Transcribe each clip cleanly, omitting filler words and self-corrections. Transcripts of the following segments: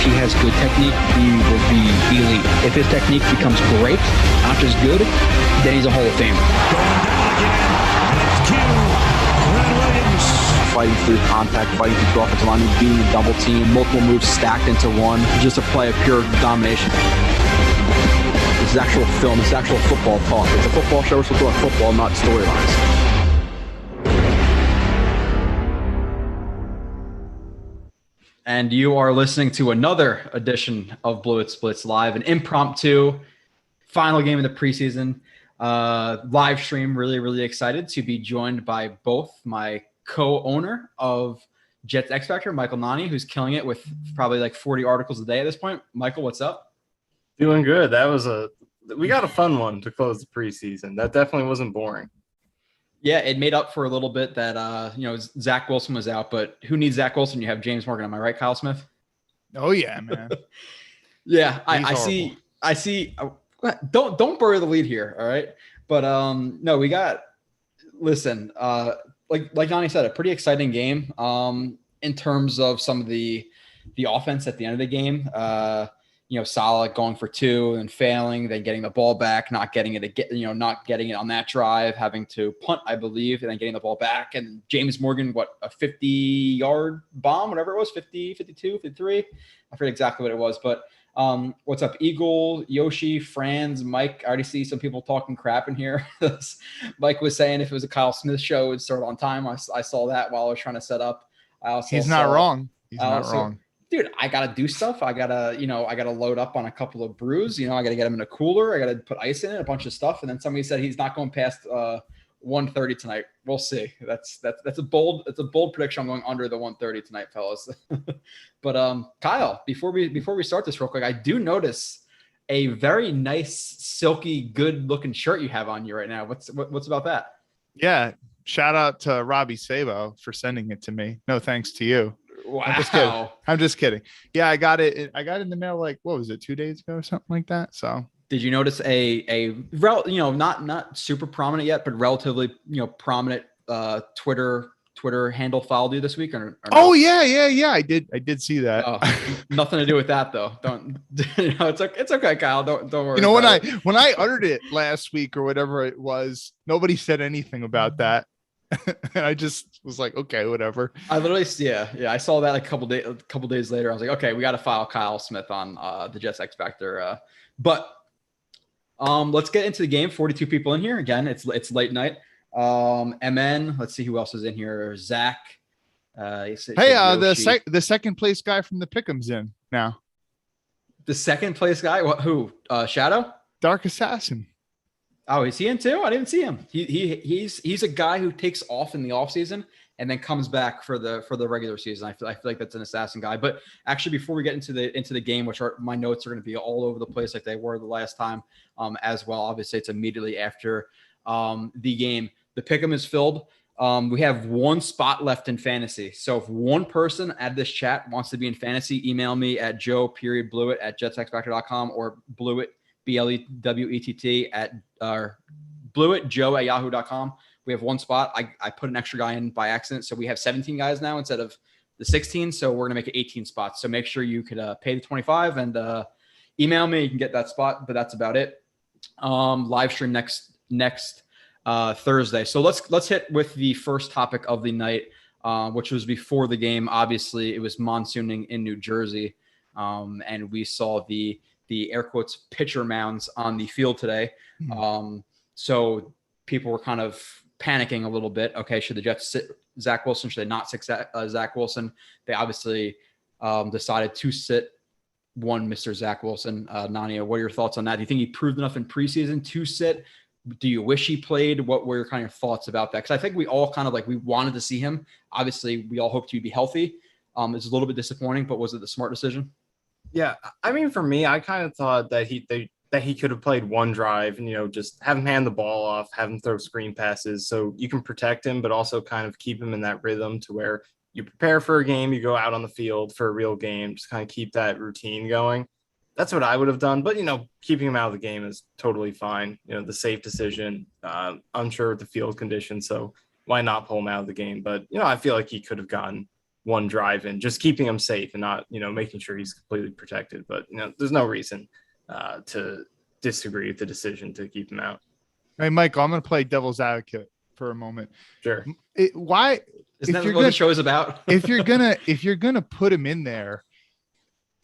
he has good technique, he will be elite. If his technique becomes great, not just good, then he's a Hall of Famer. Fighting through contact, fighting through the offensive line, being a double team, multiple moves stacked into one, just a play of pure domination. This is actual film, this is actual football talk. It's a football show, we're supposed to talk football, not storylines. And you are listening to another edition of Blewett Blitz Live, an impromptu final game of the preseason live stream. Really, really excited to be joined by both my co-owner of Jets X Factor, Michael Nani, who's killing it with probably like 40 articles a day at this point. Michael, what's up? Doing good. We got a fun one to close the preseason. That definitely wasn't boring. Yeah, it made up for a little bit that, Zach Wilson was out, but who needs Zach Wilson? You have James Morgan. Am I right, Kyle Smith? Oh yeah, man. Yeah, I see. Don't bury the lead here. All right. But no, we got, listen, like Johnny said, a pretty exciting game in terms of some of the offense at the end of the game. Salah going for 2 and failing, then getting the ball back, not getting it on that drive, having to punt, I believe, and then getting the ball back. And James Morgan, a 50-yard bomb, whatever it was, 50, 52, 53. I forget exactly what it was, but what's up, Eagle, Yoshi, Franz, Mike? I already see some people talking crap in here. Mike was saying if it was a Kyle Smith show, it would start on time. I saw that while I was trying to set up. He's not wrong. He's not wrong. Dude, I got to do stuff. I got to load up on a couple of brews. I got to get them in a cooler. I got to put ice in it, a bunch of stuff. And then somebody said he's not going past 1:30 tonight. We'll see. That's a bold prediction. I'm going under the 1:30 tonight, fellas. But Kyle, before we start this real quick, I do notice a very nice, silky, good looking shirt you have on you right now. What's about that? Yeah. Shout out to Robbie Sabo for sending it to me. No thanks to you. Wow. I'm just kidding. Yeah, I got it in the mail like, what was it, 2 days ago or something like that? So did you notice not super prominent yet, but relatively prominent Twitter handle followed you this week or no? Oh yeah. I did see that. Oh, nothing to do with that though. Don't it's okay, Kyle. Don't worry. When I uttered it last week or whatever it was, nobody said anything about that. And I just was like, okay, whatever. I literally, I saw that a couple days later. I was like, okay, we got to file Kyle Smith on the Jets X Factor. But let's get into the game. 42 people in here. Again, it's late night. MN. Let's see who else is in here. Zach. The second place guy from the Pick'em's in now. The second place guy. Who? Shadow. Dark Assassin. Oh, is he in too? I didn't see him. He's a guy who takes off in the off season and then comes back for the regular season. I feel like that's an assassin guy. But actually, before we get into the game, my notes are going to be all over the place like they were the last time, as well. Obviously, it's immediately after the game. The pick'em is filled. We have one spot left in fantasy. So if one person at this chat wants to be in fantasy, email me at joe.blewett@jetsxfactor.com or Blewett BLEWETT at BlewettJoe@yahoo.com. We have one spot. I put an extra guy in by accident. So we have 17 guys now instead of the 16. So we're going to make it 18 spots. So make sure you could pay the 25 and email me. You can get that spot, but that's about it. Live stream next Thursday. So let's hit with the first topic of the night, which was before the game. Obviously, it was monsooning in New Jersey. And we saw the air quotes pitcher mounds on the field today. So people were kind of panicking a little bit. Okay, should the Jets sit Zach Wilson? Should they not sit Zach Wilson? They obviously decided to sit one Mr. Zach Wilson. Nania, what are your thoughts on that? Do you think he proved enough in preseason to sit? Do you wish he played? What were your kind of thoughts about that? Because I think we all kind of we wanted to see him. Obviously, we all hoped he'd be healthy. It's a little bit disappointing, but was it the smart decision? Yeah, I mean, for me, I kind of thought that he could have played one drive and, just have him hand the ball off, have him throw screen passes so you can protect him, but also kind of keep him in that rhythm to where you prepare for a game, you go out on the field for a real game, just kind of keep that routine going. That's what I would have done. But, keeping him out of the game is totally fine. The safe decision, unsure of the field conditions. So why not pull him out of the game? But, I feel like he could have gotten one drive in, just keeping him safe and not, making sure he's completely protected. But, there's no reason to disagree with the decision to keep him out. Hey, Michael, I'm going to play devil's advocate for a moment. Sure. Why? Isn't that what the show is about? if you're gonna put him in there,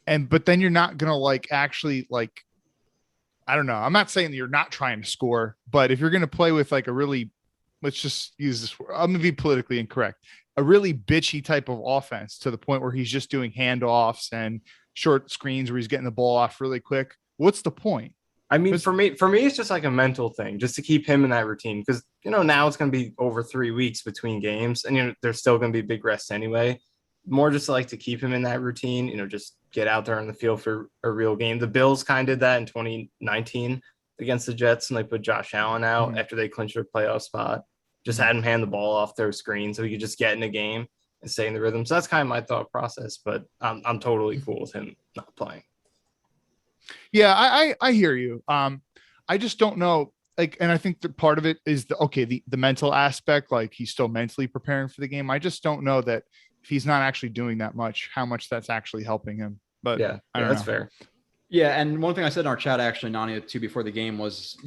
but then you're not gonna actually I don't know. I'm not saying that you're not trying to score, but if you're gonna play with a really, let's just use this. I'm gonna be politically incorrect. A really bitchy type of offense to the point where he's just doing handoffs and short screens where he's getting the ball off really quick. What's the point? I mean, for me, it's just a mental thing, just to keep him in that routine. Because, now it's going to be over 3 weeks between games and, there's still going to be big rests anyway. More just to keep him in that routine, just get out there on the field for a real game. The Bills kind of did that in 2019 against the Jets, and they put Josh Allen out after they clinched their playoff spot. Just had him hand the ball off their screen so he could just get in the game and stay in the rhythm. So that's kind of my thought process, but I'm totally cool with him not playing. Yeah, I hear you. I just don't know. And I think that part of it is the mental aspect, he's still mentally preparing for the game. I just don't know that if he's not actually doing that much, how much that's actually helping him. But yeah, that's fair. Yeah, and one thing I said in our chat, actually, Nani, too, before the game was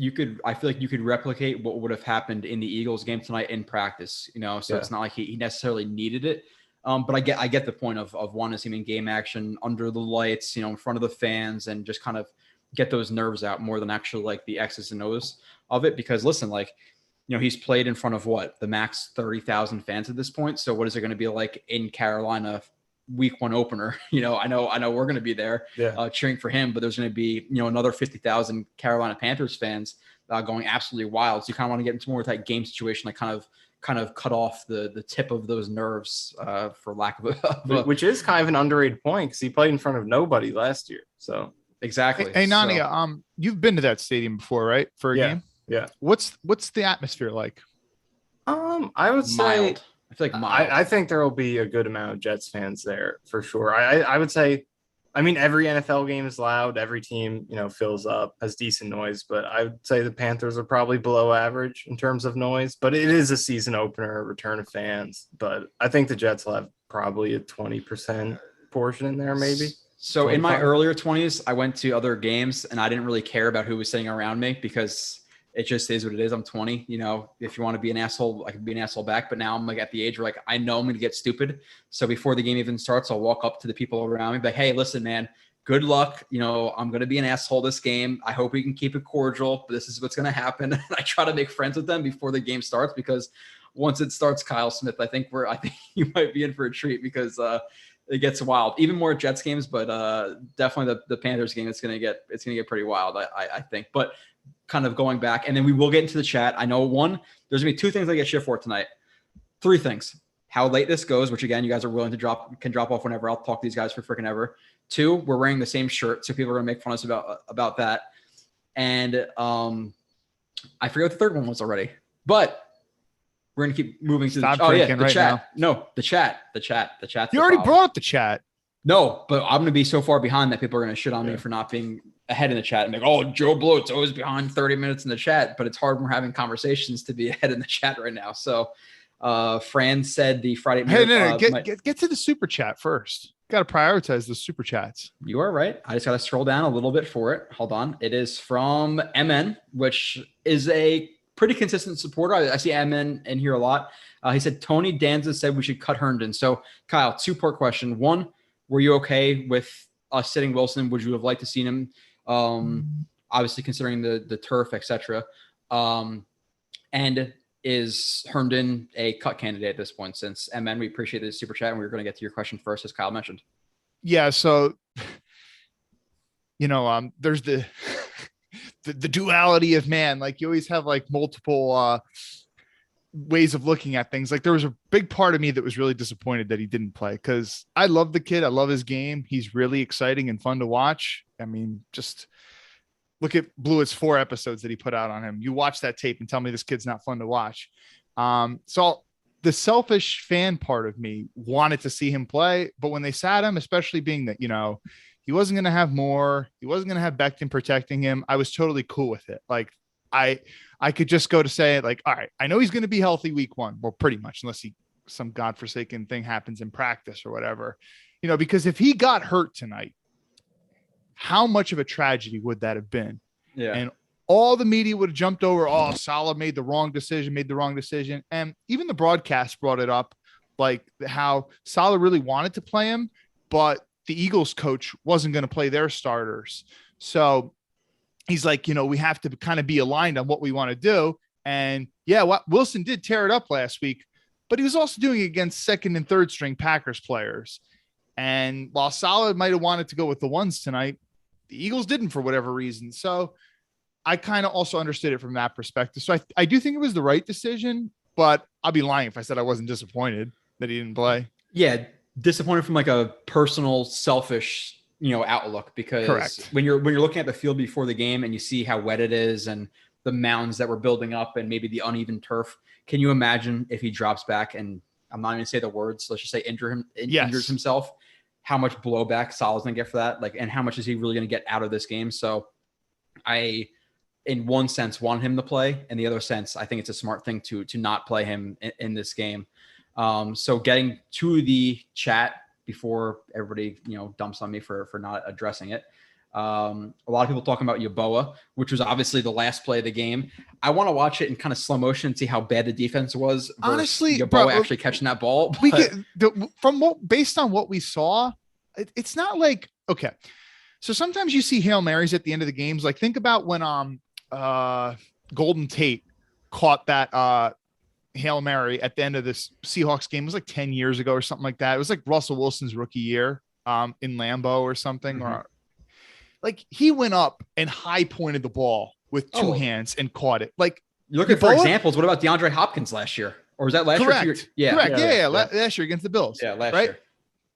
I feel like you could replicate what would have happened in the Eagles game tonight in practice, so it's not like he necessarily needed it. But I get the point of wanting to see him in game action under the lights, in front of the fans, and just kind of get those nerves out more than actually the X's and O's of it. Because listen, he's played in front of the max 30,000 fans at this point. So what is it going to be like in Carolina week 1 opener? I know we're going to be there cheering for him, but there's going to be, another 50,000 Carolina Panthers fans going absolutely wild. So you kind of want to get into more of that game situation, kind of cut off the tip of those nerves, for lack of a which is kind of an underrated point because he played in front of nobody last year. So exactly. Hey Nani, you've been to that stadium before, right? For a game? Yeah. What's the atmosphere like? I would say mild. I feel like mild. I think there will be a good amount of Jets fans there for sure. I would say, every NFL game is loud. Every team, fills up, has decent noise, but I would say the Panthers are probably below average in terms of noise, but it is a season opener, return of fans. But I think the Jets will have probably a 20% portion in there, maybe. So 25. In my earlier 20s, I went to other games and I didn't really care about who was sitting around me because it just is what it is. I'm 20, if you want to be an asshole, I can be an asshole back. But now I'm at the age where I know I'm going to get stupid. So before the game even starts, I'll walk up to the people around me, be like, hey, listen, man, good luck. I'm going to be an asshole this game. I hope we can keep it cordial, but this is what's going to happen. And I try to make friends with them before the game starts, because once it starts, Kyle Smith, I think you might be in for a treat, because it gets wild. Even more Jets games, but definitely the Panthers game, it's going to get pretty wild, I think. But kind of going back, and then we will get into the chat. I know there's gonna be 2 things I get shit for tonight. 3 things: how late this goes, which again, you guys are willing to can drop off whenever. I'll talk to these guys for freaking ever. 2, we're wearing the same shirt, so people are gonna make fun of us about that. And I forget what the third one was already, but we're gonna keep moving to the chat. Now. No, the chat. The chat's you already brought up the chat. No, but I'm going to be so far behind that people are going to shit on me for not being ahead in the chat and be like, oh, Joe Blewett's always behind 30 minutes in the chat. But it's hard when we're having conversations to be ahead in the chat right now. So Fran said the Friday. Hey, get to the super chat first. Got to prioritize the super chats. You are right. I just got to scroll down a little bit for it. Hold on. It is from MN, which is a pretty consistent supporter. I see MN in here a lot. He said, Tony Danza said we should cut Herndon. So Kyle, 2-part question. 1, were you okay with us sitting Wilson? Would you have liked to see him? Obviously, considering the turf, etc. And is Herndon a cut candidate at this point? Since MN, we appreciate the super chat, and we were going to get to your question first, as Kyle mentioned. Yeah. So, there's the duality of man. You always have multiple ways of looking at things. There was a big part of me that was really disappointed that he didn't play, because I love the kid. I love his game. He's really exciting and fun to watch. Just look at Blewett's 4 episodes that he put out on him. You watch that tape and tell me this kid's not fun to watch. So the selfish fan part of me wanted to see him play, but when they sat him, especially being that, he wasn't going to have more, he wasn't going to have Becton protecting him, I was totally cool with it. I could just go to say all right, I know he's going to be healthy week 1. Well, pretty much, unless he some godforsaken thing happens in practice or whatever, because if he got hurt tonight, how much of a tragedy would that have been? Yeah. And all the media would have jumped over. Oh, Salah made the wrong decision. And even the broadcast brought it up, like how Salah really wanted to play him, but the Eagles coach wasn't going to play their starters. So he's like, we have to kind of be aligned on what we want to do. And yeah, Wilson did tear it up last week, but he was also doing it against second and third string Packers players. And while Salah might have wanted to go with the ones tonight, the Eagles didn't for whatever reason. So I kind of also understood it from that perspective. So I do think it was the right decision, but I'll be lying if I said I wasn't disappointed that he didn't play. Yeah. Disappointed from like a personal, selfish, outlook, because Correct. when you're looking at the field before the game and you see how wet it is and the mounds that were building up and maybe the uneven turf, can you imagine if he drops back and I'm not going to say the words, let's just say injures himself, how much blowback Salah's going to get for that? Like, and how much is he really going to get out of this game? So I, in one sense, want him to play. In the other sense, I think it's a smart thing to not play him in this game. So getting to the chat before everybody, dumps on me for not addressing it. A lot of people talking about Yeboah, which was obviously the last play of the game. I want to watch it in kind of slow motion and see how bad the defense was. Honestly, Yeboah actually catching that ball. Based on what we saw, it's not like, okay. So sometimes you see Hail Marys at the end of the games. Like think about when Golden Tate caught that Hail Mary at the end of this Seahawks game. It was like 10 years ago or something like that. It was like Russell Wilson's rookie year in Lambeau or something. Mm-hmm. Or like he went up and high pointed the ball with two hands and caught it. Like you're looking for examples. What about DeAndre Hopkins last year? Or was that last year? Yeah. Correct. Yeah. Last year against the Bills. Yeah. Last year.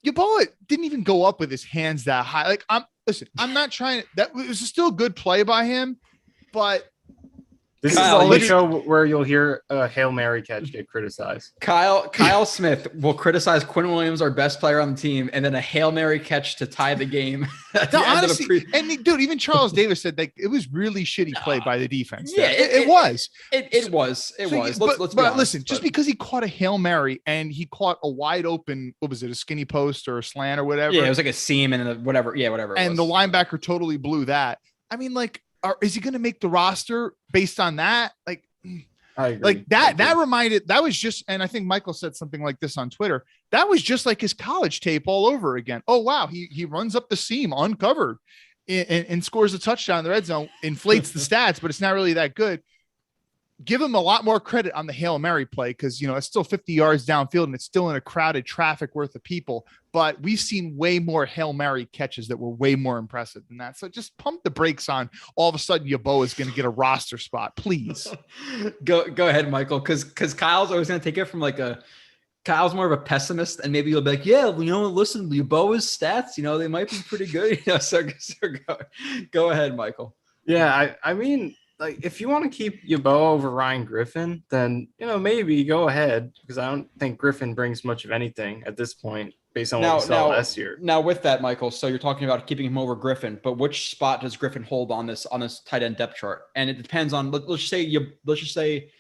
Yeboah didn't even go up with his hands that high. Like I'm not trying to, that was still a good play by him, but this is the only show where you'll hear a Hail Mary catch get criticized. Kyle Smith will criticize Quinn Williams, our best player on the team, and then a Hail Mary catch to tie the game. Honestly, dude, even Charles Davis said like it was really shitty play by the defense. Yeah, it was. It was. Let's be honest, listen, just because he caught a Hail Mary and he caught a wide open, what was it, a skinny post or a slant or whatever? Yeah, it was like a seam and whatever. Yeah, whatever. And the linebacker totally blew that. I mean, like, is he going to make the roster based on that? Like, I agree. Like that reminded, that was just, and I think Michael said something like this on Twitter. That was just like his college tape all over again. Oh, wow. He runs up the seam uncovered and scores a touchdown in the red zone, inflates the stats, but it's not really that good. Give him a lot more credit on the Hail Mary play because, it's still 50 yards downfield and it's still in a crowded traffic worth of people. But we've seen way more Hail Mary catches that were way more impressive than that. So just pump the brakes on all of a sudden Yeboah is going to get a roster spot, please. Go ahead, Michael, because Kyle's always going to take it from Kyle's more of a pessimist, and maybe he'll be like, yeah, listen, Yeboah's stats, they might be pretty good. So go ahead, Michael. Yeah, I mean, like, if you want to keep Yeboah over Ryan Griffin, then, maybe go ahead, because I don't think Griffin brings much of anything at this point based on what we saw last year. Now, with that, Michael, so you're talking about keeping him over Griffin, but which spot does Griffin hold on this tight end depth chart? And it depends on, let's just say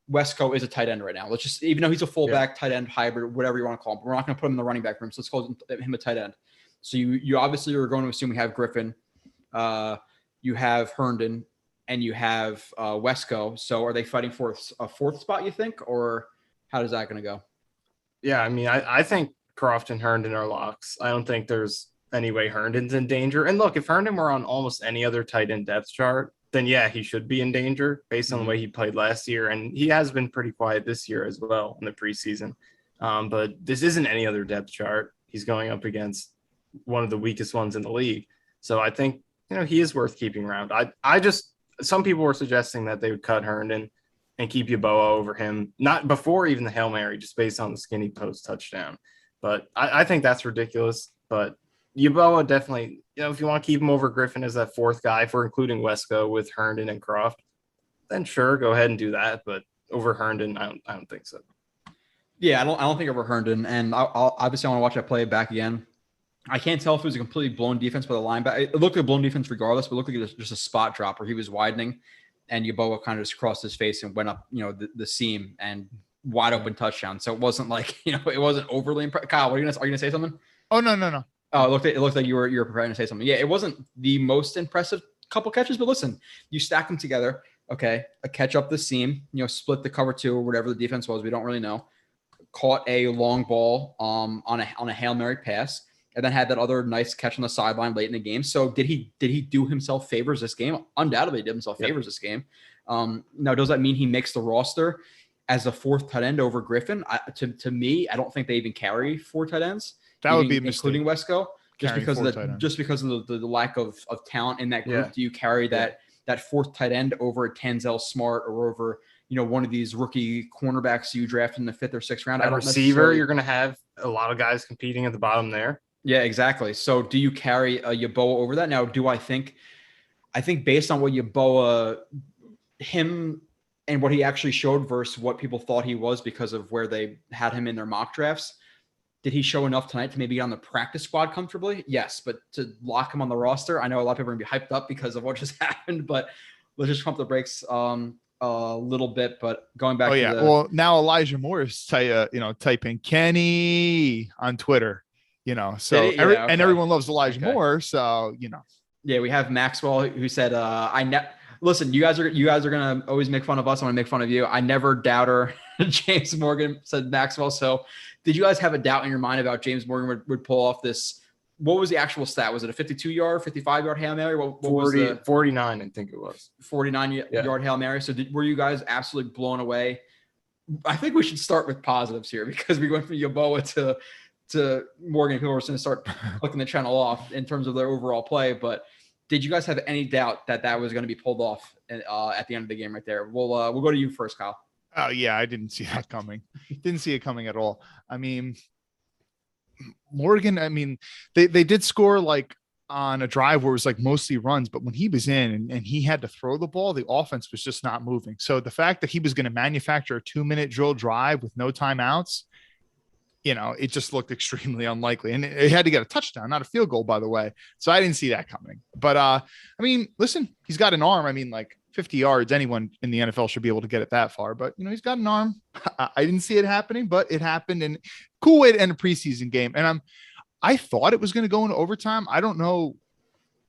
Wesco is a tight end right now. Even though he's a fullback, tight end, hybrid, whatever you want to call him, we're not going to put him in the running back room. So let's call him a tight end. So you obviously are going to assume we have Griffin, you have Herndon, and you have Wesco. So are they fighting for a fourth spot, you think? Or how is that going to go? Yeah, I mean, I think Croft and Herndon are locks. I don't think there's any way Herndon's in danger. And look, if Herndon were on almost any other tight end depth chart, then yeah, he should be in danger based on the way he played last year. And he has been pretty quiet this year as well in the preseason. But this isn't any other depth chart. He's going up against one of the weakest ones in the league. So I think, he is worth keeping around. Some people were suggesting that they would cut Herndon and keep Yeboah over him, not before even the Hail Mary, just based on the skinny post touchdown. But I think that's ridiculous. But Yeboah definitely, if you want to keep him over Griffin as that fourth guy, if we're including Wesco with Herndon and Croft, then sure, go ahead and do that. But over Herndon, I don't think so. Yeah, I don't think over Herndon. And I'll obviously I want to watch that play back again. I can't tell if it was a completely blown defense by the linebacker. It looked like a blown defense regardless, but it looked like it was just a spot drop where he was widening and Yeboah kind of just crossed his face and went up, the seam and wide open touchdown. So it wasn't like, it wasn't overly impressive. Kyle, are you gonna say something? Oh, no. Oh, it looked like you were preparing to say something. Yeah, it wasn't the most impressive couple catches, but listen, you stack them together. Okay, a catch up the seam, split the cover 2 or whatever the defense was. We don't really know. Caught a long ball on a Hail Mary pass, and then had that other nice catch on the sideline late in the game. So did he do himself favors this game? Undoubtedly did himself favors this game. Now, does that mean he makes the roster as a 4th tight end over Griffin? To me, I don't think they even carry 4 tight ends. That would be a mistake, including Wesco, just because of the lack of talent in that group. Yeah. Do you carry that 4th tight end over a Tanzel Smart or over one of these rookie cornerbacks you drafted in the 5th or 6th round? At receiver, you're going to have a lot of guys competing at the bottom there. Yeah, exactly. So do you carry a Yeboah over that? Now, I think based on what Yeboah, him and what he actually showed versus what people thought he was because of where they had him in their mock drafts, did he show enough tonight to maybe get on the practice squad comfortably? Yes, but to lock him on the roster, I know a lot of people are going to be hyped up because of what just happened, but let's just pump the brakes a little bit. But going back well, now Elijah Morris typing Kenny on Twitter, so and everyone loves Elijah Moore, so Yeah, we have Maxwell who said listen, you guys are going to always make fun of us. I want to make fun of you. I never doubter James Morgan, said Maxwell. So did you guys have a doubt in your mind about James Morgan would pull off this? What was the actual stat? Was it a 52-yard, 55-yard Hail Mary? What 40, was the 49, I think it was. 49-yard Hail Mary. So were you guys absolutely blown away? I think we should start with positives here because we went from Yeboah to Morgan. People were going to start clicking the channel off in terms of their overall play. But did you guys have any doubt that was going to be pulled off at the end of the game right there? We'll go to you first, Kyle. Oh, yeah, I didn't see that coming. Didn't see it coming at all. I mean, Morgan, they did score like on a drive where it was like mostly runs, but when he was in and he had to throw the ball, the offense was just not moving. So the fact that he was going to manufacture a 2-minute drill drive with no timeouts, it just looked extremely unlikely. And it had to get a touchdown, not a field goal, by the way. So I didn't see that coming. But, listen, he's got an arm. like 50 yards, anyone in the NFL should be able to get it that far. But, he's got an arm. I didn't see it happening, but it happened. And cool way to end a preseason game. And I thought it was going to go into overtime. I don't know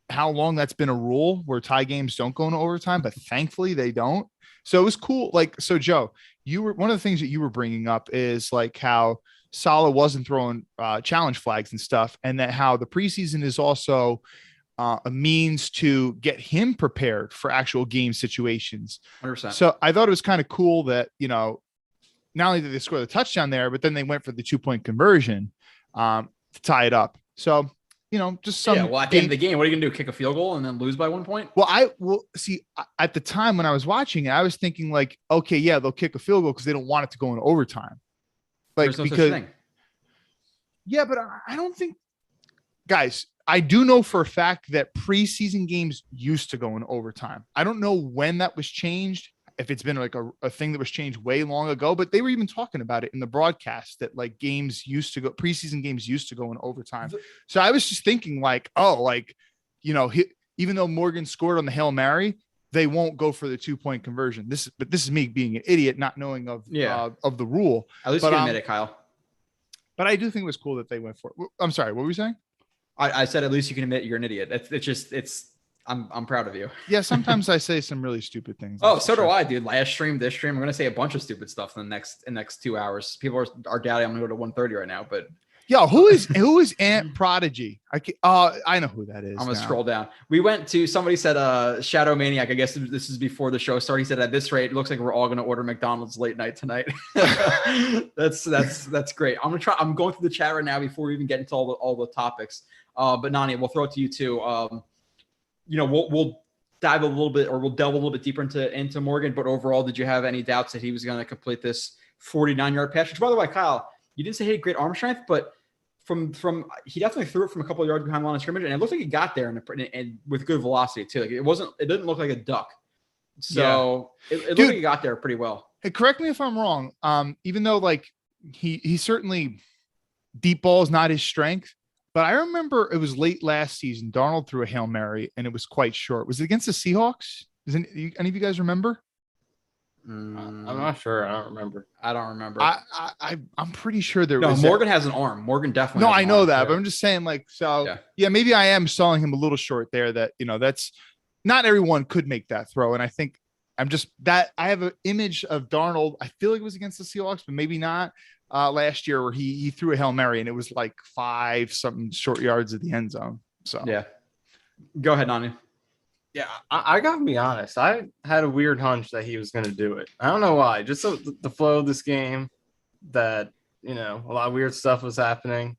how long that's been a rule where tie games don't go into overtime, but thankfully they don't. So it was cool. So Joe, one of the things that you were bringing up is like how Saleh wasn't throwing challenge flags and stuff, and that how the preseason is also a means to get him prepared for actual game situations. 100%. So I thought it was kind of cool that, not only did they score the touchdown there, but then they went for the 2-point conversion to tie it up. So, just some. Yeah, well, at the end of the game, what are you going to do? Kick a field goal and then lose by 1 point? Well, see, at the time when I was watching it, I was thinking like, okay, yeah, they'll kick a field goal because they don't want it to go into overtime. There's no such thing. Yeah, but I don't think, guys, I do know for a fact that preseason games used to go in overtime. I don't know when that was changed, if it's been like a thing that was changed way long ago, but they were even talking about it in the broadcast that like preseason games used to go in overtime. So I was just thinking like, even though Morgan scored on the Hail Mary, they won't go for the 2-point conversion. This is me being an idiot, not knowing of the rule. At least you admit it, Kyle. But I do think it was cool that they went for it. I'm sorry, what were you saying? I said at least you can admit you're an idiot. I'm proud of you. Yeah, sometimes I say some really stupid things. Oh, so do I, dude. Last stream, this stream, I'm gonna say a bunch of stupid stuff in the next 2 hours. People are doubting I'm gonna go to 1:30 right now, but Yo, who is Ant Prodigy? I know who that is. I'm gonna scroll down. We went to, somebody said Shadow Maniac. I guess this is before the show started. He said at this rate, it looks like we're all gonna order McDonald's late night tonight. that's great. I'm going through the chat right now before we even get into all the topics. But Nani, we'll throw it to you too. We'll dive a little bit, or we'll delve a little bit deeper into Morgan. But overall, did you have any doubts that he was going to complete this 49-yard pass? Which, by the way, Kyle, you didn't say he had great arm strength, but from he definitely threw it from a couple of yards behind the line of scrimmage, and it looked like he got there and with good velocity too. Like it didn't look like a duck. So yeah. It looked like he got there pretty well. Hey, correct me if I'm wrong. Even though like he certainly deep ball is not his strength. But I remember it was late last season. Darnold threw a Hail Mary, and it was quite short. Was it against the Seahawks? Does any of you guys remember? I'm not sure. I don't remember. I don't remember. I'm pretty sure there no, was Morgan has an arm. Morgan definitely. No, has I an know arm. that, Yeah. but I'm just saying, like, so Yeah. yeah, maybe I am selling him a little short there. That that's not everyone could make that throw, and I think I'm just that I have an image of Darnold. I feel like it was against the Seahawks, but maybe not. Last year, where he threw a Hail Mary and it was like 5 something short yards of the end zone. So Yeah. Go ahead, Nani. Yeah, I gotta be honest. I had a weird hunch that he was going to do it. I don't know why. Just so the flow of this game, that a lot of weird stuff was happening.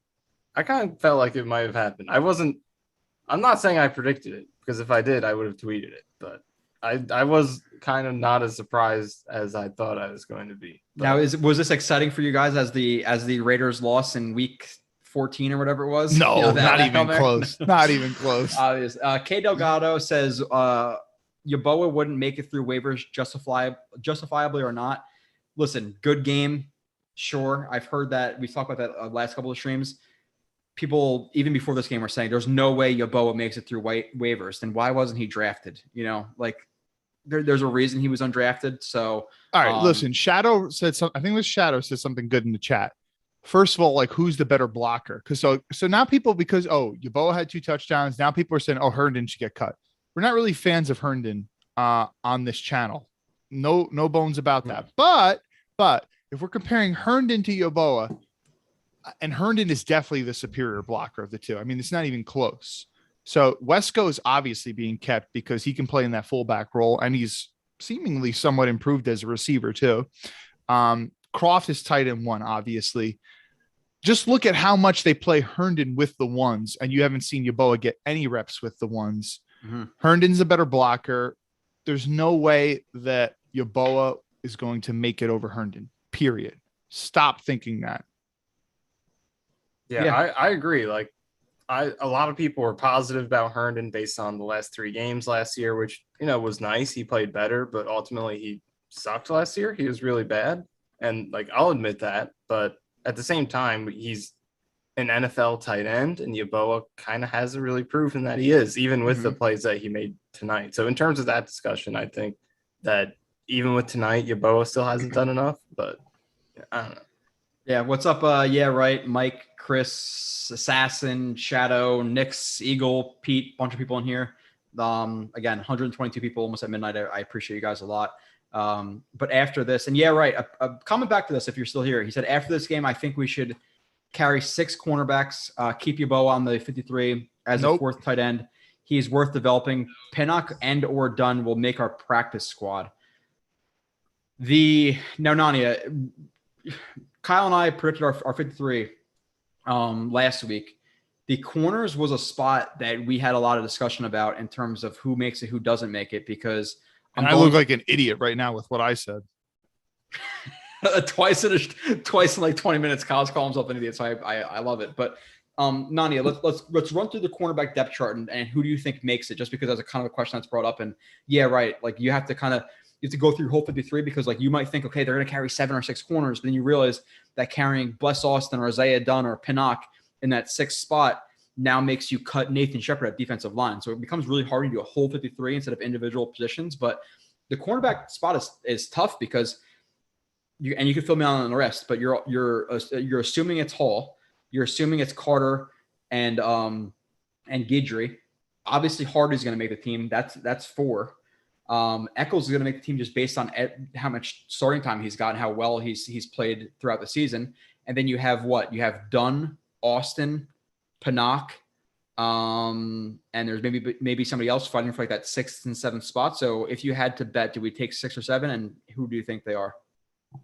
I kind of felt like it might have happened. I'm not saying I predicted it, because if I did, I would have tweeted it. But I was kind of not as surprised as I thought I was going to be. But Now, was this exciting for you guys as the Raiders lost in week 14 or whatever it was? no, that not even Hail Mary? close. Not even close. Obvious. K Delgado says Yeboah wouldn't make it through waivers justifiably or not. Listen, good game. Sure. I've heard that. We talked about that last couple of streams. People, even before this game, were saying there's no way Yeboah makes it through waivers. Then why wasn't he drafted? There's a reason he was undrafted. So, all right, listen, Shadow said something. I think it was Shadow said something good in the chat. First of all, like, who's the better blocker? Because so now people, because Yeboah had 2 touchdowns. Now people are saying, Herndon should get cut. We're not really fans of Herndon on this channel. No bones about that. But if we're comparing Herndon to Yeboah, and Herndon is definitely the superior blocker of the two. I mean, it's not even close. So Wesco is obviously being kept because he can play in that fullback role, and he's seemingly somewhat improved as a receiver too. Croft is tight end 1, obviously. Just look at how much they play Herndon with the ones, and you haven't seen Yeboah get any reps with the ones. Mm-hmm. Herndon's a better blocker. There's no way that Yeboah is going to make it over Herndon, period. Stop thinking that. Yeah. I agree. Like, a lot of people were positive about Herndon based on the last 3 games last year, which, was nice. He played better, but ultimately he sucked last year. He was really bad. And, like, I'll admit that. But at the same time, he's an NFL tight end, and Yeboah kind of hasn't really proven that he is, even with the plays that he made tonight. So in terms of that discussion, I think that even with tonight, Yeboah still hasn't done enough. But I don't know. Yeah, what's up? Yeah, right. Mike, Chris, Assassin, Shadow, Nix, Eagle, Pete, bunch of people in here. Again, 122 people almost at midnight. I appreciate you guys a lot. But after this, and comment back to this if you're still here. He said, after this game, I think we should carry 6 cornerbacks, keep Yeboah on the 53 as a 4th tight end. He's worth developing. Pinnock and or Dunn will make our practice squad. Now, Nania, Kyle and I predicted our 53 last week. The corners was a spot that we had a lot of discussion about in terms of who makes it, who doesn't make it, because I look like an idiot right now with what I said. twice in like 20 minutes, Kyle's calling himself an idiot. So I love it. But Nania, let's run through the cornerback depth chart and who do you think makes it? Just because that's a kind of a question that's brought up. And like you have to go through your whole 53 because like you might think, okay, they're going to carry 7 or 6 corners. But then you realize that carrying Bless Austin or Isaiah Dunn or Pinnock in that 6th spot now makes you cut Nathan Shepard at defensive line. So it becomes really hard to do a whole 53 instead of individual positions. But the cornerback spot is tough because you can fill me on the rest, but you're assuming it's Hall. You're assuming it's Carter and Guidry. Obviously Hardy's going to make the team. That's 4. Eccles is going to make the team just based on how much starting time he's got and how well he's played throughout the season. And then you have what? You have Dunn, Austin, Pinnock, and there's maybe somebody else fighting for like that 6th and 7th spot. So if you had to bet, do we take 6 or 7, and who do you think they are?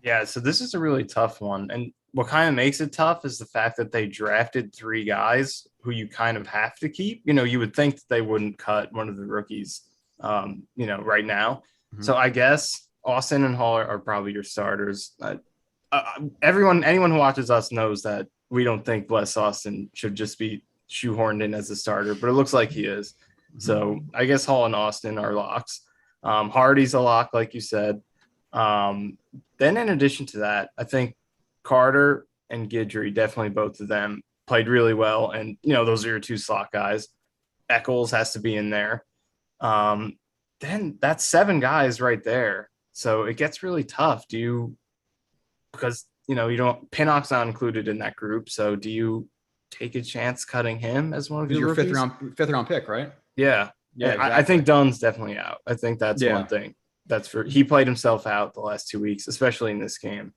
Yeah, so this is a really tough one. And what kind of makes it tough is the fact that they drafted 3 guys who you kind of have to keep. You would think that they wouldn't cut one of the rookies, right now. Mm-hmm. So I guess Austin and Hall are probably your starters. Anyone who watches us knows that we don't think Bless Austin should just be shoehorned in as a starter, but it looks like he is. Mm-hmm. So I guess Hall and Austin are locks. Hardy's a lock, like you said. Then in addition to that, I think Carter and Guidry, definitely both of them, played really well. And, those are your 2 slot guys. Eccles has to be in there. Then that's 7 guys right there. So it gets really tough. Because you don't Pinnock's not included in that group. So do you take a chance cutting him as one of He's your your rookies? fifth round pick, right? Yeah. Yeah, And I exactly. think Dunn's definitely out. I think that's Yeah. one thing. He played himself out the last 2 weeks, especially in this game.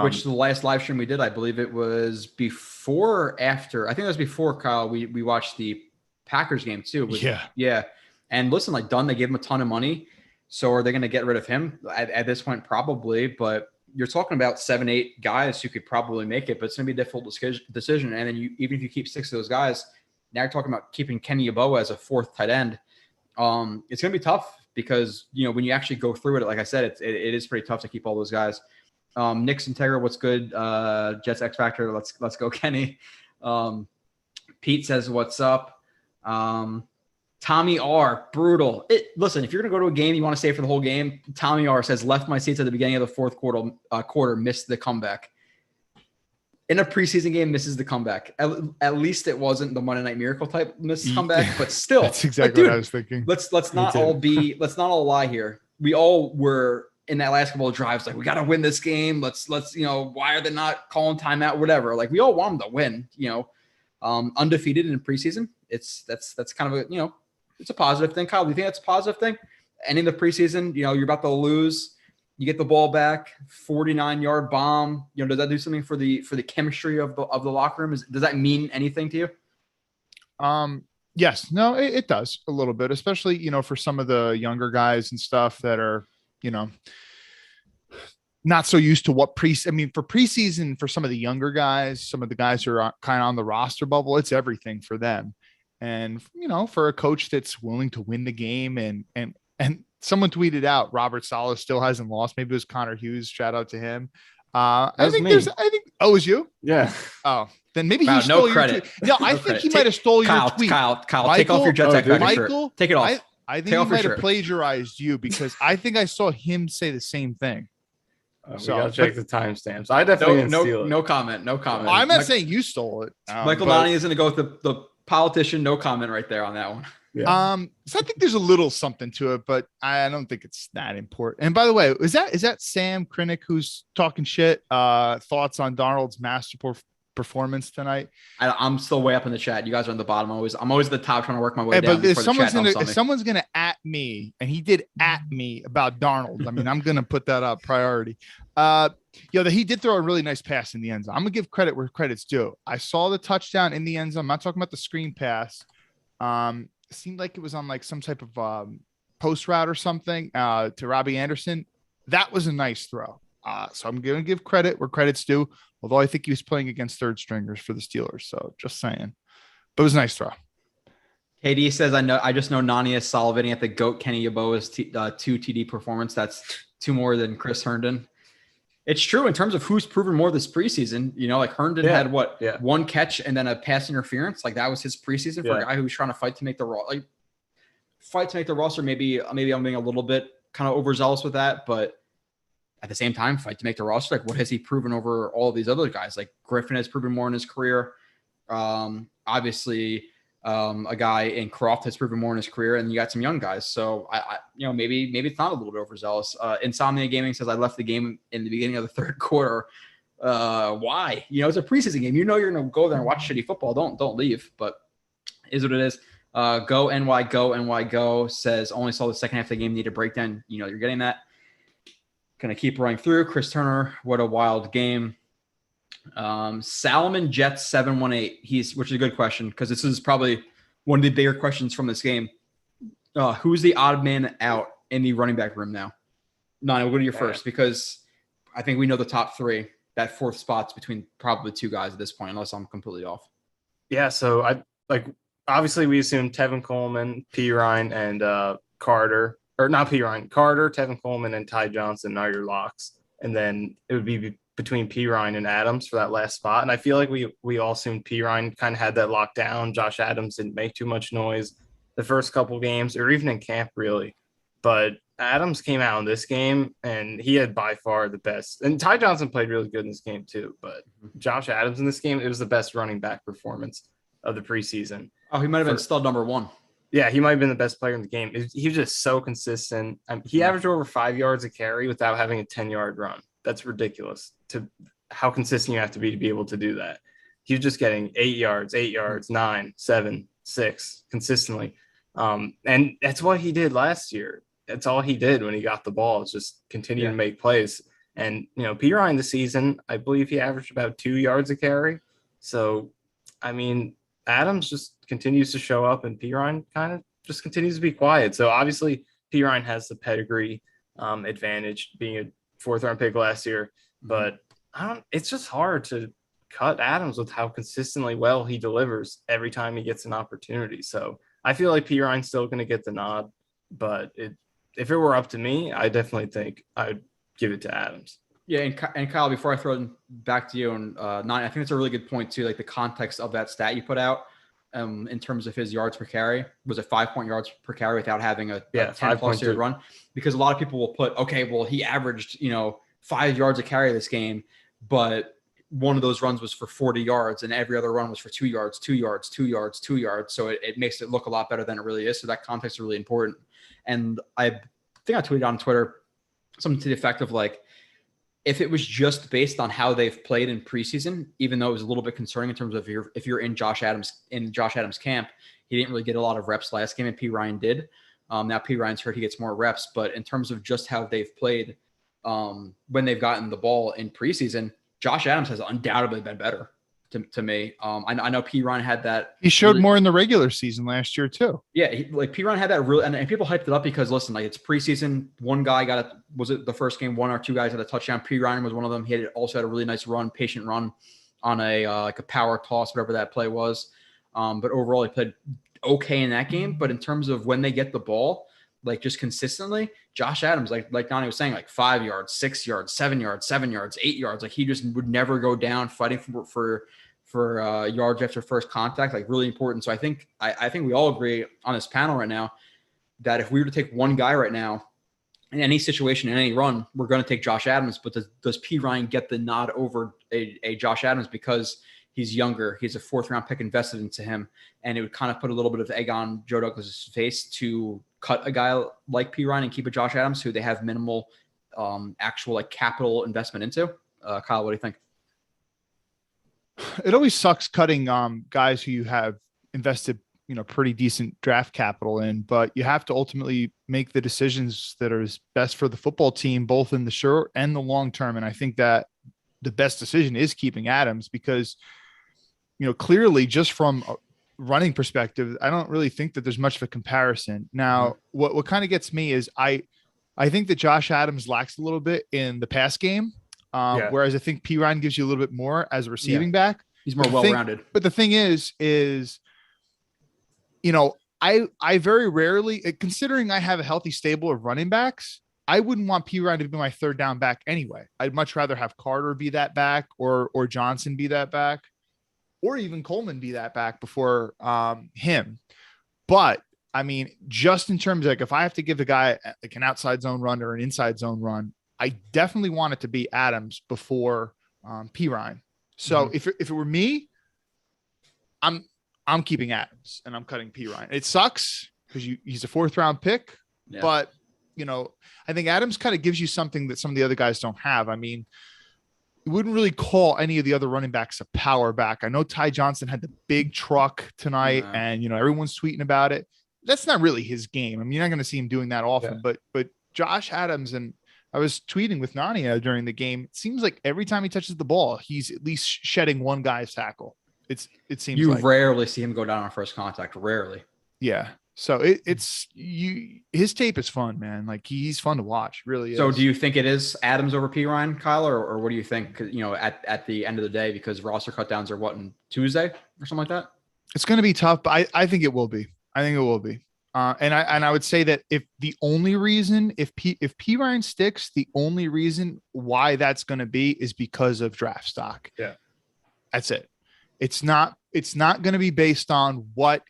Which the last live stream we did, I believe it was before or after. I think it was before, Kyle. We watched the Packers game too. Yeah. And listen, like Dunn, they gave him a ton of money. So are they going to get rid of him at this point? Probably. But you're talking about 7, 8 guys who could probably make it, but it's going to be a difficult decision. And then even if you keep 6 of those guys, now you're talking about keeping Kenny Yeboah as a 4th tight end. It's going to be tough because, when you actually go through it, like I said, it is pretty tough to keep all those guys. Nick's Integra, what's good? Jets X Factor, let's go, Kenny. Pete says, what's up? Tommy R, brutal. Listen, if you're gonna go to a game, you want to stay for the whole game. Tommy R says, left my seats at the beginning of the fourth quarter, missed the comeback. In a preseason game, misses the comeback. At least it wasn't the Monday Night Miracle type missed comeback, but still, that's exactly what I was thinking. Let's not all lie here. We all were in that last couple of drives, like, we got to win this game. Let's why are they not calling timeout? Whatever. Like, we all want them to win. Undefeated in preseason. That's kind of a it's a positive thing. Kyle, do you think that's a positive thing? Ending the preseason, you're about to lose. You get the ball back, 49-yard bomb. Does that do something for the chemistry of the locker room? Does that mean anything to you? Yes. No, it does a little bit, especially, for some of the younger guys and stuff that are, not so used to what for preseason, for some of the younger guys, some of the guys who are kind of on the roster bubble, it's everything for them. And, for a coach that's willing to win the game and someone tweeted out, Robert Saleh still hasn't lost. Maybe it was Connor Hughes. Shout out to him. Oh, it was you? Yeah. Oh, then maybe wow, he stole no credit. No, I think he might have stole your tweet. Kyle, take off your Jets X Factor shirt. Take it off. I think he might have plagiarized you because I think I saw him say the same thing. We gotta check the timestamps. I definitely didn't steal it. No comment. Well, I'm not saying you stole it. Michael Donnie is going to go with the politician. No comment right there on that one. Yeah. So I think there's a little something to it, but I don't think it's that important. And by the way, is that Sam Krinick who's talking shit? Thoughts on Darnold's master performance tonight? I'm still way up in the chat. You guys are on the bottom. I'm always at the top trying to work my way down. But if someone's gonna at me, and he did at me about Darnold, I'm gonna put that up priority. He did throw a really nice pass in the end zone. I'm gonna give credit where credit's due. I saw the touchdown in the end zone. I'm not talking about the screen pass. It seemed like it was on like some type of post route or something to Robbie Anderson. That was a nice throw. So I'm going to give credit where credit's due, although I think he was playing against third stringers for the Steelers. So just saying, but it was a nice throw. KD says, I just know Nani is salivating at the GOAT Kenny Yeboah's 2 TD performance. That's 2 more than Chris Herndon. It's true in terms of who's proven more this preseason. Like Herndon had 1 catch and then a pass interference. Like that was his preseason for a guy who was trying to fight to make the roster. Maybe I'm being a little bit kind of overzealous with that, but at the same time, fight to make the roster. Like what has he proven over all of these other guys? Like Griffin has proven more in his career. Obviously, a guy in Croft has proven more in his career, and you got some young guys. So I maybe it's not a little bit overzealous. Insomnia Gaming says I left the game in the beginning of the third quarter. Why? It's a preseason game. You're going to go there and watch shitty football. Don't leave. But is what it is. Go NY Go says only saw the second half of the game. Need a breakdown. You're getting that. Gonna keep running through. Chris Turner, what a wild game. Salomon Jets 718. Which is a good question because this is probably one of the bigger questions from this game. Who's the odd man out in the running back room now? Nani, we'll go to you first because I think we know the top 3. That 4th spot's between probably 2 guys at this point, unless I'm completely off. Yeah, so obviously we assume Tevin Coleman, P. Ryan, and Carter. Or not P. Ryan, Carter, Tevin Coleman, and Ty Johnson are your locks. And then it would be between P. Ryan and Adams for that last spot. And I feel like we all assumed P. Ryan kind of had that locked down. Josh Adams didn't make too much noise the first couple games or even in camp, really. But Adams came out in this game, and he had by far the best. And Ty Johnson played really good in this game too. But Josh Adams in this game, it was the best running back performance of the preseason. Oh, he might have been stud number 1. Yeah, he might have been the best player in the game. He was just so consistent. He averaged over 5 yards a carry without having a 10-yard run. That's ridiculous to how consistent you have to be able to do that. He was just getting 8 yards, 9, 7, 6 consistently. And that's what he did last year. That's all he did when he got the ball, is just continue to make plays. And, P. Ryan this season, I believe he averaged about 2 yards a carry. So, I mean, Adams just continues to show up, and P. Ryan kind of just continues to be quiet. So obviously P. Ryan has the pedigree advantage, being a 4th-round pick last year, but it's just hard to cut Adams with how consistently well he delivers every time he gets an opportunity. So I feel like P. Ryan's still going to get the nod, but if it were up to me, I definitely think I'd give it to Adams. Yeah, and Kyle, before I throw it back to you, and I think it's a really good point too. Like the context of that stat you put out, in terms of his yards per carry, was it 5 yards per carry without having a 10+ yard run? Because a lot of people will put, okay, well he averaged 5 yards a carry this game, but one of those runs was for 40 yards, and every other run was for 2 yards, 2 yards, 2 yards, 2 yards. So it makes it look a lot better than it really is. So that context is really important. And I think I tweeted on Twitter something to the effect of like, if it was just based on how they've played in preseason, even though it was a little bit concerning in terms of if you're in Josh Adams camp, he didn't really get a lot of reps last game, and P. Ryan did. Now P. Ryan's hurt, he gets more reps, but in terms of just how they've played when they've gotten the ball in preseason, Josh Adams has undoubtedly been better to me. I know P. Ryan had that. He showed more in the regular season last year too. Yeah, P. Ryan had that real, and people hyped it up because listen, like it's preseason. One guy was it the first game? 1 or 2 guys had a touchdown. P. Ryan was one of them. He also had a really nice run, patient run on a like a power toss, whatever that play was. But overall, he played okay in that game. But in terms of when they get the ball, like just consistently, Josh Adams, like Donnie was saying, like 5 yards, 6 yards, 7 yards, 7 yards, 8 yards. Like he just would never go down fighting for yards after first contact. Like really important. So I think we all agree on this panel right now that if we were to take one guy right now in any situation, in any run, we're going to take Josh Adams. But does P. Ryan get the nod over a Josh Adams because he's younger? He's a 4th-round pick invested into him, and it would kind of put a little bit of egg on Joe Douglas's face to cut a guy like P. Ryan and keep a Josh Adams who they have minimal actual like capital investment into. Kyle, what do you think? It always sucks cutting guys who you have invested, pretty decent draft capital in, but you have to ultimately make the decisions that are best for the football team, both in the short and the long term. And I think that the best decision is keeping Adams because, clearly just from a running perspective, I don't really think that there's much of a comparison. Now, what kind of gets me is I think that Josh Adams lacks a little bit in the pass game. Whereas I think P. Ryan gives you a little bit more as a receiving back. He's more well-rounded. But the thing is, I very rarely, considering I have a healthy stable of running backs, I wouldn't want P. Ryan to be my 3rd down back anyway. I'd much rather have Carter be that back or Johnson be that back, or even Coleman be that back before him. But I mean, just in terms of like, if I have to give a guy like an outside zone run or an inside zone run, I definitely want it to be Adams before P. Ryan. So if it were me, I'm keeping Adams and I'm cutting P. Ryan. It sucks because he's a 4th-round pick, but I think Adams kind of gives you something that some of the other guys don't have. I mean, you wouldn't really call any of the other running backs a power back. I know Ty Johnson had the big truck tonight, and everyone's tweeting about it. That's not really his game. I mean, you're not going to see him doing that often, but Josh Adams, and I was tweeting with Nania during the game. It seems like every time he touches the ball, he's at least shedding one guy's tackle. It seems you like. Rarely see him go down on first contact. Rarely. Yeah. So his tape is fun, man. Like he's fun to watch. Really is. So do you think it is Adams over P. Ryan, Kyle, or what do you think? At the end of the day, because roster cutdowns are what, on Tuesday or something like that? It's going to be tough, but I think it will be. And I would say that if the only reason, if P. Ryan sticks, the only reason why that's going to be is because of draft stock. Yeah. That's it. It's not going to be based on what.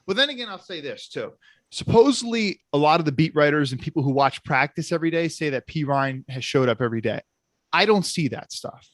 Well, then again, I'll say this too. Supposedly a lot of the beat writers and people who watch practice every day say that P. Ryan has showed up every day. I don't see that stuff.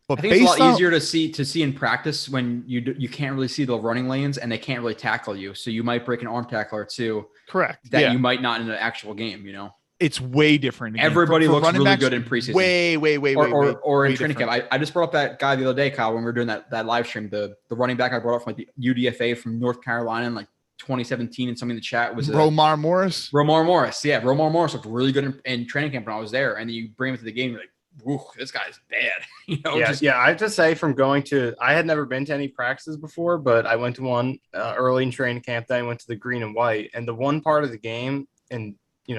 But I think it's a lot on, easier to see in practice when you can't really see the running lanes and they can't really tackle you. So you might break an arm tackle or two. Correct. That you might not in an actual game, you know. It's way different. Again. Everybody for looks running really backs, good in preseason. Way in training camp. I just brought up that guy the other day, Kyle, when we were doing that live stream. The running back I brought up from like the UDFA from North Carolina in like 2017, and something in the chat was Romar Morris. Romar Morris, yeah, Romar Morris looked really good in training camp when I was there. And then you bring him to the game, you're like, "Woo, this guy's bad." You know, I have to say, from going to, I had never been to any practices before, but I went to one early in training camp. Then I went to the green and white, and the one part of the game and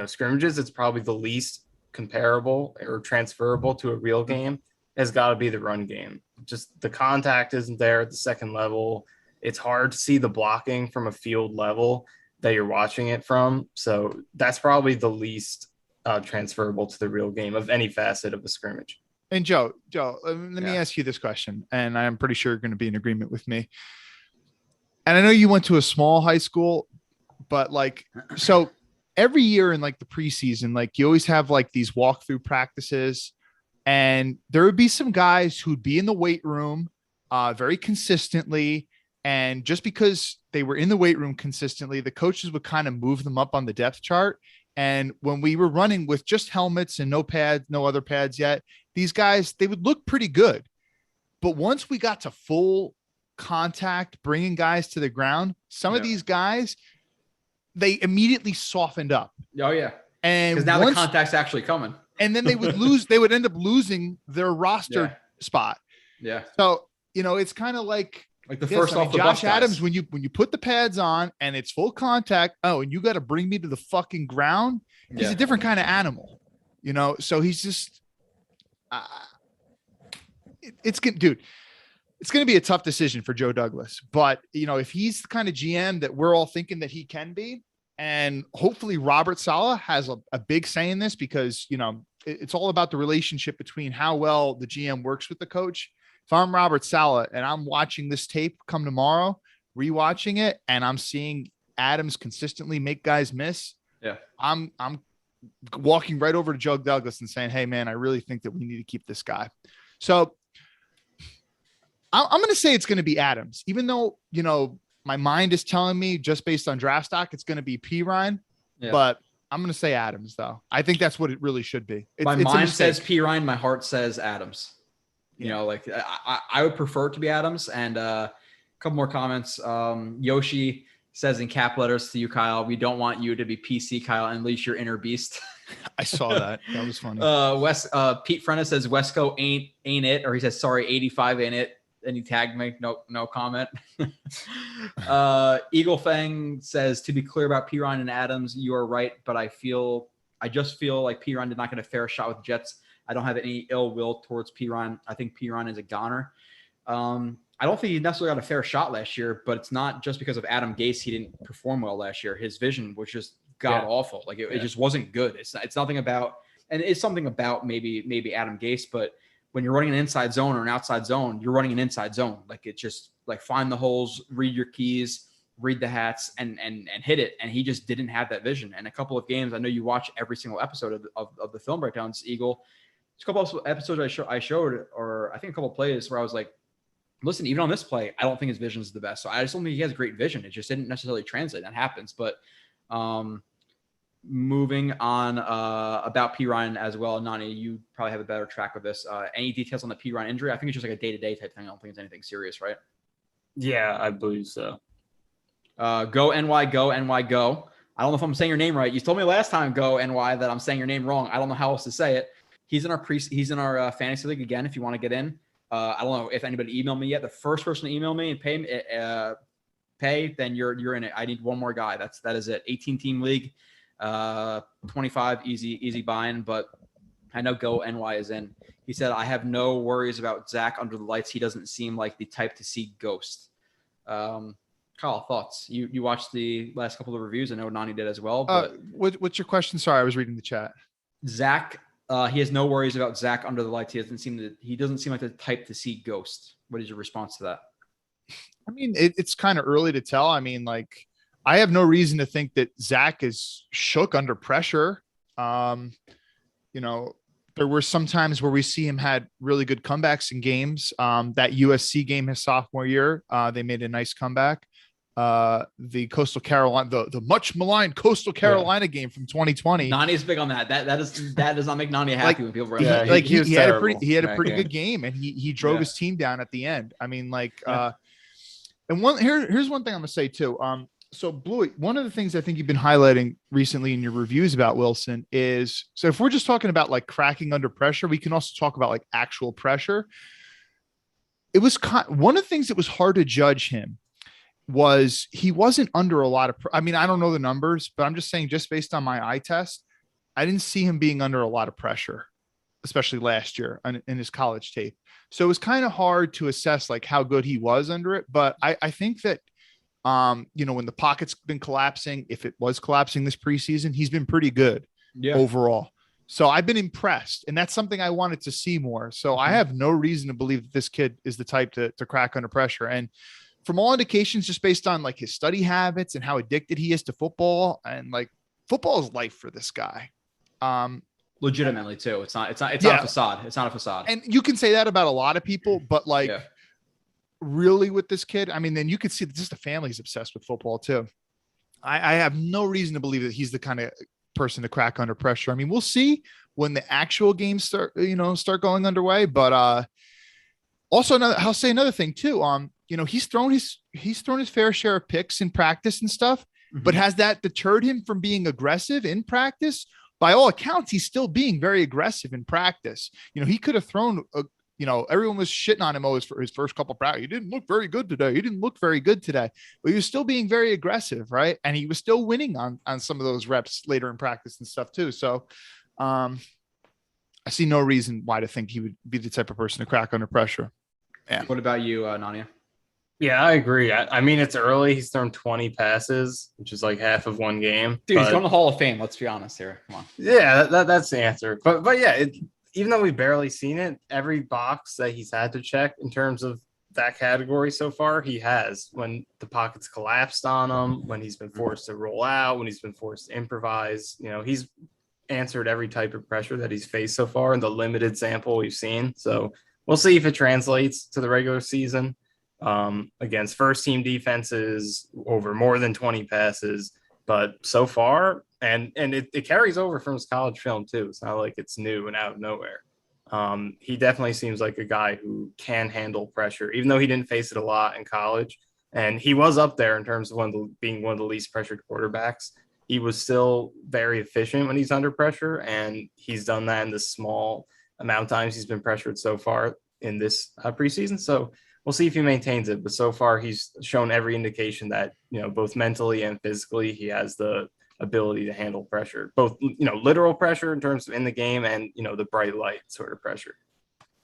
scrimmages, it's probably the least comparable or transferable to a real game, has got to be the run game. Just the contact isn't there at the second level. It's hard to see the blocking from a field level that you're watching it from. So that's probably the least transferable to the real game of any facet of the scrimmage. And Joe, let me ask you this question, and I'm pretty sure you're going to be in agreement with me. And I know you went to a small high school, but so every year in like the preseason, like you always have like these walkthrough practices, and there would be some guys who'd be in the weight room very consistently. And just because they were in the weight room consistently, the coaches would kind of move them up on the depth chart. And when we were running with just helmets and no pads, no other pads yet, these guys, they would look pretty good. But once we got to full contact, bringing guys to the ground, some of these guys, they immediately softened up. Oh yeah. And because now the contact's actually coming. And then they would end up losing their roster spot. Yeah. So, it's kind of like the first off the Josh bus Adams, guys. when you put the pads on and it's full contact, and you got to bring me to the fucking ground. He's a different kind of animal, so he's just, it's going to be a tough decision for Joe Douglas, but if he's the kind of GM that we're all thinking that he can be, and hopefully Robert Saleh has a big say in this, because, it's all about the relationship between how well the GM works with the coach. If I'm Robert Saleh and I'm watching this tape come tomorrow, rewatching it, and I'm seeing Adams consistently make guys miss, I'm walking right over to Joe Douglas and saying, "Hey man, I really think that we need to keep this guy." So I'm going to say it's going to be Adams, even though, my mind is telling me just based on draft stock, it's going to be Pirine, but I'm going to say Adams though. I think that's what it really should be. My mind says Pirine. My heart says Adams. I would prefer it to be Adams. And a couple more comments. Yoshi says in cap letters to you, Kyle, "We don't want you to be PC, Kyle, unleash your inner beast." I saw that. That was funny. Pete Frenna says Wesco ain't it, or he says sorry, 85 ain't it. And he tagged me. No comment. Eagle Fang says, "To be clear about Pirine and Adams, you are right, but I just feel like Pirine did not get a fair shot with Jets. I don't have any ill will towards Pirine. I think Pirine is a goner." I don't think he necessarily got a fair shot last year, but it's not just because of Adam Gase. He didn't perform well last year. His vision was just god awful. Like it just wasn't good. It's nothing about, and it's something about maybe Adam Gase, but when you're running an inside zone or an outside zone, you're running an inside zone. Like it's just like find the holes, read your keys, read the hats, and hit it. And he just didn't have that vision. And a couple of games, I know you watch every single episode of the film breakdowns, Eagle. There's a couple of episodes I showed, or I think a couple of plays where I was like, listen, even on this play, I don't think his vision is the best. So I just don't think he has great vision. It just didn't necessarily translate. That happens. But moving on about Pirine as well, Nani, you probably have a better track of this. Any details on the Pirine injury? I think it's just like a day-to-day type thing. I don't think it's anything serious, right? Yeah, I believe so. Go NY, go NY, go. I don't know if I'm saying your name right. You told me last time, go NY, that I'm saying your name wrong. I don't know how else to say it. He's in our fantasy league again. If you want to get in, I don't know if anybody emailed me yet. The first person to email me and pay, then you're in it. I need one more guy. That is it. 18 team league. 25 easy buy-in, but I know Go NY is in. He said, "I have no worries about Zach under the lights. He doesn't seem like the type to see ghost." Kyle, thoughts? You watched the last couple of reviews. I know Nani did as well. But what's your question? Sorry, I was reading the chat. Zach, he has no worries about Zach under the lights. He doesn't seem like the type to see ghost. What is your response to that? I mean, it's kind of early to tell. I mean, like, I have no reason to think that Zach is shook under pressure. There were some times where we see him had really good comebacks in games. That USC game his sophomore year, they made a nice comeback. The Coastal Carolina, the much maligned Coastal Carolina game from 2020. Nani is big on that. That does not make Nani happy when people bring yeah, that. he was had terrible he had a that pretty game. good game, and he drove his team down at the end. I mean, and here's one thing I'm gonna say too. So Blewett, one of the things I think you've been highlighting recently in your reviews about Wilson is, so if we're just talking about like cracking under pressure, we can also talk about like actual pressure. It was one of the things that was hard to judge him was he wasn't under a lot of, I mean, I don't know the numbers, but I'm just saying, just based on my eye test, I didn't see him being under a lot of pressure, especially last year in his college tape. So it was kind of hard to assess like how good he was under it. But I think that, when the pocket's been collapsing, if it was collapsing this preseason, he's been pretty good overall. So I've been impressed, and that's something I wanted to see more. So I have no reason to believe that this kid is the type to crack under pressure. And from all indications, just based on like his study habits and how addicted he is to football, and like football is life for this guy. Legitimately too. It's not a facade. It's not a facade. And you can say that about a lot of people, but like really with this kid, I mean, then you could see that just the family's obsessed with football too. I have no reason to believe that he's the kind of person to crack under pressure. I mean, we'll see when the actual games start going underway. But also I'll say another thing too. He's thrown his fair share of picks in practice and stuff, but has that deterred him from being aggressive in practice? By all accounts, he's still being very aggressive in practice. He could have thrown everyone was shitting on him always for his first couple of practice. He didn't look very good today. But he was still being very aggressive, right? And he was still winning on some of those reps later in practice and stuff too. So I see no reason why to think he would be the type of person to crack under pressure. Yeah. What about you, Nania? Yeah, I agree. I mean, it's early. He's thrown 20 passes, which is like half of one game. Dude, he's going to the Hall of Fame. Let's be honest here. Come on. Yeah, that's the answer. But yeah, even though we've barely seen it, every box that he's had to check in terms of that category so far, he has. When the pockets collapsed on him, when he's been forced to roll out, when he's been forced to improvise, he's answered every type of pressure that he's faced so far in the limited sample we've seen. So we'll see if it translates to the regular season against first team defenses over more than 20 passes. But so far, and it carries over from his college film too. It's not like it's new and out of nowhere. He definitely seems like a guy who can handle pressure, even though he didn't face it a lot in college. And he was up there in terms of being one of the least pressured quarterbacks. He was still very efficient when he's under pressure, and he's done that in the small amount of times he's been pressured so far in this preseason. So we'll see if he maintains it. But so far, he's shown every indication that, both mentally and physically, he has the ability to handle pressure, both, literal pressure in terms of in the game and, the bright light sort of pressure.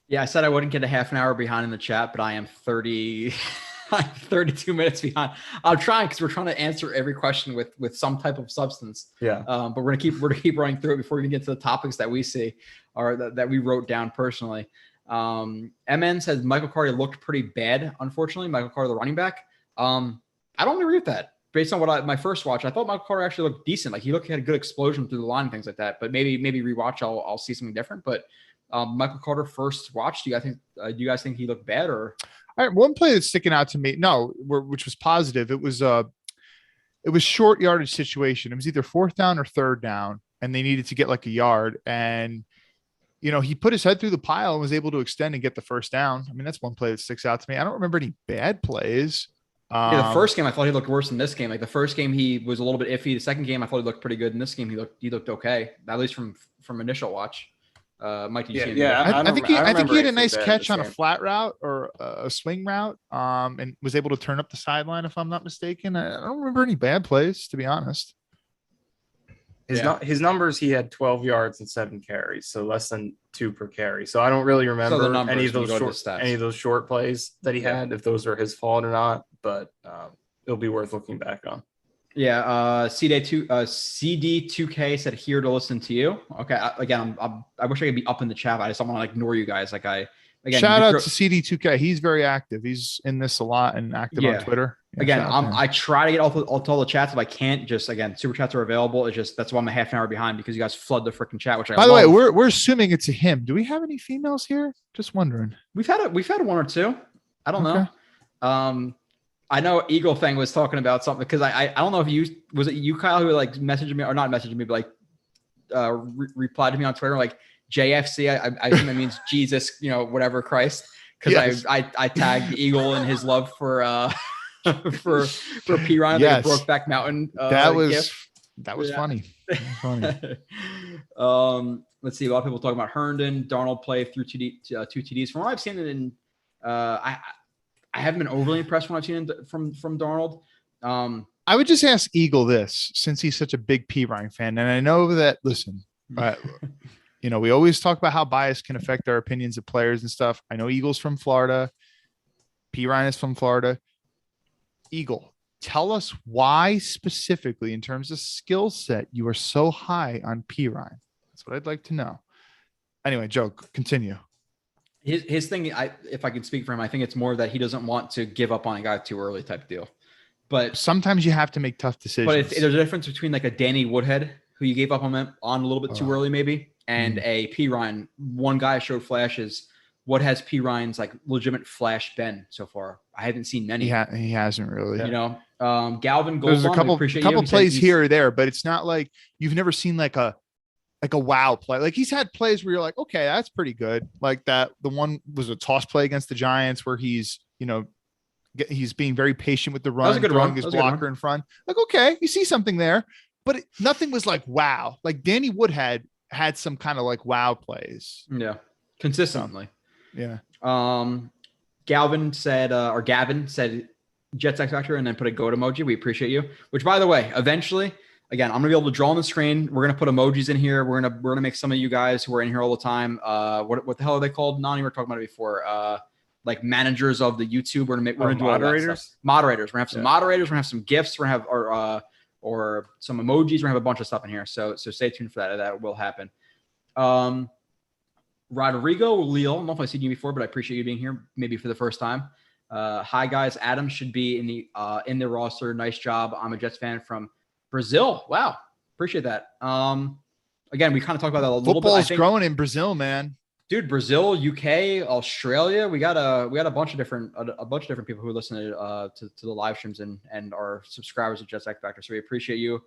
Yeah, I said I wouldn't get a half an hour behind in the chat, but I am 32 minutes behind. I'm trying because we're trying to answer every question with some type of substance. Yeah. But we're gonna keep running through it before we get to the topics that we see or that we wrote down personally. MN says Michael Carter looked pretty bad. Unfortunately, Michael Carter, the running back. I don't agree with that. Based on my first watch, I thought Michael Carter actually looked decent. Like he had a good explosion through the line and things like that. But maybe rewatch, I'll see something different. But Michael Carter first watch, do you guys think he looked bad or? All right, one play that's sticking out to me, which was positive. It was short yardage situation. It was either fourth down or third down, and they needed to get like a yard. And he put his head through the pile and was able to extend and get the first down. I mean, that's one play that sticks out to me. I don't remember any bad plays. The first game I thought he looked worse than this game. Like the first game he was a little bit iffy. The second game I thought he looked pretty good. In this game he looked okay, at least from initial watch. Mike, did you see him? I think he had a nice catch on a flat route or a swing route, and was able to turn up the sideline if I'm not mistaken. I don't remember any bad plays, to be honest. His numbers, he had 12 yards and 7 carries, so less than 2 per carry. So I don't really remember any of those short plays that he had, if those are his fault or not. But it'll be worth looking back on. Yeah, CD2K said here to listen to you. Okay, I wish I could be up in the chat. I just don't want to ignore you guys. Shout out to CD2K. He's very active. He's in this a lot and active on Twitter. Yeah, Again, shout out to him. I try to get all the chats. If I can't, just again, super chats are available. It's just that's why I'm a half an hour behind because you guys flood the freaking chat, which I By the way, love. we're assuming it's a him. Do we have any females here? Just wondering. We've had one or two. I don't Okay. know. I know Eagle Fang was talking about something because I don't know if was it you, Kyle, who like messaged me or not messaged me, but like replied to me on Twitter like JFC. I assume that means Jesus, whatever Christ, because Yes. I tagged Eagle in his love for for P Ryan, like Yes. a Brokeback Mountain. That was GIF. funny. That was funny. Let's see. A lot of people talking about Herndon. Darnold play through two TDs. From what I've seen in, I haven't been overly impressed from what I've seen from Darnold. I would just ask Eagle this, since he's such a big P Ryan fan, and I know that. Listen, we always talk about how bias can affect our opinions of players and stuff. I know Eagle's from Florida. P Ryan is from Florida. Eagle, tell us why specifically, in terms of skill set, you are so high on P Ryan. That's what I'd like to know. Anyway, Joe, continue. His thing, if I can speak for him, I think it's more that he doesn't want to give up on a guy too early type deal. But sometimes you have to make tough decisions. But there's a difference between like a Danny Woodhead, who you gave up on a little bit too early maybe, and a P Ryan. One guy showed flashes. What has P Ryan's like legitimate flash been so far? I haven't seen many. He hasn't really. Galvin Goldblum. There's a couple plays here or there, but it's not like you've never seen like a wow play. Like he's had plays where you're like, okay, that's pretty good. Like that. The one was a toss play against the Giants where he's being very patient with the run. That was a good throwing run. His blocker in front. Like, okay, you see something there, but nothing was like wow. Like Danny Woodhead had some kind of like wow plays. Yeah, consistently. Yeah. Gavin said Jets X Factor and then put a goat emoji. We appreciate you. Which, by the way, eventually, again, I'm gonna be able to draw on the screen. We're gonna put emojis in here. We're gonna make some of you guys who are in here all the time. What the hell are they called? Nani, we were talking about it before. Like managers of the YouTube. We're gonna do moderators. All that stuff. Moderators. We're gonna have some moderators. We're gonna have some GIFs. We're gonna have or some emojis. We're gonna have a bunch of stuff in here. So stay tuned for that. That will happen. Rodrigo Leal. I don't know if I've seen you before, but I appreciate you being here. Maybe for the first time. Hi guys. Adam should be in the roster. Nice job. I'm a Jets fan from Brazil. Wow. Appreciate that. Again, we kind of talked about that a little bit. Football's growing in Brazil, man. Dude, Brazil, UK, Australia. We got a bunch of different people who listen to the live streams and are subscribers of Jets X Factor. So we appreciate you.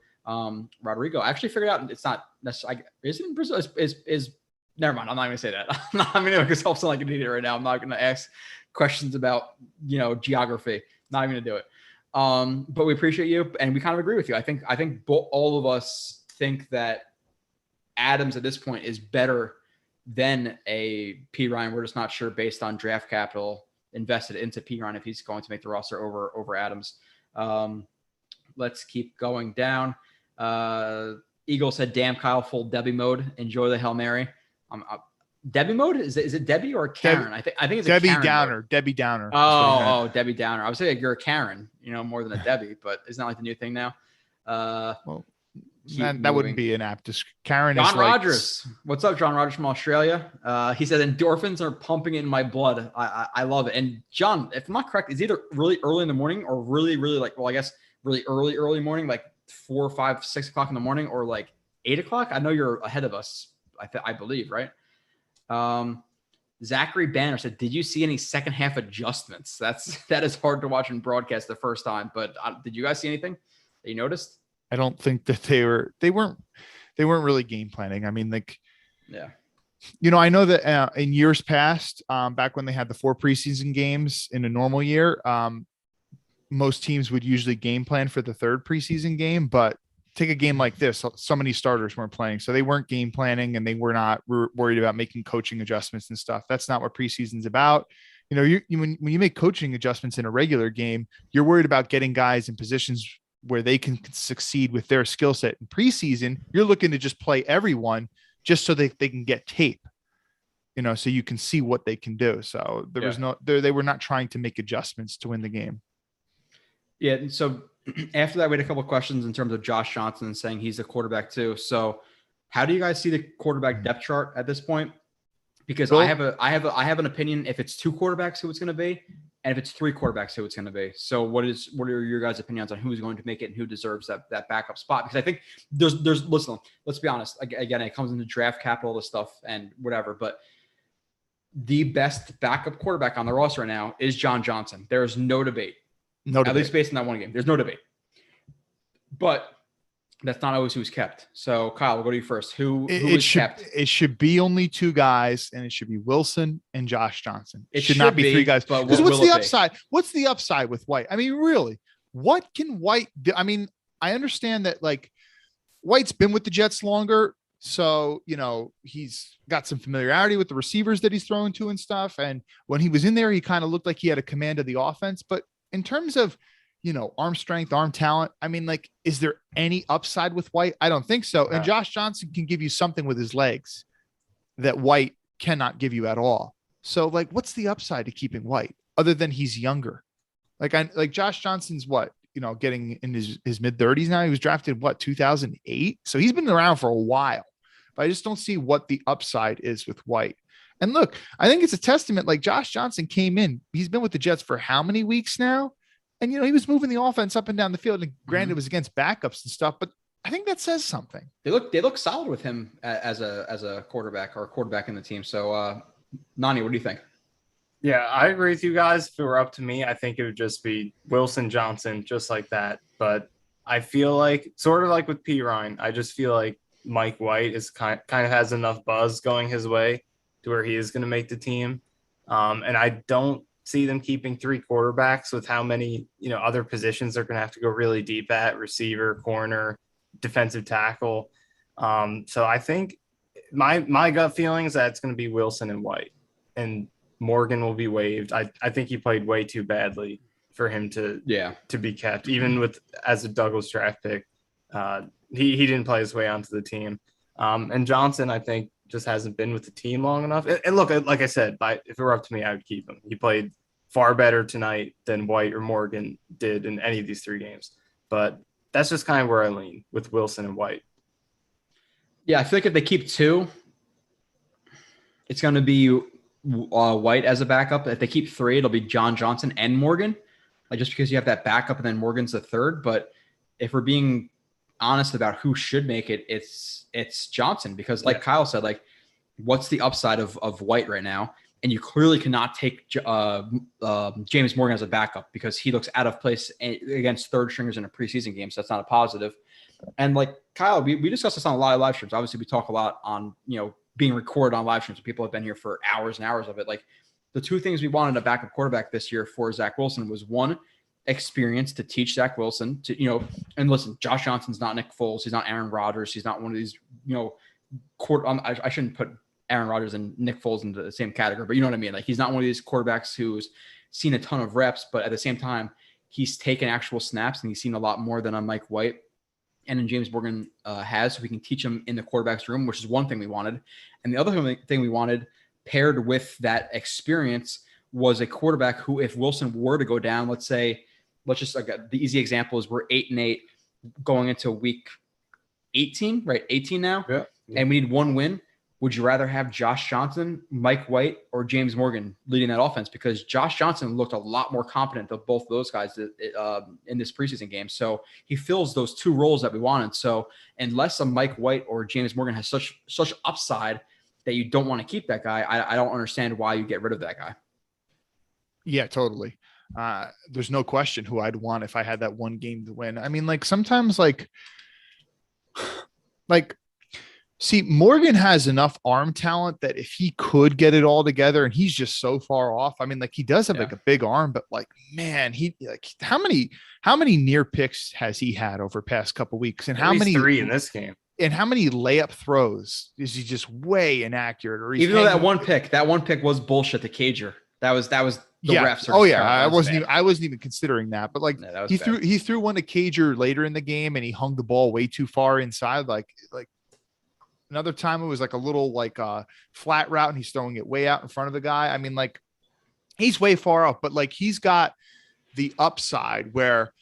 Rodrigo. I actually figured out it's not necessarily is it in Brazil? Is never mind. I'm not gonna say that. I'm gonna make myself sound like an idiot right now. I'm not gonna ask questions about geography. Not even gonna do it. But we appreciate you, and we kind of agree with you. I think all of us think that Adams at this point is better than a P Ryan. We're just not sure based on draft capital invested into P Ryan if he's going to make the roster over Adams. Let's keep going down. Eagle said, "Damn, Kyle, full Debbie mode. Enjoy the Hail Mary." Debbie mode? Is it Debbie or Karen? I think it's Debbie a Karen Downer. mode. Debbie Downer. Oh, Debbie Downer. I would say you're a Karen, more than a Debbie, but isn't that like the new thing now? Well, that wouldn't be an apt. Karen John is Rogers. What's up, John Rogers from Australia? He said endorphins are pumping in my blood. I love it. And John, if I'm not correct, it's either really early in the morning or really, really really early morning, like 4, 5, 6 o'clock in the morning, or like 8 o'clock. I know you're ahead of us. I believe, right? Zachary Banner said, "Did you see any second half adjustments?" That is hard to watch in broadcast the first time, but did you guys see anything that you noticed? I don't think that they weren't really game planning. I mean, like, yeah, I know that in years past, back when they had the 4 preseason games in a normal year, most teams would usually game plan for the 3rd preseason game, but take a game like this, so many starters weren't playing, so they weren't game planning and they were not worried about making coaching adjustments and stuff. That's not what preseason's about. When you make coaching adjustments in a regular game, you're worried about getting guys in positions where they can succeed with their skill set. In preseason, you're looking to just play everyone just so they can get tape, so you can see what they can do. So they were not trying to make adjustments to win the game. Yeah. So after that, we had a couple of questions in terms of Josh Johnson saying he's a quarterback too. So how do you guys see the quarterback depth chart at this point? Because I have an opinion if it's 2 quarterbacks who it's going to be, And if it's 3 quarterbacks, who it's going to be. So what are your guys' opinions on who's going to make it and who deserves that backup spot? Because I think there's listen, let's be honest. Again, it comes into draft capital, this stuff and whatever, but the best backup quarterback on the roster right now is John Johnson. There's no debate. At least based on that one game. There's no debate. But that's not always who's kept. So Kyle, we'll go to you first. Who is kept? It should be only 2 guys, and it should be Wilson and Josh Johnson. It should not be 3 guys. But what's the upside? What's the upside with White? I mean, really, what can White do? I mean, I understand that like White's been with the Jets longer, so he's got some familiarity with the receivers that he's throwing to and stuff. And when he was in there, he kind of looked like he had a command of the offense. But in terms of arm strength, arm talent, I mean, like, is there any upside with White? I don't think so. And Josh Johnson can give you something with his legs that White cannot give you at all. So, like, what's the upside to keeping White other than he's younger? Like Josh Johnson's getting in his mid-30s now. He was drafted 2008. So he's been around for a while. But I just don't see what the upside is with White. And look, I think it's a testament. Like, Josh Johnson came in. He's been with the Jets for how many weeks now? And, he was moving the offense up and down the field. And granted, it was against backups and stuff, but I think that says something. They look solid with him as a quarterback or a quarterback in the team. So, Nani, what do you think? Yeah, I agree with you guys. If it were up to me, I think it would just be Wilson Johnson, just like that. But I feel like, sort of like with P. Ryan, I just feel like Mike White is kind of has enough buzz going his way to where he is going to make the team. And I don't see them keeping 3 quarterbacks with how many, other positions they're going to have to go really deep at: receiver, corner, defensive tackle. So I think my gut feeling is that it's going to be Wilson and White, and Morgan will be waived. I think he played way too badly for him to be kept, even as a Douglas draft pick. He didn't play his way onto the team. And Johnson, I think, just hasn't been with the team long enough. And look, like I said, if it were up to me, I would keep him. He played far better tonight than White or Morgan did in any of these 3 games. But that's just kind of where I lean with Wilson and White. Yeah, I feel like if they keep 2, it's going to be White as a backup. If they keep 3, it'll be John Johnson and Morgan. Like, just because you have that backup and then Morgan's the 3rd. But if we're being honest about who should make it, it's Johnson, because like Kyle said, like, what's the upside of White right now? And you clearly cannot take James Morgan as a backup because he looks out of place against 3rd stringers in a preseason game. So that's not a positive. And like Kyle, we discussed this on a lot of live streams. Obviously, we talk a lot on, being recorded on live streams. People have been here for hours and hours of it. Like, the 2 things we wanted a backup quarterback this year for Zach Wilson was, 1, experience to teach Zach Wilson to, and listen, Josh Johnson's not Nick Foles. He's not Aaron Rodgers. He's not one of these, I shouldn't put Aaron Rodgers and Nick Foles into the same category, but you know what I mean? Like, he's not one of these quarterbacks who's seen a ton of reps, but at the same time, he's taken actual snaps and he's seen a lot more than on Mike White and in James Morgan has, so we can teach him in the quarterback's room, which is one thing we wanted. And the other thing we wanted paired with that experience was a quarterback who, if Wilson were to go down, let's just, the easy example is we're 8-8 going into week 18, right? 18 now. Yeah. And we need 1 win. Would you rather have Josh Johnson, Mike White, or James Morgan leading that offense? Because Josh Johnson looked a lot more competent than both of those guys in this preseason game. So he fills those 2 roles that we wanted. So unless a Mike White or James Morgan has such upside that you don't want to keep that guy, I don't understand why you get rid of that guy. Yeah, totally. There's no question who I'd want if I had that 1 game to win. I mean, like, sometimes see, Morgan has enough arm talent that if he could get it all together, and he's just so far off. I mean, like, he does have like a big arm, but like, man, how many near picks has he had over the past couple of weeks? And how many 3 in this game? And how many layup throws is he just way inaccurate? Or even though that one pick was bullshit to Cager. That was the refs. Oh yeah. I wasn't even considering that, but like, he threw one to Cager later in the game and he hung the ball way too far inside. Like another time it was like a little flat route and he's throwing it way out in front of the guy. I mean, like, he's way far off, but like, he's got the upside where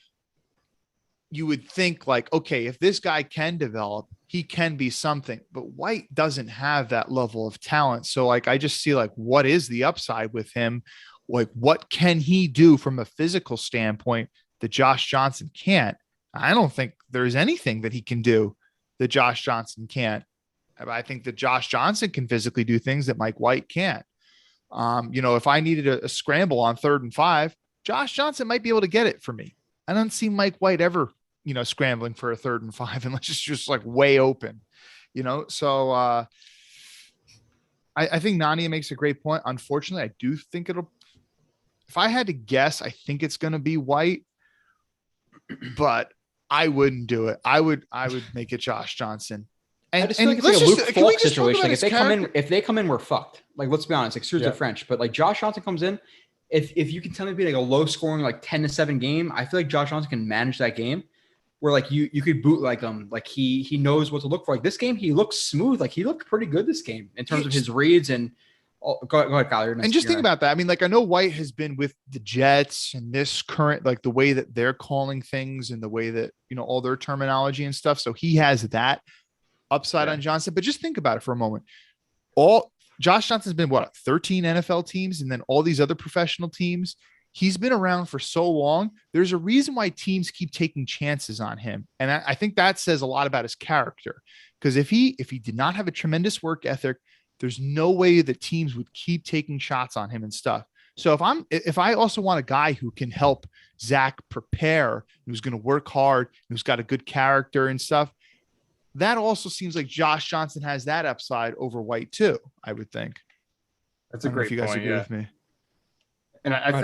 you would think like, okay, if this guy can develop, he can be something, but White doesn't have that level of talent. So like, I just see like, what is the upside with him? like what can he do from a physical standpoint that Josh Johnson can't? I don't think there's anything that he can do that Josh Johnson can't. I think that Josh Johnson can physically do things that Mike White can't. If I needed a scramble on 3rd and 5, Josh Johnson might be able to get it for me. I don't see Mike White ever, scrambling for a 3rd and 5 unless it's just like way open, So I think Nania makes a great point. Unfortunately, I do think if I had to guess, I think it's going to be White, but I wouldn't do it. I would make it Josh Johnson. And, I just feel like it's like a Luke Falk situation. Like if they come in, we're fucked. Like, let's be honest, excuse the French, but like Josh Johnson comes in, if you can tell me it'd be like a low scoring, like 10-7 game, I feel like Josh Johnson can manage that game where like you could bootleg him. Like he knows what to look for. Like this game, he looks smooth. Like he looked pretty good this game in terms of his reads and go ahead, Kyle. And just think about that. I mean, like I know White has been with the Jets and this current, like the way that they're calling things and the way that, all their terminology and stuff. So he has that upside on Johnson, but just think about it for a moment. Josh Johnson's been 13 NFL teams and then all these other professional teams. He's been around for so long. There's a reason why teams keep taking chances on him. And I think that says a lot about his character, because if he did not have a tremendous work ethic, there's no way that teams would keep taking shots on him and stuff. So if I also want a guy who can help Zach prepare, who's going to work hard, who's got a good character and stuff, that also seems like Josh Johnson has that upside over White too, I would think. That's a great point. You guys agree with me? And I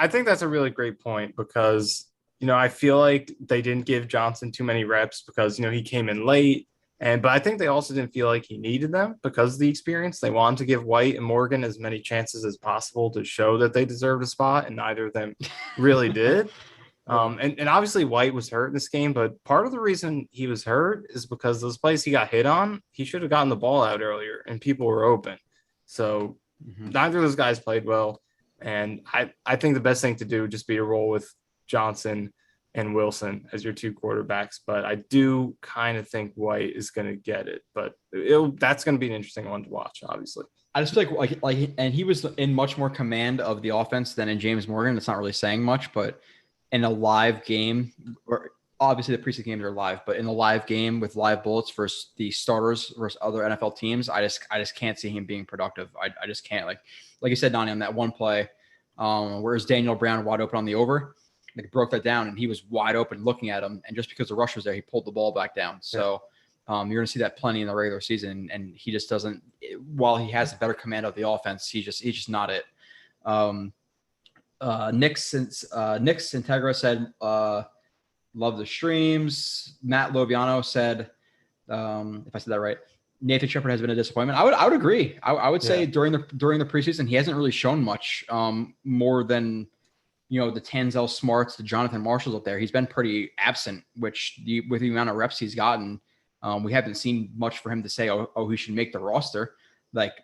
think that's a really great point because, I feel like they didn't give Johnson too many reps because, he came in late. But I think they also didn't feel like he needed them because of the experience. They wanted to give White and Morgan as many chances as possible to show that they deserved a spot, and neither of them really did. And obviously White was hurt in this game, but part of the reason he was hurt is because those plays he got hit on, he should have gotten the ball out earlier and people were open. So neither of those guys played well. And I think the best thing to do would just be to roll with Johnson and Wilson as your 2 quarterbacks. But I do kind of think White is going to get it, but that's going to be an interesting one to watch, obviously. I just feel like, and he was in much more command of the offense than in James Morgan. It's not really saying much, but in a live game, or obviously the preseason games are live, but in a live game with live bullets versus the starters versus other NFL teams, I just can't see him being productive. I just can't. Like you said, Donnie, on that one play, whereas Daniel Brown wide open on the over, like broke that down and he was wide open looking at him. And just because the rush was there, he pulled the ball back down. So you're going to see that plenty in the regular season. And he just doesn't, while he has a better command of the offense, he's just not it. Nick Integra said, love the streams. Matt Loviano said, if I said that right, Nathan Shepard has been a disappointment. I would agree. I would say during the preseason, he hasn't really shown much more than, the Tanzel Smarts, the Jonathan Marshalls up there. He's been pretty absent, which with the amount of reps he's gotten, we haven't seen much for him to say, oh, he should make the roster. Like,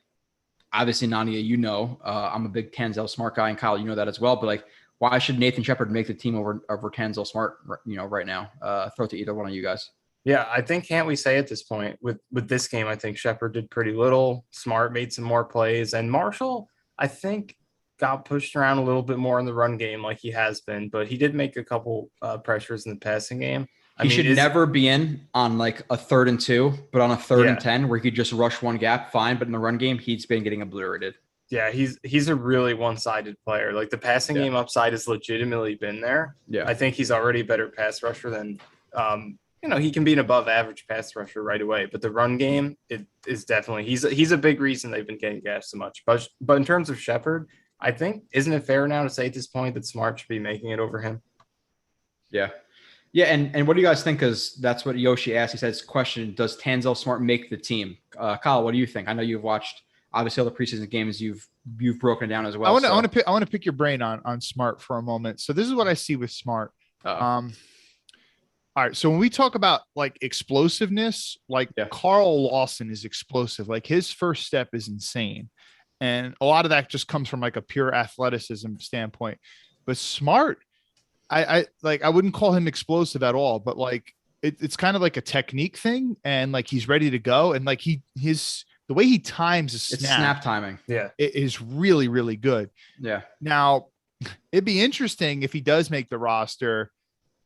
obviously, Nania, I'm a big Tanzel Smart guy, and Kyle, you know that as well. But like, why should Nathan Shepard make the team over Tanzel Smart, right now? Throw it to either one of you guys. Yeah, I think can't we say at this point with this game, I think Shepard did pretty little. Smart made some more plays, and Marshall, I think, got pushed around a little bit more in the run game like he has been, but he did make a couple pressures in the passing game. He should never be in on like a 3rd and 2, but on a 3rd and 10 where he could just rush one gap, fine. But in the run game, he's been getting obliterated. Yeah, he's a really one-sided player. Like the passing game upside has legitimately been there. Yeah, I think he's already a better pass rusher than, he can be an above-average pass rusher right away. But the run game, it is definitely he's a big reason they've been getting gassed so much. But in terms of Shepard, I think isn't it fair now to say at this point that Smart should be making it over him? Yeah. Yeah, and what do you guys think? Because that's what Yoshi asked. He says, question, does Tanzel Smart make the team? Kyle, what do you think? I know you've watched, obviously, all the preseason games. You've broken it down as well. I want to pick your brain on Smart for a moment. So this is what I see with Smart. All right, so when we talk about, like, explosiveness, Carl Lawson is explosive. Like, his first step is insane. And a lot of that just comes from, like, a pure athleticism standpoint. But Smart, I wouldn't call him explosive at all, but like it's kind of like a technique thing, and like he's ready to go, and like the the way he times a It's snap, snap timing. Yeah. it is really, really good. Yeah. Now, it'd be interesting if he does make the roster,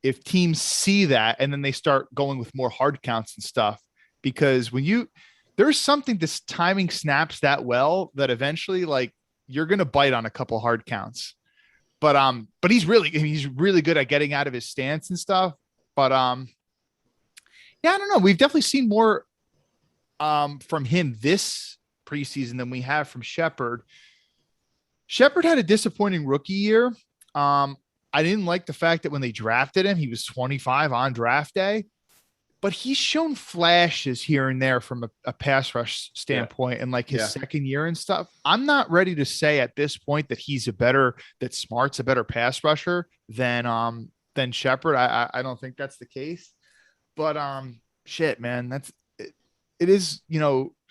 if teams see that and then they start going with more hard counts and stuff, because there's something to timing snaps that well that eventually like you're going to bite on a couple hard counts, but he's really good at getting out of his stance and stuff. But, yeah, I don't know. We've definitely seen more, from him this preseason than we have from Shepard. Shepard had a disappointing rookie year. I didn't like the fact that when they drafted him, he was 25 on draft day, but he's shown flashes here and there from a pass rush standpoint and like his second year and stuff. I'm not ready to say at this point that that Smart's a better pass rusher than Shepard. I don't think that's the case, but, shit, man, it is,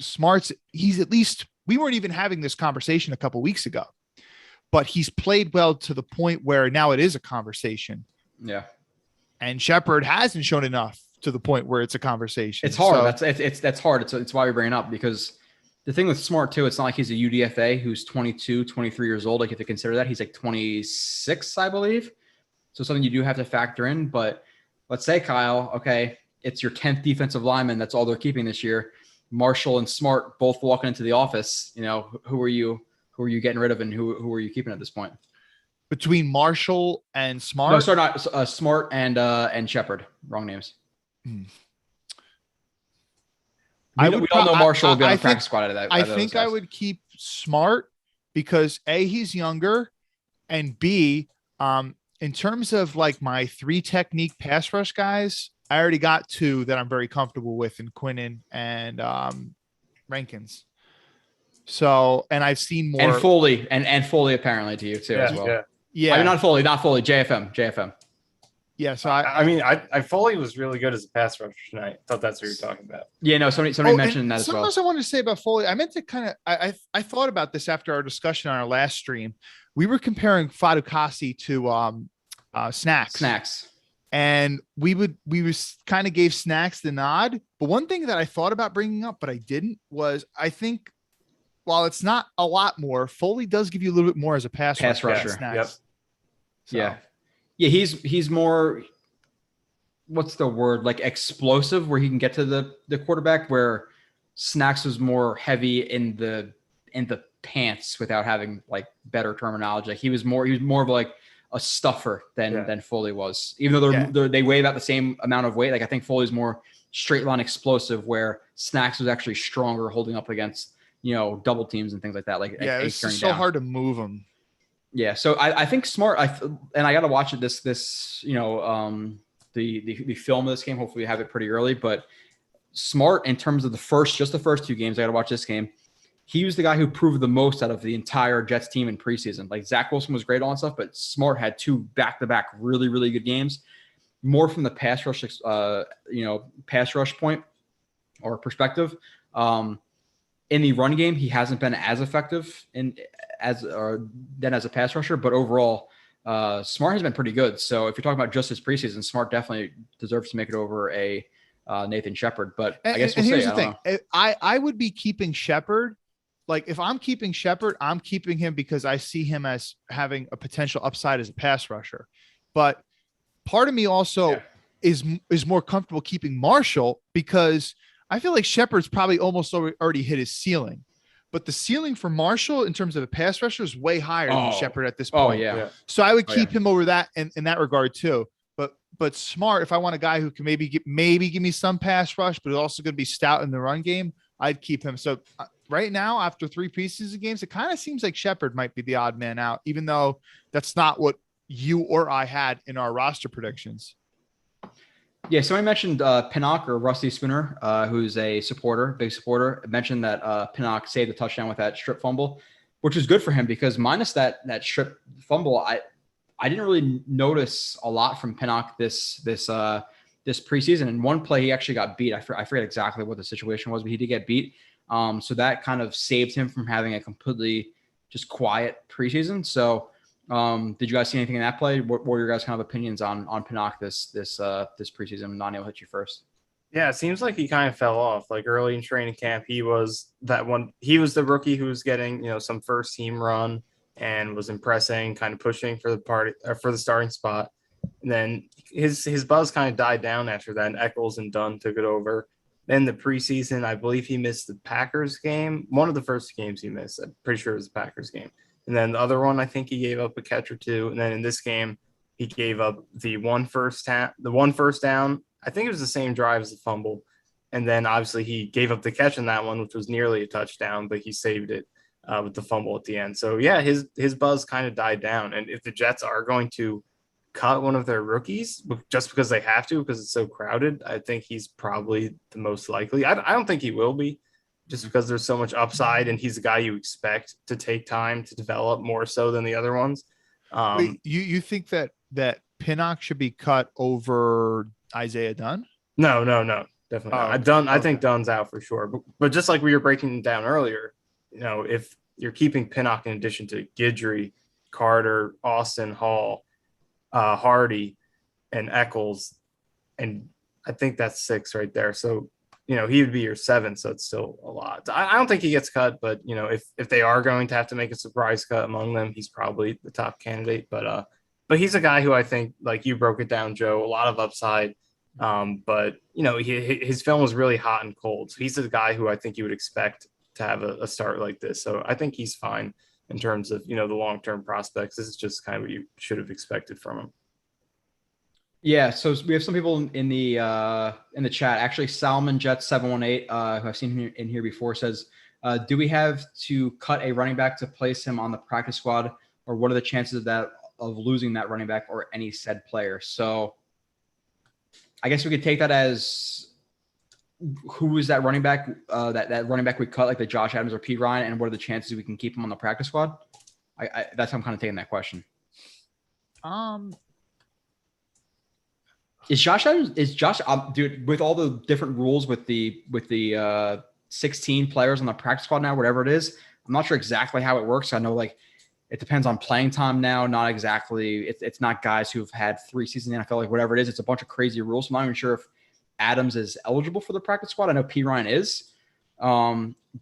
Smart's, he's at least, we weren't even having this conversation a couple weeks ago, but he's played well to the point where now it is a conversation. Yeah. And Shepard hasn't shown enough to the point where it's a conversation. It's hard. So, That's hard. It's why we bring it up, because the thing with Smart too, it's not like he's a UDFA who's 22, 23 years old. Like, you have to consider that. He's like 26, I believe. So something you do have to factor in, but let's say, Kyle, okay, it's your 10th defensive lineman. That's all they're keeping this year. Marshall and Smart both walking into the office. Who are you getting rid of, and who are you keeping at this point? between Marshall and Smart. No, sorry, not Smart and Shepard. Wrong names. Hmm. We all know Marshall will be on the practice squad out of that. I think I would keep Smart because A, he's younger, and B, in terms of like my 3 technique pass rush guys, I already got 2 that I'm very comfortable with in Quinnen and Rankins. So, and I've seen more. And Foley, and Foley apparently to you too as well. Yeah. I mean, not Foley, JFM. Yeah. So I Foley was really good as a pass rusher tonight. I thought that's what you're talking about. Yeah, no, somebody mentioned that as well. Something else I wanted to say about Foley. I meant to kind of, I thought about this after our discussion on our last stream. We were comparing Fadukasi to Snacks. And we kind of gave Snacks the nod. But one thing that I thought about bringing up, but I didn't, was I think while it's not a lot more, Foley does give you a little bit more as a pass rusher. Snacks. Yep. So. Yeah. He's more, what's the word? Like explosive, where he can get to the quarterback, where Snacks was more heavy in the pants without having like better terminology. Like he was more of like a stuffer than Foley was, even though they weigh about the same amount of weight. Like I think Foley's more straight line explosive, where Snacks was actually stronger holding up against, double teams and things like that. Like it's just so hard to move them. Yeah. So I think Smart, and I got to watch it the film of this game. Hopefully we have it pretty early, but Smart, in terms of the first 2 games, I got to watch this game. He was the guy who proved the most out of the entire Jets team in preseason. Like Zach Wilson was great on stuff, but Smart had 2 back-to-back really, really good games. More from the pass rush, pass rush point or perspective. In the run game, he hasn't been as effective than as a pass rusher, but overall, Smart has been pretty good. So if you're talking about just his preseason, Smart definitely deserves to make it over a Nathan Shepard. But I guess we'll see. Here's the thing: I would be keeping Shepard. Like if I'm keeping Shepard, I'm keeping him because I see him as having a potential upside as a pass rusher. But part of me also is more comfortable keeping Marshall because I feel like Shepard's probably almost already hit his ceiling. But the ceiling for Marshall in terms of a pass rusher is way higher than Shepard at this point. Oh, yeah. So I would keep him over that in that regard too. But Smart, if I want a guy who can maybe give me some pass rush, but also going to be stout in the run game, I'd keep him. So right now, after 3 preseason games, it kind of seems like Shepard might be the odd man out, even though that's not what you or I had in our roster predictions. Yeah, somebody mentioned Pinnock or Rusty Spooner, who's a big supporter, mentioned that Pinnock saved the touchdown with that strip fumble, which was good for him because minus that strip fumble, I didn't really notice a lot from Pinnock this preseason. In one play, he actually got beat. I forget exactly what the situation was, but he did get beat. So that kind of saved him from having a completely just quiet preseason. So did you guys see anything in that play? What were your guys' kind of opinions on Pinnock this preseason? Nani, will hit you first. Yeah, it seems like he kind of fell off. Like early in training camp, he was that one. He was the rookie who was getting, some first team run and was impressing, kind of pushing for the party for the starting spot. And then his buzz kind of died down after that. And Eccles and Dunn took it over. Then the preseason, I believe he missed the Packers game. One of the first games he missed. I'm pretty sure it was the Packers game. And then the other one, I think he gave up a catch or two. And then in this game, he gave up the one first down. I think it was the same drive as the fumble. And then obviously he gave up the catch in that one, which was nearly a touchdown, but he saved it with the fumble at the end. So yeah, his buzz kind of died down. And if the Jets are going to cut one of their rookies just because they have to, because it's so crowded, I think he's probably the most likely. I don't think he will be, just because there's so much upside and he's a guy you expect to take time to develop more so than the other ones. Wait, you think that Pinnock should be cut over Isaiah Dunn? No, definitely not. I think Dunn's out for sure. But just like we were breaking down earlier, if you're keeping Pinnock in addition to Guidry, Carter, Austin, Hall, Hardy, and Eccles, and I think that's 6 right there. So, he would be your 7, so it's still a lot. I don't think he gets cut, but, if they are going to have to make a surprise cut among them, he's probably the top candidate. But he's a guy who I think, like you broke it down, Joe, a lot of upside. But his film was really hot and cold. So he's the guy who I think you would expect to have a start like this. So I think he's fine in terms of, the long-term prospects. This is just kind of what you should have expected from him. Yeah. So we have some people in the chat. Actually, Salmon Jet 718, who I've seen in here before, says, do we have to cut a running back to place him on the practice squad, or what are the chances of losing that running back or any said player? So I guess we could take that as who is that running back, that running back we cut, like the Josh Adams or P. Ryan, and what are the chances we can keep him on the practice squad? That's how I'm kind of taking that question. Is Josh dude, with all the different rules with the 16 players on the practice squad now, whatever it is, I'm not sure exactly how it works. I know it depends on playing time now. Not exactly. It's not guys who've had 3 seasons in the NFL, like whatever it is. It's a bunch of crazy rules. So I'm not even sure if Adams is eligible for the practice squad. I know P. Ryan is.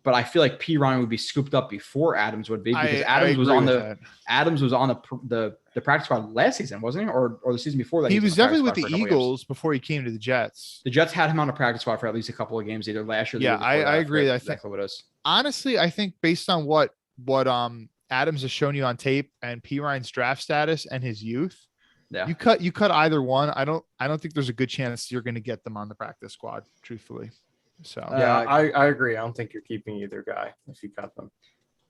But I feel like P. Ryan would be scooped up before Adams would be, because Adams was on the practice squad last season, wasn't he? Or the season before that? He was definitely with the Eagles before he came to the Jets. The Jets had him on the practice squad for at least a couple of games, either last year. Yeah, I agree. I think exactly what it is. Honestly, I think based on what Adams has shown you on tape and P. Ryan's draft status and his youth, yeah, you cut either one. I don't think there's a good chance you're going to get them on the practice squad, truthfully. So yeah, I agree. I don't think you're keeping either guy if you cut them.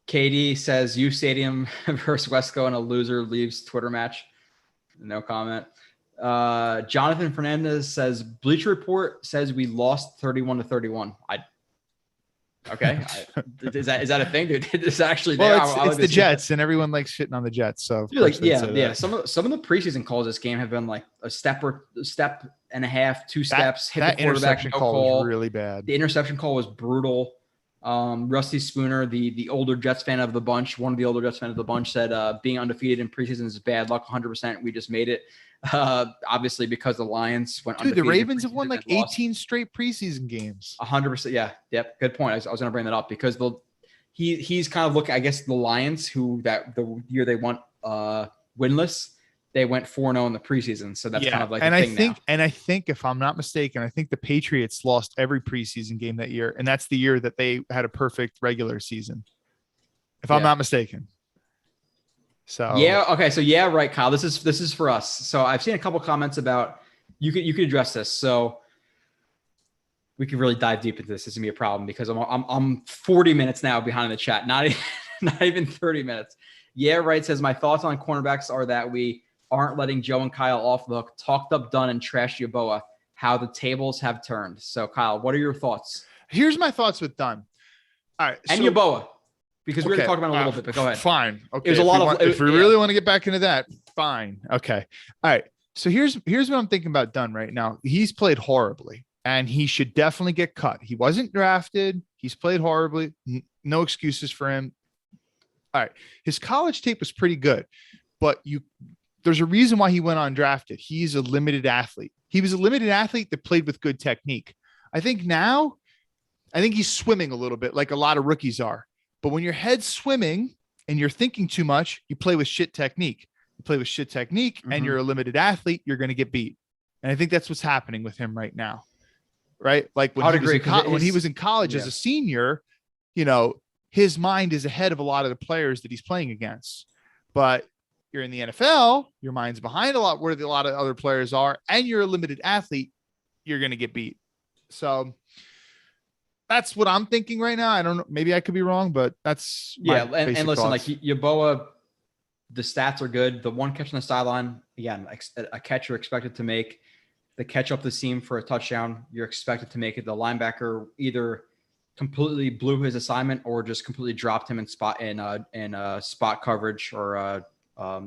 KD says U Stadium versus Wesco and a loser leaves Twitter match. No comment. Jonathan Fernandez says Bleacher Report says we lost 31-31. Okay. Is that a thing, dude? It's actually there. Well, it's the Jets, and everyone likes shitting on the Jets. So dude, yeah. Some of the preseason calls this game have been like a step and a half, 2 steps. Hit that the quarterback, interception call was really bad. The interception call was brutal. Rusty Spooner, the older Jets fan of the bunch, one of the older Jets fans of the bunch, said being undefeated in preseason is bad luck. 100%. We just made it. Obviously because the Lions went undefeated. The Ravens have won like 18 straight preseason games. 100%. Yeah. Yep. Good point. I was going to bring that up because he's kind of looking, I guess, the Lions, who the year they went winless, they went 4-0 in the preseason. So that's kind of like I think if I'm not mistaken, I think the Patriots lost every preseason game that year. And that's the year that they had a perfect regular season, if I'm not mistaken. So yeah. Okay. So yeah, right, Kyle. This is for us. So I've seen a couple comments about you could address this. So we could really dive deep into this. This is gonna be a problem because I'm 40 minutes now behind the chat. Not even 30 minutes. Yeah, right. Says my thoughts on cornerbacks are that we aren't letting Joe and Kyle off the hook. Talked up Dunn and trashed Yeboah. How the tables have turned. So Kyle, what are your thoughts? Here's my thoughts with Dunn. All right, and Yeboah. Because we're going to talk about it a little bit, but go ahead. Fine. Okay. It was a lot if we really want to get back into that, fine. Okay. All right. So here's what I'm thinking about Dunn right now. He's played horribly, and he should definitely get cut. He wasn't drafted. He's played horribly. No excuses for him. All right. His college tape was pretty good, but there's a reason why he went undrafted. He's a limited athlete. He was a limited athlete that played with good technique. I think he's swimming a little bit like a lot of rookies are. But when your head's swimming and you're thinking too much, you play with shit technique. You play with shit technique and you're a limited athlete, you're going to get beat. And I think that's what's happening with him right now. Right? Like when he was in college as a senior, you know, his mind is ahead of a lot of the players that he's playing against. But you're in the NFL, your mind's behind a lot where a lot of other players are, and you're a limited athlete, you're going to get beat. So that's what I'm thinking right now. I don't know. Maybe I could be wrong, but that's and listen, thoughts. Like Yeboah, the stats are good. The one catch on the sideline, again, a catch you're expected to make. The catch up the seam for a touchdown, you're expected to make it. The linebacker either completely blew his assignment or just completely dropped him in spot coverage or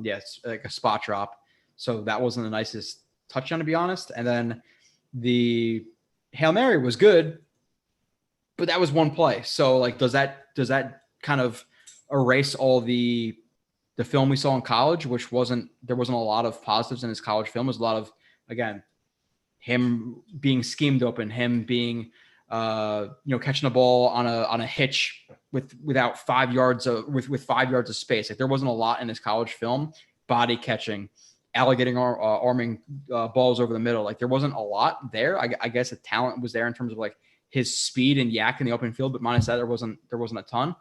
it's like a spot drop. So that wasn't the nicest touchdown, to be honest. And then the Hail Mary was good, but that was one play. So like, does that kind of erase all the film we saw in college, there wasn't a lot of positives in his college film. It was a lot of, again, him being schemed open, him being, catching the ball on a hitch with 5 yards with 5 yards of space. Like there wasn't a lot in his college film, body catching, alligator arming balls over the middle. Like there wasn't a lot there. I guess the talent was there in terms of like his speed and yak in the open field, but minus that, there wasn't a ton.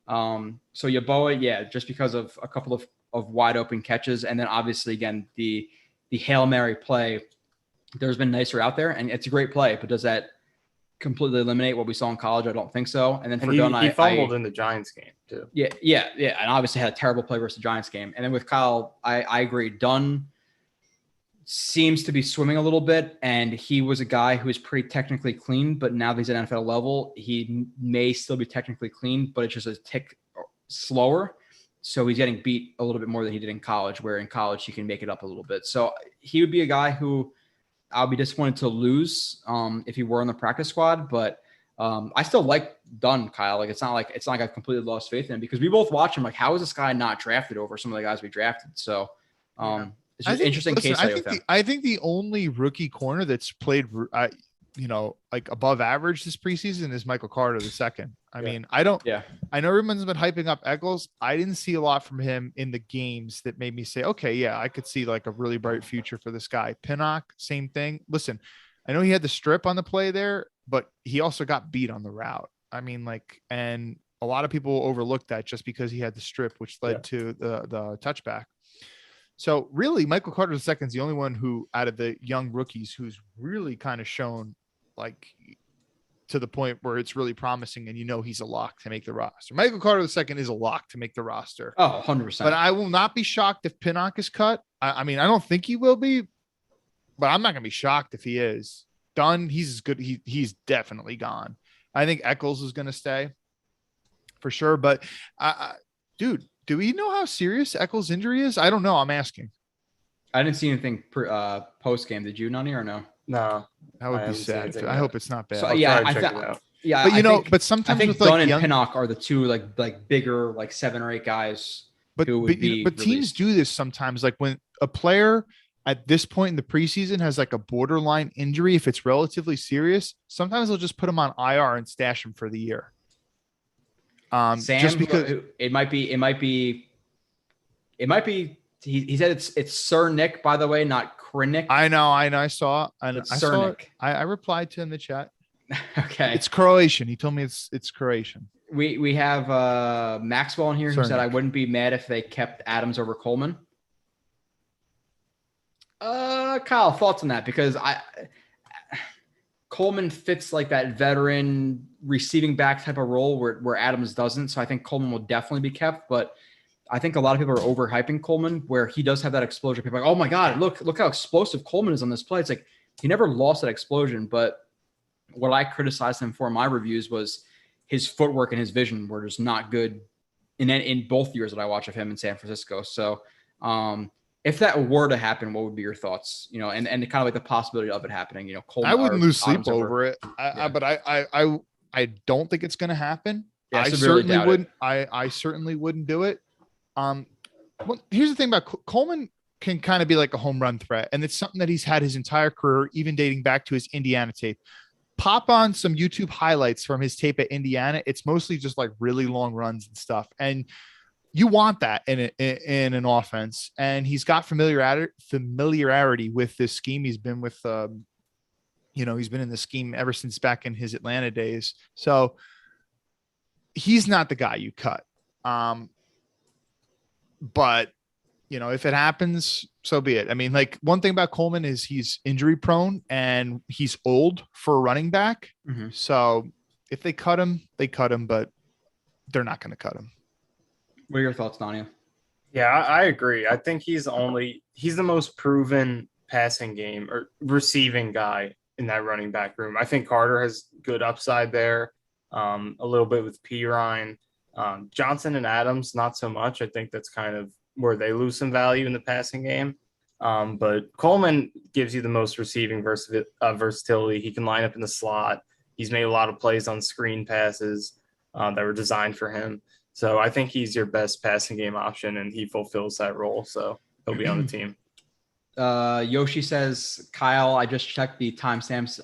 So Yeboah, just because of a couple of wide open catches. And then obviously again, the Hail Mary play, there's been nicer out there and it's a great play, but does that completely eliminate what we saw in college? I don't think so. And then for Dunn, he fumbled in the Giants game too. Yeah. And obviously had a terrible play versus the Giants game. And then with Kyle, I agree. Dunn seems to be swimming a little bit, and he was a guy who was pretty technically clean, but now that he's at NFL level, he may still be technically clean, but it's just a tick slower. So he's getting beat a little bit more than he did in college, where in college he can make it up a little bit. So he would be a guy who I'll be disappointed to lose if he were on the practice squad, but I still like Dunn, Kyle. Like it's not like I've completely lost faith in him, because we both watch him. Like, how is this guy not drafted over some of the guys we drafted? So it's just interesting case study with him. I think the only rookie corner that's played, like above average this preseason is Michael Carter II. I mean, I know everyone's been hyping up Eccles. I didn't see a lot from him in the games that made me say, okay, yeah, I could see like a really bright future for this guy. Pinnock, same thing. Listen, I know he had the strip on the play there, but he also got beat on the route. I mean, and a lot of people overlooked that just because he had the strip, which led to the touchback. So really, Michael Carter II is the only one who, out of the young rookies, who's really kind of shown like to the point where it's really promising, and he's a lock to make the roster. Michael Carter II is a lock to make the roster. Oh, 100%. But I will not be shocked if Pinnock is cut. I mean, I don't think he will be, but I'm not going to be shocked if he is. Dunn, he's as good. He's definitely gone. I think Eccles is going to stay for sure. But dude, do we know how serious Eccles' injury is? I don't know. I'm asking. I didn't see anything post game. Did you, Nani, or no? No, that would be sad. I hope it's not bad. So, but sometimes I think with Dunn like and Pinnock are the two like bigger, like 7 or 8 guys. But teams do this sometimes. Like when a player at this point in the preseason has like a borderline injury, if it's relatively serious, sometimes they'll just put him on IR and stash him for the year. Sam, just because it might be. He said it's Sir Nick, by the way, not Krennic. I know. I saw. Sir Nick. I replied to in the chat. Okay. It's Croatian. He told me it's Croatian. We have Maxwell in here who said I wouldn't be mad if they kept Adams over Coleman. Kyle, thoughts on that? Because Coleman fits like that veteran receiving back type of role where Adams doesn't. So I think Coleman will definitely be kept, but I think a lot of people are overhyping Coleman, where he does have that explosion. People are like, oh my God, look how explosive Coleman is on this play. It's like he never lost that explosion, but what I criticized him for in my reviews was his footwork and his vision were just not good in both years that I watch of him in San Francisco. So if that were to happen, what would be your thoughts? And kind of like the possibility of it happening. Coleman, I wouldn't lose sleep over it. But I don't think it's going to happen. Yeah, I certainly wouldn't. I certainly wouldn't do it. Well, here's the thing about Coleman can kind of be like a home run threat, and it's something that he's had his entire career, even dating back to his Indiana tape. pop on some YouTube highlights from his tape at Indiana. It's mostly just like really long runs and stuff. And you want that in an offense. And he's got familiarity with this scheme. He's been with, he's been in the scheme ever since back in his Atlanta days. So he's not the guy you cut. But if it happens, so be it. I mean, like, one thing about Coleman is he's injury prone and he's old for a running back. Mm-hmm. So if they cut him, but they're not going to cut him. What are your thoughts, Nania? Yeah, I agree. I think he's the most proven passing game or receiving guy in that running back room. I think Carter has good upside there. A little bit with Pirine. Johnson and Adams, not so much. I think that's kind of where they lose some value in the passing game. But Coleman gives you the most receiving versatility. He can line up in the slot. He's made a lot of plays on screen passes that were designed for him. So I think he's your best passing game option, and he fulfills that role. So he'll be on the team. Yoshi says, Kyle, I just checked the timestamps.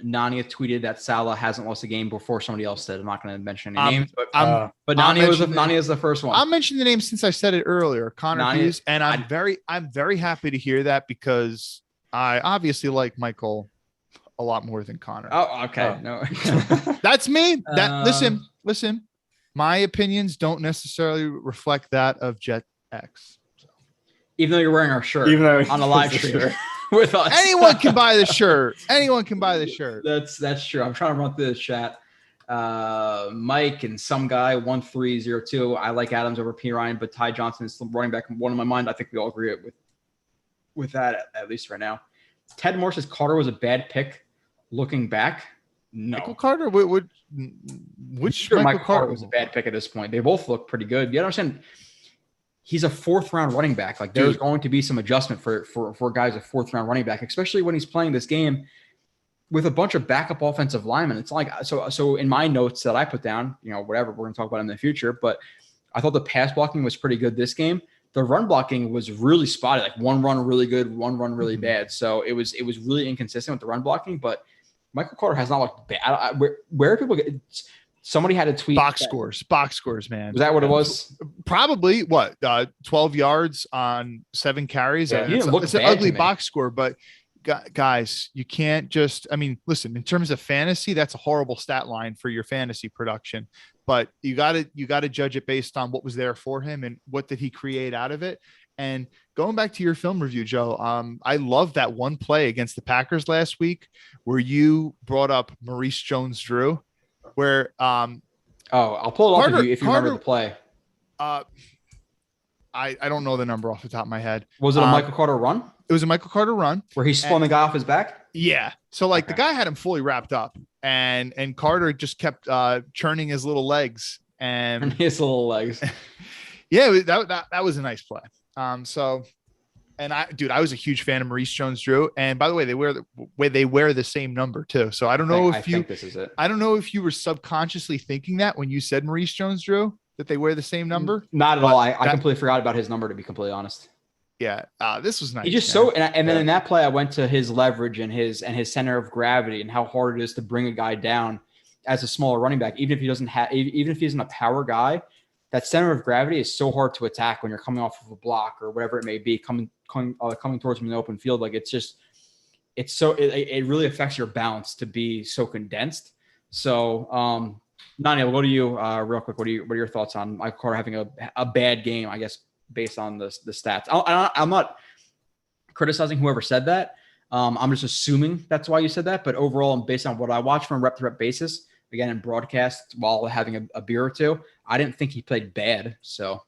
Nania tweeted that Salah hasn't lost a game before somebody else did. I'm not going to mention any names, but Nania is the first one. I'll mention the name since I said it earlier, Connor Hughes, and I'm very happy to hear that because I obviously like Michael a lot more than Connor. Oh, okay. No, that's me. Listen. My opinions don't necessarily reflect that of Jet X. Even though you're wearing our shirt on a live stream with us. Anyone can buy the shirt. That's true. I'm trying to run through the chat. Mike and some guy 1302. I like Adams over Pirine, but Ty Johnson is running back one in my mind. I think we all agree with that at least right now. Ted Moore says Carter was a bad pick. Looking back, no. Michael Carter, which Michael Carter was a bad pick at this point. They both look pretty good. You understand? He's a 4th round running back. Like, there's going to be some adjustment for guys a 4th round running back, especially when he's playing this game with a bunch of backup offensive linemen. It's like, so in my notes that I put down, whatever, we're going to talk about in the future, but I thought the pass blocking was pretty good this game. The run blocking was really spotty, like one run really good, one run really bad. So it was really inconsistent with the run blocking, but Michael Carter has not looked bad. Where are people get? Somebody had a tweet. Box scores, man. Was that what it was? Probably 12 yards on 7 carries. Yeah, it's an ugly box score, but guys, you can't just, listen, in terms of fantasy, that's a horrible stat line for your fantasy production, but you got to judge it based on what was there for him and what did he create out of it. And going back to your film review, Joe, I love that one play against the Packers last week where you brought up Maurice Jones-Drew. Where I'll pull it up if you remember the play. I don't know the number off the top of my head. Was it a Michael Carter run? It was a Michael Carter run where he spun the guy off his back. Yeah. So the guy had him fully wrapped up, and Carter just kept churning his little legs and his little legs. Yeah, that was a nice play. I was a huge fan of Maurice Jones-Drew. And by the way, they wear the same number too. So I don't know if you think this is it. I don't know if you were subconsciously thinking that when you said Maurice Jones-Drew that they wear the same number. Not at all. I completely forgot about his number, to be completely honest. Yeah, this was nice. He just then in that play, I went to his leverage and his center of gravity and how hard it is to bring a guy down as a smaller running back, even if he isn't a power guy. That center of gravity is so hard to attack when you're coming off of a block or whatever it may be, coming towards him in the open field. Like it really affects your balance to be so condensed. So, Nania, what do you real quick? What are your thoughts on Michael Carter having a bad game? I guess based on the stats. I'm not criticizing whoever said that. I'm just assuming that's why you said that. But overall, and based on what I watched from a rep-to-rep basis, again in broadcast while having a beer or two, I didn't think he played bad. So.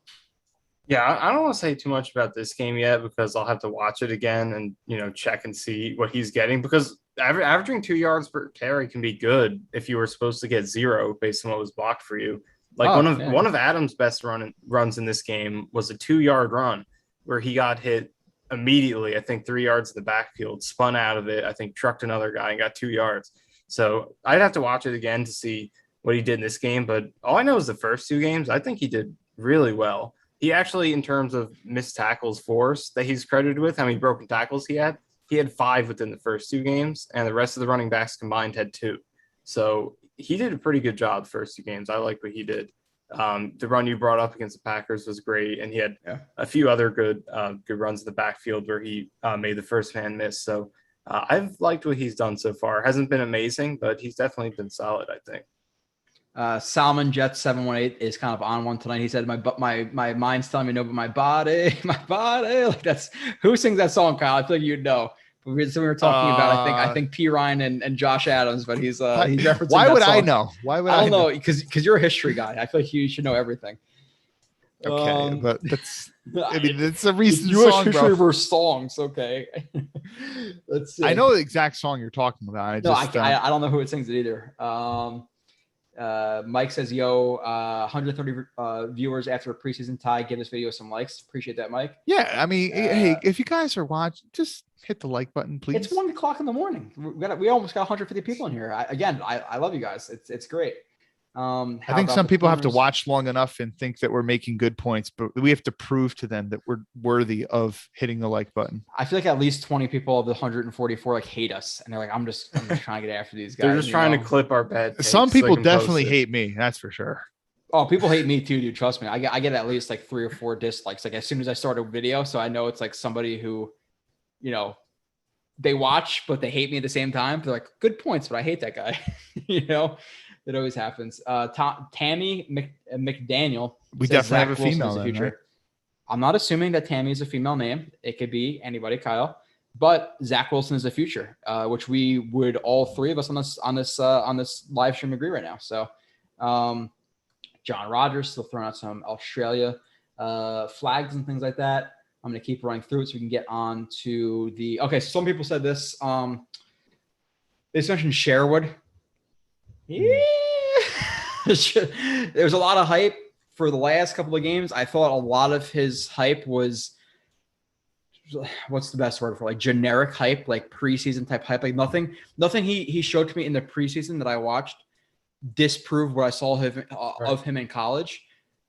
Yeah, I don't want to say too much about this game yet because I'll have to watch it again and, check and see what he's getting because averaging 2 yards per carry can be good if you were supposed to get 0 based on what was blocked for you. Like one of Adams' best runs in this game was a 2-yard run where he got hit immediately, I think 3 yards in the backfield, spun out of it, I think trucked another guy and got 2 yards. So I'd have to watch it again to see what he did in this game. But all I know is the first 2 games, I think he did really well. He actually, in terms of missed tackles force that he's credited with, how many broken tackles he had, he had 5 within the first 2 games, and the rest of the running backs combined had 2. So he did a pretty good job the first 2 games. I like what he did. The run you brought up against the Packers was great, and he had a few other good runs in the backfield where he made the first man miss. So I've liked what he's done so far. Hasn't been amazing, but he's definitely been solid, I think. Salmon Jet 718 is kind of on one tonight. He said, my mind's telling me no, but my body. Like that's who sings that song, Kyle? I feel like you'd know. We were talking about, I think P. Ryan and Josh Adams, but he's referencing. Why would that song. I know? Why would I don't know? Because you're a history guy. I feel like you should know everything. Okay, but that's. I mean, it's a recent U.S. song, history bro. versus songs. Okay, let's see. I know the exact song you're talking about. I don't know who it sings it either. Mike says, "Yo, 130 viewers after a preseason tie. Give this video some likes. Appreciate that, Mike." Yeah, I mean, hey, if you guys are watching, just hit the like button, please. It's 1 o'clock in the morning. We almost got 150 people in here. I love you guys. It's great. I think some people have to watch long enough and think that we're making good points, but we have to prove to them that we're worthy of hitting the like button. I feel like at least 20 people of the 144 like hate us, and they're like, I'm just trying to get after these guys. They're just trying to clip our bad takes. Some people definitely hate me. That's for sure. Oh, people hate me too, dude. Trust me. I get at least like 3 or 4 dislikes. Like as soon as I start a video, so I know it's like somebody who, they watch but they hate me at the same time. They're like, good points, but I hate that guy. It always happens. Tammy McDaniel. We definitely have a female then, right? I'm not assuming that Tammy is a female name. It could be anybody, Kyle. But Zach Wilson is the future, which we would all 3 of us on this live stream agree right now. So, John Rogers still throwing out some Australia flags and things like that. I'm going to keep running through it so we can get on to the. Okay, so some people said this. They mentioned Sherwood. Yeah. There was a lot of hype for the last couple of games. I thought a lot of his hype was, what's the best word for, like generic hype, like preseason type hype. Like nothing he showed to me in the preseason that I watched disproved what I saw of him in college.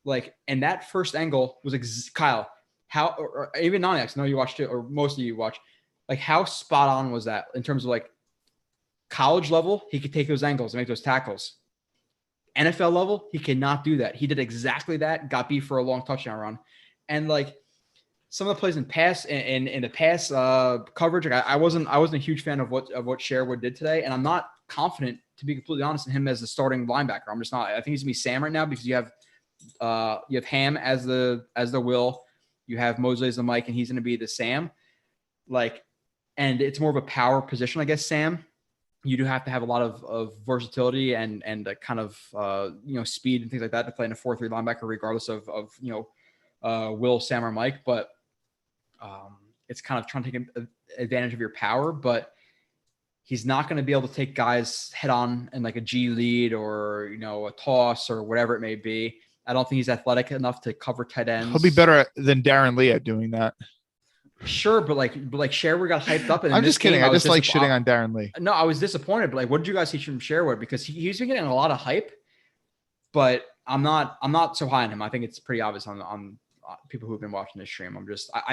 Like, and that first angle was Kyle, how, or even non-X, I know you watched it, or most of you watch, like how spot on was that in terms of like college level, he could take those angles and make those tackles. NFL level, he cannot do that. He did exactly that, got beat for a long touchdown run. And like some of the plays in the pass coverage, like I wasn't a huge fan of what Sherwood did today. And I'm not confident, to be completely honest, in him as the starting linebacker. I'm just not. I think he's gonna be Sam right now because you have Ham as the Will, you have Mosley as the Mike, and he's gonna be the Sam. Like, and it's more of a power position, I guess, Sam. You do have to have a lot of versatility and a kind of speed and things like that to play in a 4-3 linebacker, regardless of Will, Sam, or Mike. But it's kind of trying to take advantage of your power. But he's not going to be able to take guys head on in like a G lead or a toss or whatever it may be. I don't think he's athletic enough to cover tight ends. He'll be better than Darren Lee at doing that. Sure, but like Sherwood got hyped up. I'm just kidding. I just like shitting on Darren Lee. No, I was disappointed. But like, what did you guys see from Sherwood? Because he's been getting a lot of hype, but I'm not so high on him. I think it's pretty obvious on people who've been watching this stream.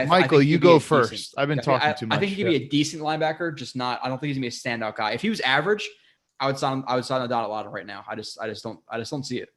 Michael, you go first. I've been talking too much. I think he could be a decent linebacker, just not. I don't think he's gonna be a standout guy. If he was average, I would sign a Donald Lotto right now. I just don't see it.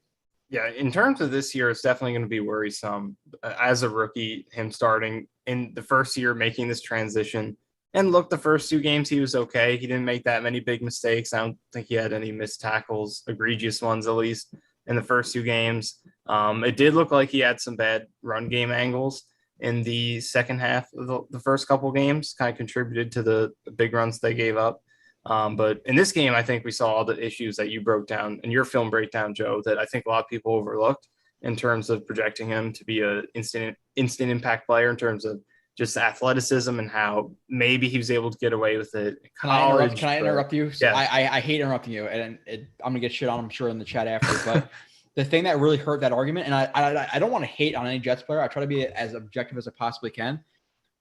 Yeah, in terms of this year, it's definitely going to be worrisome as a rookie, him starting in the first year, making this transition. And look, the first 2 games, he was okay. He didn't make that many big mistakes. I don't think he had any missed tackles, egregious ones, at least in the first 2 games. It did look like he had some bad run game angles in the second half of the first couple games, kind of contributed to the big runs they gave up. But in this game, I think we saw all the issues that you broke down in your film breakdown, Joe, that I think a lot of people overlooked in terms of projecting him to be an instant impact player in terms of just athleticism and how maybe he was able to get away with it. Can I interrupt you? So yeah. I hate interrupting you, and I'm going to get shit on, I'm sure, in the chat after. But the thing that really hurt that argument, and I don't want to hate on any Jets player. I try to be as objective as I possibly can.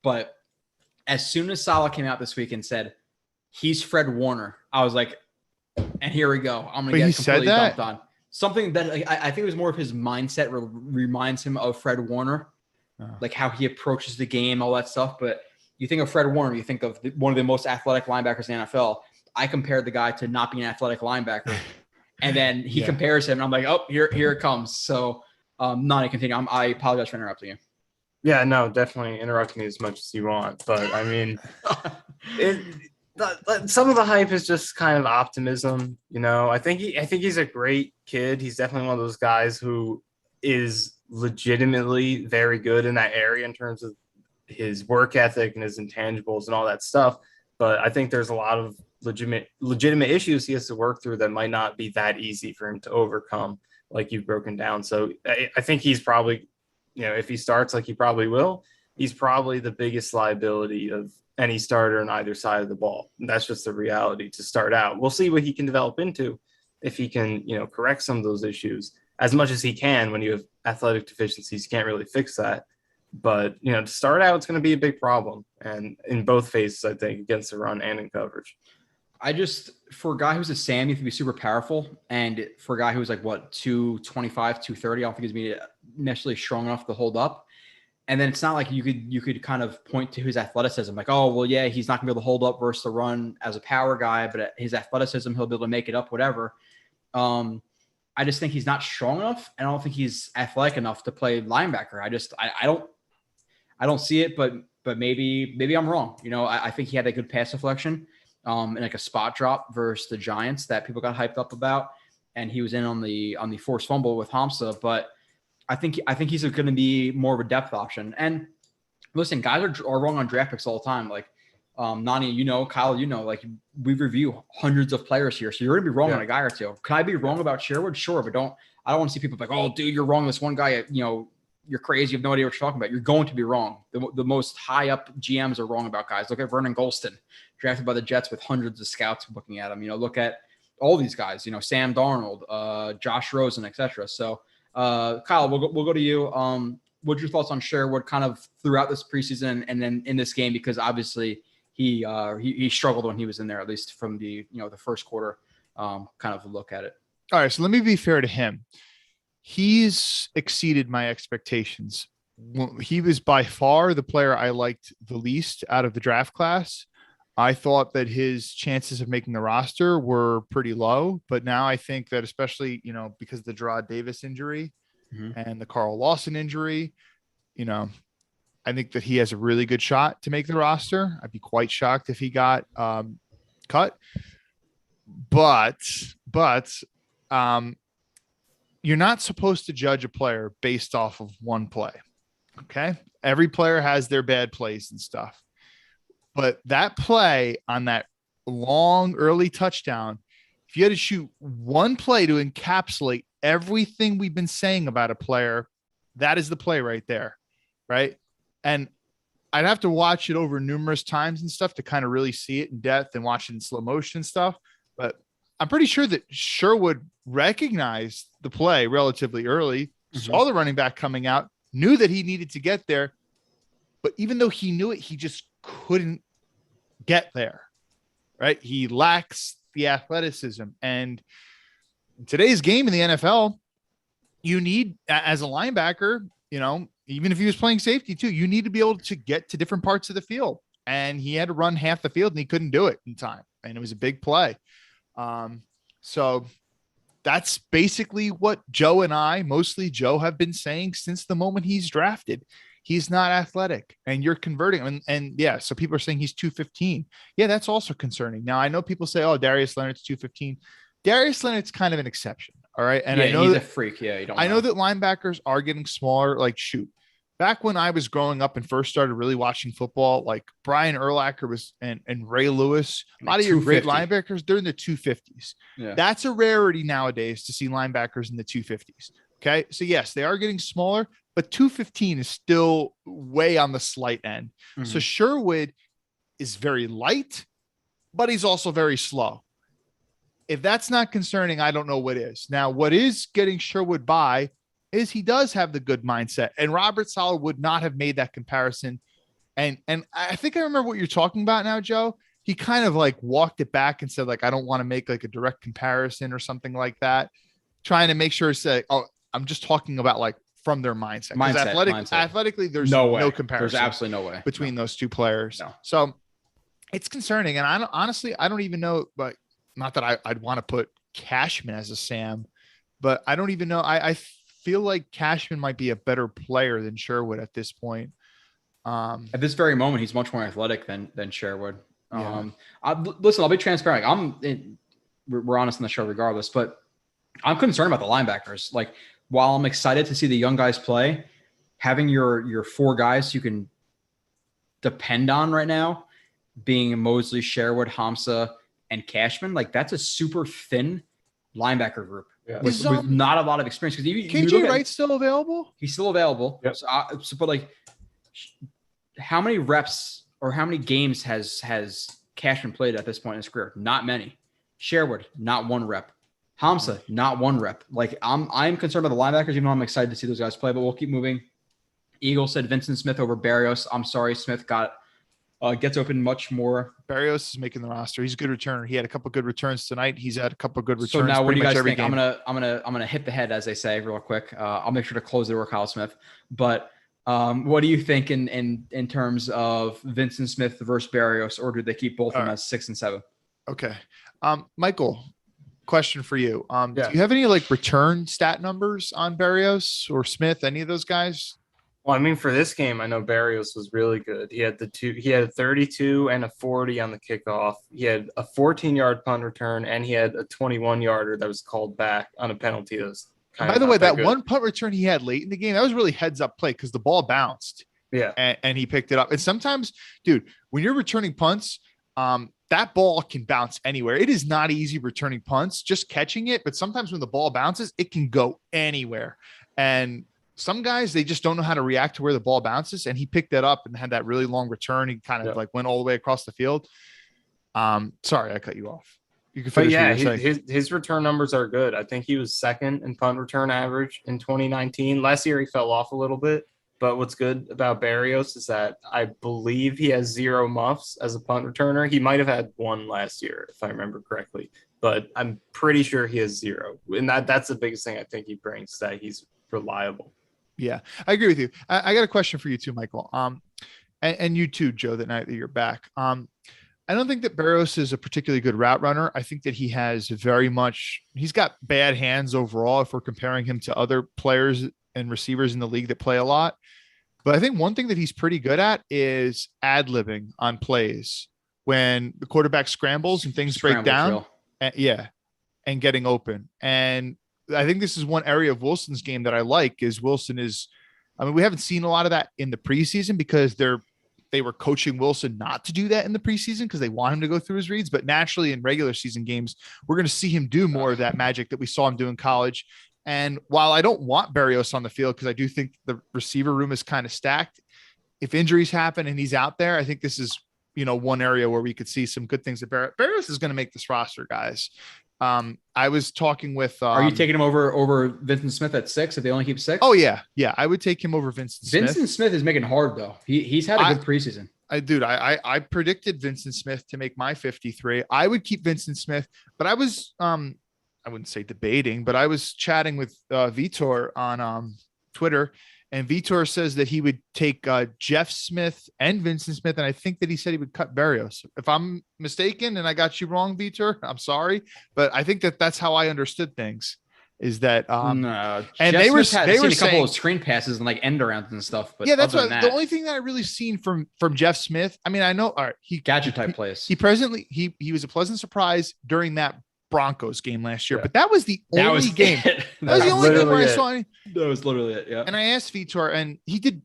But as soon as Saleh came out this week and said, he's Fred Warner, I was like, and here we go. I'm going to get completely dumped on. Something that I think it was more of his mindset reminds him of Fred Warner, like how he approaches the game, all that stuff. But you think of Fred Warner, you think of one of the most athletic linebackers in the NFL. I compared the guy to not being an athletic linebacker. And then he compares him, and I'm like, oh, here it comes. So, Nani, continue. I apologize for interrupting you. Yeah, no, definitely interrupt me as much as you want. But I mean, some of the hype is just kind of optimism. I think he's a great kid. He's definitely one of those guys who is legitimately very good in that area in terms of his work ethic and his intangibles and all that stuff. But I think there's a lot of legitimate issues he has to work through that might not be that easy for him to overcome, like you've broken down. So I think he's probably, if he starts like he probably will, he's probably the biggest liability of any starter on either side of the ball. And that's just the reality to start out. We'll see what he can develop into if he can, correct some of those issues as much as he can. When you have athletic deficiencies, you can't really fix that. But, to start out, it's going to be a big problem. And in both phases, I think, against the run and in coverage. For a guy who's a Sam, he can be super powerful. And for a guy who's like, 225, 230, I don't think he's necessarily strong enough to hold up. And then it's not like you could kind of point to his athleticism. Like, oh, well, yeah, he's not going to be able to hold up versus the run as a power guy, but his athleticism, he'll be able to make it up, whatever. I just think he's not strong enough. And I don't think he's athletic enough to play linebacker. I don't see it, but maybe I'm wrong. I think he had a good pass deflection. And like a spot drop versus the Giants that people got hyped up about. And he was in on the forced fumble with Hamza, but I think he's going to be more of a depth option. And listen, guys are wrong on draft picks all the time. Like Nani, Kyle, like we review hundreds of players here. So you're going to be wrong on a guy or two. Can I be wrong about Sherwood? Sure. But I don't want to see people like, oh dude, you're wrong. This one guy, you're crazy. You have no idea what you're talking about. You're going to be wrong. The most high up GMs are wrong about guys. Look at Vernon Golston, drafted by the Jets with hundreds of scouts looking at him. Look at all these guys, Sam Darnold, Josh Rosen, etc. So, Kyle, we'll go to you. What's your thoughts on Sherwood kind of throughout this preseason and then in this game? Because obviously he struggled when he was in there, at least from the first quarter, kind of look at it. All right. So let me be fair to him. He's exceeded my expectations. He was by far the player I liked the least out of the draft class. I thought that his chances of making the roster were pretty low, but now I think that especially, because of the Gerard Davis injury and the Carl Lawson injury, I think that he has a really good shot to make the roster. I'd be quite shocked if he got cut, but you're not supposed to judge a player based off of one play. Okay. Every player has their bad plays and stuff. But that play on that long early touchdown, if you had to shoot one play to encapsulate everything we've been saying about a player, that is the play right there. Right. And I'd have to watch it over numerous times and stuff to kind of really see it in depth and watch it in slow motion and stuff. But I'm pretty sure that Sherwood recognized the play relatively early, saw the running back coming out, knew that he needed to get there. But even though he knew it, he just couldn't get there, right? He lacks the athleticism. And in today's game in the NFL, you need, as a linebacker, even if he was playing safety too, you need to be able to get to different parts of the field. And he had to run half the field and he couldn't do it in time. And it was a big play. So that's basically what Joe and I, mostly Joe, have been saying since the moment he's drafted. He's not athletic and you're converting him. And yeah, so people are saying he's 215. Yeah, that's also concerning. Now, I know people say, oh, Darius Leonard's 215. Darius Leonard's kind of an exception. All right. And I know he's a freak. Yeah. I know that linebackers are getting smaller. Like, shoot, back when I was growing up and first started really watching football, like Brian Urlacher was and Ray Lewis, a lot of your great linebackers, they're in the 250s. Yeah. That's a rarity nowadays to see linebackers in the 250s. Okay. So yes, they are getting smaller, but 215 is still way on the slight end. So Sherwood is very light, but he's also very slow. If that's not concerning, I don't know what is. Now, what is getting Sherwood by is he does have the good mindset, and Robert Saleh would not have made that comparison. And I think I remember what you're talking about now, Joe. He kind of like walked it back and said, like, I don't want to make like a direct comparison or something like that, trying to make sure it's like, oh, I'm just talking about like from their mindset. Because athletically, there's no way. no comparison. There's absolutely no way between those two players. No. So it's concerning. And I don't even know, but not that I'd want to put Cashman as a Sam, but I don't even know. I feel like Cashman might be a better player than Sherwood at this point. At this very moment, he's much more athletic than Sherwood. Yeah. Listen, I'll be transparent. We're honest on the show regardless, but I'm concerned about the linebackers. Like, while I'm excited to see the young guys play, having your four guys you can depend on right now, being Mosley, Sherwood, Hamza, and Cashman, like that's a super thin linebacker group with not a lot of experience. Because KJ Wright's still available? He's still available. Yep. But like, how many reps or how many games has Cashman played at this point in his career? Not many. Sherwood, not one rep. Hamza, not one rep. Like I'm concerned about the linebackers, even though I'm excited to see those guys play, but we'll keep moving. Eagle said Vincent Smith over Barrios. I'm sorry, Smith gets open much more. Barrios is making the roster. He's a good returner. He had a couple good returns tonight. He's had a couple good returns. So now, what do you guys think? Game. I'm gonna hit the head, as they say, real quick. I'll make sure to close the door, Kyle Smith. But what do you think in terms of Vincent Smith versus Barrios, or do they keep both of them as 6 and 7? Okay, Michael. Question for you. Do you have any like return stat numbers on Barrios or Smith? Any of those guys? Well, I mean, for this game, I know Barrios was really good. He had a 32 and a 40 on the kickoff. He had a 14-yard punt return, and he had a 21-yarder that was called back on a penalty. That was by the way, that one punt return he had late in the game, that was really heads up play because the ball bounced. Yeah. And he picked it up. And sometimes, dude, when you're returning punts, that ball can bounce anywhere. It is not easy returning punts, just catching it. But sometimes when the ball bounces, it can go anywhere. And some guys, they just don't know how to react to where the ball bounces. And he picked that up and had that really long return. He kind of like went all the way across the field. Sorry, I cut you off. You can finish. But yeah, his return numbers are good. I think he was second in punt return average in 2019. Last year, he fell off a little bit. But what's good about Barrios is that I believe he has 0 muffs as a punt returner. He might have had 1 last year, if I remember correctly. But I'm pretty sure he has 0. And that's the biggest thing I think he brings, that he's reliable. Yeah, I agree with you. I got a question for you too, Michael. And you too, Joe, that night that you're back. I don't think that Barrios is a particularly good route runner. I think that he's got bad hands overall if we're comparing him to other players and receivers in the league that play a lot. But I think one thing that he's pretty good at is ad-libbing on plays when the quarterback scrambles and things break down. And getting open. And I think this is one area of Wilson's game that I like is we haven't seen a lot of that in the preseason because they were coaching Wilson not to do that in the preseason because they want him to go through his reads. But naturally in regular season games, we're going to see him do more of that magic that we saw him do in college. And while I don't want Barrios on the field because I do think the receiver room is kind of stacked, if injuries happen and he's out there, I think this is, one area where we could see some good things. Barrios is going to make this roster, guys. I was talking with. Are you taking him over Vincent Smith at 6 if they only keep 6? Oh yeah, I would take him over Vincent Smith. Vincent Smith is making it hard though. He's had a good preseason. I predicted Vincent Smith to make my 53. I would keep Vincent Smith, but I was I wouldn't say debating, but I was chatting with Vitor on Twitter, and Vitor says that he would take Jeff Smith and Vincent Smith, and I think that he said he would cut Barrios. If I'm mistaken and I got you wrong, Vitor, I'm sorry, but I think that that's how I understood things. Is that no? And Jeff they were Smith they were seen a couple saying, of screen passes and like end arounds and stuff. But yeah, that's what the only thing that I really seen from Jeff Smith. I mean, I know he gadget type plays. He was a pleasant surprise during that Broncos game last year, but that was the only game. That was the only game where I saw him. That was literally it. Yeah. And I asked Vitor, and he did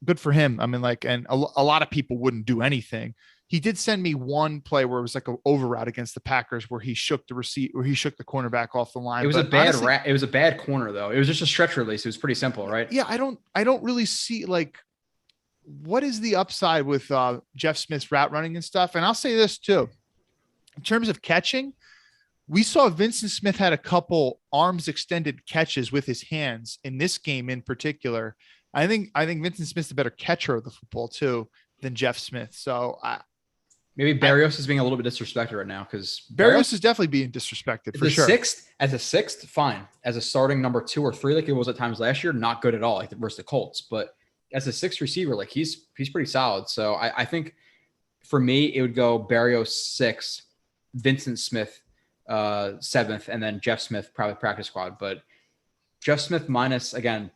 good for him. I mean, and a lot of people wouldn't do anything. He did send me one play where it was like an over route against the Packers where he shook the cornerback off the line. It was it was a bad corner though. It was just a stretch release. It was pretty simple, right? Yeah. I don't really see what is the upside with Jeff Smith's route running and stuff. And I'll say this too, in terms of catching, we saw Vincent Smith had a couple arms extended catches with his hands in this game in particular. I think Vincent Smith's a better catcher of the football too than Jeff Smith. So Maybe Barrios is being a little bit disrespected right now because Barrios is definitely being disrespected for sure. As a sixth, fine. As a starting number 2 or 3, like it was at times last year, not good at all, like versus the Colts. But as a sixth receiver, like he's pretty solid. So I think for me, it would go Barrios 6th, Vincent Smith 7th, and then Jeff Smith probably practice squad. But Jeff Smith minus, again,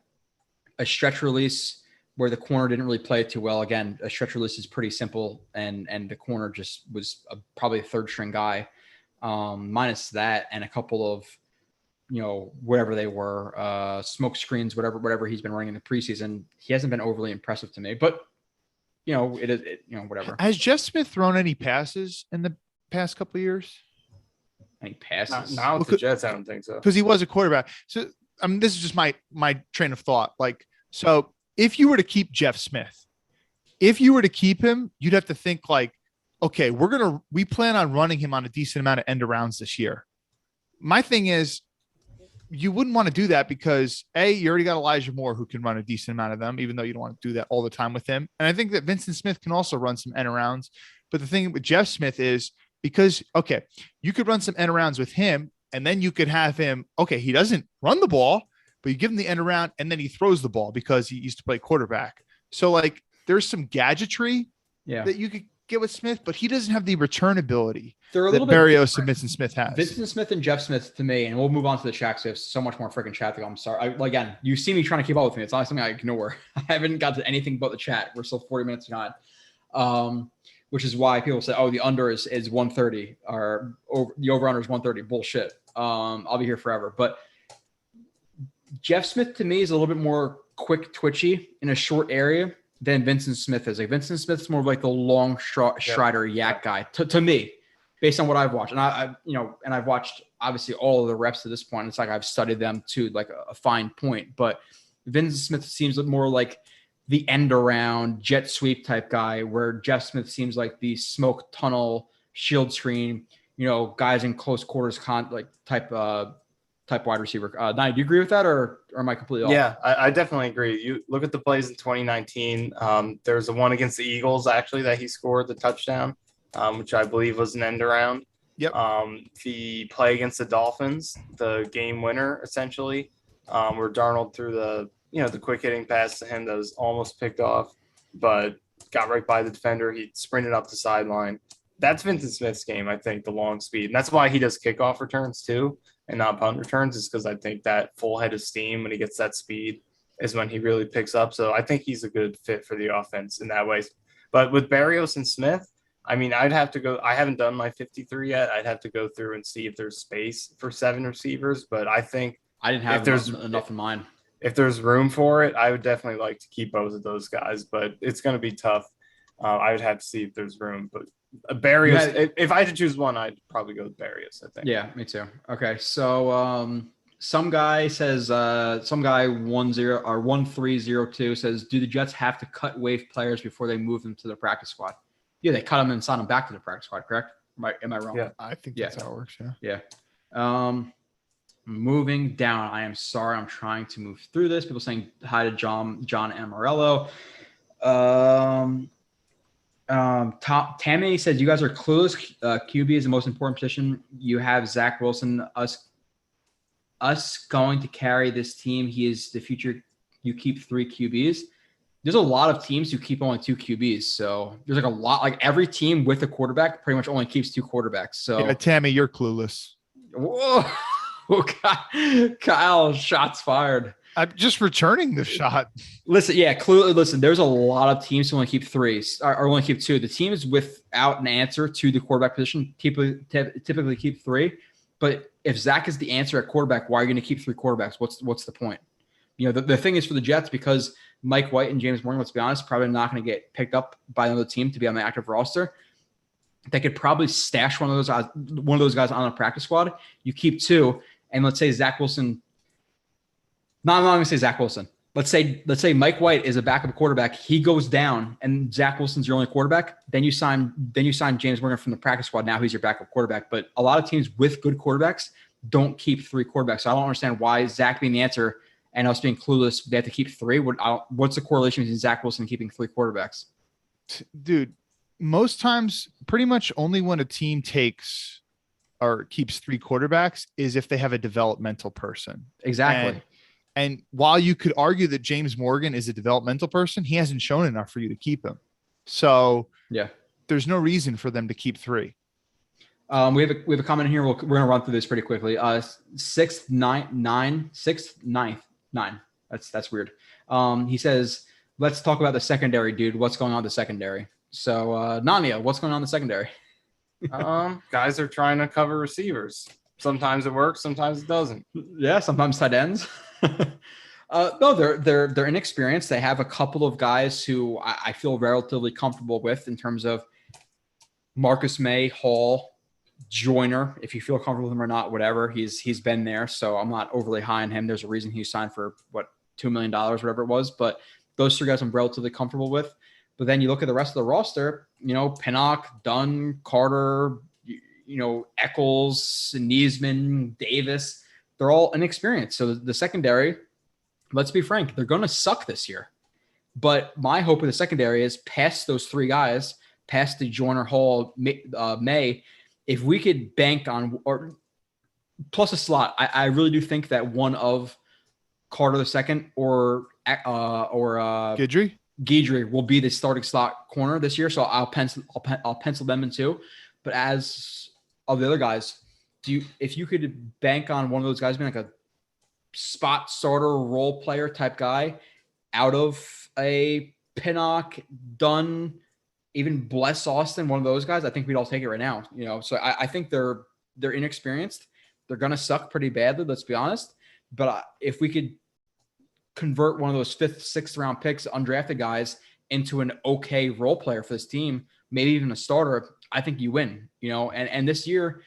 a stretch release where the corner didn't really play it too well. Again, a stretch release is pretty simple, and the corner just was probably a third string guy. Minus that and a couple of, whatever they were, smoke screens, whatever he's been running in the preseason. He hasn't been overly impressive to me, but whatever. Has Jeff Smith thrown any passes in the past couple of years? Any passes? Now with the Jets, I don't think so. Because he was a quarterback. So this is just my train of thought. Like, so if you were to keep Jeff Smith, if you were to keep him, you'd have to think like, okay, we plan on running him on a decent amount of end arounds this year. My thing is, you wouldn't want to do that because you already got Elijah Moore who can run a decent amount of them, even though you don't want to do that all the time with him. And I think that Vincent Smith can also run some end arounds. But the thing with Jeff Smith is because, okay, you could run some end arounds with him and then you could have him, okay, he doesn't run the ball, but you give him the end around and then he throws the ball because he used to play quarterback. So like there's some gadgetry that you could get with Smith, but he doesn't have the return ability that Barrios and Vincent Smith has. Vincent Smith and Jeff Smith to me, and we'll move on to the chat because we have so much more freaking chat to go. I'm sorry. Again, you see me trying to keep up with me. It's not something I ignore. I haven't got to anything but the chat. We're still 40 minutes behind, which is why people say, oh, the under is 130 or the over-under is 130. Bullshit. I'll be here forever. But Jeff Smith to me is a little bit more quick, twitchy in a short area than Vincent Smith is. Like Vincent Smith's more of like the long strider yak guy to me, based on what I've watched. And I've watched obviously all of the reps to this point. It's like I've studied them to like a fine point. But Vincent Smith seems more like the end around jet sweep type guy, where Jeff Smith seems like the smoke tunnel shield screen, guys in close quarters type wide receiver. Nai, do you agree with that or am I completely off? Yeah, I definitely agree. You look at the plays in 2019. There's a one against the Eagles, actually, that he scored the touchdown, which I believe was an end around. Yep. The play against the Dolphins, the game winner, essentially, where Darnold threw the quick hitting pass to him that was almost picked off, but got right by the defender. He sprinted up the sideline. That's Vincent Smith's game, I think, the long speed. And that's why he does kickoff returns too and not punt returns, is because I think that full head of steam when he gets that speed is when he really picks up. So I think he's a good fit for the offense in that way. But with Barrios and Smith, I mean, I'd have to go – I haven't done my 53 yet. I'd have to go through and see if there's space for 7 receivers. But I think – I didn't have enough in mind. If there's room for it, I would definitely like to keep both of those guys. But it's going to be tough. I would have to see if there's room. But Barrios, if I had to choose one, I'd probably go with Barrios, I think. Yeah, me too. Okay, so some guy says, some guy 1302 says, do the Jets have to cut wave players before they move them to the practice squad? Yeah, they cut them and sign them back to the practice squad, correct? Am I wrong? Yeah, I think that's how it works. Yeah. Moving down. I am sorry. I'm trying to move through this. People saying hi to John Amarello. Tammy says you guys are clueless. QB is the most important position. You have Zach Wilson. Us going to carry this team. He is the future. You keep 3 QBs. There's a lot of teams who keep only 2 QBs. So there's like a lot. Like every team with a quarterback pretty much only keeps 2 quarterbacks. So yeah, Tammy, you're clueless. Whoa, Kyle, shots fired. I'm just returning the shot. Listen, listen, there's a lot of teams who only keep 3 or only keep 2. The teams without an answer to the quarterback position typically keep 3. But if Zach is the answer at quarterback, why are you going to keep 3 quarterbacks? What's the point? The thing is for the Jets, because Mike White and James Morgan, let's be honest, probably not going to get picked up by another team to be on the active roster. They could probably stash one of those guys on the practice squad. You keep 2, and let's say Zach Wilson. No, I'm not going to say Zach Wilson. Let's say Mike White is a backup quarterback. He goes down, and Zach Wilson's your only quarterback. Then you sign James Morgan from the practice squad. Now he's your backup quarterback. But a lot of teams with good quarterbacks don't keep 3 quarterbacks. So I don't understand why Zach being the answer and us being clueless, they have to keep 3. What's the correlation between Zach Wilson keeping 3 quarterbacks? Dude, most times, pretty much only when a team takes or keeps 3 quarterbacks is if they have a developmental person. Exactly. And while you could argue that James Morgan is a developmental person, he hasn't shown enough for you to keep him. So yeah, there's no reason for them to keep 3. We have a comment here. We're going to run through this pretty quickly. 6th, 9th. That's weird. He says, let's talk about the secondary, dude. What's going on in the secondary? So, Nania, what's going on in the secondary? Guys are trying to cover receivers. Sometimes it works, sometimes it doesn't. Yeah, sometimes tight ends. No, they're inexperienced. They have a couple of guys who I feel relatively comfortable with in terms of Marcus May, Hall, Joyner. If you feel comfortable with him or not, whatever. He's been there, so I'm not overly high on him. There's a reason he signed for $2 million, whatever it was. But those 3 guys I'm relatively comfortable with. But then you look at the rest of the roster, Pinnock, Dunn, Carter, Eccles, Niesman, Davis, they're all inexperienced. So the secondary, let's be frank, they're going to suck this year. But my hope with the secondary is past those 3 guys, past the Joyner, Hall, May, if we could bank on or plus a slot, I really do think that one of Carter II or Guidry will be the starting slot corner this year, so I'll pencil them in too. But as of the other guys, if you could bank on one of those guys being like a spot starter, role player type guy, out of a Pinnock, Dunn, even Bless Austin, one of those guys, I think we'd all take it right now. So I think they're inexperienced. They're gonna suck pretty badly. Let's be honest. But if we could convert one of those 5th, 6th round picks, undrafted guys, into an okay role player for this team, maybe even a starter, I think you win, and this year,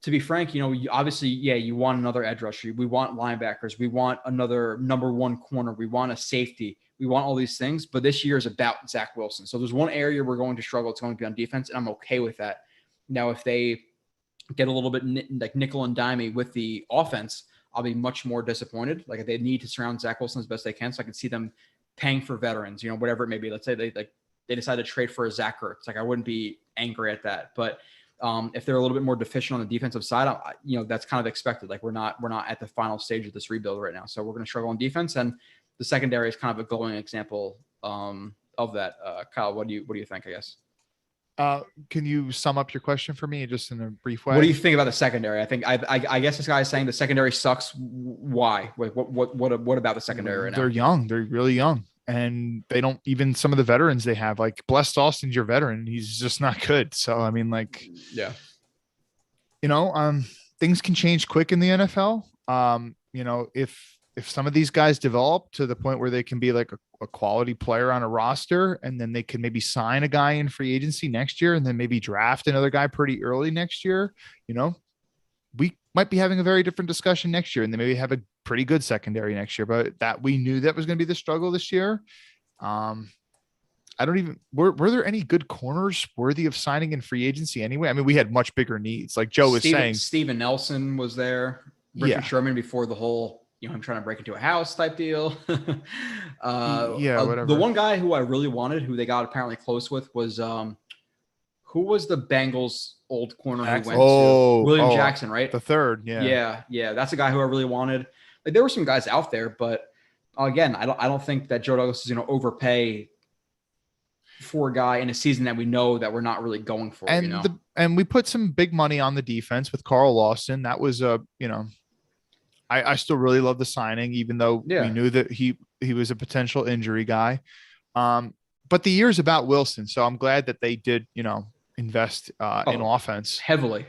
to be frank, obviously, you want another edge rusher. We want linebackers. We want another number 1 corner. We want a safety. We want all these things, but this year is about Zach Wilson. So there's one area we're going to struggle. It's going to be on defense, and I'm okay with that. Now, if they get a little bit like nickel and dimey with the offense, I'll be much more disappointed. Like they need to surround Zach Wilson as best they can. So I can see them paying for veterans, whatever it may be. Let's say they decide to trade for a Zach Ertz. Like I wouldn't be angry at that. But if they're a little bit more deficient on the defensive side, that's kind of expected. Like we're not at the final stage of this rebuild right now. So we're going to struggle on defense, and the secondary is kind of a glowing example of that. Kyle, what do you think, I guess? Can you sum up your question for me just in a brief way? What do you think about the secondary? I think I guess this guy is saying the secondary sucks. Why? What about the secondary right now? They're young. They're really young. And they don't even some of the veterans they have, like Blessed Austin's your veteran. He's just not good. So, I mean, yeah, things can change quick in the NFL. If some of these guys develop to the point where they can be like a quality player on a roster, and then they can maybe sign a guy in free agency next year, and then maybe draft another guy pretty early next year, we might be having a very different discussion next year, and then maybe have a pretty good secondary next year. But that we knew that was going to be the struggle this year. Were there any good corners worthy of signing in free agency anyway? I mean, we had much bigger needs. Like Joe was saying, Steven Nelson was there. Richard Sherman before the whole, him trying to break into a house type deal. Whatever. The one guy who I really wanted, who they got apparently close with, was who was the Bengals old corner who went to William Jackson, right? The third, yeah. That's a guy who I really wanted. Like there were some guys out there, but again, I don't think that Joe Douglas is going to overpay for a guy in a season that we know that we're not really going for. And we put some big money on the defense with Carl Lawson. That was I still really love the signing, even though we knew that he was a potential injury guy. But the year's about Wilson, so I'm glad that they did, invest in offense heavily.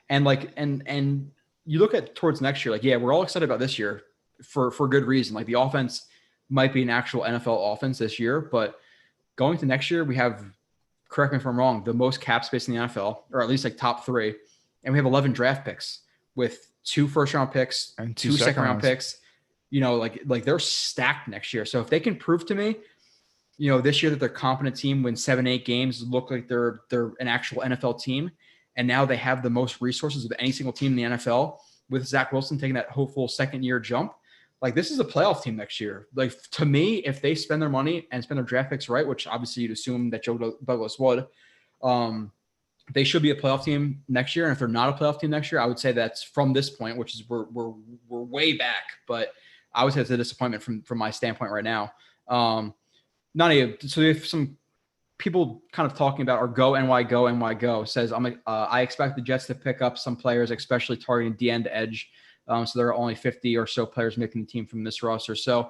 And you look at towards next year, we're all excited about this year for good reason. Like the offense might be an actual NFL offense this year, but going to next year, we have, correct me if I'm wrong, the most cap space in the NFL, or at least like top 3, and we have 11 draft picks with 2 first-round picks and 2 second-round picks. Like they're stacked next year. So if they can prove to me, this year that they're a competent team, win 7-8 games, look like they're an actual NFL team, and now they have the most resources of any single team in the NFL with Zach Wilson taking that hopeful second-year jump, like this is a playoff team next year. Like to me, if they spend their money and spend their draft picks right, which obviously you'd assume that Joe Douglas would, they should be a playoff team next year. And if they're not a playoff team next year, I would say that's from this point, which is we're way back. But I would say it's a disappointment from my standpoint right now. So if some people kind of talking about our go NY says I expect the Jets to pick up some players, especially targeting the end edge. So there are only 50 or so players making the team from this roster. So a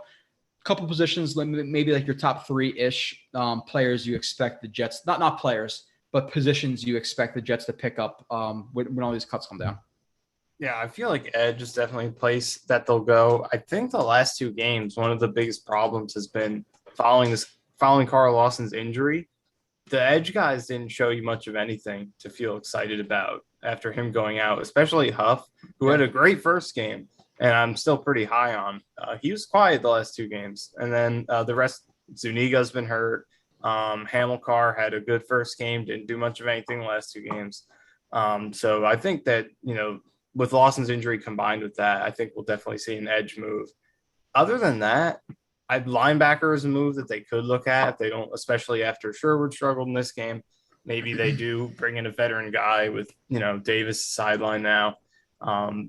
couple positions, maybe like your top 3-ish players you expect the Jets, not players, but positions you expect the Jets to pick up when all these cuts come down. Yeah, I feel like edge is definitely a place that they'll go. I think the last 2 games, one of the biggest problems has been following Carl Lawson's injury. The edge guys didn't show you much of anything to feel excited about after him going out, especially Huff, who had a great first game, and I'm still pretty high on. He was quiet the last 2 games. And then the rest, Zuniga's been hurt. Hamilcar had a good first game, didn't do much of anything the last 2 games. So I think that, with Lawson's injury combined with that, I think we'll definitely see an edge move. Other than that, linebacker is a move that they could look at if they don't, especially after Sherwood struggled in this game. Maybe they do bring in a veteran guy with, Davis sideline now.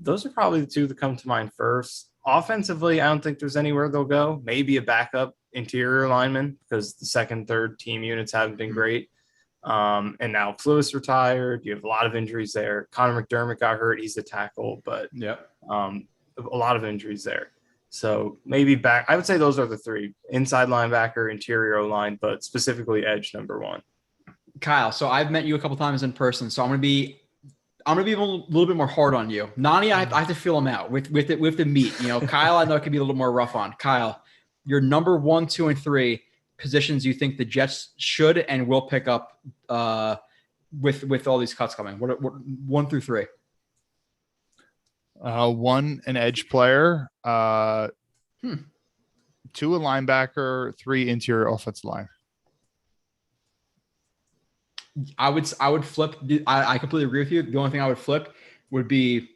Those are probably the 2 that come to mind first. Offensively, I don't think there's anywhere they'll go. Maybe a backup interior lineman because the second, third team units haven't been great. And now Lewis retired. You have a lot of injuries there. Connor McDermott got hurt. He's a tackle, but a lot of injuries there. So maybe back. I would say those are the 3: inside linebacker, interior O-line, but specifically edge number 1. Kyle, so I've met you a couple times in person, so I'm gonna be a little bit more hard on you. Nani, I have to feel him out with the meat. Kyle, I know it could be a little more rough on. Kyle, your number 1, 2, and 3 positions you think the Jets should and will pick up with all these cuts coming. What 1 through 3? 1, an edge player. 2, a linebacker. 3, interior offensive line. I would flip. I completely agree with you. The only thing I would flip would be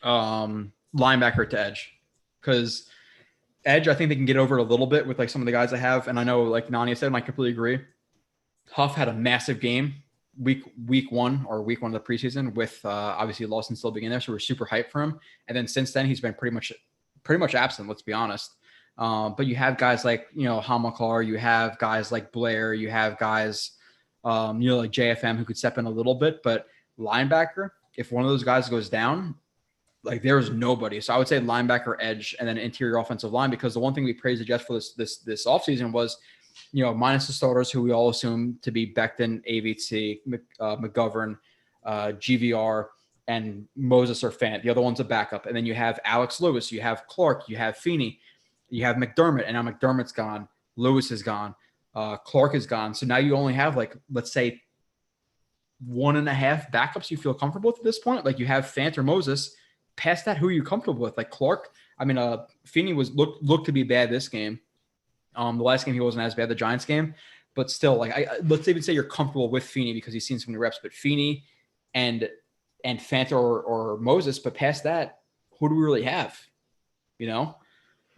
linebacker to edge, because edge, I think they can get over it a little bit with like some of the guys I have. And I know, like Nani said, and I completely agree. Huff had a massive game week 1 of the preseason with obviously Lawson still being there. So we're super hyped for him. And then since then he's been pretty much absent, let's be honest. But you have guys like, Hamilcar, you have guys like Blair, you have guys, like JFM who could step in a little bit, but linebacker, if one of those guys goes down, like there's nobody. So I would say linebacker, edge, and then interior offensive line, because the one thing we praised the Jets for this offseason was, minus the starters who we all assume to be Becton, AVT, McGovern, GVR, and Moses or Fant. The other one's a backup. And then you have Alex Lewis, you have Clark, you have Feeney, you have McDermott, and now McDermott's gone. Lewis is gone. Clark is gone. So now you only have let's say 1.5 backups you feel comfortable with at this point. Like you have Fant or Moses. Past that, who are you comfortable with? Like Clark, Feeney looked to be bad this game. The last game he wasn't as bad, the Giants game, but still, let's even say you're comfortable with Feeney because he's seen so many reps. But Feeney and Fant or Moses, but past that, who do we really have?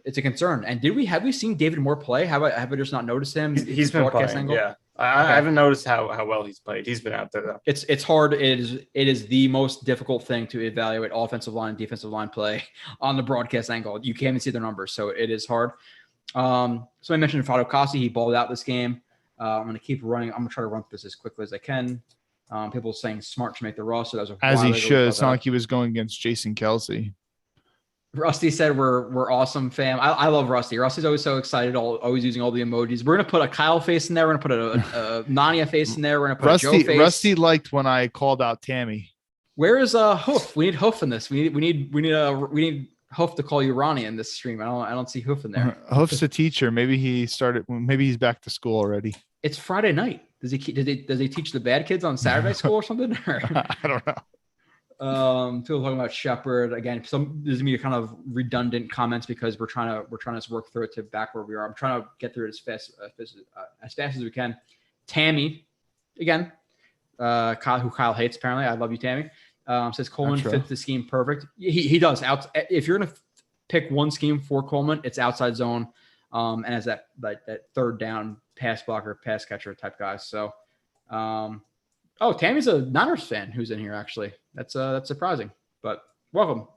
It's a concern. And have we seen David Moore play? Have I just not noticed him? He's been playing. Angle? Yeah, I haven't noticed how well he's played. He's been out there though. It's hard. It is the most difficult thing to evaluate offensive line and defensive line play on the broadcast angle. You can't even see the numbers, so it is hard. So I mentioned Fado Kasi. He balled out this game. I'm going to keep running. I'm going to try to run through this as quickly as I can. People saying Smart should make the roster. That was as he should. It's not like he was going against Jason Kelsey. Rusty said we're awesome, fam. I love Rusty. Rusty's always so excited, always using all the emojis. We're going to put a Kyle face in there. We're going to put a Nania face in there. We're going to put a Joe face. Rusty liked when I called out Tammy. Where is Hoof? We need Hoof in this. We need Hoof to call you Ronnie in this stream. I don't see Hoof in there. Hoof's a teacher. Maybe he's back to school already. It's Friday night. Does he teach the bad kids on Saturday school or something? I don't know. People talking about Shepard again. There's gonna be kind of redundant comments because we're trying to work through it to back where we are. I'm trying to get through it as fast as we can. Tammy, again, Kyle hates apparently. I love you, Tammy. Says Coleman fits the scheme perfect. He does. If you're gonna pick one scheme for Coleman, it's outside zone, and as that third down pass blocker, pass catcher type guy. So, Tammy's a Niners fan who's in here actually. That's surprising, but welcome.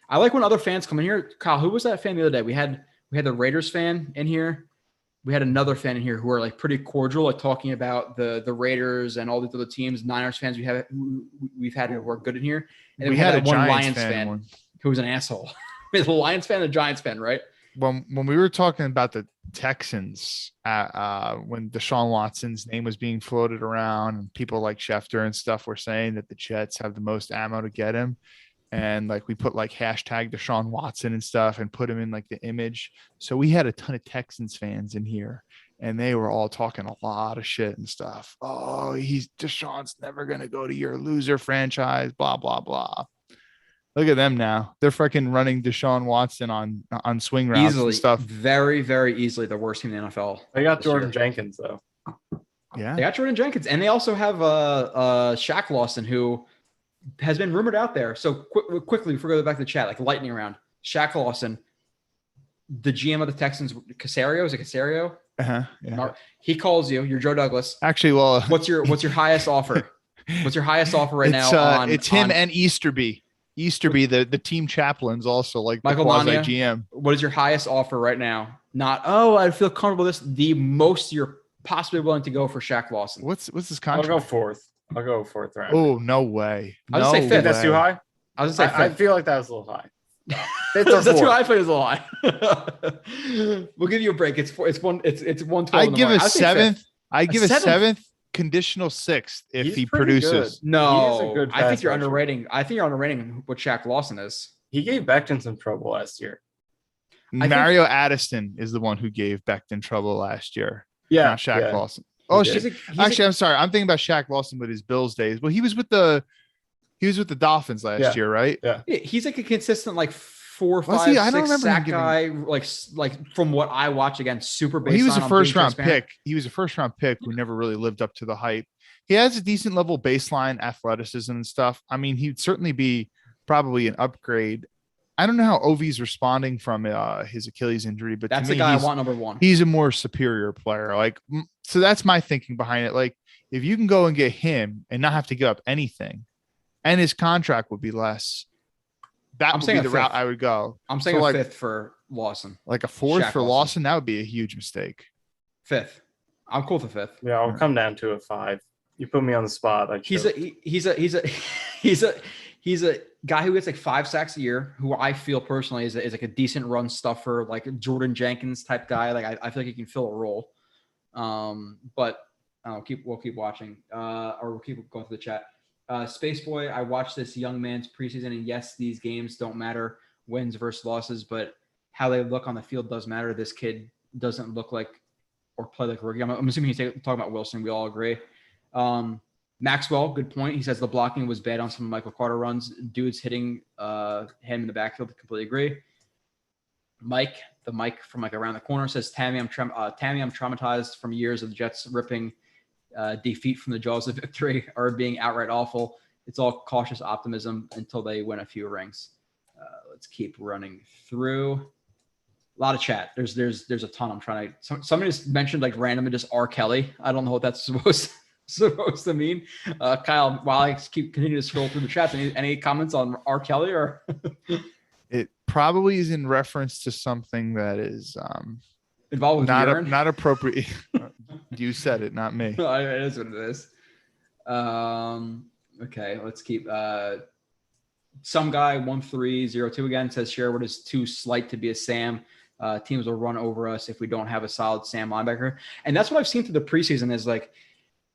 I like when other fans come in here. Kyle, who was that fan the other day? We had the Raiders fan in here. We had another fan in here who are like pretty cordial, like talking about the Raiders and all these other teams. Niners fans we've had who are good in here. And then we had that one Lions fan who was an asshole. We had a Lions fan and a Giants fan, right? When we were talking about the Texans, when Deshaun Watson's name was being floated around, and people like Schefter and stuff were saying that the Jets have the most ammo to get him. And like we put like hashtag Deshaun Watson and stuff and put him in like the image. So we had a ton of Texans fans in here and they were all talking a lot of shit and stuff. Oh, Deshaun's never going to go to your loser franchise, blah, blah, blah. Look at them now. They're freaking running Deshaun Watson on swing routes and stuff. Very, very easily the worst team in the NFL. They got Jordan Jenkins though. Yeah. They got Jordan Jenkins and they also have Shaq Lawson who has been rumored out there. So quickly, before we go back to the chat, like lightning round, Shaq Lawson, the GM of the Texans, Casario, is it Casario? Yeah. He calls you. You're Joe Douglas. Actually, well, what's your highest offer? What's your highest offer right now? It's him and Easterby. Easterby, the team chaplains, also like Michael the quasi Mania, GM. What is your highest offer right now? Not I feel comfortable with this. The most you're possibly willing to go for Shaq Lawson. What's his contract? I'll go fourth round. Oh, no way. I was gonna say fifth. That's too high. I was gonna say I feel like that was a little high. That's too high. I feel it's a little high. We'll give you a break. It's 112. I'd give a seventh. I'd give a seventh, conditional sixth if he produces. Good. No, I think you're underrating. I think you're underrating what Shaq Lawson is. He gave Becton some trouble last year. Mario Addison is the one who gave Becton trouble last year. Yeah, not Shaq Lawson. Oh, actually, I'm sorry. I'm thinking about Shaq Lawson with his Bills days. Well, he was with the Dolphins last year, right? Yeah. He's like a consistent 4, 5, 6 sack guy. Like from what I watch, again, super based. He was a first round pick. He was a first round pick who never really lived up to the hype. He has a decent level baseline athleticism and stuff. I mean, he'd certainly be probably an upgrade. I don't know how Ovi's responding from his Achilles injury, but that's to the me, guy I want number one. He's a more superior player. Like, so that's my thinking behind it. Like, if you can go and get him and not have to give up anything, and his contract would be less, that would be the route I would go. I'm saying a fifth for Lawson. Like a fourth for Lawson, that would be a huge mistake. Fifth. I'm cool with a fifth. Yeah, I'll come down to a 5. You put me on the spot. He's a guy who gets 5 sacks a year, who I feel personally is like a decent run stuffer, like a Jordan Jenkins type guy. Like I feel like he can fill a role. But we'll keep watching, or we'll keep going through the chat. Space Boy, I watched this young man's preseason, and yes, these games don't matter, wins versus losses, but how they look on the field does matter. This kid doesn't look like or play like a rookie. I'm assuming he's talking about Wilson. We all agree. Maxwell, good point. He says the blocking was bad on some Michael Carter runs. Dudes hitting him in the backfield. Completely agree. Mike from around the corner says, Tammy, I'm traumatized from years of the Jets ripping defeat from the jaws of victory or being outright awful. It's all cautious optimism until they win a few rings. Let's keep running through. A lot of chat. There's a ton. I'm trying to. Somebody just mentioned randomly just R. Kelly. I don't know what that's supposed to mean. Kyle, while I continue to scroll through the chats, any comments on R. Kelly or? It probably is in reference to something that is involved with not appropriate. You said it, not me. It is what it is. Okay, let's keep. Some guy 1302 again says Sherwood is too slight to be a Sam. Teams will run over us if we don't have a solid Sam linebacker, and that's what I've seen through the preseason. Is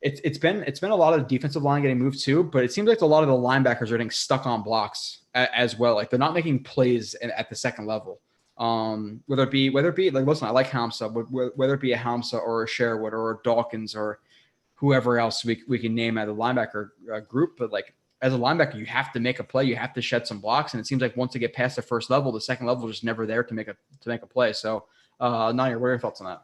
it's been a lot of the defensive line getting moved too, but it seems like a lot of the linebackers are getting stuck on blocks as well. Like they're not making plays at the second level. Whether it be listen, I like Hamza, but whether it be a Hamza or a Sherwood or a Dawkins or whoever else we can name as a linebacker group, but as a linebacker, you have to make a play. You have to shed some blocks, and it seems like once they get past the first level, the second level is just never there to make a play. So, Nair, what are your thoughts on that?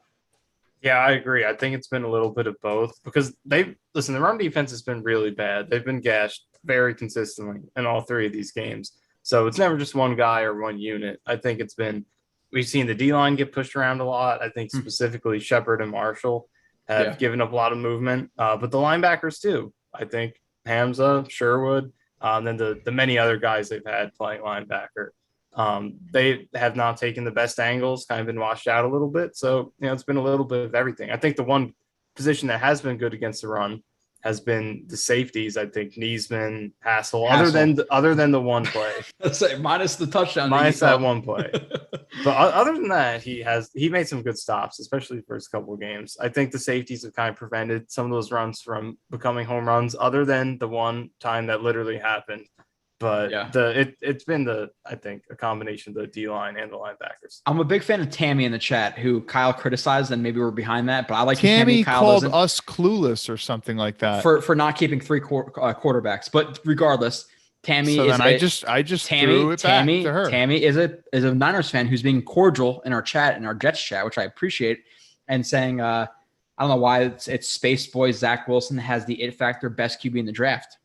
Yeah, I agree. I think it's been a little bit of both because the run defense has been really bad. They've been gashed very consistently in all 3 of these games. So it's never just one guy or one unit. I think we've seen the D-line get pushed around a lot. I think specifically Shepard and Marshall have given up a lot of movement, but the linebackers too. I think Hamza, Sherwood, then the many other guys they've had playing linebacker. They have not taken the best angles, kind of been washed out a little bit. So, it's been a little bit of everything. I think the one position that has been good against the run has been the safeties. I think Niesman, Hassel. Other than the one play. Let's say minus the touchdown. Minus that one play. But other than that, he made some good stops, especially the first couple of games. I think the safeties have kind of prevented some of those runs from becoming home runs, other than the one time that literally happened. But it's been I think a combination of the D-line and the linebackers. I'm a big fan of Tammy in the chat, who Kyle criticized, and maybe we're behind that. But I like Tammy Kyle called us clueless or something like that for not keeping three quarterbacks. But regardless, Tammy so is. Then I just threw it back to her. Tammy is a Niners fan who's being cordial in our chat, in our Jets chat, which I appreciate, and saying I don't know why it's Space Boy Zach Wilson has the it factor, best QB in the draft.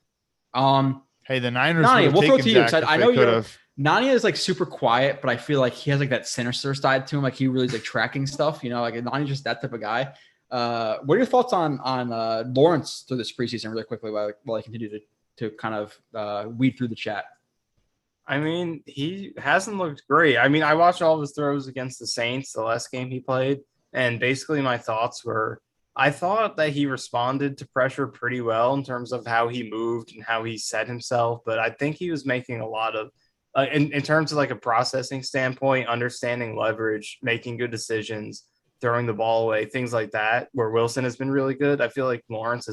Hey, the Niners. Nani, we'll throw it to you. I know Nani is like super quiet, but I feel like he has like that sinister side to him. Like he really is like tracking stuff, like Nani's just that type of guy. What are your thoughts on Lawrence through this preseason really quickly while I continue to kind of weed through the chat? I mean, he hasn't looked great. I mean, I watched all of his throws against the Saints, the last game he played, and basically my thoughts were, I thought that he responded to pressure pretty well in terms of how he moved and how he set himself. But I think he was making a lot of, in terms of like a processing standpoint, understanding leverage, making good decisions, throwing the ball away, things like that, where Wilson has been really good. I feel like Lawrence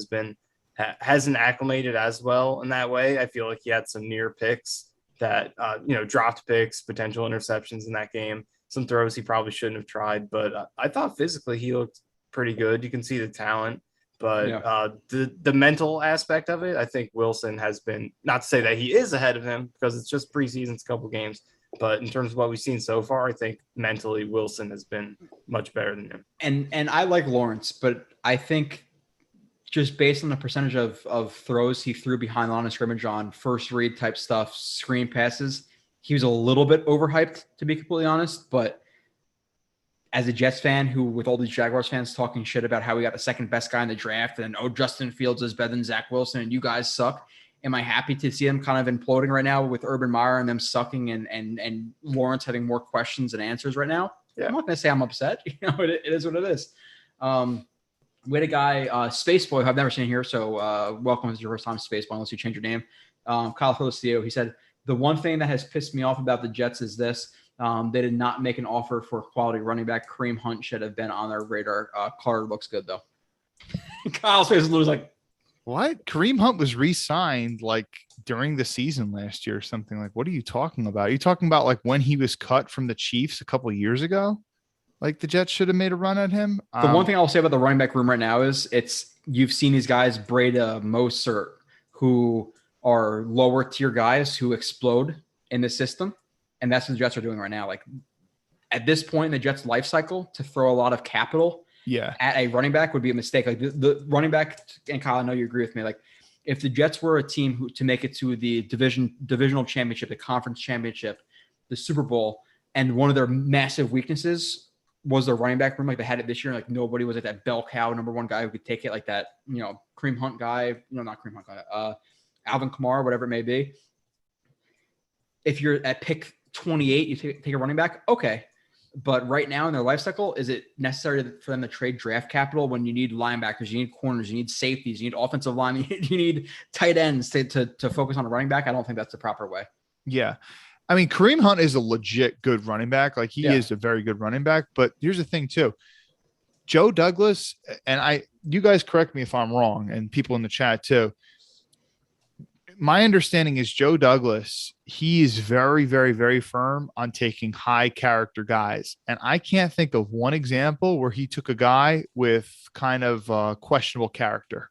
hasn't acclimated as well in that way. I feel like he had some near picks that, dropped picks, potential interceptions in that game, some throws he probably shouldn't have tried. But I thought physically he looked pretty good. You can see the talent, but the mental aspect of it, I think Wilson has been, not to say that he is ahead of him because it's just preseason's couple games, but in terms of what we've seen so far, I think mentally Wilson has been much better than him. And I like Lawrence, but I think just based on the percentage of throws he threw behind the line of scrimmage on first read type stuff, screen passes, he was a little bit overhyped, to be completely honest. But as a Jets fan who, with all these Jaguars fans talking shit about how we got the second best guy in the draft and Justin Fields is better than Zach Wilson and you guys suck, am I happy to see them kind of imploding right now with Urban Meyer and them sucking and Lawrence having more questions than answers right now? Yeah. I'm not going to say I'm upset. It is what it is. We had a guy, Space Boy, who I've never seen here, so welcome as your first time, Space Boy, unless you change your name. Kyle Filisteo, he said, the one thing that has pissed me off about the Jets is this. They did not make an offer for a quality running back. Kareem Hunt should have been on their radar. Carter looks good, though. Kyle's face was like, what? Kareem Hunt was re-signed like during the season last year or something. Like, what are you talking about? Are you talking about like when he was cut from the Chiefs a couple of years ago? Like the Jets should have made a run at him. The one thing I'll say about the running back room right now is you've seen these guys, Breda, Mostert, who are lower tier guys who explode in the system. And that's what the Jets are doing right now. Like at this point in the Jets' life cycle, to throw a lot of capital at a running back would be a mistake. Like the running back, and Kyle, I know you agree with me. Like if the Jets were a team to make it to the divisional championship, the conference championship, the Super Bowl, and one of their massive weaknesses was their running back room, like they had it this year. Like nobody was like that bell cow number one guy who could take it, like that, Kareem Hunt guy, not Kareem Hunt guy, Alvin Kamara, whatever it may be. If you're at pick 28, you take a running back, okay. But right now in their life cycle, is it necessary for them to trade draft capital when you need linebackers, you need corners, you need safeties, you need offensive line, you need tight ends to focus on a running back? I don't think that's the proper way. Yeah. I mean, Kareem Hunt is a legit good running back. Like he is a very good running back. But here's the thing too. Joe Douglas, and you guys correct me if I'm wrong, and people in the chat too. My understanding is Joe Douglas, he is very, very, very firm on taking high character guys. And I can't think of one example where he took a guy with kind of questionable character.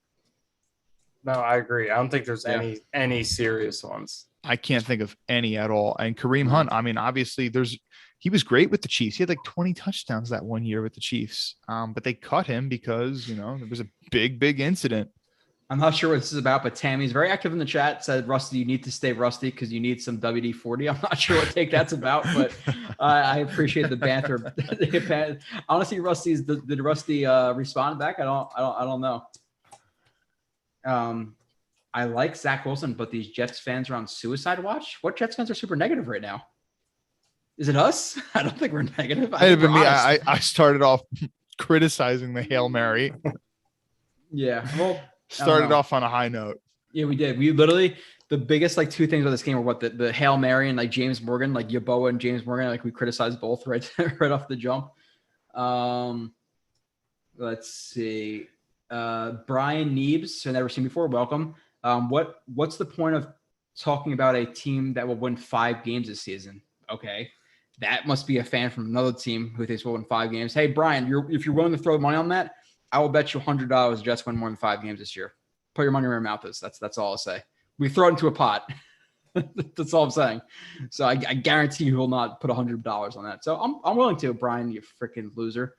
No, I agree. I don't think there's any serious ones. I can't think of any at all. And Kareem Hunt, I mean, obviously he was great with the Chiefs. He had like 20 touchdowns that one year with the Chiefs. But they cut him because, there was a big, big incident. I'm not sure what this is about, but Tammy's very active in the chat. Said, Rusty, you need to stay rusty because you need some WD-40. I'm not sure what take that's about, but I appreciate the banter. Honestly, did Rusty respond back? I don't know. I like Zach Wilson, but these Jets fans are on suicide watch. What Jets fans are super negative right now? Is it us? I don't think we're negative. Might have been me. I started off criticizing the Hail Mary. Yeah. Well, started off on a high note. Yeah, we did. We literally, the biggest like two things about this game were what the Hail Mary and like James Morgan, like Yaboa and James Morgan, like we criticized both right off the jump. Let's see. Brian Neebs, who I've never seen before. Welcome. What's the point of talking about a team that will win 5 games this season? Okay. That must be a fan from another team who thinks we'll win 5 games. Hey, Brian, if you're willing to throw money on that, I will bet you $100 Jets win more than 5 games this year. Put your money where your mouth is. That's all I'll say. We throw it into a pot. That's all I'm saying. So I guarantee you will not put $100 on that. So I'm willing to, Brian, you freaking loser.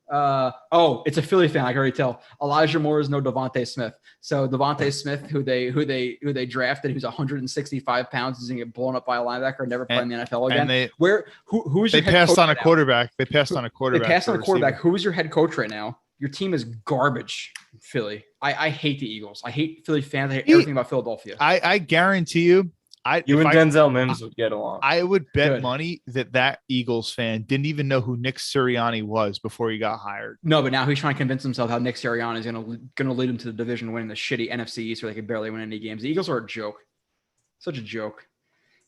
It's a Philly fan. I can already tell. Elijah Moore is no Devontae Smith. So Devontae Smith, who they drafted, who's 165 pounds, is going to get blown up by a linebacker, never play in the NFL again. And who's they your head passed coach on a right now? quarterback. They passed on a quarterback. They passed on a quarterback. Who is your head coach right now? Your team is garbage, Philly. I hate the Eagles. I hate Philly fans. I hate everything about Philadelphia. I guarantee you. Denzel Mims would get along. I would bet money that Eagles fan didn't even know who Nick Sirianni was before he got hired. No, but now he's trying to convince himself how Nick Sirianni is going to lead him to the division, winning the shitty NFC East where they could barely win any games. The Eagles are a joke. Such a joke.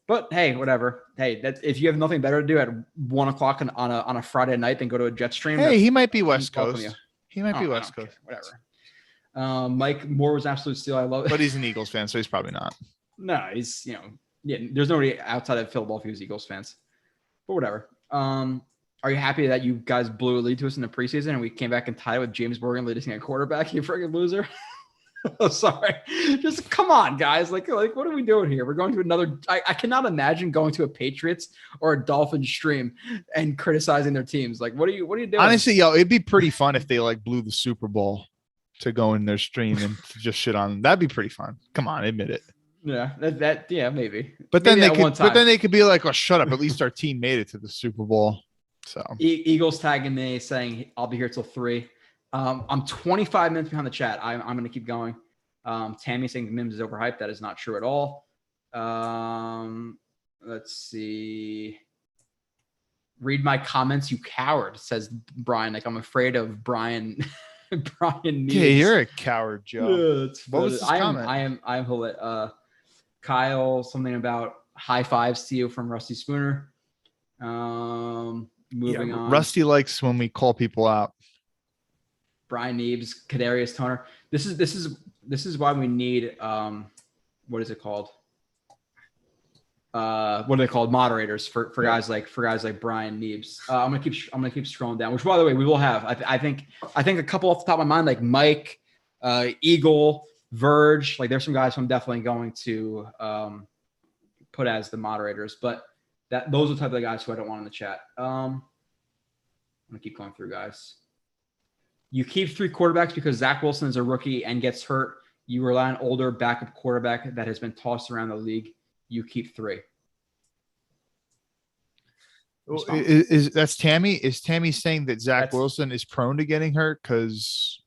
But hey, whatever. Hey, if you have nothing better to do at 1 o'clock on a Friday night than go to a Jet stream. Hey, he might be West Coast. He might be West Coast. Whatever. Mike Moore was an absolute steal. I love it. But he's an Eagles fan, so he's probably not. No, he's, there's nobody outside of Philadelphia who's Eagles fans. But whatever. Are you happy that you guys blew a lead to us in the preseason and we came back and tied with James Morgan leading at quarterback? You freaking loser. Oh, sorry. Just come on, guys. Like, what are we doing here? We're going to another. I cannot imagine going to a Patriots or a Dolphins stream and criticizing their teams. Like, what are you doing? Honestly, it'd be pretty fun if they like blew the Super Bowl to go in their stream and just shit on them. That'd be pretty fun. Come on, admit it. Yeah, yeah, maybe. But then they could be like, "Oh, shut up! At least our team made it to the Super Bowl." So Eagles tagging me saying I'll be here till 3. I'm 25 minutes behind the chat. I'm going to keep going. Tammy saying Mims is overhyped. That is not true at all. Let's see. Read my comments, you coward, says Brian. Like, I'm afraid of Brian. Brian Needs. Yeah, you're a coward, Joe. What was his comment? I am Kyle, something about high fives to you from Rusty Spooner. Moving on. Rusty likes when we call people out. Brian Neebs, Kadarius Toner. This is why we need what is it called? What are they called? Moderators for guys like Brian Neebs. I'm gonna keep scrolling down. Which, by the way, we will have. I think a couple off the top of my mind, like Mike, Eagle, Verge. Like, there's some guys who I'm definitely going to put as the moderators. But those are the type of guys who I don't want in the chat. I'm gonna keep going through, guys. You keep 3 quarterbacks because Zach Wilson is a rookie and gets hurt. You rely on older backup quarterback that has been tossed around the league. You keep 3. That's Tammy? Is Tammy saying that Zach Wilson is prone to getting hurt? Because,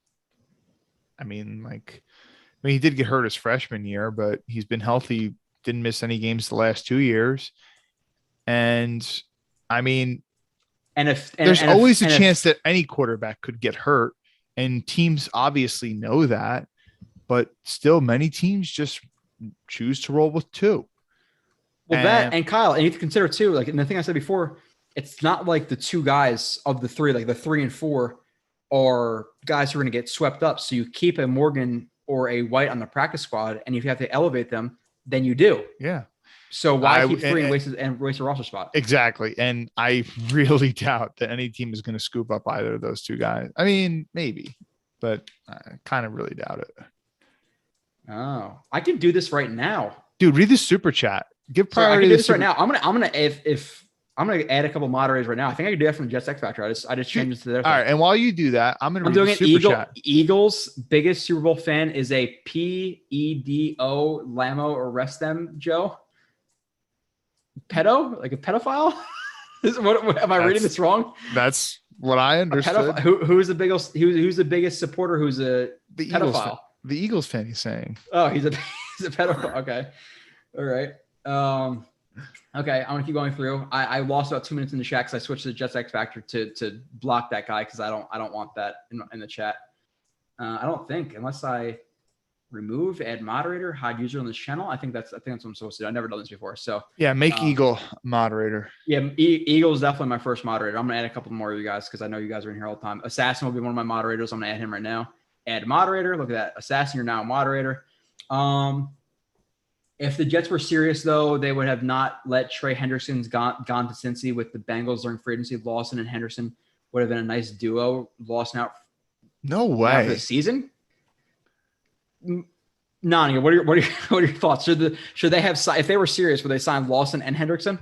he did get hurt his freshman year, but he's been healthy, didn't miss any games the last 2 years. And, there's always a chance that any quarterback could get hurt, and teams obviously know that, but still many teams just choose to roll with 2. Well, and Kyle, and you have to consider too, like, and the thing I said before, it's not like the 2 guys of the 3, like the 3 and 4 are guys who are going to get swept up. So you keep a Morgan or a White on the practice squad, and if you have to elevate them, then you do. Yeah. So why keep 3 and waste a roster spot? Exactly. And I really doubt that any team is going to scoop up either of those 2 guys. Maybe, but I kind of really doubt it. Oh, I can do this right now. Dude, read the super chat. Give priority I can do this right now. I'm gonna I'm gonna add a couple moderators right now. I think I can do that from the Jets X Factor. I just changed it to their All right, and while you do that, I'm I'm read doing the an super chat. Eagles biggest Super Bowl fan is a PEDO Lamo. Arrest them, Joe. Pedo, like a pedophile. What am I reading this wrong? That's what I understood. Who's the biggest? Who's the biggest supporter? Who's a pedophile? The Eagles fan. He's saying. Oh, he's a pedophile. Okay, all right. Okay, I'm gonna keep going through. I lost about 2 minutes in the chat because I switched to the Jets X Factor to block that guy because I don't want that in the chat. I don't think unless I remove, add moderator, hide user on this channel. I think that's what I'm supposed to do. I've never done this before. So yeah, make Eagle moderator. Yeah, Eagle is definitely my first moderator. I'm gonna add a couple more of you guys because I know you guys are in here all the time. Assassin will be one of my moderators. I'm gonna add him right now. Add moderator. Look at that. Assassin, you're now a moderator. If the Jets were serious, though, they would have not let Trey Hendrickson's gone to Cincy with the Bengals during free agency. Lawson and Henderson would have been a nice duo. Lawson out. No way. For the season. Nani, what are your thoughts? Should they have if they were serious, would they sign Lawson and Hendrickson?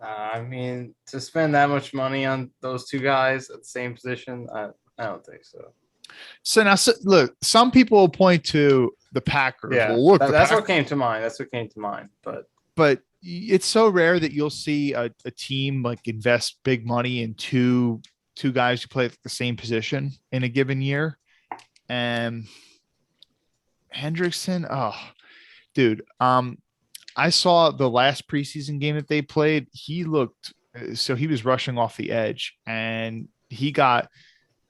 I mean, to spend that much money on those two guys at the same position, I don't think so. So now, look, some people will point to the Packers. Yeah, well, look, that's what came to mind. That's what came to mind. But it's so rare that you'll see a team like invest big money in two guys who play at the same position in a given year. And Hendrickson, oh, dude, I saw the last preseason game that they played. He looked so he was rushing off the edge, and he got.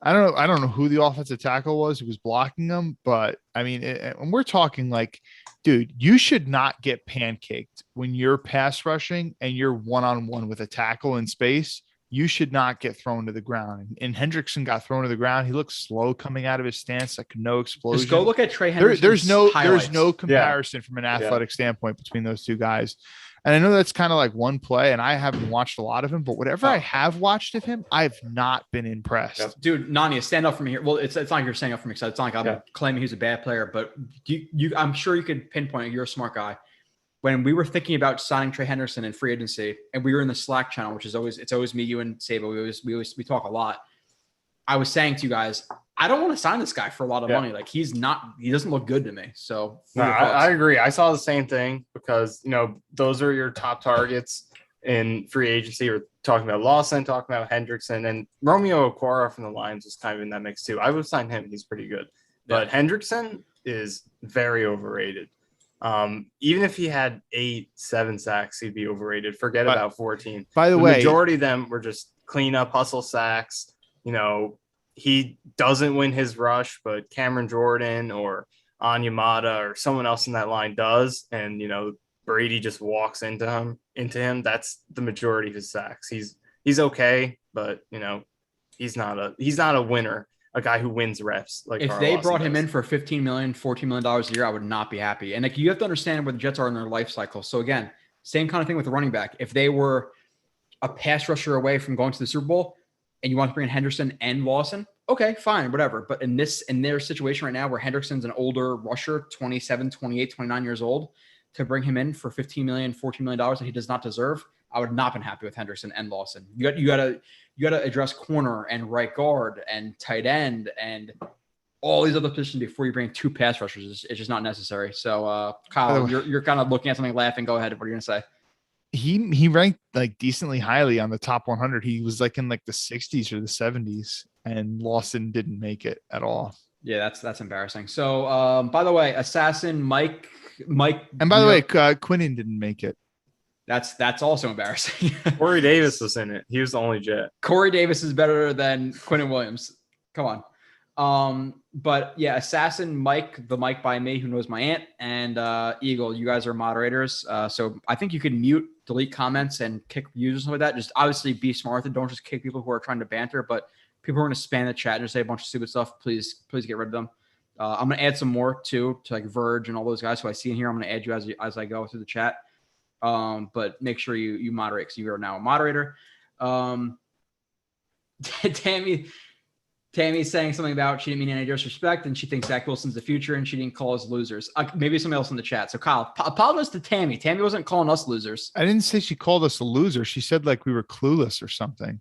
I don't know who the offensive tackle was who was blocking him, but I mean, and we're talking like, dude, you should not get pancaked when you're pass rushing and you're one-on-one with a tackle in space. You should not get thrown to the ground. And Hendrickson got thrown to the ground. He looked slow coming out of his stance, like no explosion. Just go look at Trey Hendrickson. There's no comparison from an athletic standpoint between those two guys. And I know that's kind of like one play, and I haven't watched a lot of him, but whatever I have watched of him, I've not been impressed. Yep. Dude, Nani, stand up for me here. Well, it's not like you're standing up for me because it's not like I'm claiming he's a bad player, but I'm sure you could pinpoint. You're a smart guy. When we were thinking about signing Trey Henderson in free agency, and we were in the Slack channel, which is always me, you, and Saba. We talk a lot. I was saying to you guys, I don't want to sign this guy for a lot of money. Like he doesn't look good to me. So I agree. I saw the same thing because, those are your top targets in free agency. We're talking about Lawson, talking about Hendrickson, and Romeo Okwara from the Lions is kind of in that mix too. I would sign him. He's pretty good. But Hendrickson is very overrated. Even if he had 8-7 sacks, he'd be overrated. Forget about 14. By the way, majority of them were just clean up hustle sacks. He doesn't win his rush, but Cameron Jordan or Onyemata or someone else in that line does. And, Brady just walks into him. That's the majority of his sacks. He's okay, but he's not a winner, a guy who wins reps. Like if they brought him in for $15 million, $14 million a year, I would not be happy. And you have to understand where the Jets are in their life cycle. So again, same kind of thing with the running back. If they were a pass rusher away from going to the Super Bowl, and you want to bring in Henderson and Lawson, okay, fine, whatever. But in their situation right now where Hendrickson's an older rusher, 27, 28, 29 years old, to bring him in for $15 million, $14 million that he does not deserve, I would not have been happy with Henderson and Lawson. You got to address corner and right guard and tight end and all these other positions before you bring two pass rushers. It's just not necessary. So, Kyle, you're kind of looking at something laughing. Go ahead. What are you going to say? He ranked like decently highly on the top 100. He was like in like the 60s or the 70s, and Lawson didn't make it at all. Yeah, that's embarrassing. So, by the way, Assassin Mike, and by the way, Quinnen didn't make it. That's also embarrassing. Corey Davis was in it. He was the only Jet. Corey Davis is better than Quinnen Williams. Come on. But yeah, Assassin Mike, the Mike by me, who knows my aunt, and Eagle, you guys are moderators. So I think you can mute, delete comments, and kick users like that. Just obviously be smart and don't just kick people who are trying to banter, but people who are going to spam the chat and just say a bunch of stupid stuff, please get rid of them. I'm going to add some more too, to like Verge and all those guys who I see in here. I'm going to add you as I go through the chat. But make sure you moderate because you are now a moderator. Tammy, Tammy's saying something about she didn't mean any disrespect and she thinks Zach Wilson's the future and she didn't call us losers. Maybe somebody else in the chat. So Kyle, apologize to Tammy. Tammy wasn't calling us losers. I didn't say she called us a loser. She said like we were clueless or something.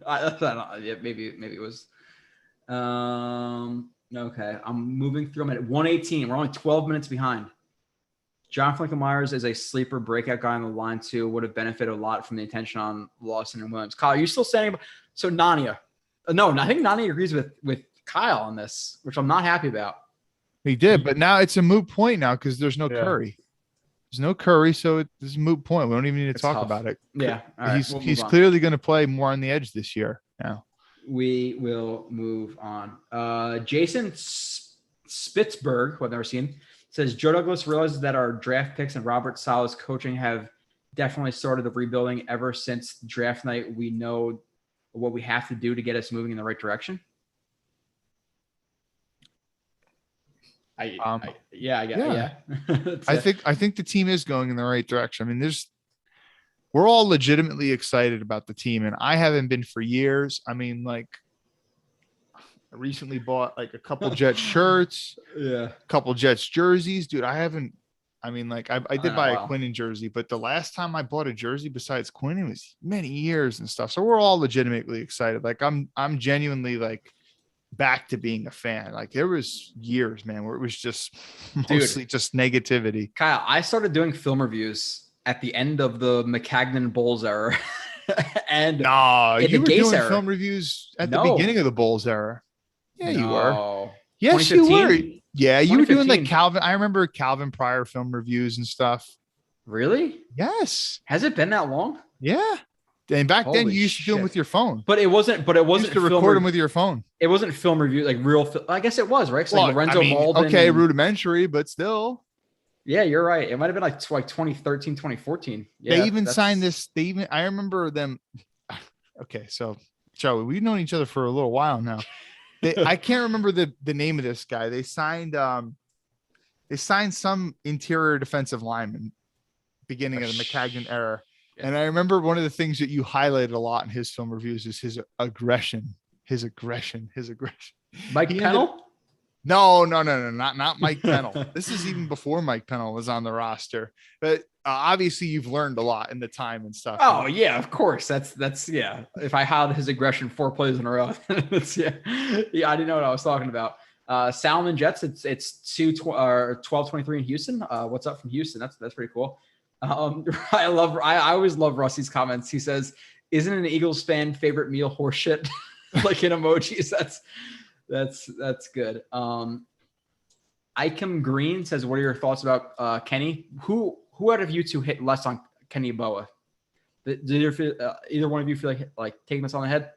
Yeah, maybe it was. Okay, I'm moving through them at 118. We're only 12 minutes behind. John Franklin Myers is a sleeper breakout guy on the line too. Would have benefited a lot from the attention on Lawson and Williams. Kyle, are you still saying so Nania? No, I think Nani agrees with Kyle on this, which I'm not happy about. He did, but now it's a moot point now because there's no Curry. There's no Curry, so it's a moot point. We don't even need to talk about it. Yeah, all right, he's clearly going to play more on the edge this year. Now we will move on. Jason Spitzberg, who I've never seen, says Joe Douglas realizes that our draft picks and Robert Sala's coaching have definitely started the rebuilding ever since draft night. We know what we have to do to get us moving in the right direction. I think the team is going in the right direction. I mean, we're all legitimately excited about the team, and I haven't been for years. I mean, like, I recently bought like a couple Jets shirts, a couple Jets jerseys, dude. I did buy a Quinnen jersey, but the last time I bought a jersey besides Quinnen was many years and stuff. So we're all legitimately excited. Like I'm genuinely like back to being a fan. Like there was years, man, where it was just mostly just negativity. Kyle, I started doing film reviews at the end of the McCagnon Bulls era. And you were doing film reviews at the beginning of the Bulls era. Yeah, you were. Yes, you were. Yeah, you were doing like Calvin. I remember Calvin Pryor film reviews and stuff. Really? Yes. Has it been that long? Yeah. And back then you used to do them with your phone. But it wasn't. You used to record them with your phone. It wasn't film review, like real. I guess it was, right? Like Lorenzo Malden. Okay, rudimentary, but still. Yeah, you're right. It might have been like 2013, 2014. Yeah, they even signed this. I remember them. Okay, so Joey, we've known each other for a little while now. I can't remember the name of this guy. They signed some interior defensive lineman beginning of the McCagnon era. Yeah. And I remember one of the things that you highlighted a lot in his film reviews is his aggression. Mike Pennell? No, not Mike Pennell. This is even before Mike Pennell was on the roster. But obviously you've learned a lot in the time and stuff. Oh yeah, of course. That's yeah. If I had his aggression 4 plays in a row, that's yeah. I didn't know what I was talking about. Salmon Jets. It's 12-23 in Houston. What's up from Houston? That's pretty cool. I always love Rusty's comments. He says, "Isn't an Eagles fan favorite meal horse shit?" Like in emojis. That's good. Ikem Green says, "What are your thoughts about Kenny? Who out of you two hit less on Kenny Boa? Did either one of you feel like taking this on the head?"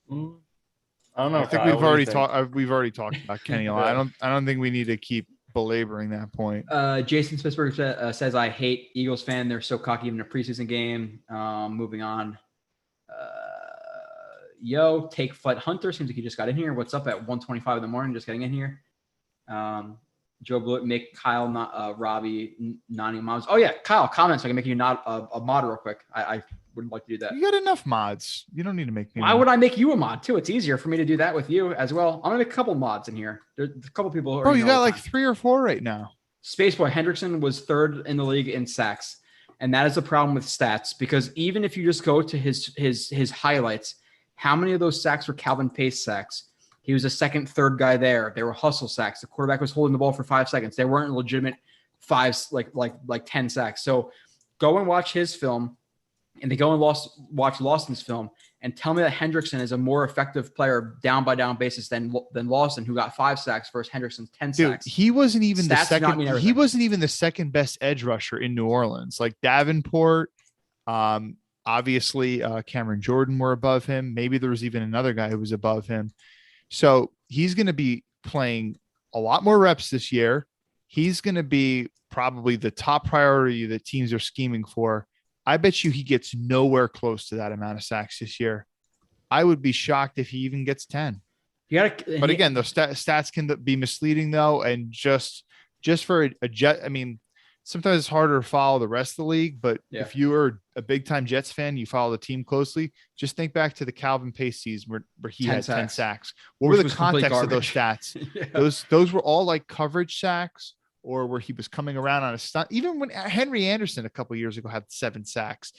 I don't know. I think we've already talked about Kenny a lot. I don't think we need to keep belaboring that point. Jason Spitzberg says, "I hate Eagles fan. They're so cocky in a preseason game." Moving on. Take Flight Hunter seems like he just got in here. What's up at 1:25 in the morning? Just getting in here. Joe Blewett, make Kyle not Robbie Nani mods. Oh yeah, Kyle, comment so I can make you not a mod real quick. I would like to do that. You got enough mods. You don't need to make me. Why would I make you a mod too? It's easier for me to do that with you as well. I'm gonna make a couple mods in here. There's a couple people. Bro, you got like 3 or 4 right now. Spaceboy Hendrickson was 3rd in the league in sacks, and that is the problem with stats because even if you just go to his highlights, how many of those sacks were Calvin Pace sacks? He was a 2nd, 3rd guy there. They were hustle sacks. The quarterback was holding the ball for 5 seconds. They weren't legitimate 5, like 10 sacks. So go and watch his film, and then go and watch Lawson's film, and tell me that Hendrickson is a more effective player down by down basis than Lawson, who got 5 sacks versus Hendrickson's 10 sacks. He wasn't even the second. He wasn't even the second best edge rusher in New Orleans. Like Davenport, obviously Cameron Jordan were above him. Maybe there was even another guy who was above him. So he's going to be playing a lot more reps this year. He's going to be probably the top priority that teams are scheming for. I bet you he gets nowhere close to that amount of sacks this year. I would be shocked if he even gets 10. But again, those stats can be misleading though. And just for a jet, I mean, sometimes it's harder to follow the rest of the league, but Yeah. if you are a big time Jets fan, you follow the team closely. Just think back to the Calvin Pace season where he 10 had 10 sacks. sacks. What Which were the was complete context of those garbage. stats? Yeah. Those were all like coverage sacks, or where he was coming around on a stunt. Even when Henry Anderson a couple of years ago had 7 sacks.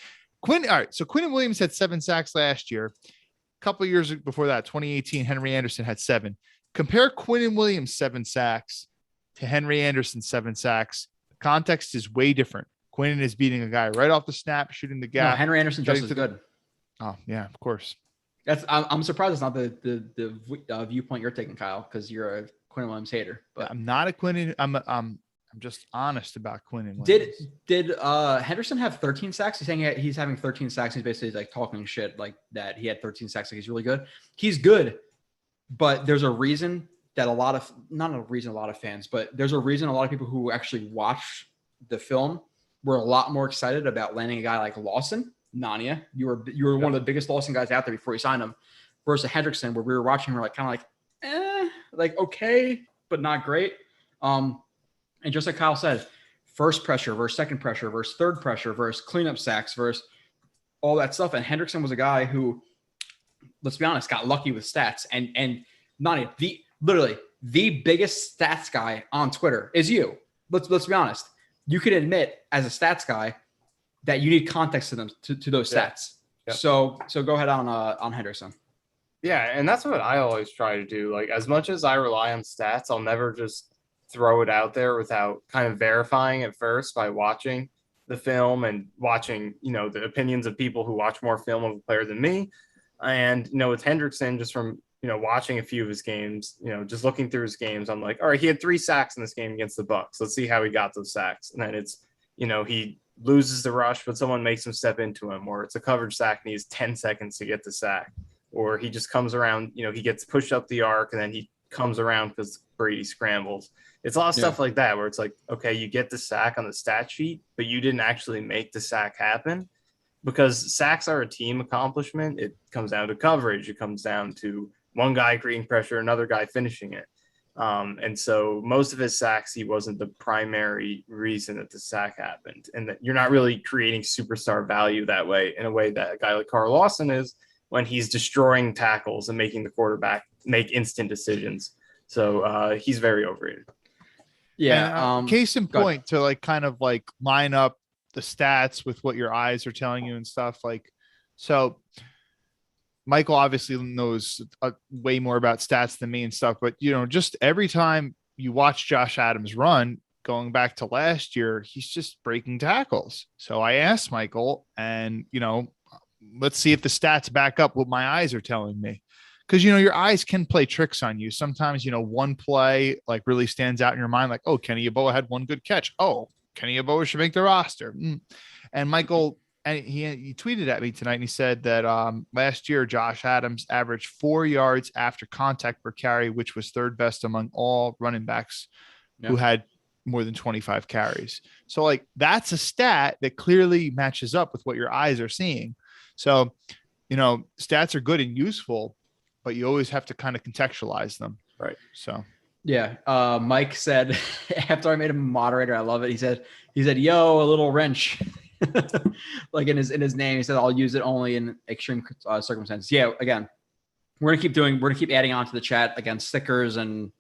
All right, so Quinn Williams had 7 sacks last year. A couple of years before that, 2018, Henry Anderson had 7. Compare Quinn Williams' 7 sacks to Henry Anderson's 7 sacks. The context is way different. Quinn is beating a guy right off the snap, shooting the No, gap. Henry Anderson just as good. Oh yeah, of course. I'm surprised it's not the viewpoint you're taking, Kyle, because you're a Quinn Williams hater. But I'm not a Quinn. I'm just honest about Quinn Williams. Did Henderson have 13 sacks? He's saying he's having 13 sacks. He's basically like talking shit like that. He had 13 sacks. Like he's really good. He's good, but there's a reason that a lot of fans, but there's a reason a lot of people who actually watch the film were a lot more excited about landing a guy like Lawson. Nania, you were one of the biggest Lawson guys out there before you signed him, versus Hendrickson, where we were watching, we're like kind of like okay, but not great. And just like Kyle said, first pressure versus second pressure versus third pressure versus cleanup sacks versus all that stuff. And Hendrickson was a guy who, let's be honest, got lucky with stats. And Nania, literally the biggest stats guy on Twitter is you. Let's be honest. You can admit as a stats guy that you need context to them to those stats. Yeah. So go ahead on Henderson. Yeah, and that's what I always try to do. Like, as much as I rely on stats, I'll never just throw it out there without kind of verifying it first by watching the film and watching, the opinions of people who watch more film of a player than me. And, with Hendrickson, just from, watching a few of his games, just looking through his games, I'm like, all right, he had 3 sacks in this game against the Bucs. Let's see how he got those sacks. And then it's, he loses the rush, but someone makes him step into him, or it's a coverage sack and he has 10 seconds to get the sack, or he just comes around, he gets pushed up the arc and then he comes around because Brady scrambles. It's a lot of stuff like that where it's like, okay, you get the sack on the stat sheet, but you didn't actually make the sack happen, because sacks are a team accomplishment. It comes down to coverage. It comes down to one guy creating pressure, another guy finishing it. And so most of his sacks, he wasn't the primary reason that the sack happened, and that you're not really creating superstar value that way, in a way that a guy like Carl Lawson is, when he's destroying tackles and making the quarterback make instant decisions. So he's very overrated. Yeah. Case in point, to like kind of like line up the stats with what your eyes are telling you and stuff. Like, so Michael obviously knows way more about stats than me and stuff, but just every time you watch Josh Adams run, going back to last year, he's just breaking tackles. So I asked Michael, and let's see if the stats back up what my eyes are telling me. Because, your eyes can play tricks on you. Sometimes, one play like really stands out in your mind, like, oh, Kenny Yeboah had one good catch. Oh, Kenny Yeboah should make the roster. And Michael, and he tweeted at me tonight, and he said that last year, Josh Adams averaged 4 yards after contact per carry, which was third best among all running backs who had more than 25 carries. So like, that's a stat that clearly matches up with what your eyes are seeing. So, stats are good and useful, but you always have to kind of contextualize them. Right. So, yeah. Mike said, after I made him a moderator, I love it. He said, yo, a little wrench. Like in his name, he said, I'll use it only in extreme circumstances. Yeah. Again, we're going to keep adding on to the chat, again, stickers and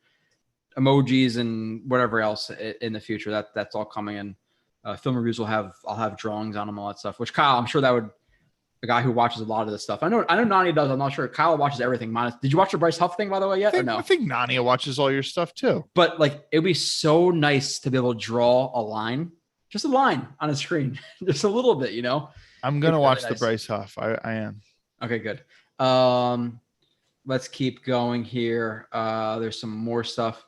emojis and whatever else in the future. That's all coming in. Film reviews I'll have drawings on them, all that stuff, which Kyle, I'm sure that would, a guy who watches a lot of this stuff. I know Nani does. I'm not sure. Kyle watches everything. Did you watch the Bryce Huff thing, by the way, yet? I think Nani watches all your stuff too. But like, it'd be so nice to be able to draw a line, just a line on a screen, just a little bit, I'm going to watch the Bryce Huff. I am. Okay, good. Let's keep going here. There's some more stuff.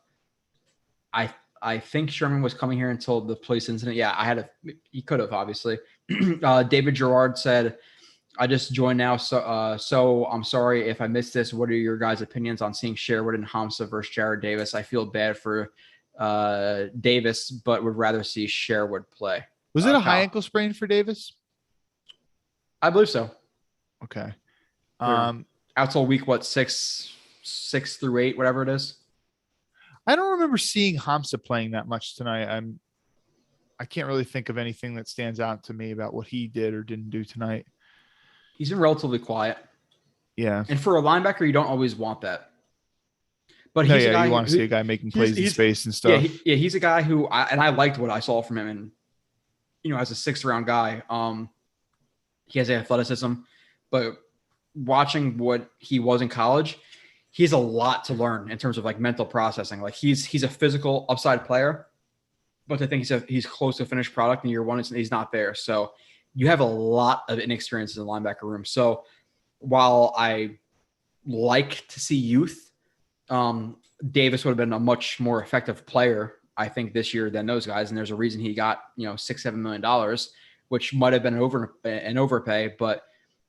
I think Sherman was coming here until the police incident. Yeah, he could have, obviously. David Gerard said, I just joined now, so I'm sorry if I missed this. What are your guys' opinions on seeing Sherwood and Hamza versus Jared Davis? I feel bad for Davis, but would rather see Sherwood play. Was it a high ankle sprain for Davis? I believe so. Okay. Out till week 6 through 8, whatever it is. I don't remember seeing Hamza playing that much tonight. I can't really think of anything that stands out to me about what he did or didn't do tonight. He's been relatively quiet. Yeah. And for a linebacker, you don't always want that. But No, he's a guy you want to see a guy making plays in space and stuff. He's a guy who I liked what I saw from him, and as a 6th round guy, he has athleticism, but watching what he was in college, he has a lot to learn in terms of like mental processing. Like he's a physical upside player, but I think he's close to a finished product in year one. He's not there, so you have a lot of inexperience in the linebacker room. So while I like to see youth. Davis would have been a much more effective player, I think, this year than those guys. And there's a reason he got, $6-7 million, which might have been an overpay. But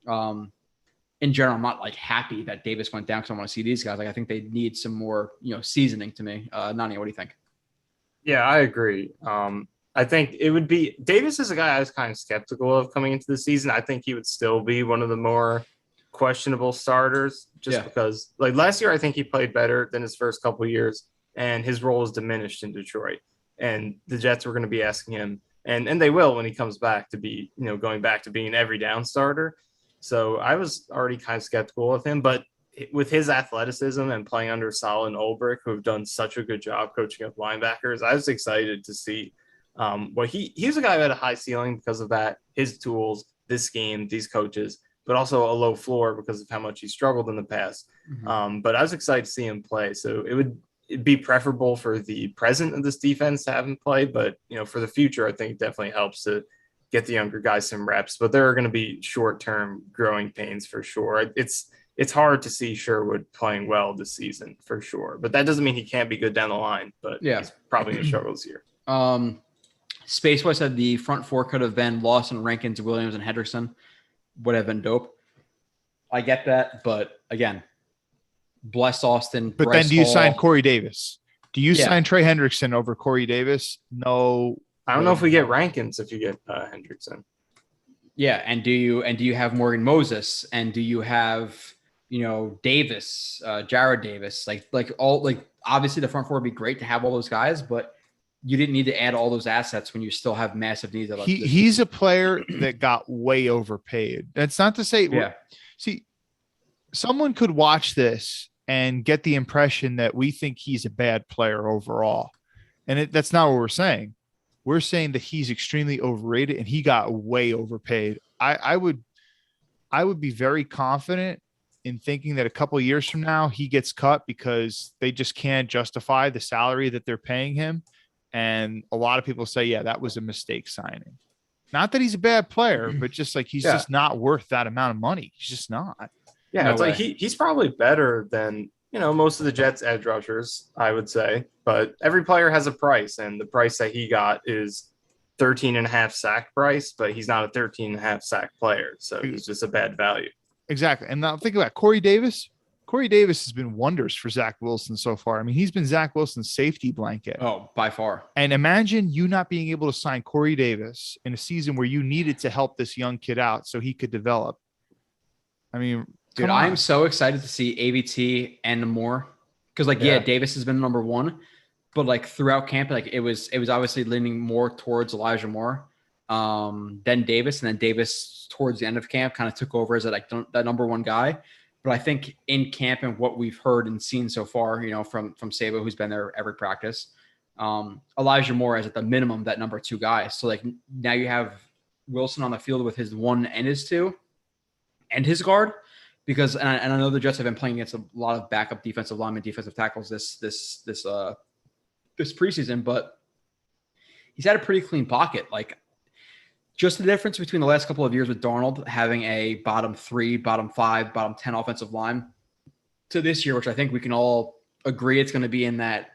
in general, I'm not like happy that Davis went down because I want to see these guys. Like I think they need some more, seasoning to me. Nani, what do you think? Yeah, I agree. I think it would be Davis is a guy I was kind of skeptical of coming into the season. I think he would still be one of the more questionable starters because like last year, I think he played better than his first couple of years and his role is diminished in Detroit, and the Jets were going to be asking him and they will when he comes back to be, going back to being an every down starter. So I was already kind of skeptical of him, but with his athleticism and playing under Saleh and Ulbrich, who have done such a good job coaching up linebackers, I was excited to see what he's a guy who had a high ceiling because of that, his tools, this game, these coaches, but also a low floor because of how much he struggled in the past. Mm-hmm. But I was excited to see him play. So it'd be preferable for the present of this defense to have him play. But, for the future, I think it definitely helps to get the younger guys some reps. But there are going to be short-term growing pains for sure. It's hard to see Sherwood playing well this season for sure. But that doesn't mean he can't be good down the line. But he's probably going to struggle this year. Spacewise said the front four could have been Lawson, Rankins, Williams, and Hendrickson. Would have been dope. I get that, but again, bless Austin. But Bryce then do you Hall. sign Corey Davis? Do you sign Trey Hendrickson over Corey Davis? No. I don't know if we get Rankins if you get Hendrickson. Yeah, and do you have Morgan Moses, and do you have Davis, Jared Davis, like obviously the front four would be great to have all those guys, but you didn't need to add all those assets when you still have massive needs. He's a player that got way overpaid. That's not to say, see, someone could watch this and get the impression that we think he's a bad player overall. And that's not what we're saying. We're saying that he's extremely overrated and he got way overpaid. I would be very confident in thinking that a couple of years from now, he gets cut because they just can't justify the salary that they're paying him. And a lot of people say, yeah, that was a mistake signing. Not that he's a bad player, but just like he's just not worth that amount of money. He's just not. Yeah, No it's way. like he's probably better than, most of the Jets edge rushers, I would say. But every player has a price, and the price that he got is 13.5 sack price, but he's not a 13.5 sack player. So he's just a bad value. Exactly. And now think about Corey Davis. Corey Davis has been wonders for Zach Wilson so far. I mean, he's been Zach Wilson's safety blanket. Oh, by far. And imagine you not being able to sign Corey Davis in a season where you needed to help this young kid out so he could develop. I mean, dude, I'm so excited to see AVT and more because, Davis has been number one, but throughout camp, it was obviously leaning more towards Elijah Moore, then Davis, and then Davis towards the end of camp kind of took over as that number one guy. But I think in camp and what we've heard and seen so far, from Sabo, who's been there every practice, Elijah Moore is at the minimum that number two guy. So now you have Wilson on the field with his one and his two and his guard, because and I know the Jets have been playing against a lot of backup defensive linemen, defensive tackles this preseason, but he's had a pretty clean pocket. Just the difference between the last couple of years with Darnold having a bottom 3, bottom 5, bottom 10 offensive line to this year, which I think we can all agree it's going to be in that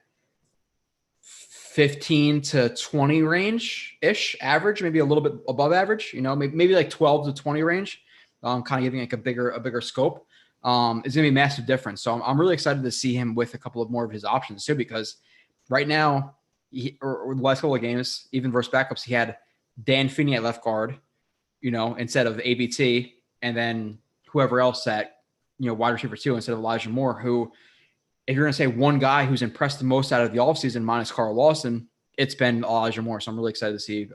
15 to 20 range-ish average, maybe a little bit above average, maybe 12 to 20 range, kind of giving a bigger scope. It's going to be a massive difference. So I'm really excited to see him with a couple of more of his options too, because right now, or the last couple of games, even versus backups, he had Dan Finney at left guard, instead of ABT, and then whoever else at, wide receiver 2 instead of Elijah Moore, who, if you're going to say one guy who's impressed the most out of the offseason minus Carl Lawson, it's been Elijah Moore. So I'm really excited to see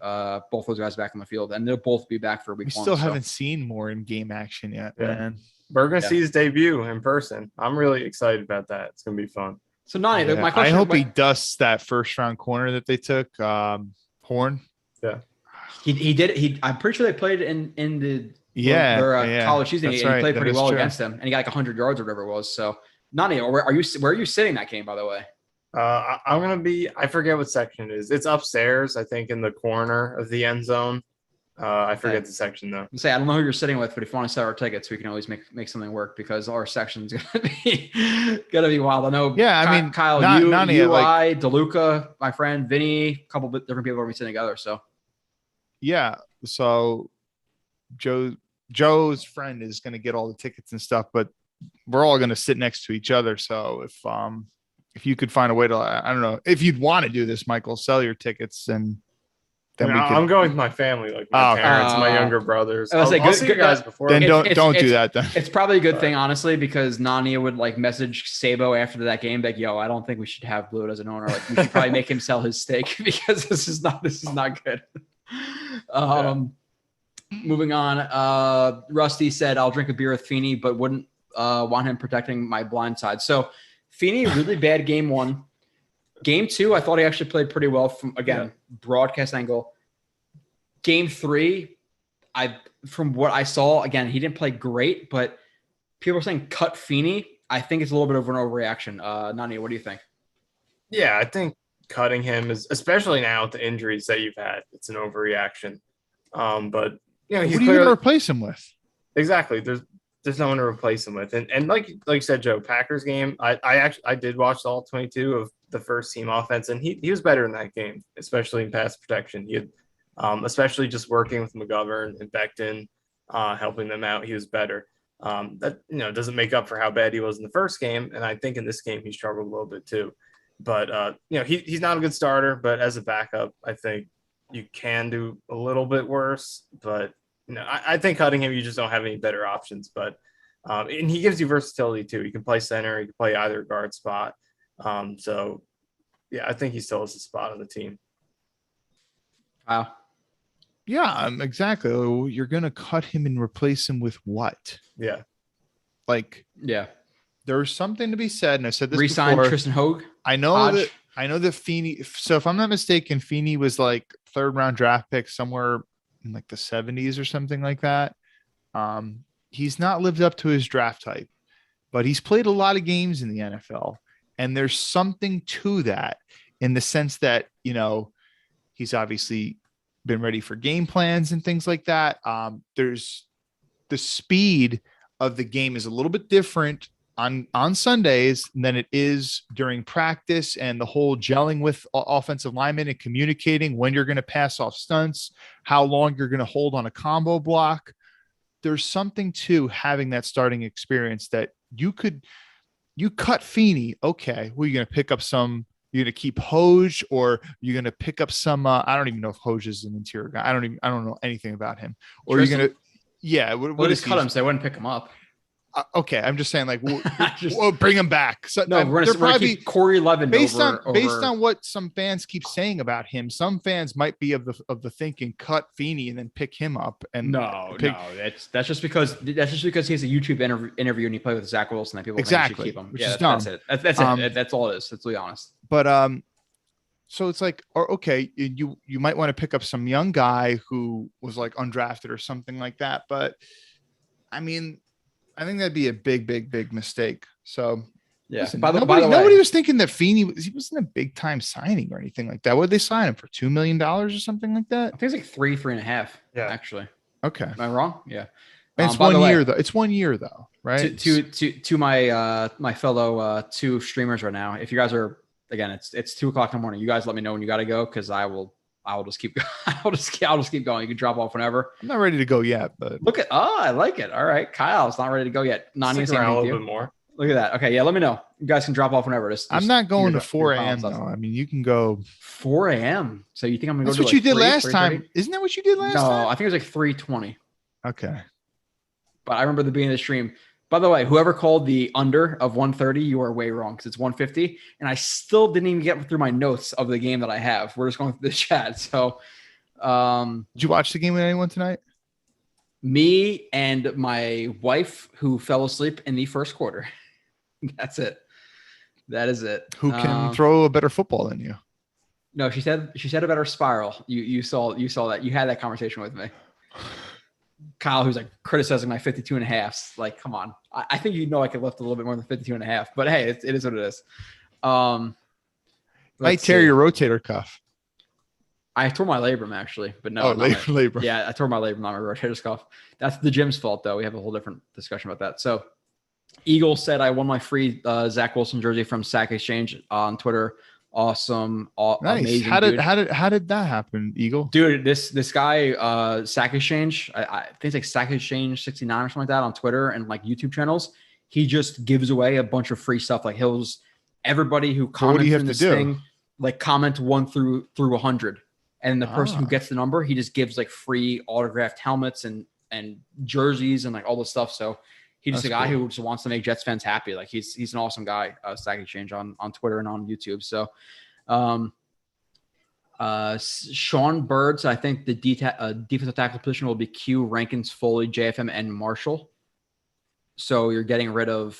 both those guys back on the field, and they'll both be back for week 1. We still haven't seen Moore in game action yet, man. We're going to see his debut in person. I'm really excited about that. It's going to be fun. So, Nani, my question, I hope he dusts that first-round corner that they took, Horn. Yeah. He did. I'm pretty sure they played in the college season. He played pretty well against them, and he got like 100 yards or whatever it was. So, Nani, where are you sitting that game, by the way? I'm going to be – I forget what section it is. It's upstairs, I think, in the corner of the end zone. I forget the section, though. I don't know who you're sitting with, but if you want to sell our tickets, we can always make something work because our section's going to be wild. I know Kyle, I, DeLuca, my friend, Vinny, a couple of different people are sitting together. So, yeah. So, Joe's friend is going to get all the tickets and stuff, but we're all going to sit next to each other. So if you could find a way to, I don't know, if you'd want to do this, Michael, sell your tickets and then I'm going with my family, like my parents, my younger brothers. I'll see you guys before. Then don't do that. Then it's probably a good thing, honestly, because Nani would like message Sabo after that game, like, "Yo, I don't think we should have Blewett as an owner. Like, we should probably make him sell his stake because this is not good." Moving on, Rusty said, "I'll drink a beer with Feeney, but wouldn't want him protecting my blind side." So, Feeney, really bad game 1. Game 2, I thought he actually played pretty well from, broadcast angle. Game 3, from what I saw, again, he didn't play great, but people are saying cut Feeney. I think it's a little bit of an overreaction. Nani, what do you think? Yeah, I think cutting him is, especially now with the injuries that you've had, it's an overreaction. But, what are you going to replace him with? Exactly. There's no one to replace him with. And like you said, Joe, Packers game, I did watch all 22 of the first team offense, and he was better in that game, especially in pass protection. He had, especially just working with McGovern and Becton, helping them out. He was better. That doesn't make up for how bad he was in the first game, and I think in this game he struggled a little bit too. But he's not a good starter, but as a backup, I think you can do a little bit worse. But I think cutting him, you just don't have any better options. But and he gives you versatility too. You can play center, you can play either guard spot. So yeah, I think he still has a spot on the team. Wow. Yeah, exactly. You're going to cut him and replace him with what? Yeah. There's something to be said, and I said this Resign before. Tristan Hogue. I know that Feeney. So if I'm not mistaken, Feeney was like 3rd round draft pick somewhere in like the 70s or something like that. He's not lived up to his draft type, but he's played a lot of games in the NFL, and there's something to that in the sense that he's obviously been ready for game plans and things like that. There's the speed of the game is a little bit different on Sundays than it is during practice, and the whole gelling with offensive linemen and communicating when you're going to pass off stunts, how long you're going to hold on a combo block. There's something to having that starting experience that you cut Feeney. Okay. Well, you're going to pick up you're going to keep Hoge, or you're going to pick up some, I don't even know if Hoge is an interior guy. I don't know anything about him. Or Tristan? You're going to, What just cut him so they wouldn't pick him up. Okay, I'm just saying, like, we'll bring him back. So no, we're going to keep Corey Levin based on what some fans keep saying about him. Some fans might be of the thinking cut Feeney and then pick him up. And no, that's just because he has a YouTube interview and he played with Zach Wilson that people think should keep him. Which is dumb. That's it. That's it. That's all it is. Let's be honest. But so it's like, okay, you might want to pick up some young guy who was like undrafted or something like that. But I mean, I think that'd be a big mistake. So yeah. Listen, by the nobody way, was thinking that Feeney wasn't a big time signing or anything like that. What did they sign him for? $2 million or something like that? I think it's like 3.5. Yeah, actually. Okay. Am I wrong? Yeah. And it's 1 year though. It's 1 year though, right? To my fellow 2 streamers right now. If you guys are, again, it's 2:00 in the morning. You guys let me know when you got to go, because I will just keep I'll just keep going. You can drop off whenever. I'm not ready to go yet, but I like it. All right. Kyle's not ready to go yet. Nani, stick around a little bit more. Look at that. Okay, yeah, let me know. You guys can drop off whenever. I'm not going to 4 a.m. though. I mean, you can go 4 a.m. So you think I'm gonna go? That's what you did last time. Isn't that what you did last time? No, I think it was like 3:20. Okay. But I remember the beginning of the stream. By the way, whoever called the under of 130, you are way wrong because it's 150. And I still didn't even get through my notes of the game that I have. We're just going through the chat. So, did you watch the game with anyone tonight? me and my wife, who fell asleep in the first quarter. That's it. That is it. Who can throw a better football than you? No, she said a better spiral. You saw that. You had that conversation with me. Kyle, who's like criticizing my 52 and a half. Like, come on. I think I could lift a little bit more than 52 and a half, but hey, it is what it is. Might tear your rotator cuff. I tore my labrum actually, but no. Oh, labrum. Yeah, I tore my labrum, not my rotator cuff. That's the gym's fault though. We have a whole different discussion about that. So Eagle said I won my free Zach Wilson jersey from Sack Exchange on Twitter. Awesome. Nice. Amazing. How did that happen, Eagle? Dude, this guy, Sack Exchange, I think it's like Sack Exchange 69 or something like that on Twitter and like YouTube channels. He just gives away a bunch of free stuff. Like everybody who comments in this thing, like comment 1 through 100. And the person who gets the number, he just gives like free autographed helmets and jerseys and like all this stuff. So he's just a guy who just wants to make Jets fans happy. Like he's an awesome guy, Sack Exchange on Twitter and on YouTube. So Sean Birds, I think the defensive tackle position will be Q, Rankins, Foley, JFM, and Marshall. So you're getting rid of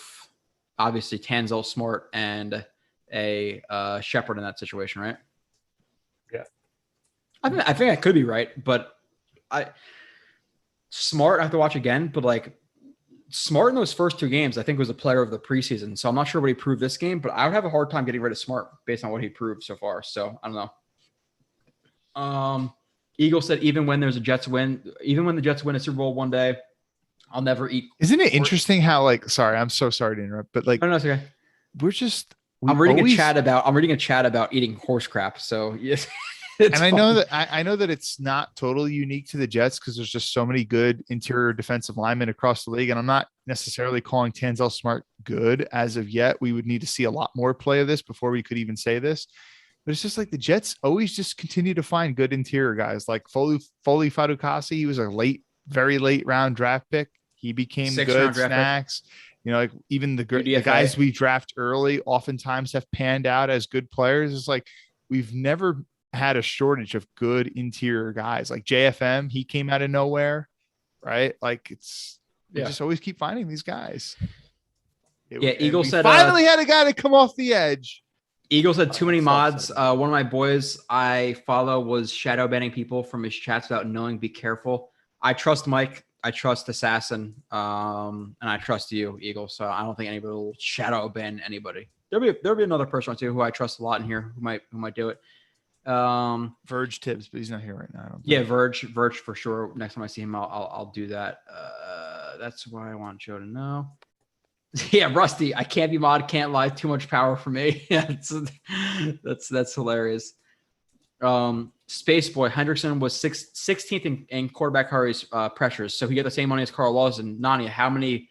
obviously Tanzel, Smart, and a Shepard in that situation, right? Yeah. I think I could be right, but Smart I have to watch again, but like Smart in those first 2 games, I think was a player of the preseason. So I'm not sure what he proved this game, but I would have a hard time getting rid of Smart based on what he proved so far. So I don't know. Eagle said even when the Jets win a Super Bowl one day, I'll never eat. Isn't it interesting how I'm so sorry to interrupt, but like, no, it's okay. I'm reading a chat about eating horse crap. So yes. And I know that it's not totally unique to the Jets because there's just so many good interior defensive linemen across the league. And I'm not necessarily calling Tanzel Smart good as of yet. We would need to see a lot more play of this before we could even say this. But it's just like the Jets always just continue to find good interior guys like Foley Fadukasi. He was a very late round draft pick. He became good snacks. Like even the guys we draft early oftentimes have panned out as good players. It's like we've never had a shortage of good interior guys like JFM. He came out of nowhere, right? Like we just always keep finding these guys. Eagle said finally had a guy to come off the edge. Eagle said too many mods. One of my boys I follow was shadow banning people from his chats without knowing. Be careful. I trust Mike. I trust Assassin. And I trust you, Eagle. So I don't think anybody will shadow ban anybody. There'll be another person or two who I trust a lot in here who might do it. Verge Tibbs, but he's not here right now. Verge for sure. Next time I see him, I'll do that. That's why I want Joe to know. Yeah, Rusty, I can't be mod, can't lie. Too much power for me. That's hilarious. Space Boy Hendrickson was 16th in quarterback hurries pressures, so he got the same money as Carl Lawson. Nani,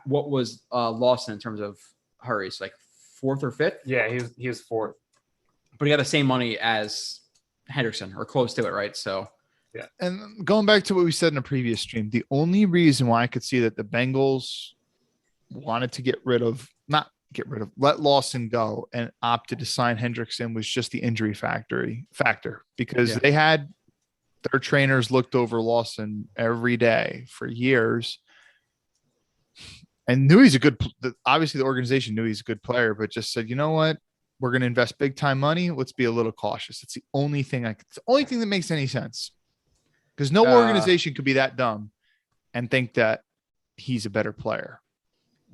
what was Lawson in terms of hurries? Like 4th or 5th? Yeah, he was 4th. But he got the same money as Hendrickson or close to it, right? So, yeah. And going back to what we said in a previous stream, the only reason why I could see that the Bengals wanted to let Lawson go and opted to sign Hendrickson was just the injury factor because they had their trainers looked over Lawson every day for years and knew obviously the organization knew he's a good player, but just said, you know what? We're going to invest big time money. Let's be a little cautious. It's the only thing that makes any sense because no organization could be that dumb and think that he's a better player.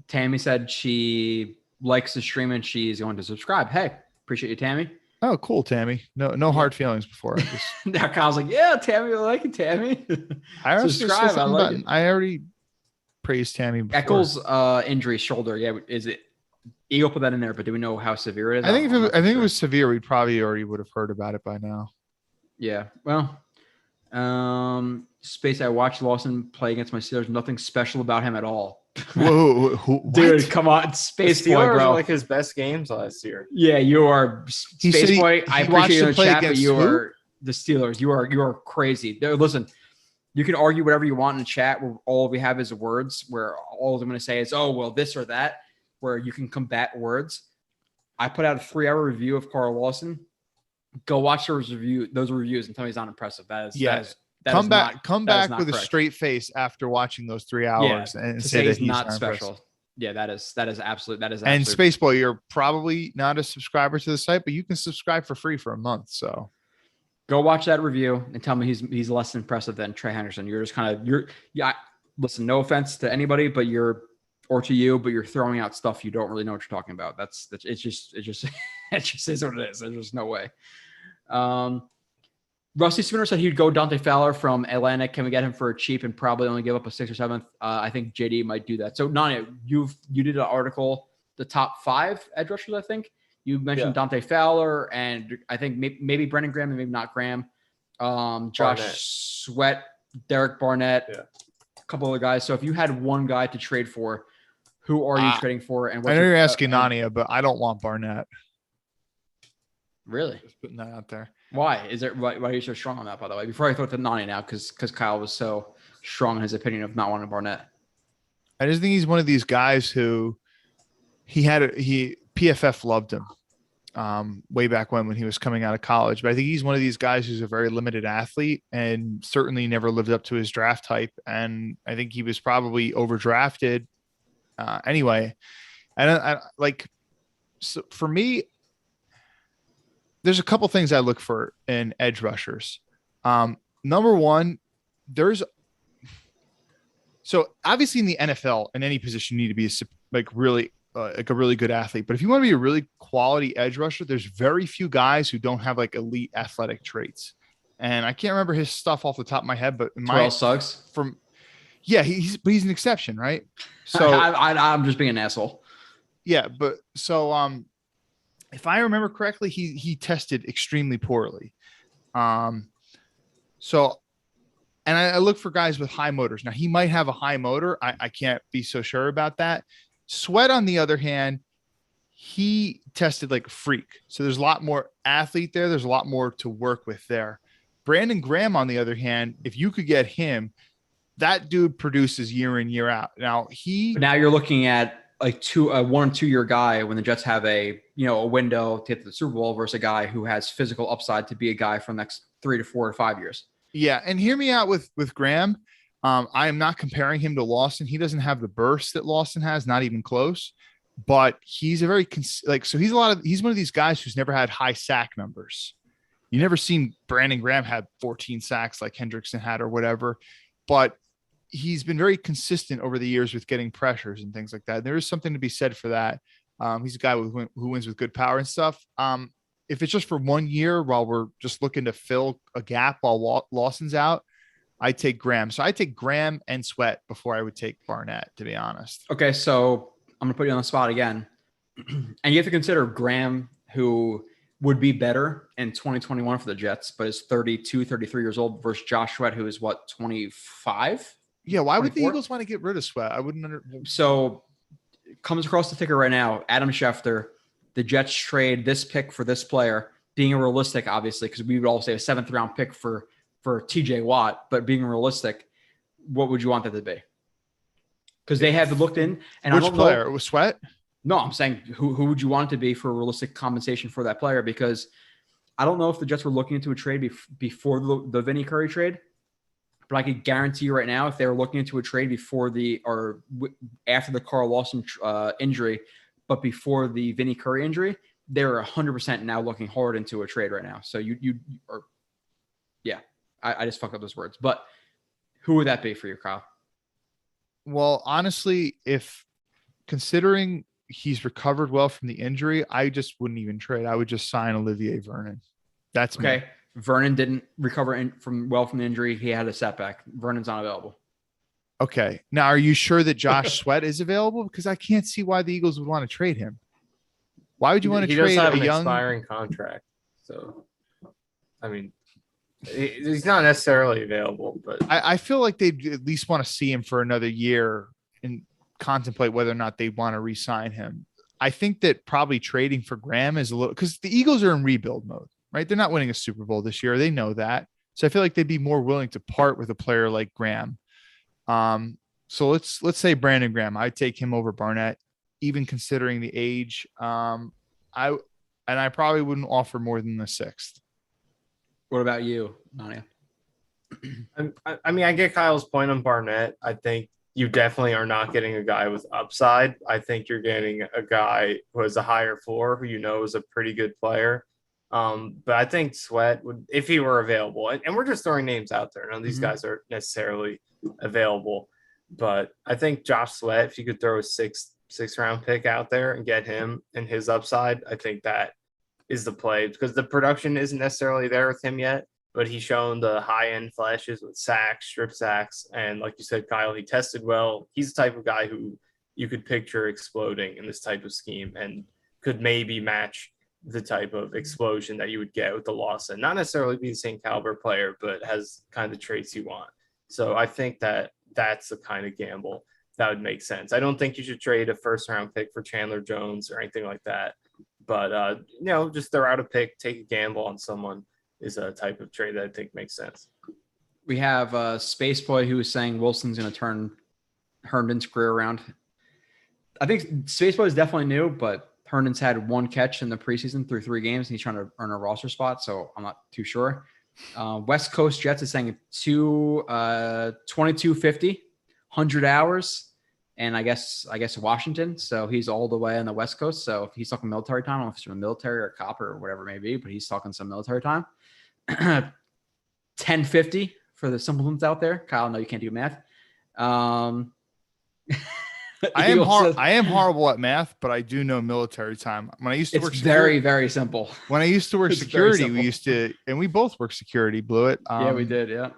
Tammy said she likes the stream and she's going to subscribe. Hey, appreciate you, Tammy. Oh, cool, Tammy. No hard feelings before. Now Kyle's like, yeah, Tammy, I like it, Tammy. I subscribe. I like it. I already praised Tammy before. Eccles injury shoulder. Yeah, is it? Eagle put that in there, but do we know how severe it is? I think it was severe, we probably already would have heard about it by now. Yeah. Well, Space. I watched Lawson play against my Steelers. Nothing special about him at all. Whoa, dude, come on, Space Boy, bro. Were like his best games last year. Yeah, you are Space Boy. I appreciate you in the chat, but you are the Steelers. You are crazy. Listen, You can argue whatever you want in the chat where all we have is words, where all I'm going to say is, oh, well, this or that, where you can combat words. I put out a 3-hour review of Carl Lawson. Go watch those reviews and tell me he's not impressive. Come back with correct. a straight face after watching those 3 hours and to say that he's not special. Impressive. Yeah, that is absolute. And Spaceball, you're probably not a subscriber to the site, but you can subscribe for free for a month. So go watch that review and tell me he's less impressive than Trey Henderson. You're just kind of listen, no offense to anybody, but you're throwing out stuff you don't really know what you're talking about. It's just it just is what it is. There's just no way. Rusty Spinner said he'd go Dante Fowler from Atlanta. Can we get him for a cheap and probably only give up a 6th or 7th? I think JD might do that. So Nani, you did an article, the top 5 edge rushers. I think you mentioned Dante Fowler, and I think maybe Brendan Graham and maybe not Graham. Josh Barnett. Sweat, Derek Barnett, a couple other guys. So if you had one guy to trade for, who are you trading for? And I know you're asking Nania, but I don't want Barnett. Really? Just putting that out there. Why are you so strong on that, by the way? Before I throw it to Nani now, because Kyle was so strong in his opinion of not wanting Barnett. I just think he's one of these guys who PFF loved him way back when he was coming out of college. But I think he's one of these guys who's a very limited athlete and certainly never lived up to his draft type. And I think he was probably overdrafted anyway. And so for me, there's a couple things I look for in edge rushers. Number one, so obviously in the NFL, in any position, you need to be a really good athlete. But if you want to be a really quality edge rusher, there's very few guys who don't have like elite athletic traits. And I can't remember his stuff off the top of my head, but Terrell Suggs. He's an exception, right? So I'm just being an asshole. Yeah, but so if I remember correctly, he tested extremely poorly. So I look for guys with high motors. Now he might have a high motor. I can't be so sure about that. Sweat, on the other hand, he tested like a freak. So there's a lot more athlete there. There's a lot more to work with there. Brandon Graham, on the other hand, if you could get him, that dude produces year in, year out. Now you're looking at like a 1 or 2 year guy when the Jets have a window to get to the Super Bowl versus a guy who has physical upside to be a guy for the next 3 to 4 to 5 years. Yeah. And hear me out with Graham. I am not comparing him to Lawson. He doesn't have the burst that Lawson has, not even close, but he's a very he's one of these guys who's never had high sack numbers. You never seen Brandon Graham have 14 sacks like Hendrickson had or whatever, but he's been very consistent over the years with getting pressures and things like that. There is something to be said for that. He's a guy who wins with good power and stuff. If it's just for 1 year while we're just looking to fill a gap while Lawson's out, I take Graham. So I take Graham and Sweat before I would take Barnett, to be honest. Okay, so I'm going to put you on the spot again. And you have to consider Graham, who would be better in 2021 for the Jets, but is 32, 33 years old versus Josh Sweat, who is 25? Yeah, why 24? Would the Eagles want to get rid of Sweat? I wouldn't So comes across the ticker right now, Adam Schefter, the Jets trade this pick for this player, being realistic, obviously, because we would all say a 7th round pick for TJ Watt, but being realistic, what would you want that to be? Because they have looked in and which player was Sweat? No, I'm saying who would you want it to be for realistic compensation for that player? Because I don't know if the Jets were looking into a trade before the Vinny Curry trade, but I could guarantee you right now, if they were looking into a trade before after the Carl Lawson injury, but before the Vinny Curry injury, they're 100% now looking hard into a trade right now. So I just fucked up those words, but who would that be for you, Kyle? Well, honestly, if considering he's recovered well from the injury, I just wouldn't even trade. I would just sign Olivier Vernon. That's okay. Me. Vernon didn't recover from the injury. He had a setback. Vernon's not available. Okay. Now, are you sure that Josh Sweat is available? Because I can't see why the Eagles would want to trade him. Why would you want to trade a young expiring contract? So, I mean, he's not necessarily available, but I feel like they'd at least want to see him for another year and contemplate whether or not they want to re-sign him. I think that probably trading for Graham is a little, because the Eagles are in rebuild mode, right? They're not winning a Super Bowl this year. They know that. So I feel like they'd be more willing to part with a player like Graham. So let's say Brandon Graham. I'd take him over Barnett, even considering the age. I probably wouldn't offer more than the 6th. What about you, Nania? I mean, I get Kyle's point on Barnett. I think you definitely are not getting a guy with upside. I think you're getting a guy who has a higher floor, who you know is a pretty good player. But I think Sweat would, if he were available, and we're just throwing names out there. None of these guys are necessarily available, but I think Josh Sweat, if you could throw a sixth round pick out there and get him and his upside, I think that is the play, because the production isn't necessarily there with him yet, but he's shown the high end flashes with sacks, strip sacks. And like you said, Kyle, he tested well. He's the type of guy who you could picture exploding in this type of scheme and could maybe match the type of explosion that you would get with the Lawson. Not necessarily be the same caliber player, but has kind of the traits you want. So I think that that's the kind of gamble that would make sense. I don't think you should trade a 1st round pick for Chandler Jones or anything like that. But, just throw out a pick, take a gamble on someone is a type of trade that I think makes sense. We have Space Boy who is saying Wilson's going to turn Herndon's career around. I think Space Boy is definitely new, but Herndon's had 1 catch in the preseason through 3 games, and he's trying to earn a roster spot, so I'm not too sure. West Coast Jets is saying 2250, 100 hours. And I guess Washington. So he's all the way on the West Coast. So if he's talking military time, I don't know if it's from the military or copper or whatever it may be, but he's talking some military time. 1050 for the simpletons out there. Kyle, no, you can't do math. I am horrible at math, but I do know military time. When I used to work security, very simple. When I used to work security, we both worked security, Blewett. Yeah, we did. Yeah.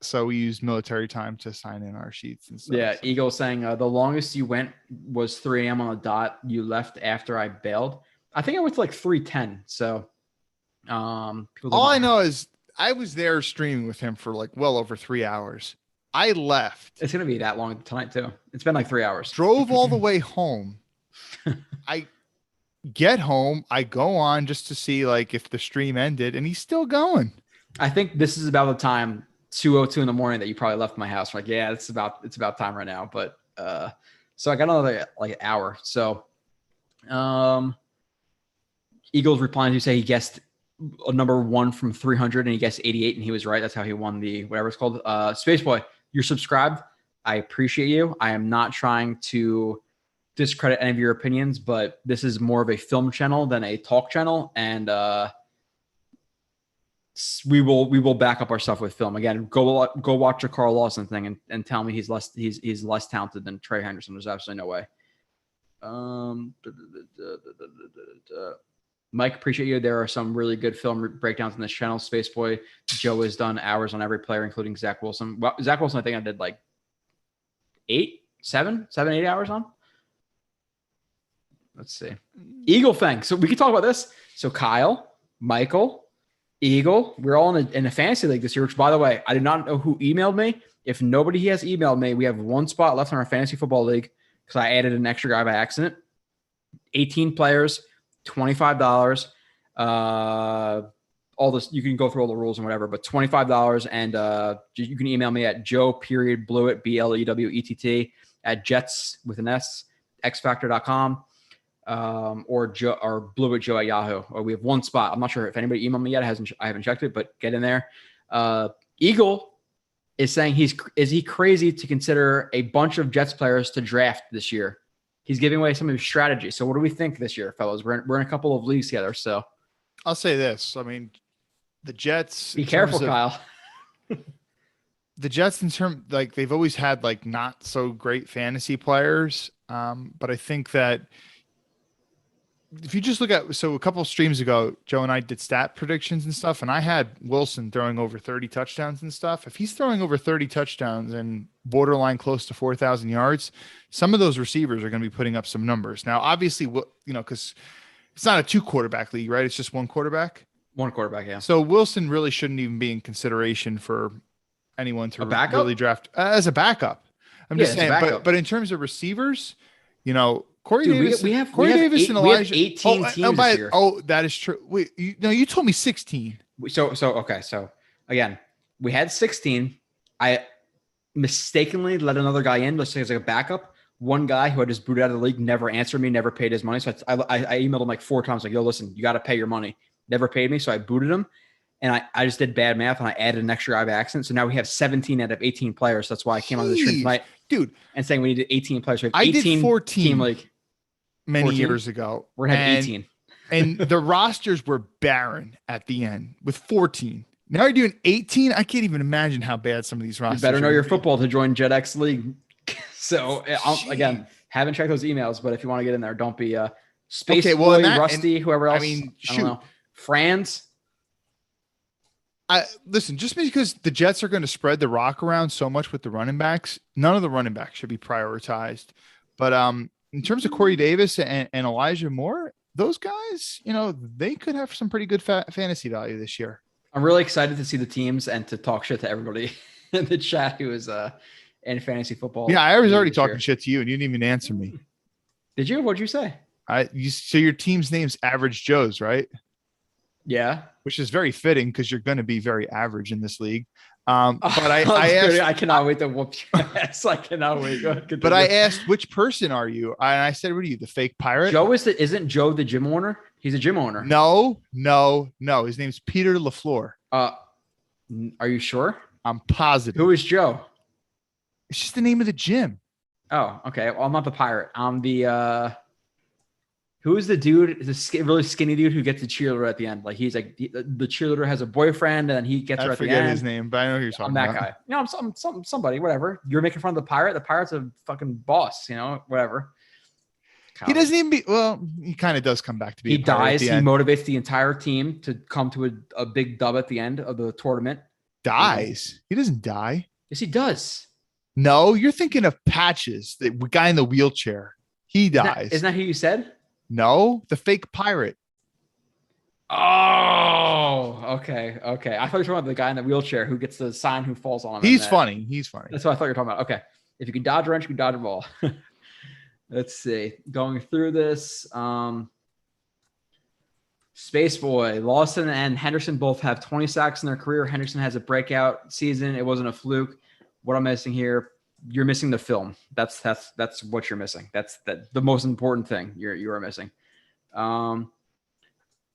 So we used military time to sign in our sheets and stuff. Yeah. Eagle saying the longest you went was 3 a.m. on the dot. You left after I bailed. I think I went to like 3:10. So all I know is I was there streaming with him for like well over 3 hours. I left. It's going to be that long tonight too. It's been like 3 hours. Drove all the way home. I get home. I go on just to see like if the stream ended, and he's still going. I think this is about the time 2:02 in the morning that you probably left my house. Like, yeah, it's about time right now. But so I got another like hour. So Eagles replying to say he guessed a number 1 from 300 and he guessed 88 and he was right. That's how he won the whatever it's called. Space Boy, you're subscribed. I appreciate you. I am not trying to discredit any of your opinions, but this is more of a film channel than a talk channel, and we will back up our stuff with film. Again, go watch a Carl Lawson thing and tell me he's less talented than Trey Henderson. There's absolutely no way. Mike, appreciate you. There are some really good film breakdowns on this channel. Spaceboy Joe has done hours on every player, including Zach Wilson. Well, Zach Wilson, I think I did like 8 hours on. Let's see. Eagle Fang. So we can talk about this. So Kyle, Michael, Eagle, we're all in a fantasy league this year, which, by the way, I did not know who emailed me. If nobody has emailed me, we have 1 spot left in our fantasy football league because I added an extra guy by accident. 18 players, $25. All this, you can go through all the rules and whatever, but $25. And you can email me at joe.blewett, BLEWETT, at jets with an S, xfactor.com. Or Blewett Joe at Yahoo. Or we have 1 spot. I'm not sure if anybody emailed me yet. I haven't checked it, but get in there. Eagle is saying is he crazy to consider a bunch of Jets players to draft this year? He's giving away some of his strategy. So what do we think this year, fellas? We're in a couple of leagues together. So I'll say this. I mean, the Jets. Be careful, Kyle. The Jets, in terms, like, they've always had like not so great fantasy players. But I think that if you just look at, so a couple of streams ago, Joe and I did stat predictions and stuff, and I had Wilson throwing over 30 touchdowns and stuff. If he's throwing over 30 touchdowns and borderline close to 4,000 yards, some of those receivers are going to be putting up some numbers. Now, obviously, because it's not a 2 quarterback league, right? It's just 1 quarterback. 1 quarterback, yeah. So Wilson really shouldn't even be in consideration for anyone to really draft as a backup. I'm just saying, but in terms of receivers, Corey Davis, Corey Davis and Elijah. We have 18 teams this year. Oh, that is true. Wait, you told me 16. So okay. So again, we had 16. I mistakenly let another guy in, let's say as like a backup. One guy who I just booted out of the league never answered me, never paid his money. So I emailed him like 4 times, like, yo, listen, you got to pay your money. Never paid me. So I booted him. And I just did bad math and I added an extra guy by accident. So now we have 17 out of 18 players. That's why I came on the stream tonight, dude, and saying we needed 18 players. So we have I 18 did 14 team league many 14? years ago. We're gonna have 18. And the rosters were barren at the end with 14. Now you're doing 18. I can't even imagine how bad some of these rosters. You better know are your gonna be. football to join JetX League. So again, haven't checked those emails, but if you want to get in there, don't be Space Boy, Rusty, whoever else. I mean, I don't know. Franz. Listen, just because the Jets are going to spread the rock around so much with the running backs, none of the running backs should be prioritized. But in terms of Corey Davis and Elijah Moore, those guys, they could have some pretty good fantasy value this year. I'm really excited to see the teams and to talk shit to everybody in the chat who is in fantasy football. Yeah, I was already talking shit to you, and you didn't even answer me. Did you? What'd you say? So your team's name's Average Joe's, right? Yeah, which is very fitting because you're going to be very average in this league. But I asked, I cannot wait to whoop your ass. I cannot wait. But I asked, which person are you? And I said, what are you, the fake pirate? Joe isn't Joe the gym owner? He's a gym owner. No. His name's Peter LaFleur. Are you sure? I'm positive. Who is Joe? It's just the name of the gym. Oh, okay. Well, I'm not the pirate. I'm the who is the dude? The really skinny dude who gets the cheerleader at the end. Like he's like the cheerleader has a boyfriend and then he gets her at the end. I forget his name, but I know who you're talking about. I'm that guy. I'm somebody, whatever. You're making fun of the pirate. The pirate's a fucking boss, whatever. He doesn't even he kind of does come back to be. He dies. He motivates the entire team to come to a big dub at the end of the tournament. Dies. He doesn't die. Yes, he does. No, you're thinking of Patches, the guy in the wheelchair. He dies. Isn't that who you said? No, the fake pirate. Oh, okay. I thought you were talking about the guy in the wheelchair who gets the sign who falls on him. He's funny. That's what I thought you were talking about. Okay. If you can dodge a wrench, you can dodge a ball. Let's see. Going through this. Space Boy, Lawson and Henderson both have 20 sacks in their career. Henderson has a breakout season. It wasn't a fluke. What I'm missing here, you're missing the film. That's what you're missing. That's the most important thing you are missing.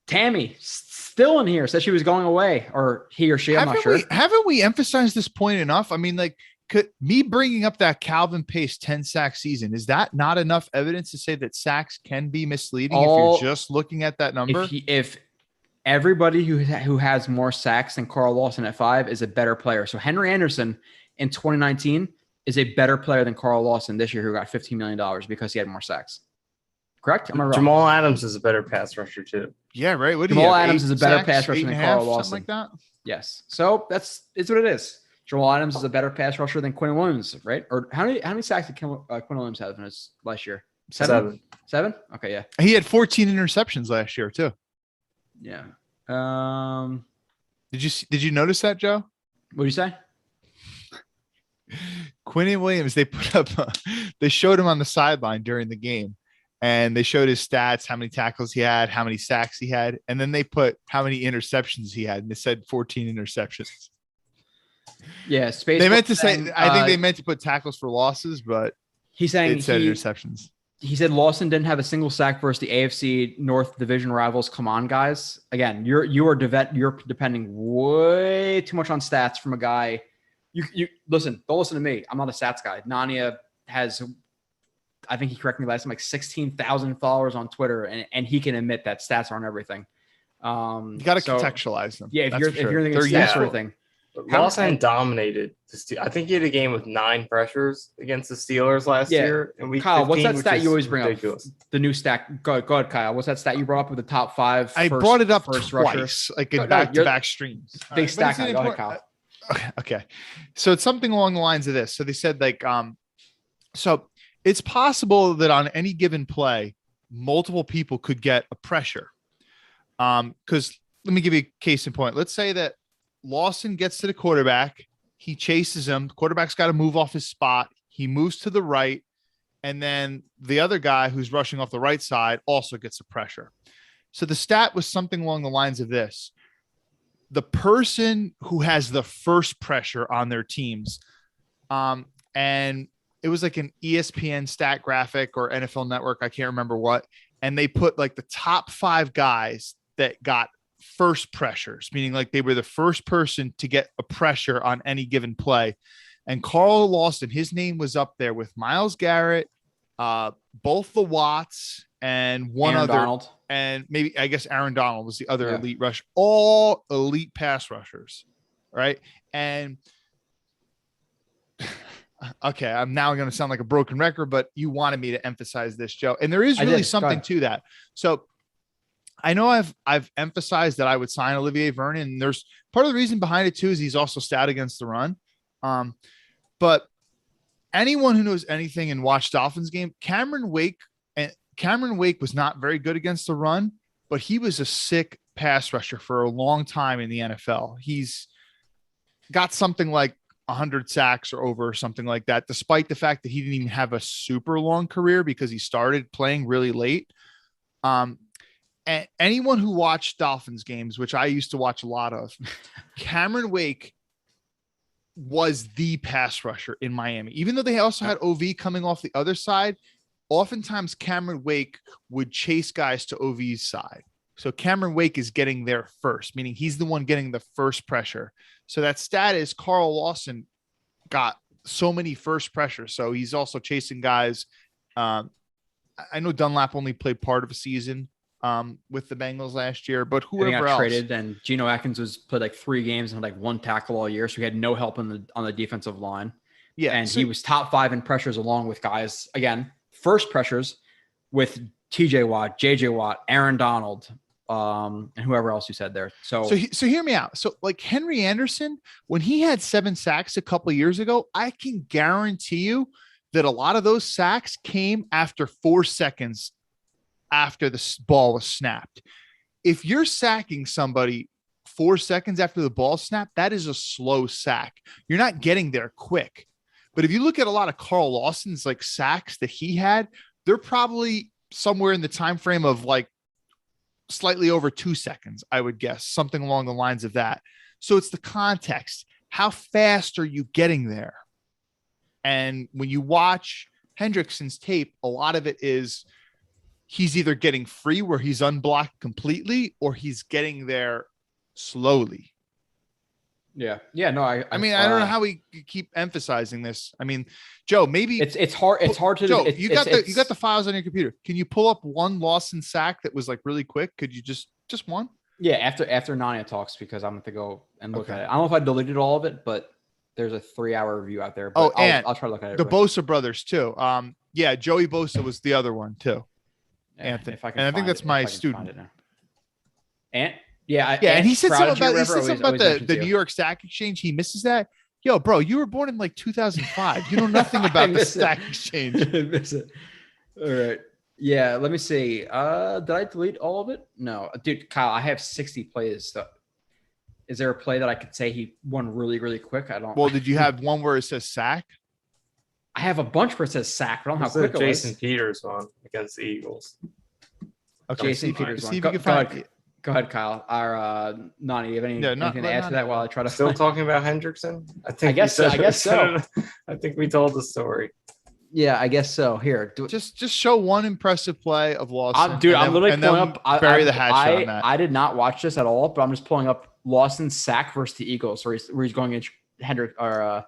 Tammy still in here, said she was going away, or he or she. I'm not sure. Haven't we emphasized this point enough? I mean, like, could me bringing up that Calvin Pace 10 sack season, is that not enough evidence to say that sacks can be misleading if you're just looking at that number? If everybody who has more sacks than Carl Lawson at 5 is a better player. So Henry Anderson in 2019 is a better player than Carl Lawson this year, who got $15 million because he had more sacks. Correct? Am I wrong? Jamal Adams is a better pass rusher too. Yeah, right. Jamal Adams is a better pass rusher than Carl Lawson. Something like that. Yes. So it's what it is. Jamal Adams is a better pass rusher than Quinn Williams, right? Or how many sacks did Quinn Williams have in his last year? 7? Okay, yeah. He had 14 interceptions last year too. Yeah. Did you notice that, Joe? What did you say? Quinn Williams, they showed him on the sideline during the game, and they showed his stats, how many tackles he had, how many sacks he had, and then they put how many interceptions he had, and it said 14 interceptions. Yeah, they meant to say. I think they meant to put tackles for losses, but he's saying it said interceptions. He said Lawson didn't have a single sack versus the AFC North division rivals. Come on, guys. Again, you're depending way too much on stats from a guy. You listen. Don't listen to me. I'm not a stats guy. Nania has, I think he corrected me last time, like 16,000 followers on Twitter, and he can admit that stats aren't everything. You got to contextualize them. Yeah, if you're thinking stats sort of thing. Lawson dominated. I think he had a game with 9 pressures against the Steelers last year. And Kyle, what's that stat you always bring ridiculous. Up? The new stat. Go ahead, Kyle. What's that stat you brought up with the top 5? I brought it up first twice, rusher? like in back-to-back streams. Big stat. Go ahead, Kyle. Okay. So it's something along the lines of this. So they said so it's possible that on any given play, multiple people could get a pressure. Because let me give you a case in point. Let's say that Lawson gets to the quarterback. He chases him. The quarterback's got to move off his spot. He moves to the right. And then the other guy who's rushing off the right side also gets the pressure. So the stat was something along the lines of this. the person who has the first pressure on their teams. And it was like an ESPN stat graphic or NFL Network. I can't remember what. And they put like the top 5 guys that got first pressures, meaning like they were the first person to get a pressure on any given play. And Carl Lawson, his name was up there with Myles Garrett, both the Watts, and one Aaron other. Donald. And maybe, I guess Aaron Donald was the other Yeah. elite rush, all elite pass rushers. Right. And okay, I'm now going to sound like a broken record, but you wanted me to emphasize this, Joe. And there is really something to that. So I know I've emphasized that I would sign Olivier Vernon. And there's part of the reason behind it too, is he's also stout against the run. But anyone who knows anything and watched Dolphins game, Cameron Wake was not very good against the run, but he was a sick pass rusher for a long time in the NFL. He's got something like 100 sacks or over or something like that, despite the fact that he didn't even have a super long career because he started playing really late. And anyone who watched Dolphins games, which I used to watch a lot of, Cameron Wake was the pass rusher in Miami. Even though they also had OV coming off the other side, oftentimes Cameron Wake would chase guys to OV's side. So Cameron Wake is getting there first, meaning he's the one getting the first pressure. So that stat is Carl Lawson got so many first pressures. So he's also chasing guys. I know Dunlap only played part of a season with the Bengals last year, but whoever else traded, and Geno Atkins played like 3 games and had like 1 tackle all year. So he had no help on the defensive line. Yeah. And he was top 5 in pressures along with guys, again, first pressures with TJ Watt, JJ Watt, Aaron Donald, and whoever else you said there. So hear me out. So like Henry Anderson, when he had 7 sacks a couple of years ago, I can guarantee you that a lot of those sacks came after 4 seconds after the ball was snapped. If you're sacking somebody 4 seconds after the ball snapped, that is a slow sack. You're not getting there quick. But if you look at a lot of Carl Lawson's like sacks that he had, they're probably somewhere in the time frame of like slightly over 2 seconds, I would guess, something along the lines of that. So it's the context. How fast are you getting there? And when you watch Hendrickson's tape, a lot of it is he's either getting free where he's unblocked completely or he's getting there slowly. Yeah. No, I mean, I don't know how we keep emphasizing this. I mean, Joe, maybe it's hard. It's hard to. Joe, you got the files on your computer. Can you pull up one Lawson sack that was like really quick? Could you just one? Yeah. After Nania talks, because I'm going to go and look at it. I don't know if I deleted all of it, but there's a 3-hour review out there. But I'll try to look at it. The Bosa brothers too. Yeah, Joey Bosa was the other one too. Anthony. And I think that's my student. And he said something about the New York Stack Exchange. He misses that. Yo, bro, you were born in like 2005. You know nothing about the Stack Exchange. I miss it. All right. Yeah, let me see. Did I delete all of it? No. Dude, Kyle, I have 60 plays. So is there a play that I could say he won really, really quick? I don't. Well, did you have one where it says sack? I have a bunch where it says sack, but I don't know how quick it was. Jason Peters one against the Eagles. Okay, Jason Peters one. See if you can find it. Go ahead, Kyle. Nani, you have anything to add to that while I try to still talking about Hendrickson? I guess so. I think we told the story. Yeah, I guess so. Here, just show one impressive play of Lawson. Dude, I'm literally pulling up. Bury the hatchet on that. I did not watch this at all, but I'm just pulling up Lawson's sack versus the Eagles, where he's going against Hendrick or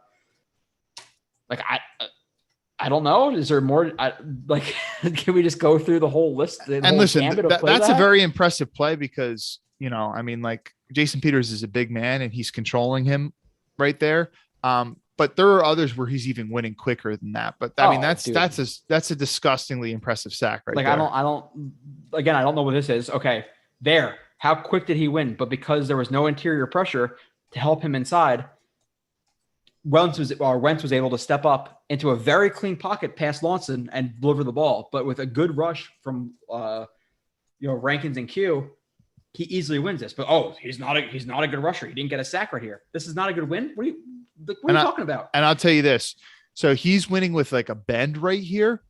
I don't know. Is there more? Can we just go through the whole list? Listen, that's a very impressive play because, I mean, like Jason Peters is a big man and he's controlling him right there. But there are others where he's even winning quicker than that. But I mean, that's a disgustingly impressive sack right there. I don't know what this is. Okay. There. How quick did he win? But because there was no interior pressure to help him inside, Wentz was able to step up into a very clean pocket past Lawson and deliver the ball. But with a good rush from Rankins and Q, he easily wins this. But he's not a good rusher. He didn't get a sack right here. This is not a good win. What are you talking about? And I'll tell you this. So he's winning with like a bend right here.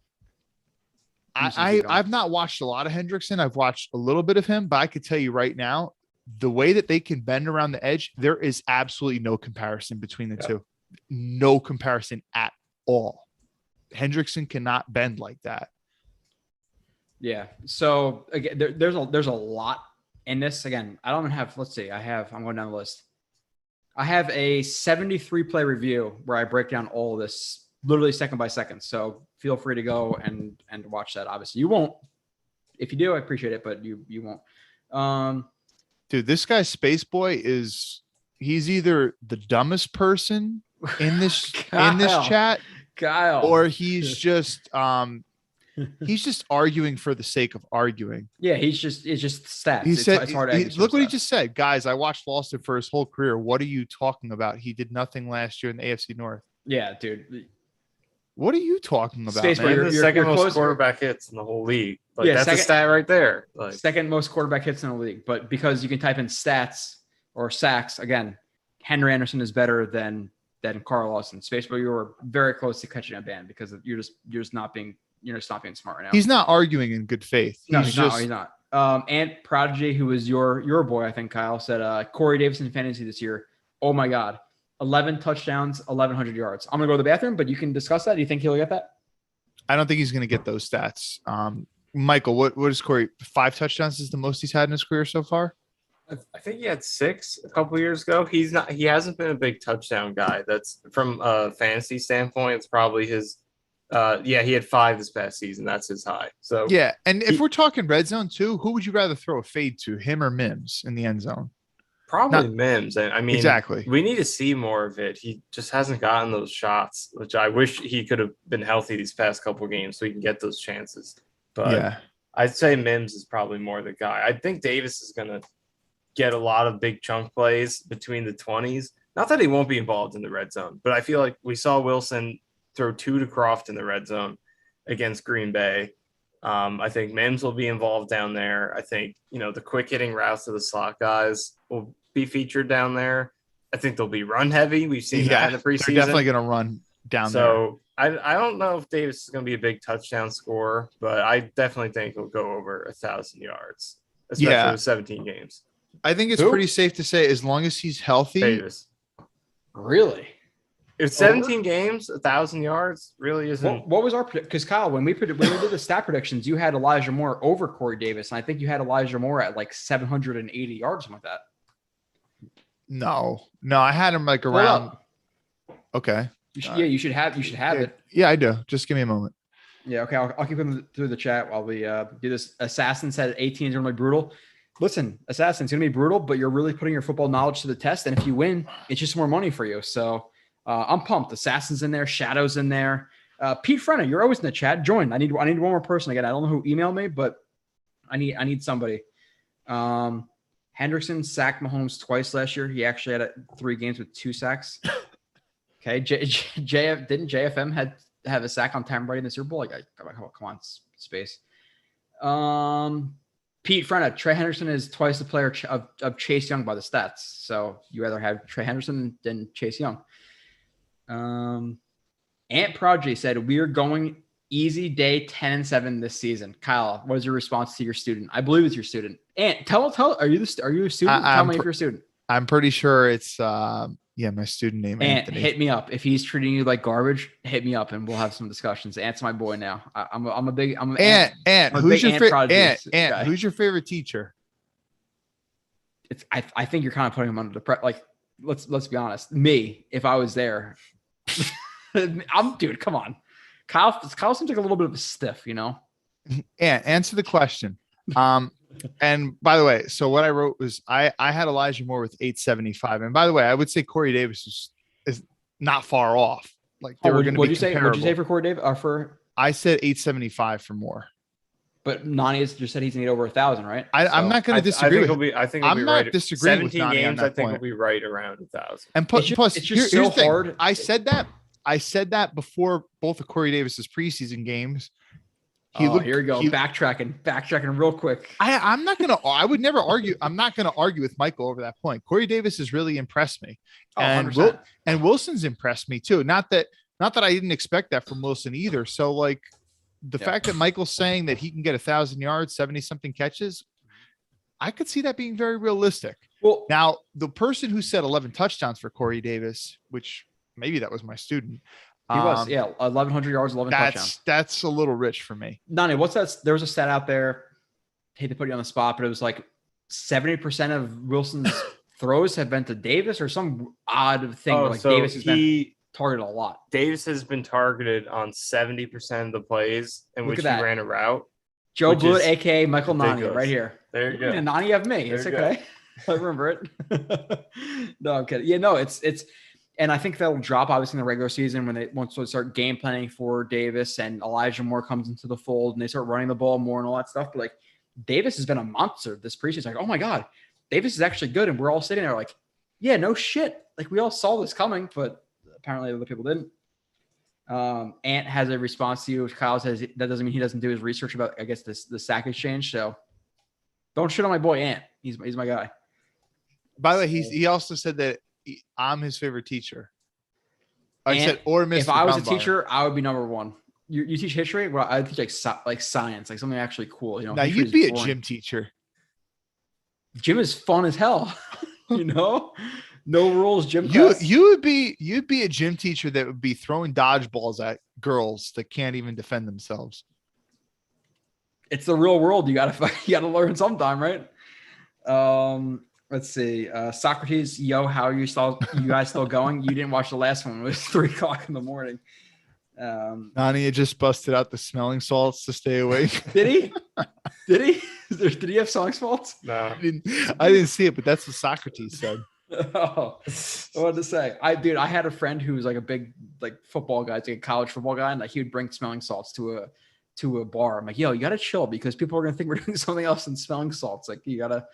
I've not watched a lot of Hendrickson. I've watched a little bit of him, but I could tell you right now, the way that they can bend around the edge, there is absolutely no comparison between the two. No comparison at all. Hendrickson cannot bend like that. Yeah. So again, there's a lot in this. Again, I don't have. Let's see. I'm going down the list. I have a 73 play review where I break down all of this literally second by second. So feel free to go and watch that. Obviously, you won't. If you do, I appreciate it, but you won't. Dude, this guy Space Boy he's either the dumbest person in this chat, Kyle, or he's just arguing for the sake of arguing. Yeah, it's just stats. It's hard to look what he just said. Guys, I watched Lawson for his whole career. What are you talking about? He did nothing last year in the AFC North. Yeah, dude. What are you talking about? Space man? Boy, the second most quarterback hits in the whole league. Like, that's a stat right there. Like, second most quarterback hits in the league. But because you can type in stats or sacks, again, Henry Anderson is better than Carl Lawson. Space Boy, you were very close to catching a ban because you're just not being smart right now. He's not arguing in good faith. He's not. Ant Prodigy, who is your boy, I think Kyle said, Corey Davis in fantasy this year. Oh my God. 11 touchdowns, 1,100 yards. I'm going to go to the bathroom, but you can discuss that. Do you think he'll get that? I don't think he's going to get those stats. Michael, what is Corey? 5 touchdowns is the most he's had in his career so far? I think he had 6 a couple years ago. He hasn't been a big touchdown guy. That's from a fantasy standpoint. It's probably his. He had 5 this past season. That's his high. So yeah, and if we're talking red zone too, who would you rather throw a fade to, him or Mims in the end zone? Probably Mims. I mean, exactly. We need to see more of it. He just hasn't gotten those shots, which I wish he could have been healthy these past couple of games so he can get those chances. But yeah, I'd say Mims is probably more the guy. I think Davis is going to get a lot of big chunk plays between the 20s. Not that he won't be involved in the red zone, but I feel like we saw Wilson throw 2 to Croft in the red zone against Green Bay. I think Mims will be involved down there. I think, the quick hitting routes to the slot guys will be featured down there. I think they'll be run heavy. We've seen that in the preseason. They're definitely going to run down there. So I don't know if Davis is going to be a big touchdown scorer, but I definitely think he'll go over 1,000 yards, especially with 17 games. I think it's pretty safe to say as long as he's healthy. Davis. Really? If 17 games, 1,000 yards really isn't. What was our – because, Kyle, when we did the stat predictions, you had Elijah Moore over Corey Davis, and I think you had Elijah Moore at like 780 yards, something like that. No, I had him like around – okay. You should have it. Yeah, I do. Just give me a moment. Yeah, okay. I'll keep him through the chat while we do this. Assassin said 18 is going to be brutal. Listen, Assassin's going to be brutal, but you're really putting your football knowledge to the test, and if you win, it's just more money for you. So – I'm pumped. Assassin's in there. Shadow's in there. Pete Frenna, you're always in the chat. Join. I need one more person again. I don't know who emailed me, but I need somebody. Hendrickson sacked Mahomes twice last year. He actually had 3 games with 2 sacks. Okay. Didn't JFM have a sack on Tom Brady in the Super Bowl? Come on, space. Pete Frenna, Trey Henderson is twice the player of Chase Young by the stats. So you rather have Trey Henderson than Chase Young. Ant Prodigy said we're going easy day 10-7 this season. Kyle, what is your response to your student? I believe it's your student. Ant, tell are you a student? Tell me if you're a student. I'm pretty sure it's my student name. Ant, hit me up if he's treating you like garbage. Hit me up and we'll have some discussions. Ant's my boy now. I'm a big Ant. Who's your favorite? Ant, who's your favorite teacher? I think you're kind of putting him under the like. Let's be honest. Me, if I was there. Dude, come on. Kyle seems like a little bit of a stiff, And answer the question. And by the way, so what I wrote was I had Elijah Moore with 875. And by the way, I would say Corey Davis is not far off. Like they were going to be comparable. What'd you say for Corey Davis? Or for I said 875 for Moore. But Nani has just said he's going to get over 1,000, right? I'm not going to disagree. I think he'll be not right. disagreeing 17 with Nani games, on that I think point. he'll be right around 1,000. And plus, it's just so hard. I said that before both of Corey Davis's preseason games. Here we go. Backtracking real quick. I'm not going to, I would never argue. I'm not going to argue with Michael over that point. Corey Davis has really impressed me. And Wilson's impressed me too. Not that I didn't expect that from Wilson either. So like, the fact that Michael's saying that he can get 1,000 yards, 70 something catches, I could see that being very realistic. Well, Now, the person who said 11 touchdowns for Corey Davis, which maybe that was my student. he was, 1,100 yards, 11 touchdowns. That's a little rich for me. Nani, what's that? There was a stat out there. Hate to put you on the spot, but it was like 70% of Wilson's throws have been to Davis or some odd thing. Where, like so Davis has been targeted a lot. Davis has been targeted on 70% of the plays in Look which at he that. ran a route. Joe which Blewett, is aka Michael Nani, ridiculous. right here. There you go. Yeah, Nani, you have me. There It's you go. okay. I remember it. No, I'm kidding. Yeah, no, it's, and I think that'll drop obviously in the regular season when once they start game planning for Davis and Elijah Moore comes into the fold and they start running the ball more and all that stuff. But like Davis has been a monster this preseason. Like, oh my God, Davis is actually good. And we're all sitting there like, yeah, no shit. Like we all saw this coming, but apparently other people didn't. Ant has a response to you. Kyle says that doesn't mean he doesn't do his research about, I guess, the sack exchange. So don't shit on my boy Ant. He's my guy. By the way, he also said that I'm his favorite teacher. I Ant, said, or Mr. if I was a Grumbar. teacher, I would be number one. You teach history? Well, I teach like science, like something actually cool. You know, Now history you'd is be a boring. gym teacher. Gym is fun as hell. You know, no rules. Gym. You'd class. be a gym teacher that would be throwing dodgeballs at girls that can't even defend themselves. It's the real world. You gotta learn sometime, right? Let's see. Socrates, how are you guys still going? You didn't watch the last one. It was 3:00 in the morning. Nani just busted out the smelling salts to stay awake. Did he? Did he? Did he have song faults? No. I didn't see it, but that's what Socrates said. Oh, I wanted to say, I had a friend who was like a big football guy, like a college football guy, and like he would bring smelling salts to a bar. I'm like, yo, you gotta chill because people are gonna think we're doing something else than smelling salts. Like you gotta.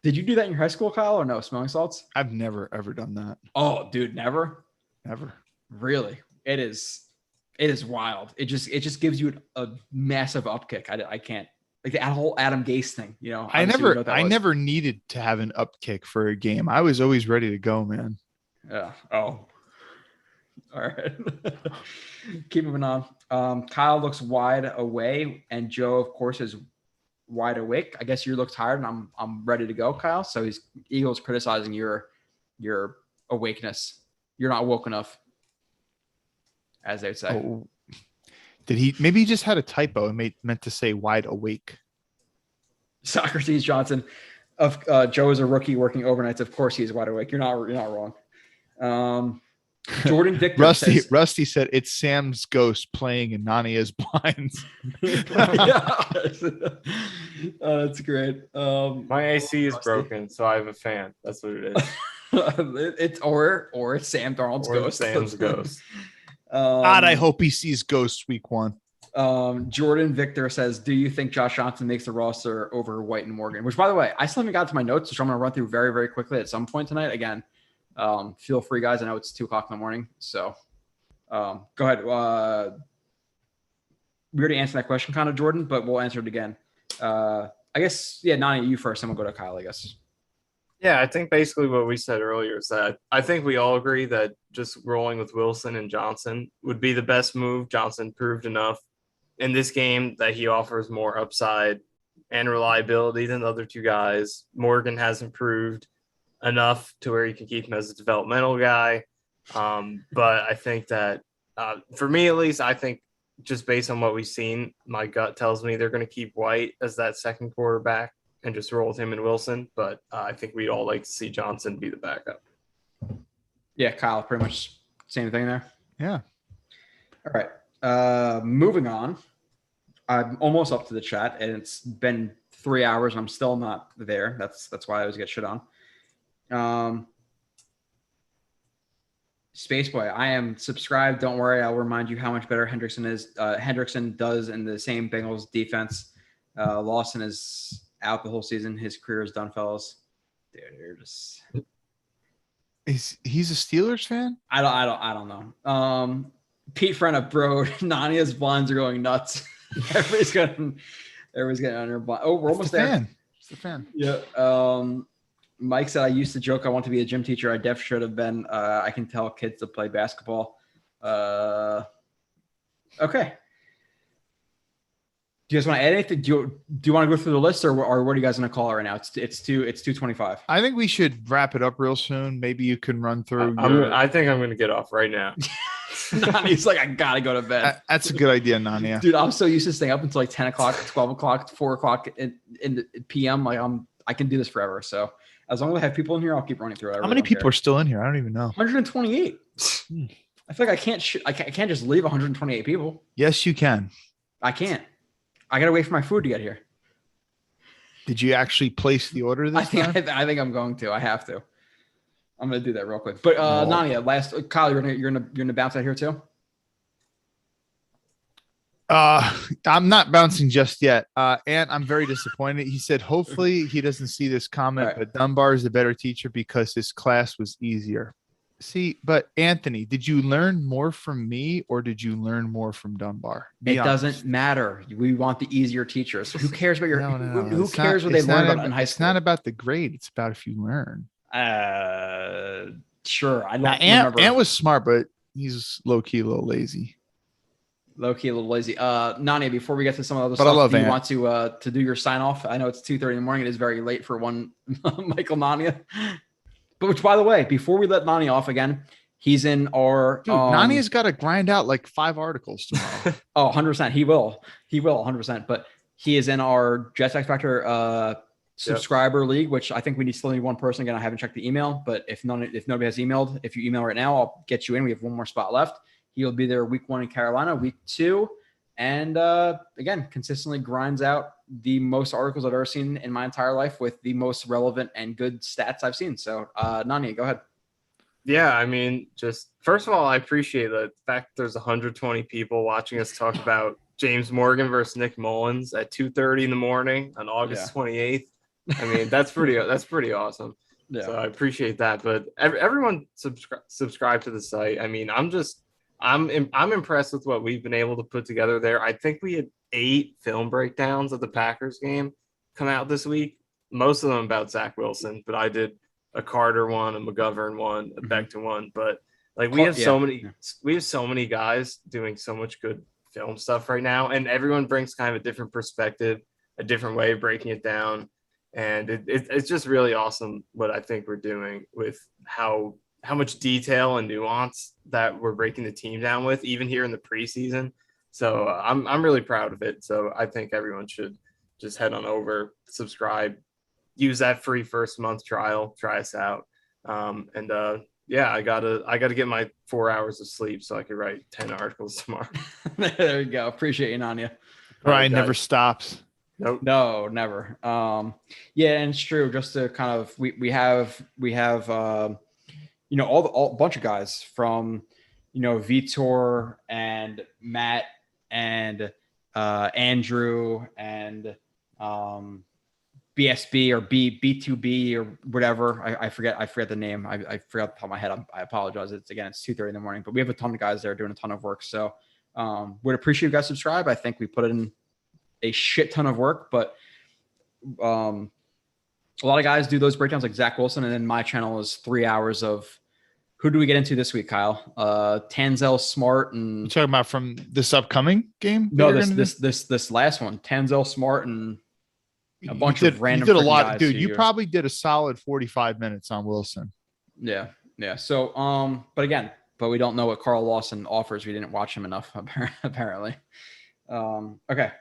Did you do that in your high school, Kyle, or no? Smelling salts? I've never ever done that. Oh, dude, never. Never. Really, it is wild. It just gives you a massive upkick. I can't like the whole Adam Gase thing. You know, I obviously we know what that was. never needed to have an upkick for a game. I was always ready to go, man. Yeah. Oh. All right. Keep moving on. Kyle looks wide away, and Joe, of course, is wide awake. I guess you look tired, and I'm ready to go, Kyle. So Eagles criticizing your awakeness. You're not woke enough, as they would say. Oh. Maybe he just had a typo and meant to say wide awake. Socrates Johnson of Joe is a rookie working overnights. Of course, he's wide awake. You're not wrong. Jordan Victor Rusty said it's Sam's ghost playing in Nania's blinds. That's great. My AC is broken, so I have a fan. That's what it is. It's Sam Darnold's Or ghost. Sam's ghost. God, I hope he sees ghosts week 1. Jordan Victor says, do you think Josh Johnson makes the roster over White and Morgan? Which, by the way, I still haven't got to my notes, which I'm going to run through very, very quickly at some point tonight. Again, feel free, guys. I know it's 2:00 in the morning. So go ahead. We already answered that question, kind of, Jordan, but we'll answer it again. I guess, Nani, you first, and we'll go to Kyle, I guess. Yeah, I think basically what we said earlier is that I think we all agree that just rolling with Wilson and Johnson would be the best move. Johnson proved enough in this game that he offers more upside and reliability than the other two guys. Morgan has improved enough to where you can keep him as a developmental guy. But I think that for me, at least, I think just based on what we've seen, my gut tells me they're going to keep White as that second quarterback and just roll with him and Wilson. But I think we'd all like to see Johnson be the backup. Yeah, Kyle, pretty much same thing there. Yeah. All right. Moving on. I'm almost up to the chat, and it's been 3 hours, and I'm still not there. That's why I always get shit on. Spaceboy, I am subscribed. Don't worry. I'll remind you how much better Hendrickson is. Hendrickson does in the same Bengals defense. Lawson is out the whole season. His career is done, fellas. Dude, you're just. He's a Steelers fan? I don't know. Pete Frenna, bro, Nania's blinds are going nuts. everybody's getting on their blind. Oh, we're almost there. It's the fan. Yeah. Mike said, I used to joke I want to be a gym teacher. I def should have been. I can tell kids to play basketball. Okay. Do you guys want to add anything? Do you want to go through the list, or what are you guys going to call it right now? It's 2:25. I think we should wrap it up real soon. Maybe you can run through. I think I'm going to get off right now. Nani's like, I gotta go to bed. That's a good idea, Nania. Dude, I'm so used to staying up until like 10 o'clock, 12 o'clock, 4 o'clock in the PM. Like I can do this forever. So as long as I have people in here, I'll keep running through it. How many people are still in here? I don't even know. 128. I feel like I can't just leave 128 people. Yes, you can. I can't. I gotta wait for my food to get here. Did you actually place the order this time? I think I'm going to. I have to. I'm gonna do that real quick. But Nania, Kyle, you're gonna bounce out here too. I'm not bouncing just yet. And I'm very disappointed. He said, hopefully he doesn't see this comment, right. But Dunbar is a better teacher because his class was easier. See, but Anthony, did you learn more from me or did you learn more from Dunbar? It doesn't matter. We want the easier teachers. Who cares about your? No. Who cares what they learned about in high school? It's not about the grade. It's about if you learn. Sure. I don't remember. Ant was smart, but he's low key a little lazy. Nania, before we get to some of the other stuff, do you want to do your sign off? I know it's 2:30 in the morning. It is very late for one Michael Nania. But which, by the way, before we let Nania off again, he's in our. Dude, Nania's got to grind out like 5 articles tomorrow. 100%. He will 100%. But he is in our Jets X Factor subscriber league, which I think we still need one person. Again, I haven't checked the email, but if nobody has emailed, if you email right now, I'll get you in. We have one more spot left. He'll be there week 1 in Carolina, week 2. And again, consistently grinds out the most articles I've ever seen in my entire life with the most relevant and good stats I've seen. So, Nani, go ahead. Yeah, I mean, just first of all, I appreciate the fact there's 120 people watching us talk about James Morgan versus Nick Mullins at 2:30 in the morning on August 28th. I mean, that's pretty awesome. Yeah. So I appreciate that. But everyone subscribe to the site. I mean, I'm impressed with what we've been able to put together there. I think we had 8 film breakdowns of the Packers game come out this week. Most of them about Zach Wilson, but I did a Carter one, a McGovern one, a Becton one. But like we have so many guys doing so much good film stuff right now, and everyone brings kind of a different perspective, a different way of breaking it down, and it's just really awesome what I think we're doing with how much detail and nuance that we're breaking the team down with, even here in the preseason. So I'm really proud of it. So I think everyone should just head on over, subscribe, use that free first month trial, try us out. I gotta get my 4 hours of sleep so I can write 10 articles tomorrow. There you go. Appreciate you, Nania. Brian never stops. Nope. No, never. And it's true. Just to kind of, we have all bunch of guys from, Vitor and Matt and Andrew and BSB or B2B or whatever. I forget the name. I forgot the top of my head. I apologize. It's 2:30 in the morning, but we have a ton of guys there doing a ton of work. So would appreciate you guys subscribe. I think we put in a shit ton of work, but a lot of guys do those breakdowns like Zach Wilson. And then my channel is 3 hours of, who do we get into this week, Kyle? Tanzel Smart and you talking about from this upcoming game? No, this last one. Tanzel Smart and a bunch of random. You did a lot, dude. You probably did a solid 45 minutes on Wilson. Yeah. So, but we don't know what Carl Lawson offers. We didn't watch him enough, apparently. Okay.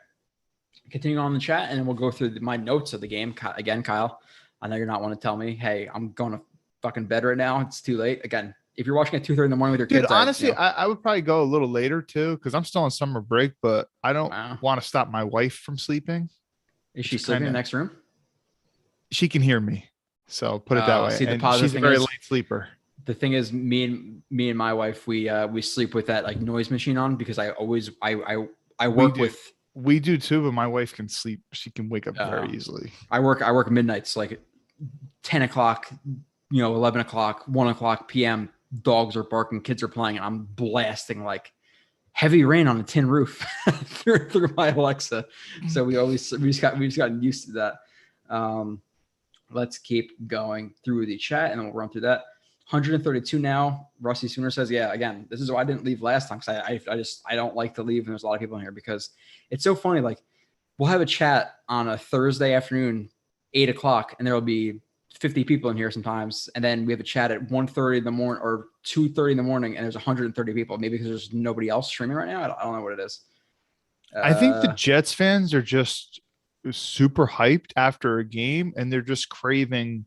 Continuing on the chat, and then we'll go through my notes of the game again, Kyle. I know you're not want to tell me, hey, I'm going to fucking bed right now. It's too late. Again, if you're watching at 2:30 in the morning with your kids, honestly, I would probably go a little later too, because I'm still on summer break, but I don't want to stop my wife from sleeping. Is she sleeping in the next room? She can hear me, so put it that way. See, she's a very light sleeper. The thing is, me and my wife, we sleep with that like noise machine on because I work with. We do too, but my wife can sleep. She can wake up very easily. I work midnights, like 10 o'clock. 11 o'clock, 1 o'clock PM, dogs are barking, kids are playing, and I'm blasting like heavy rain on a tin roof through my Alexa. So we just gotten used to that. Let's keep going through the chat and then we'll run through that. 132 now. Rusty Sooner says, yeah, again, this is why I didn't leave last time because I don't like to leave and there's a lot of people in here because it's so funny. Like we'll have a chat on a Thursday afternoon, 8:00, and there will be 50 people in here sometimes. And then we have a chat at 1:30 in the morning or 2:30 in the morning, and there's 130 people. Maybe because there's nobody else streaming right now. I don't know what it is. I think the Jets fans are just super hyped after a game, and they're just craving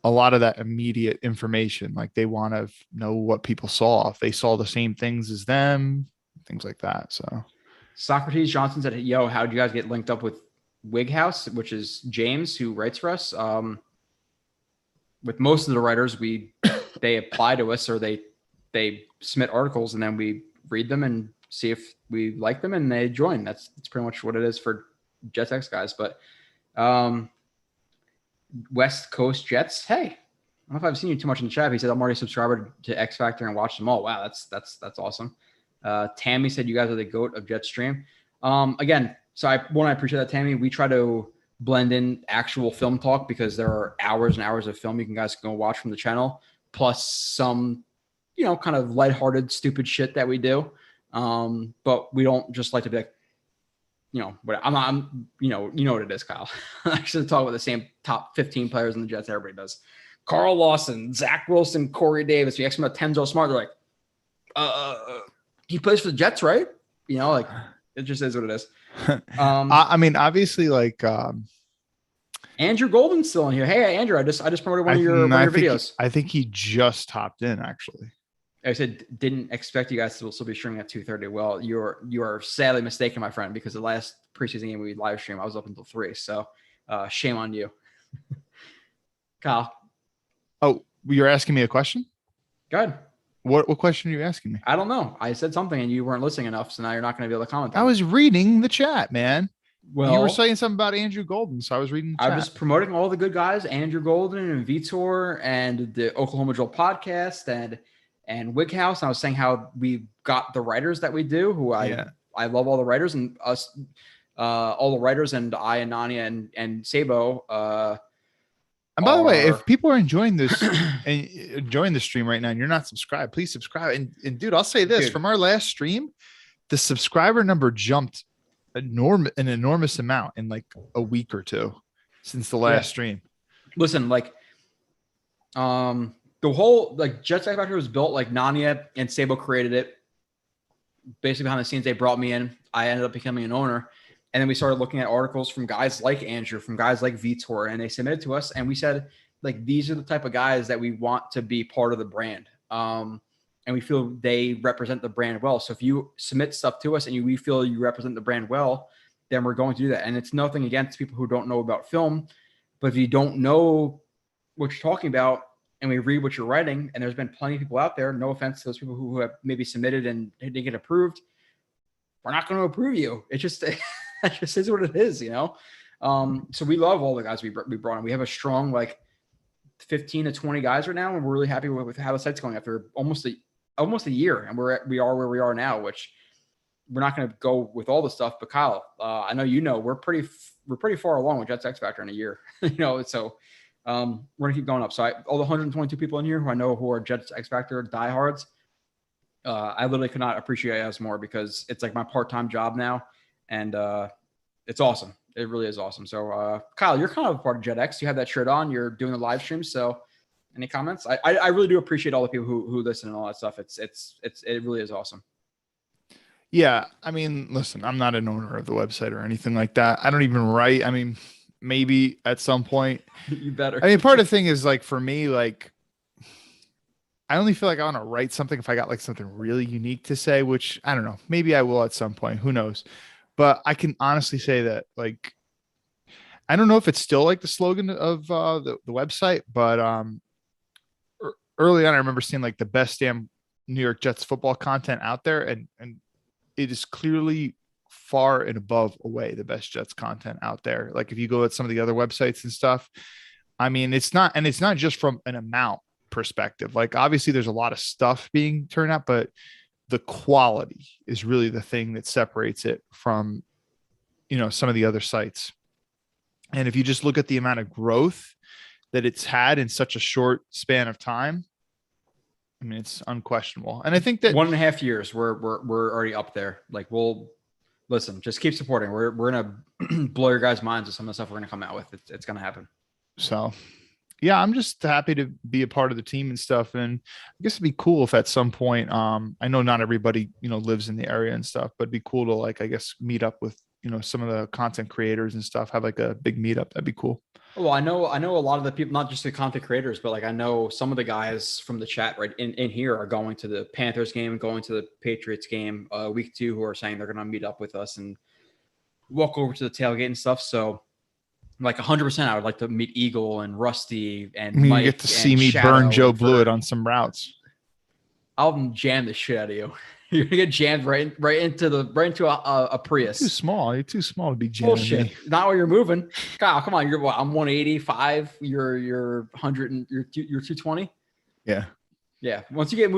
a lot of that immediate information. Like they want to know what people saw, if they saw the same things as them, things like that. So Socrates Johnson said, yo, how did you guys get linked up with Wig House, which is James who writes for us? With most of the writers, they apply to us, or they submit articles, and then we read them and see if we like them, and they join. That's pretty much what it is for Jets X guys. But West Coast Jets, hey, I don't know if I've seen you too much in the chat. He said I'm already a subscriber to X Factor and watch them all. Wow, that's awesome. Tammy said you guys are the GOAT of Jet Stream. Again, so I appreciate that, Tammy. We try to blend in actual film talk because there are hours and hours of film you guys can go watch from the channel, plus some, kind of lighthearted, stupid shit that we do. But we don't just like to be like, but I'm you know what it is, Kyle. I should talk about the same top 15 players in the Jets everybody does. Carl Lawson, Zach Wilson, Corey Davis. You ask them about Tenzo Smart, they're like, he plays for the Jets, right? Like it just is what it is. I mean, obviously, like Andrew Golden's still in here. Hey, Andrew, I just promoted one of your videos. I think he just hopped in, actually. I said, didn't expect you guys to still be streaming at 2:30. Well, you are sadly mistaken, my friend, because the last preseason game we live streamed, I was up until 3. So shame on you. Kyle. Oh, you're asking me a question? Go ahead. What question are you asking me? I don't know. I said something and you weren't listening enough, so now you're not going to be able to comment. I was reading the chat, man. Well, you were saying something about Andrew Golden, so I was reading the chat. I was promoting all the good guys, Andrew Golden and Vitor and the Oklahoma Drill podcast and Wig House. And I was saying how we got the writers that we do, who I love all the writers, and us, all the writers, and I and Nanya and Sabo. And by the way, if people are enjoying this and enjoying the stream right now and you're not subscribed, please subscribe. And dude, I'll say this, from our last stream, the subscriber number jumped an enormous amount in like a week or two since the last stream. Listen, like the whole Jets X Factor was built like Nanya and Sabo created it. Basically behind the scenes, they brought me in. I ended up becoming an owner. And then we started looking at articles from guys like Andrew, from guys like Vitor, and they submitted to us. And we said, these are the type of guys that we want to be part of the brand. And we feel they represent the brand well. So if you submit stuff to us and we feel you represent the brand well, then we're going to do that. And it's nothing against people who don't know about film. But if you don't know what you're talking about and we read what you're writing, and there's been plenty of people out there, no offense to those people who have maybe submitted and didn't get approved, we're not going to approve you. It just... That just is what it is, So we love all the guys we brought in. We have a strong 15 to 20 guys right now, and we're really happy with how the site's going after almost a year, and we are where we are now. Which we're not going to go with all the stuff, but Kyle, I know we're pretty far along with Jets X Factor in a year, So we're gonna keep going up. So all the 122 people in here who I know who are Jets X Factor diehards, I literally could not appreciate us more because it's like my part-time job now. And it's awesome. It really is awesome. So, Kyle, you're kind of a part of Jet X. You have that shirt on. You're doing the live stream. So, any comments? I really do appreciate all the people who listen and all that stuff. It really is awesome. Yeah, I mean, listen, I'm not an owner of the website or anything like that. I don't even write. I mean, maybe at some point. You better. I mean, part of the thing is for me, I only feel like I want to write something if I got something really unique to say, which I don't know. Maybe I will at some point. Who knows? But I can honestly say that, I don't know if it's still the slogan of the website, but early on, I remember seeing the best damn New York Jets football content out there. And it is clearly far and above away the best Jets content out there. If you go at some of the other websites and stuff, I mean, it's not just from an amount perspective. Obviously there's a lot of stuff being turned out, but the quality is really the thing that separates it from, some of the other sites. And if you just look at the amount of growth that it's had in such a short span of time, I mean, it's unquestionable. And I think that 1.5 years, we're already up there. listen, just keep supporting. We're gonna blow your guys' minds with some of the stuff we're gonna come out with. It's gonna happen. So, yeah, I'm just happy to be a part of the team and stuff. And I guess it'd be cool if at some point, I know not everybody, lives in the area and stuff, but it'd be cool to like, I guess, meet up with, some of the content creators and stuff, have like a big meetup. That'd be cool. Well, I know a lot of the people, not just the content creators, but like I know some of the guys from the chat right in here are going to the Panthers game, going to the Patriots game week 2, who are saying they're going to meet up with us and walk over to the tailgate and stuff. So like 100%, I would like to meet Eagle and Rusty and Mike. You get to see me burn Joe Blewett on some routes. I'll jam the shit out of you. You're gonna get jammed right into a Prius. You're too small to be jamming. Bullshit. Me. Not while you're moving. Kyle, come on. I'm 185. You're 100 and you're 220. Yeah. Yeah. Once you get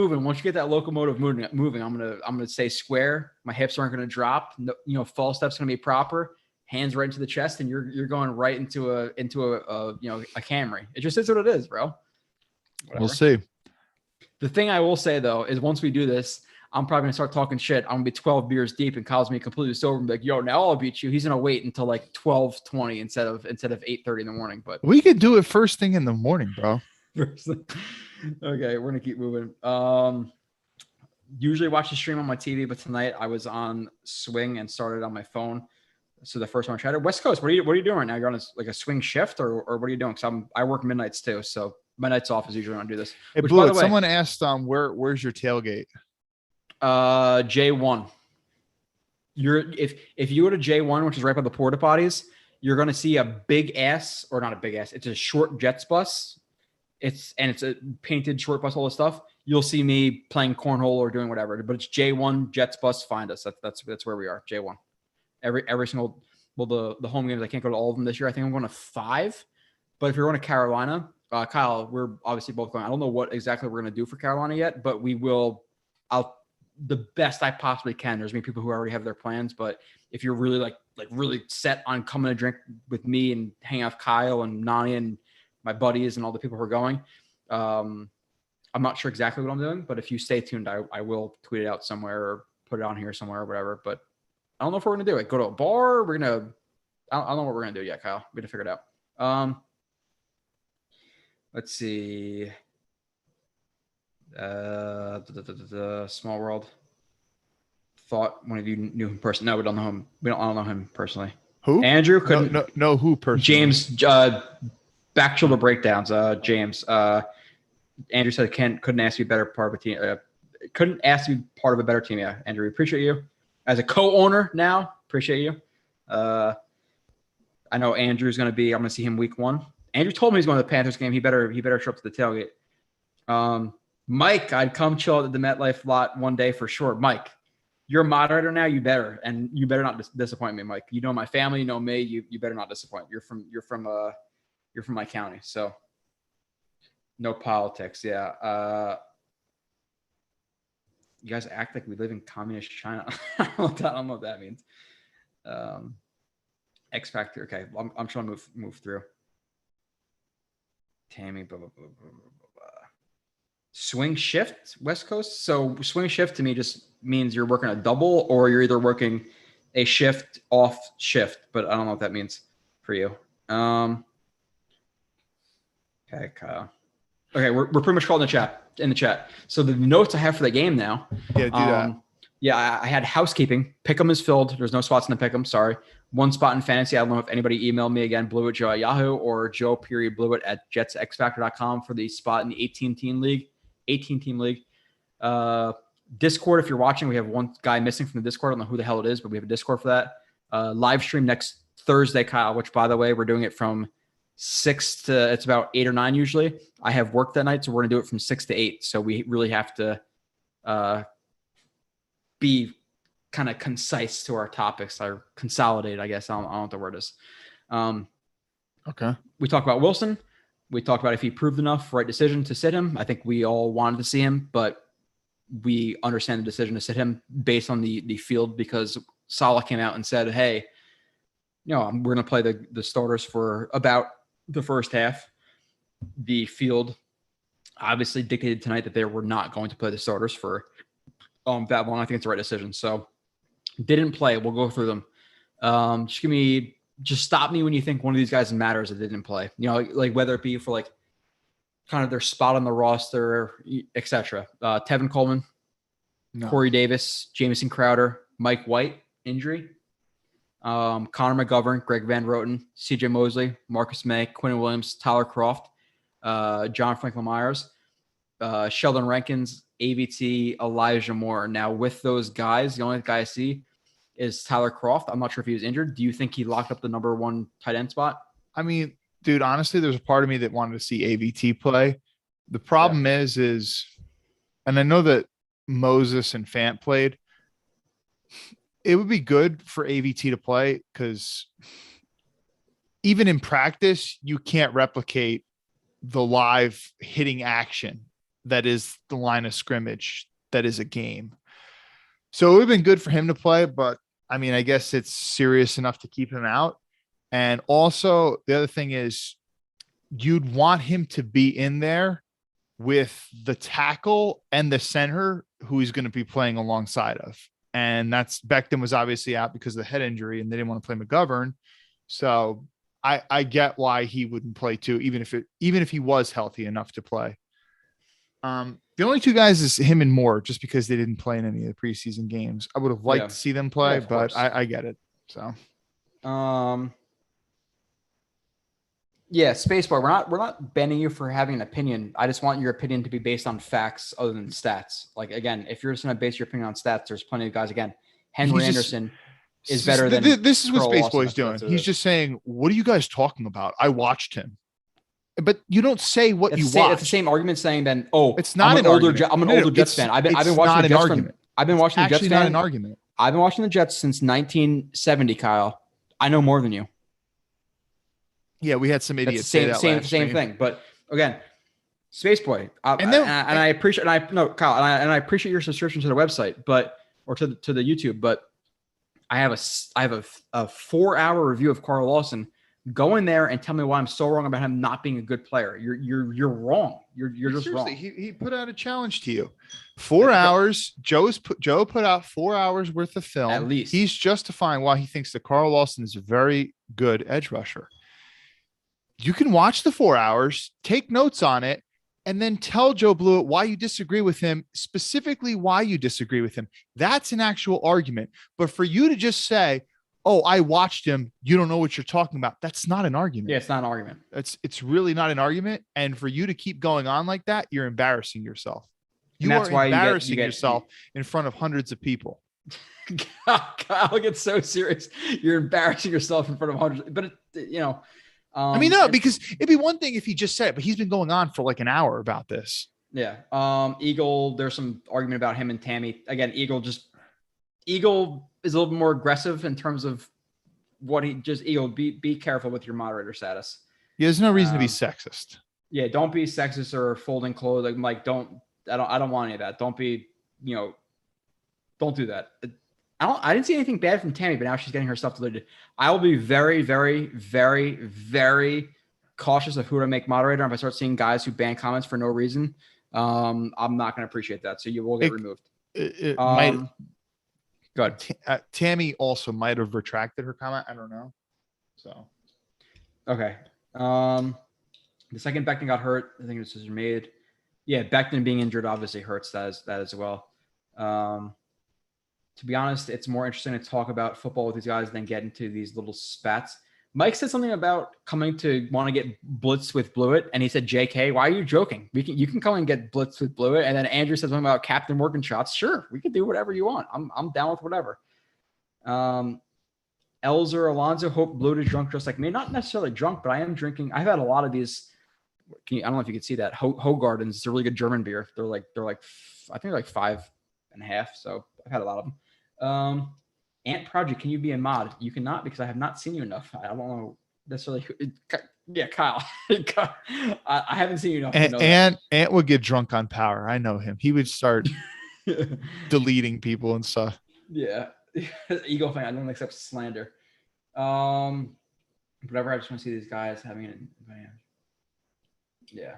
that locomotive moving, I'm gonna stay square. My hips aren't gonna drop. No, fall steps gonna be proper. Hands right into the chest, and you're going right into a Camry. It just is what it is, bro. Whatever. We'll see. The thing I will say though is once we do this, I'm probably gonna start talking shit. I'm gonna be 12 beers deep, and Kyle's me completely sober and be like, "Yo, now I'll beat you." He's gonna wait until like 12:20 instead of 8:30 in the morning. But we could do it first thing in the morning, bro. Okay, we're gonna keep moving. Usually watch the stream on my TV, but tonight I was on Swing and started on my phone. So the first one I tried it. West Coast, what are you doing right now? You're on a swing shift, or what are you doing? Because I work midnights too, so my nights off is usually when I do this. Hey, Which, Blue, by the way, someone asked, where's your tailgate? J1. If you go to J1, which is right by the porta potties, you're gonna see a big ass, or not a big ass. It's a short Jets bus. It's a painted short bus, all this stuff. You'll see me playing cornhole or doing whatever. But it's J1 Jets bus. Find us. That's where we are. J1. Every single the home games. I can't go to all of them this year. I think I'm going to 5. But if you're going to Carolina, Kyle, we're obviously both going. I don't know what exactly we're going to do for Carolina yet, but we will. I'll the best I possibly can. There's many people who already have their plans, but if you're really like really set on coming to drink with me and hang out with Kyle and Nani and my buddies and all the people who are going, I'm not sure exactly what I'm doing, but if you stay tuned, I will tweet it out somewhere or put it on here somewhere or whatever. But I don't know if we're going to do it. Go to a bar. I don't know what we're going to do yet, Kyle. We're going to figure it out. Let's see. Small world. Thought one of you knew him personally. No, we don't know him. I don't know him personally. Who? Andrew couldn't. No, who personally? James. Back shoulder breakdowns. James. Andrew said couldn't ask you better part of a team. Couldn't ask you part of a better team. Yeah, Andrew, we appreciate you as a co-owner. Now appreciate you. I know Andrew's going to be. I'm going to see him week 1. Andrew told me he's going to the Panthers game. He better show up to the tailgate. Mike, I'd come chill at the MetLife lot one day for sure. Mike, you're a moderator now. You better not disappoint me, Mike. You know my family. You know me. You better not disappoint. You're from my county, so no politics. Yeah. You guys act like we live in communist China. I don't know what that means. X Factor. Okay, I'm trying to move through. Tammy. Blah, blah, blah, blah, blah. Swing shift, West Coast. So swing shift to me just means you're working a double, or you're either working a shift off shift. But I don't know what that means for you. Okay, Kyle. Okay, we're pretty much called in the chat. So the notes I have for the game now. Yeah, do that. Yeah, I had housekeeping. Pick'em is filled. There's no spots in the pick'em. Sorry. 1 spot in fantasy. I don't know if anybody emailed me again, Blewett Joe at Yahoo or Joe.Blewett at jetsxfactor.com for the spot in the 18-team league. Discord, if you're watching, we have one guy missing from the Discord. I don't know who the hell it is, but we have a Discord for that. Live stream next Thursday, Kyle, which, by the way, we're doing it from 6 to it's about 8 or 9 usually. I have work that night, so we're going to do it from 6 to 8. So we really have to be kind of concise to our topics, or consolidate, I guess. I don't know what the word is. Okay. We talked about Wilson. We talked about if he proved enough, right decision to sit him. I think we all wanted to see him, but we understand the decision to sit him based on the field, because Saleh came out and said, hey, we're going to play the starters for about the first half. The field obviously dictated tonight that they were not going to play the starters for that long. I think it's the right decision. So Didn't play. We'll go through them. Just stop me when you think one of these guys matters that didn't play. You know, like whether it be for like kind of their spot on the roster, etc. Tevin Coleman, No. Corey Davis, Jamison Crowder, Mike White, injury. Connor McGovern, Greg Van Roten, CJ Mosley, Marcus May, Quinn Williams, Tyler Croft, John Franklin Myers, Sheldon Rankins, AVT, Elijah Moore. Now, with those guys, the only guy I see is Tyler Croft. I'm not sure if he was injured. Do you think he locked up the number 1 tight end spot? I mean, dude, honestly, there's a part of me that wanted to see AVT play. The problem is, and I know that Moses and Fant played. It would be good for AVT to play because even in practice, you can't replicate the live hitting action that is the line of scrimmage, that is a game. So it would have been good for him to play, but I mean, I guess it's serious enough to keep him out. And also the other thing is you'd want him to be in there with the tackle and the center who he's going to be playing alongside of. And that's Beckham was obviously out because of the head injury and they didn't want to play McGovern. So I get why he wouldn't play too, even if he was healthy enough to play. The only 2 guys is him and Moore, just because they didn't play in any of the preseason games. I would have liked to see them play, but I get it. So, Spacebar. We're not banning you for having an opinion. I just want your opinion to be based on facts other than stats. Like again, if you're just going to base your opinion on stats, there's plenty of guys. Again, Henry Anderson is better than this is what Spaceboy's doing. He's just just saying, "What are you guys talking about? I watched him." But you don't say what you watch. It's the same argument saying then, oh, it's not I'm an older Jets fan. I've been watching the Jets. I've been watching the Jets. Not an argument. I've been watching the Jets since 1970, Kyle. I know more than you. Yeah, we had some idiots say that same thing. But again, Spaceboy, and I appreciate Kyle, and I appreciate your subscription to the website, or to the YouTube. But I have a 4-hour review of Carl Lawson. Go in there and tell me why I'm so wrong about him not being a good player. You're wrong. You're just wrong. He put out a challenge to you. 4 hours. Joe put out 4 hours worth of film. At least he's justifying why he thinks that Carl Lawson is a very good edge rusher. You can watch the 4 hours, take notes on it, and then tell Joe Blewett why you disagree with him, specifically why you disagree with him. That's an actual argument. But for you to just say, "Oh, I watched him," you don't know what you're talking about. That's not an argument. Yeah, it's not an argument. It's really not an argument. And for you to keep going on like that, you're embarrassing yourself. That's why embarrassing yourself in front of hundreds of people. Kyle gets so serious. You're embarrassing yourself in front of hundreds. But I mean, no, because it'd be one thing if he just said it, but he's been going on for like an hour about this. Yeah. Eagle, there's some argument about him and Tammy. Again, Eagle is a little bit more aggressive in terms of what Eagle, be careful with your moderator status. Yeah, there's no reason to be sexist. Yeah, don't be sexist or folding clothes. Like I don't want any of that. Don't be, don't do that. I didn't see anything bad from Tammy, but now she's getting her stuff deleted. I will be very, very, very, very cautious of who to make moderator. If I start seeing guys who ban comments for no reason, I'm not going to appreciate that. So you will get removed. Go ahead. Tammy also might have retracted her comment. I don't know. So, okay. The second Becton got hurt, I think this was made. Yeah, Becton being injured obviously hurts that as well. To be honest, it's more interesting to talk about football with these guys than get into these little spats. Mike said something about coming to want to get blitzed with Blewett, and he said, "JK, why are you joking? You can come and get blitzed with Blewett." And then Andrew said something about Captain working shots. Sure, we can do whatever you want. I'm down with whatever. Elzer Alonzo, hope Blewett is drunk just like me. Not necessarily drunk, but I am drinking. I've had a lot of these. I don't know if you can see that. Hogardens. It's a really good German beer. They're like I think they're like 5.5. So I've had a lot of them. Ant Project, can you be a mod? You cannot, because I have not seen you enough. I don't know necessarily. Yeah, Kyle. I haven't seen you enough. Ant would get drunk on power. I know him. He would start deleting people and stuff. Yeah. Eagle fan. I don't accept slander. Whatever. I just want to see these guys having it. Yeah.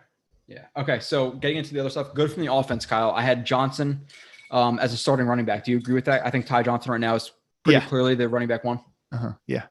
Okay. So getting into the other stuff, good from the offense, Kyle. I had Johnson as a starting running back. Do you agree with that? I think Ty Johnson right now is pretty Yeah. clearly the running back one. Yeah.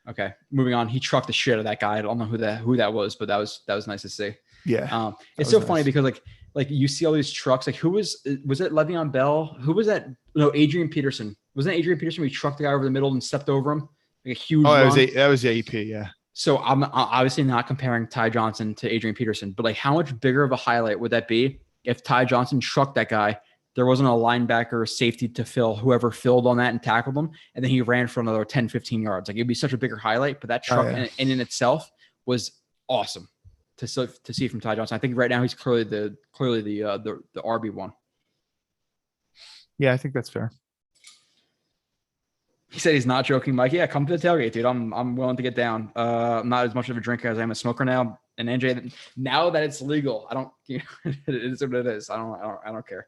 Okay, moving on. He trucked the shit out of that guy. I don't know who that was, but that was nice to see. Yeah. It's was so nice. funny because like you see all these trucks. Like who was it? Le'Veon Bell? Who was that? No, Adrian Peterson. Wasn't it Adrian Peterson? We trucked the guy over the middle and stepped over him like a huge. Oh, run. that was the AP. Yeah. So I'm obviously not comparing Ty Johnson to Adrian Peterson, but like how much bigger of a highlight would that be if Ty Johnson trucked that guy? There wasn't a linebacker or safety to fill whoever filled on that and tackled him. And then he ran for another 10, 15 yards. Like it'd be such a bigger highlight, but that truck in itself was awesome to see from Ty Johnson. I think right now he's clearly the RB1. Yeah, I think that's fair. He said he's not joking, Mike. Yeah, come to the tailgate, dude. I'm willing to get down. I'm not as much of a drinker as I am a smoker now. And NJ, now that it's legal, I don't. It is what it is. I don't care.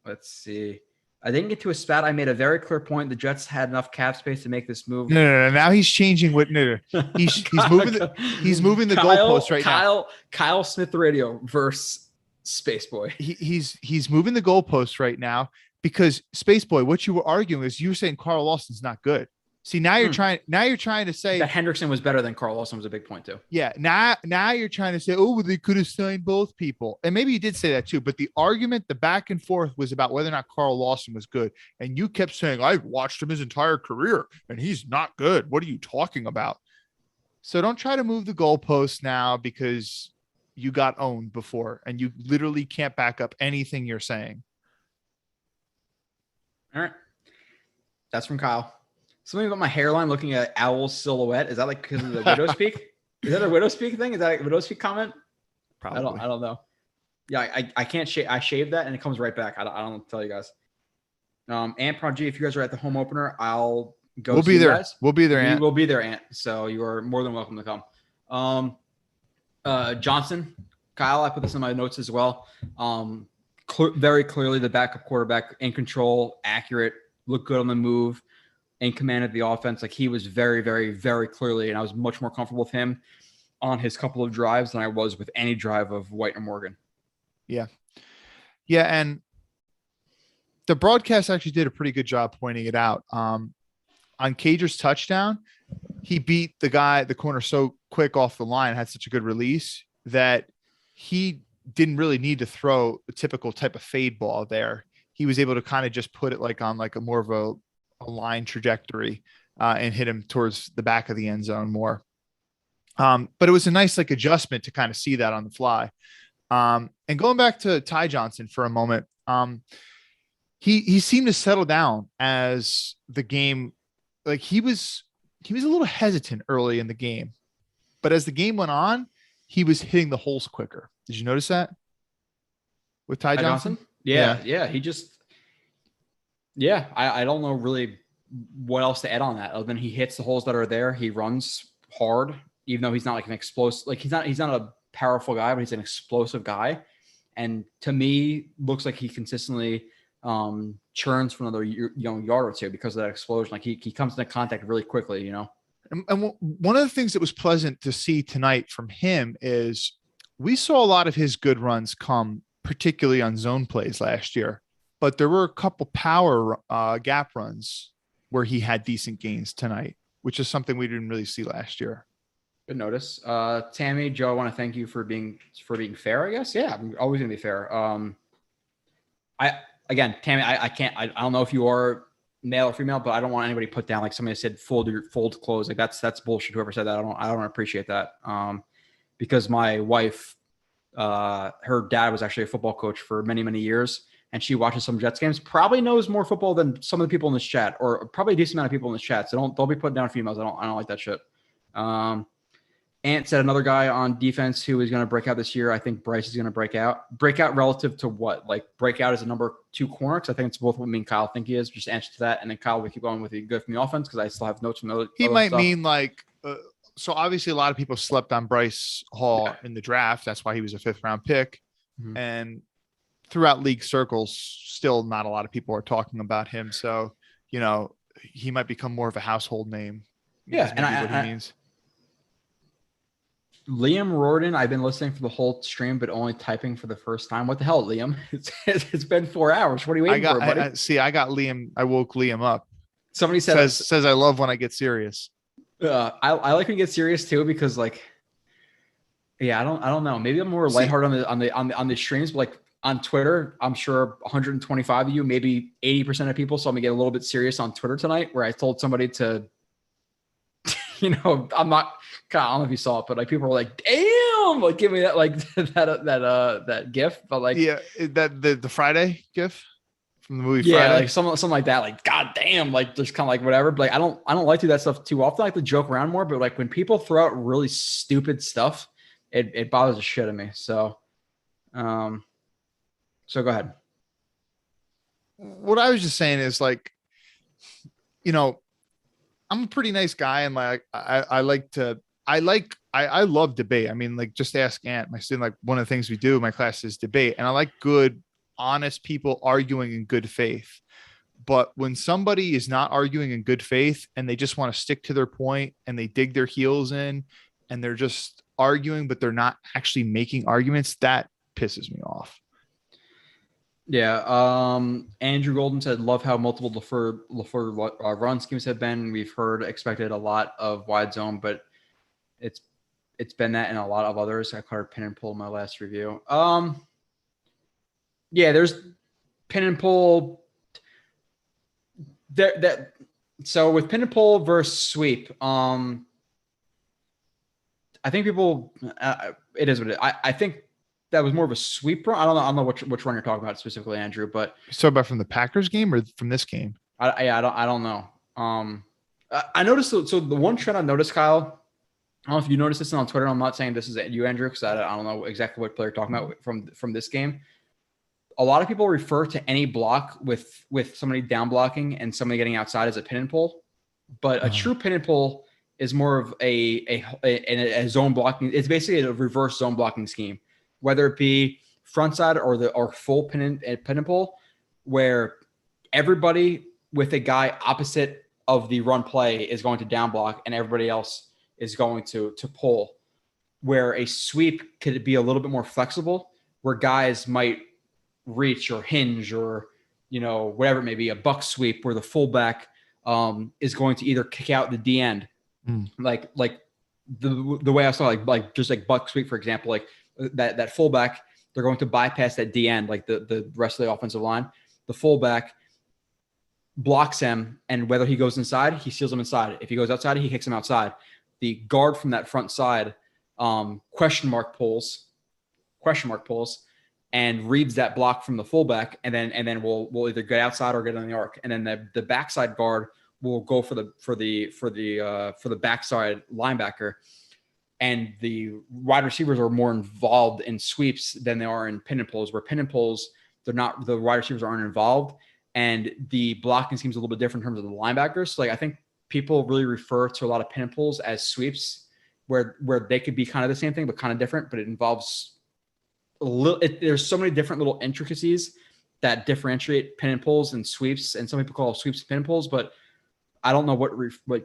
Let's see. I didn't get to a spat. I made a very clear point. The Jets had enough cap space to make this move. No. Now he's changing what? No. He's moving the goalpost right now. Kyle Smith Radio versus Space Boy. He's moving the goalpost right now because Space Boy. What you were arguing is you were saying Carl Lawson's not good. See, now you're trying to say that Henderson was better than Carl Lawson was a big point too. Yeah. Now you're trying to say, oh, well, they could have signed both people. And maybe you did say that too, but the argument, the back and forth was about whether or not Carl Lawson was good. And you kept saying, I've watched him his entire career and he's not good. What are you talking about? So don't try to move the goalposts now because you got owned before and you literally can't back up anything you're saying. All right. That's from Kyle. Something about my hairline looking at owl silhouette. Is that like because of the widow speak? Is that a widow speak thing? Is that a widow speak comment? Probably. I don't know. Yeah, I can't shave. I shaved that and it comes right back. I don't tell you guys. Ant Prodigy, if you guys are at the home opener, I'll go. We'll be there. We'll be there, Ant. We'll be there, Ant. So you are more than welcome to come. Johnson, Kyle, I put this in my notes as well. Very clearly the backup quarterback, in control, accurate, looked good on the move. In command of the offense. Like he was very, very, very clearly, and I was much more comfortable with him on his couple of drives than I was with any drive of White or Morgan. Yeah. Yeah. And the broadcast actually did a pretty good job pointing it out. On Cager's touchdown, he beat the corner so quick off the line, had such a good release that he didn't really need to throw the typical type of fade ball there. He was able to kind of just put it like on like a more of a line trajectory and hit him towards the back of the end zone more. But it was a nice like adjustment to kind of see that on the fly. And going back to Ty Johnson for a moment, he seemed to settle down as the game, like he was a little hesitant early in the game, but as the game went on, he was hitting the holes quicker. Did you notice that with Ty Johnson? Yeah. He just, I don't know really what else to add on that other than he hits the holes that are there. He runs hard, even though he's not like an explosive, like he's not a powerful guy, but he's an explosive guy. And to me, looks like he consistently churns for another yard or two because of that explosion. Like he comes into contact really quickly, And one of the things that was pleasant to see tonight from him is we saw a lot of his good runs come particularly on zone plays last year. But there were a couple power gap runs where he had decent gains tonight, which is something we didn't really see last year. Good notice. Tammy, Joe, I want to thank you for being fair, I guess. Yeah, I'm always going to be fair. Tammy, I don't know if you are male or female, but I don't want anybody put down like somebody said fold clothes. Like that's bullshit. Whoever said that, I don't appreciate that. Because my wife, her dad was actually a football coach for many, many years. And she watches some Jets games, probably knows more football than some of the people in this chat, or probably a decent amount of people in this chat. So don't be putting down females. I don't like that shit. Ant said another guy on defense who is going to break out this year. I think Bryce is going to break out relative to what? Like break out as a number 2 corner. Cause I think it's both what me and Kyle think he is. Just answer to that. And then Kyle, we keep going with the good from the offense. Cause I still have notes from the He might stuff. Mean like, so obviously a lot of people slept on Bryce Hall in the draft. That's why he was a 5th round pick. Mm-hmm. And throughout league circles, still not a lot of people are talking about him. So, he might become more of a household name. Yeah. And what he means. Liam Rorden, I've been listening for the whole stream, but only typing for the first time. What the hell, Liam? It's been 4 hours. What are you waiting for, buddy? I got Liam. I woke Liam up. Somebody says I love when I get serious. I like when you get serious too, because like, yeah, I don't know. Maybe I'm more lighthearted on the streams, but like on Twitter, I'm sure 125 of you, maybe 80% of people saw me get a little bit serious on Twitter tonight, where I told somebody to, I'm not. God, I don't know if you saw it, but like people were like, "Damn!" Like, give me that, like that gif. But like, yeah, that the Friday gif from the movie. Yeah, Friday? like something like that. Like, God damn! Like, just kind of like whatever. But like, I don't like to do that stuff too often. I like to joke around more. But like when people throw out really stupid stuff, it bothers the shit out of me. So, so go ahead. What I was just saying is like, I'm a pretty nice guy, and like I love debate. I mean, like just ask Ant, my student. Like one of the things we do in my class is debate, and I like good, honest people arguing in good faith. But when somebody is not arguing in good faith and they just want to stick to their point and they dig their heels in and they're just arguing, but they're not actually making arguments, that pisses me off. Yeah. Andrew Golden said, love how multiple LaFleur run schemes have been. We've expected a lot of wide zone, but it's been that in a lot of others. I caught pin and pull in my last review. Yeah, there's pin and pull there. So with pin and pull versus sweep, I think people, it is what it is. I think that was more of a sweep run. I don't know which run you're talking about specifically, Andrew, but so about from the Packers game or from this game? I don't know. I noticed, so the one trend I noticed, Kyle, I don't know if you noticed this on Twitter. I'm not saying this is you, Andrew, because I don't know exactly what player you're talking about from this game. A lot of people refer to any block with somebody down blocking and somebody getting outside as a pin and pull, but a true pin and pull is more of a zone blocking. It's basically a reverse zone blocking scheme, whether it be front side or full pin and pull, where everybody with a guy opposite of the run play is going to down block and everybody else is going to pull, where a sweep could be a little bit more flexible, where guys might reach or hinge or, whatever it may be, a buck sweep where the fullback is going to either kick out the D end. Like the way I saw, like just like buck sweep, for example, like that fullback, they're going to bypass that D end, like the rest of the offensive line. The fullback blocks him, and whether he goes inside, he seals him inside. If he goes outside, he kicks him outside. The guard from that front side question mark pulls and reads that block from the fullback, and then we'll either get outside or get on the arc, and then the backside guard will go for the backside linebacker, and the wide receivers are more involved in sweeps than they are in pin and pulls. Where pin and pulls, the wide receivers aren't involved, and the blocking scheme is a little bit different in terms of the linebackers. So like I think people really refer to a lot of pin and pulls as sweeps, where they could be kind of the same thing but kind of different, but it involves there's so many different little intricacies that differentiate pin and pulls and sweeps, and some people call sweeps pin and pulls, but I don't know what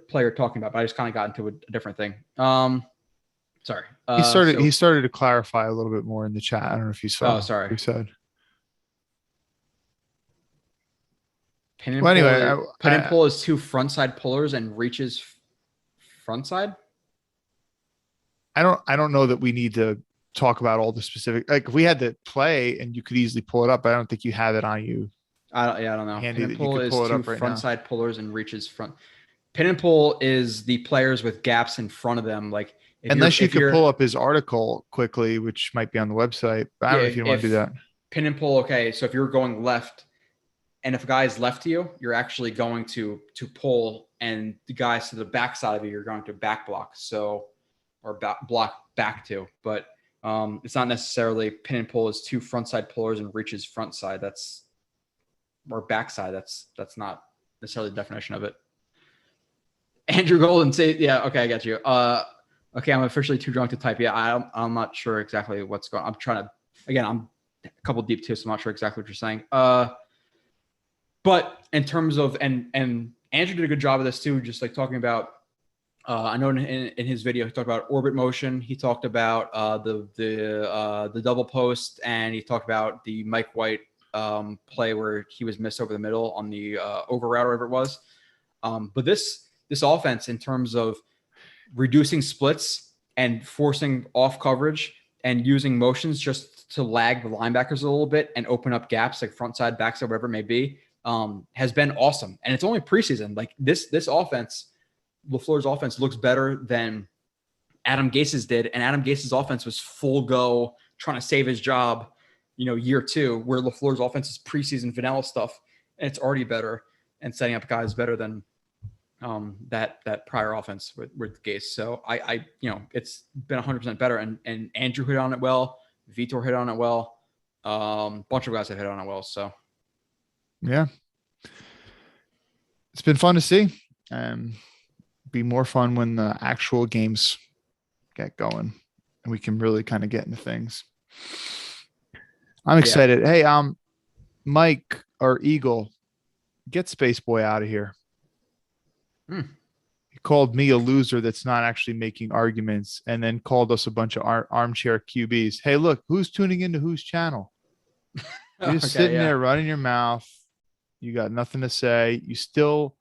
player you're talking about. But I just kind of got into a different thing. Sorry. He started to clarify a little bit more in the chat. I don't know if you saw. Oh, sorry. What he said. Pin and pull is two front side pullers and reaches front side. I don't know that we need to talk about all the specific, like if we had to play and you could easily pull it up, but I don't think you have it on you. I don't know. Handy Pin and pull is two right front side pullers and reaches front. Pin and pull is the players with gaps in front of them. Like unless you could pull up his article quickly, which might be on the website. But I don't know if you want to do that. Pin and pull. Okay. So if you're going left and if a guy is left to you, you're actually going to pull, and the guys to the back side of you, you're going to back block. So, or block back to, but it's not necessarily pin and pull is two front side pullers and reaches front side. That's or back side. That's not necessarily the definition of it. Andrew Golden say, yeah, okay, I got you. Okay, I'm officially too drunk to type. Yeah, I'm not sure exactly what's going on. I'm trying to, again, I'm a couple deep too, so I'm not sure exactly what you're saying. But in terms of, and Andrew did a good job of this too, just like talking about I know in his video he talked about orbit motion. He talked about the double post, and he talked about the Mike White play where he was missed over the middle on the over route, or whatever it was. But this offense, in terms of reducing splits and forcing off coverage and using motions just to lag the linebackers a little bit and open up gaps like front side, back side, whatever it may be, has been awesome. And it's only preseason. Like this offense, LaFleur's offense looks better than Adam Gase's did. And Adam Gase's offense was full go trying to save his job, year 2, where LaFleur's offense is preseason vanilla stuff. And it's already better and setting up guys better than that prior offense with Gase. So I it's been 100% better. And Andrew hit on it well. Vitor hit on it well. Bunch of guys have hit on it well. So yeah, it's been fun to see. Be more fun when the actual games get going and we can really kind of get into things. I'm excited. Hey, Mike or Eagle, get Space Boy out of here. He called me a loser that's not actually making arguments, and then called us a bunch of armchair QBs. Hey, look, who's tuning into whose channel? You're just sitting there running your mouth. You got nothing to say. You still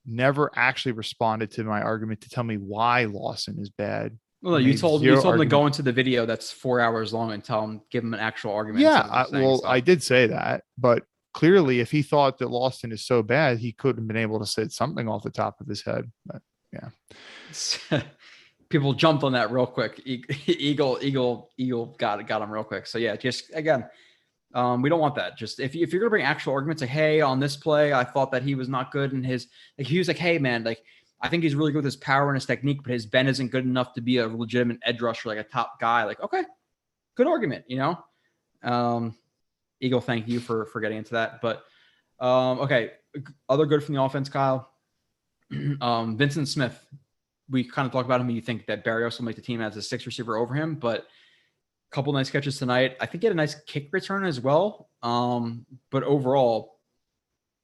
never actually responded to my argument to tell me why Lawson is bad. Well, you told him to go into the video that's 4 hours long and give him an actual argument. Yeah, I did say that, but clearly, if he thought that Lawson is so bad, he could have been able to say something off the top of his head. But yeah, people jumped on that real quick. Eagle got him real quick. So yeah, just again, we don't want that. Just if you're gonna bring actual arguments, like, hey, on this play, I thought that he was not good in his. Like he was like, hey man, like I think he's really good with his power and his technique, but his bend isn't good enough to be a legitimate edge rusher, like a top guy. Like, okay, good argument, Eagle, thank you for getting into that. But okay, other good from the offense, Kyle. Vincent Smith. We kind of talked about him. You think that Barrios will make the team as a 6th receiver over him, but a couple nice catches tonight. I think he had a nice kick return as well. But overall,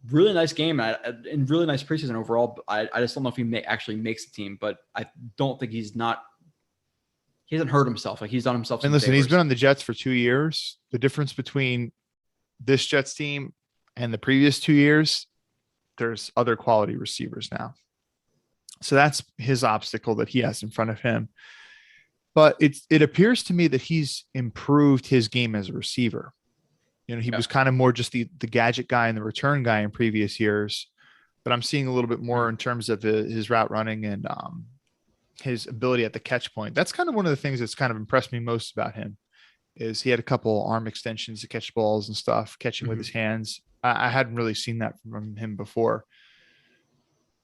really nice game and really nice preseason overall. I just don't know if he actually makes the team, but I don't think he hasn't hurt himself. Like he's done himself. And listen, he's been on the Jets for 2 years. The difference between this Jets team and the previous 2 years, there's other quality receivers now. So that's his obstacle that he has in front of him. But it appears to me that he's improved his game as a receiver. He was kind of more just the gadget guy and the return guy in previous years, but I'm seeing a little bit more in terms of his route running and his ability at the catch point. That's kind of one of the things that's kind of impressed me most about him. Is he had a couple arm extensions to catch balls and stuff, catching with his hands. I hadn't really seen that from him before.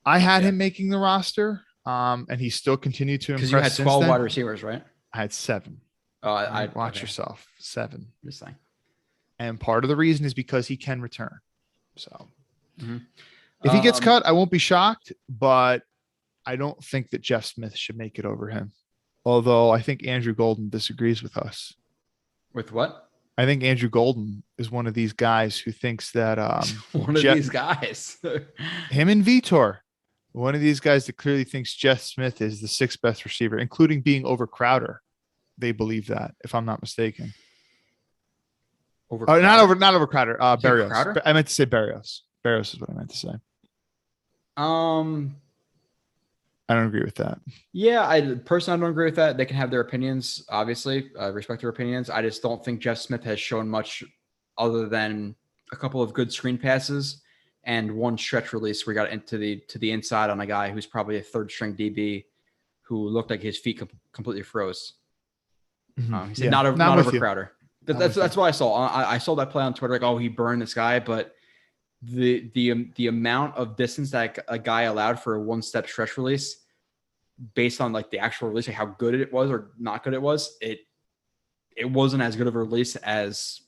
I had him making the roster, and he still continued to impress. Because you had 12 wide receivers, right? I had 7. Watch yourself. 7. Just saying. And part of the reason is because he can return. So if he gets cut, I won't be shocked, but I don't think that Jeff Smith should make it over him. Although I think Andrew Golden disagrees with us. With what? I think Andrew Golden is one of these guys who thinks that these guys, him and Vitor, one of these guys that clearly thinks Jeff Smith is the 6th best receiver, including being over Crowder. They believe that, if I'm not mistaken. Not over Crowder. Barrios. Crowder? I meant to say Barrios. Barrios is what I meant to say. I don't agree with that. Yeah, I don't agree with that. They can have their opinions, obviously. I respect their opinions. I just don't think Jeff Smith has shown much other than a couple of good screen passes and one stretch release where he got into the inside on a guy who's probably a 3rd-string DB who looked like his feet completely froze. He said not over Crowder. That's what I saw. I saw that play on Twitter, like, oh, he burned this guy, but the amount of distance that a guy allowed for a 1-step stretch release based on like the actual release, like how good it was or not good it was, it wasn't as good of a release as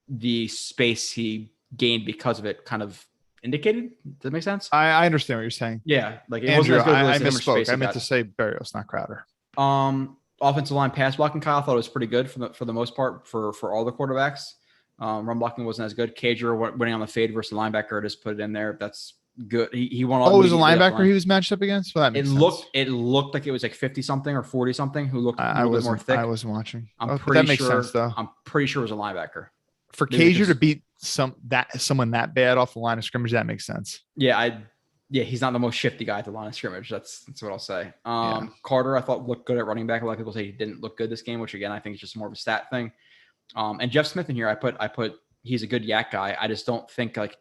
the space he gained because of it kind of indicated. Does that make sense? I understand what you're saying. Yeah. Like it Andrew, wasn't as good I misspoke. I meant to say Barrios, not Crowder. Offensive line pass blocking, Kyle, thought it was pretty good for the most part for all the quarterbacks. Run blocking wasn't as good. Cager winning on the fade versus the linebacker, just put it in there. That's good. He won all. Oh, it was a immediately off the linebacker line. he was matched up against? Well, that It makes looked sense. it looked like it was like 50 something or 40 something who looked a I little bit more thick. I wasn't watching. I'm But pretty that makes sure sense though. I'm pretty sure it was a linebacker. For Maybe Kaiser to just- beat someone that bad off the line of scrimmage, that makes sense. Yeah, he's not the most shifty guy at the line of scrimmage. That's what I'll say. Carter, I thought looked good at running back. A lot of people say he didn't look good this game, which again I think is just more of a stat thing. And Jeff Smith in here, I put he's a good yak guy. I just don't think like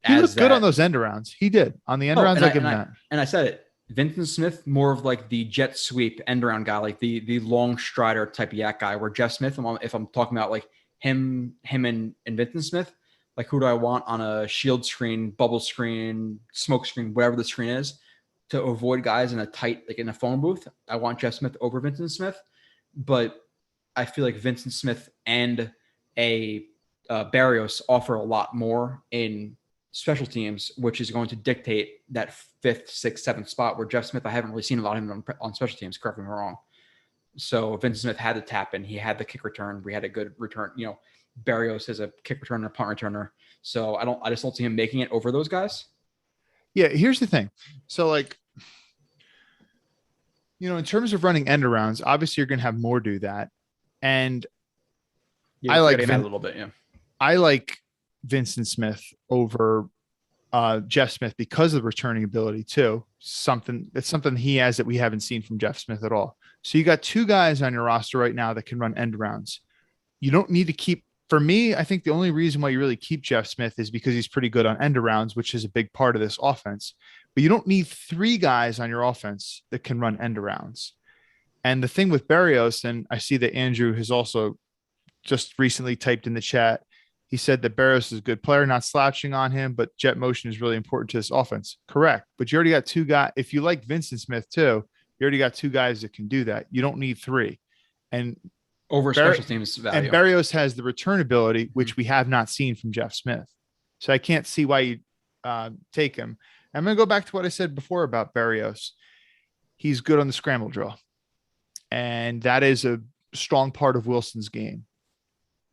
He looked good on those end arounds. He did on the end rounds. I give him that. And I said it. Vincent Smith, more of like the jet sweep end around guy, like the long strider type yak guy. Where Jeff Smith, if I'm talking about like him and Vincent Smith, like who do I want on a shield screen, bubble screen, smoke screen, whatever the screen is, to avoid guys in a tight, like in a phone booth? I want Jeff Smith over Vincent Smith, but I feel like Vincent Smith and a Barrios offer a lot more in special teams, which is going to dictate that 5th, 6th, 7th spot where Jeff Smith, I haven't really seen a lot of him on special teams, correct me if I'm wrong. So Vincent Smith had to tap in. He had the kick return. We had a good return. Barrios is a kick returner, punt returner. So I just don't see him making it over those guys. Yeah, here's the thing. So like, in terms of running end arounds, obviously you're going to have more do that. And I like that a little bit. Yeah. I like Vincent Smith over Jeff Smith because of the returning ability too. It's something he has that we haven't seen from Jeff Smith at all. So you got 2 guys on your roster right now that can run end rounds. You don't need to keep. For me, I think the only reason why you really keep Jeff Smith is because he's pretty good on end arounds, which is a big part of this offense. But you don't need 3 guys on your offense that can run end arounds. And the thing with Barrios, and I see that Andrew has also just recently typed in the chat, he said that Barrios is a good player, not slouching on him, but jet motion is really important to this offense. Correct. But you already got 2 guys. If you like Vincent Smith too, you already got 2 guys that can do that. You don't need 3. And over special teams value. And Barrios has the return ability, which we have not seen from Jeff Smith. So I can't see why you take him. I'm going to go back to what I said before about Barrios. He's good on the scramble drill. And that is a strong part of Wilson's game.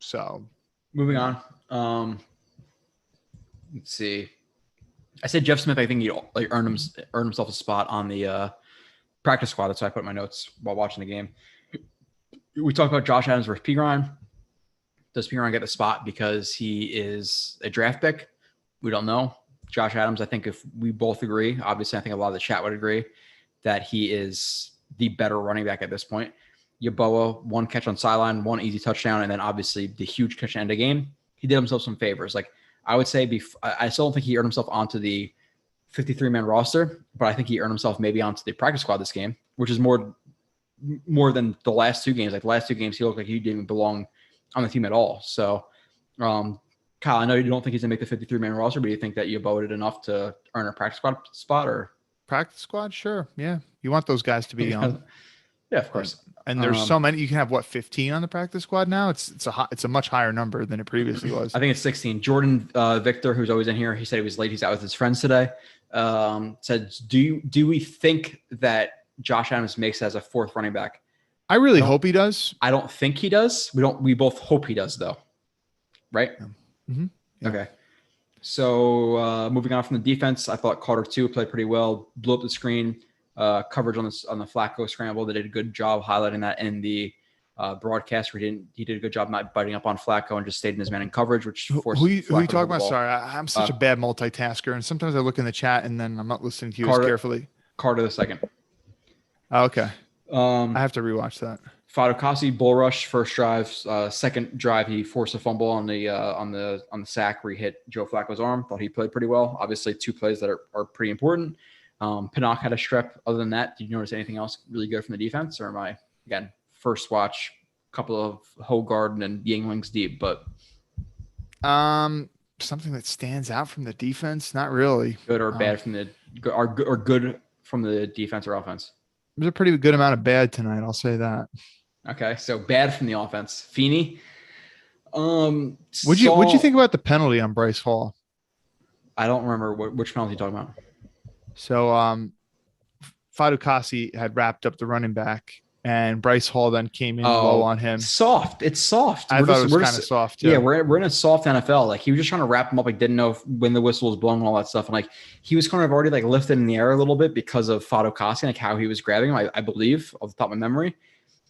So moving on. Let's see. I said Jeff Smith, I think he earned himself a spot on the practice squad. That's why I put my notes while watching the game. We talked about Josh Adams versus Piran. Does Piran get the spot because he is a draft pick? We don't know. Josh Adams, I think if we both agree, obviously I think a lot of the chat would agree that he is the better running back at this point. Yeboah, 1 catch on sideline, 1 easy touchdown, and then obviously the huge catch at the end of the game. He did himself some favors. Like I would say, I still don't think he earned himself onto the 53-man roster, but I think he earned himself maybe onto the practice squad this game, which is more than the last 2 games. Like the last 2 games, he looked like he didn't belong on the team at all. So, Kyle, I know you don't think he's gonna make the 53-man roster, but you think that Yeboah did enough to earn a practice squad spot, or practice squad? Sure. Yeah. You want those guys to be young. Yeah, of course. And there's so many. You can have 15 on the practice squad now. It's a much higher number than it previously was. I think it's 16. Jordan Victor, who's always in here, he said he was late. He's out with his friends today. Said, do we think that Josh Adams makes it as a 4th running back? I really hope he does. I don't think he does. We both hope he does though. Right? Mm-hmm. Yeah. Okay. So moving on from the defense, I thought Carter 2 played pretty well, blew up the screen. Coverage on the Flacco scramble. They did a good job highlighting that in the broadcast. He did a good job not biting up on Flacco and just stayed in his man in coverage, which forced who you talking about? ball. Sorry, I'm such a bad multitasker, and sometimes I look in the chat and then I'm not listening to you as carefully. Carter the second. Okay. I have to rewatch that. Fadukasi bull rush first drive. Second drive he forced a fumble on the sack where he hit Joe Flacco's arm. Thought he played pretty well. Obviously 2 plays that are pretty important. Pinnock had a strep. Other than that, did you notice anything else really good from the defense? Or am I, again, first watch, couple of Hogarden and Yinglings deep, but something that stands out from the defense? Not really. Good or bad from the or good from the defense or offense? There's a pretty good amount of bad tonight. I'll say that. Okay, so bad from the offense. Feeney. What'd you think about the penalty on Bryce Hall? I don't remember which penalty you're talking about. So Fadukasi had wrapped up the running back, and Bryce Hall then came in low on him. Soft. It's soft. I thought it was kind of soft. Yeah, we're in a soft NFL. Like he was just trying to wrap him up. Like didn't know when the whistle was blowing and all that stuff. And like he was kind of already like lifted in the air a little bit because of Fadokasi, like how he was grabbing him. I believe off the top of my memory.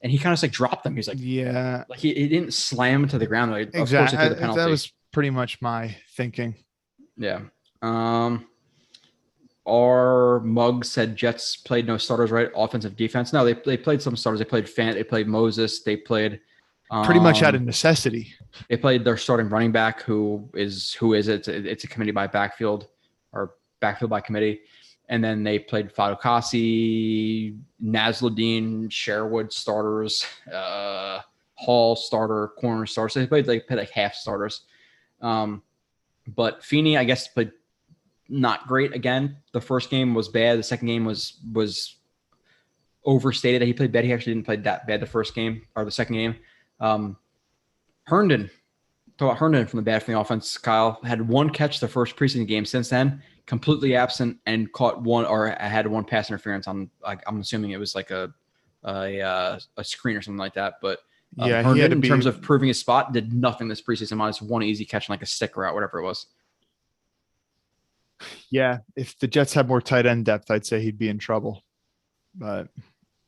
And he kind of just like dropped him. He's like, yeah, like he didn't slam him to the ground. Like, exactly. Of course, the penalty. That was pretty much my thinking. Yeah. Our Mug said Jets played no starters, right? Offensive, defense. No, they played some starters. They played Fant. They played Moses. They played pretty much out of necessity. They played their starting running back, who is it? It's a committee by backfield or backfield by committee. And then they played Fadokasi, Nasruddin, Sherwood starters, Hall starter, corner starter. So they played like half starters. But Feeney, I guess, played not great again. The first game was bad. The second game was overstated that he played bad. He actually didn't play that bad the first game or the second game. Herndon, talk about Herndon from the bad from the offense. Kyle had one catch the first preseason game. Since then, completely absent and caught one or had one pass interference on. Like I'm assuming it was like a screen or something like that. But yeah, Herndon, in terms of proving his spot, did nothing this preseason minus one easy catch and like a stick route, whatever it was. Yeah, if the Jets had more tight end depth, I'd say he'd be in trouble. But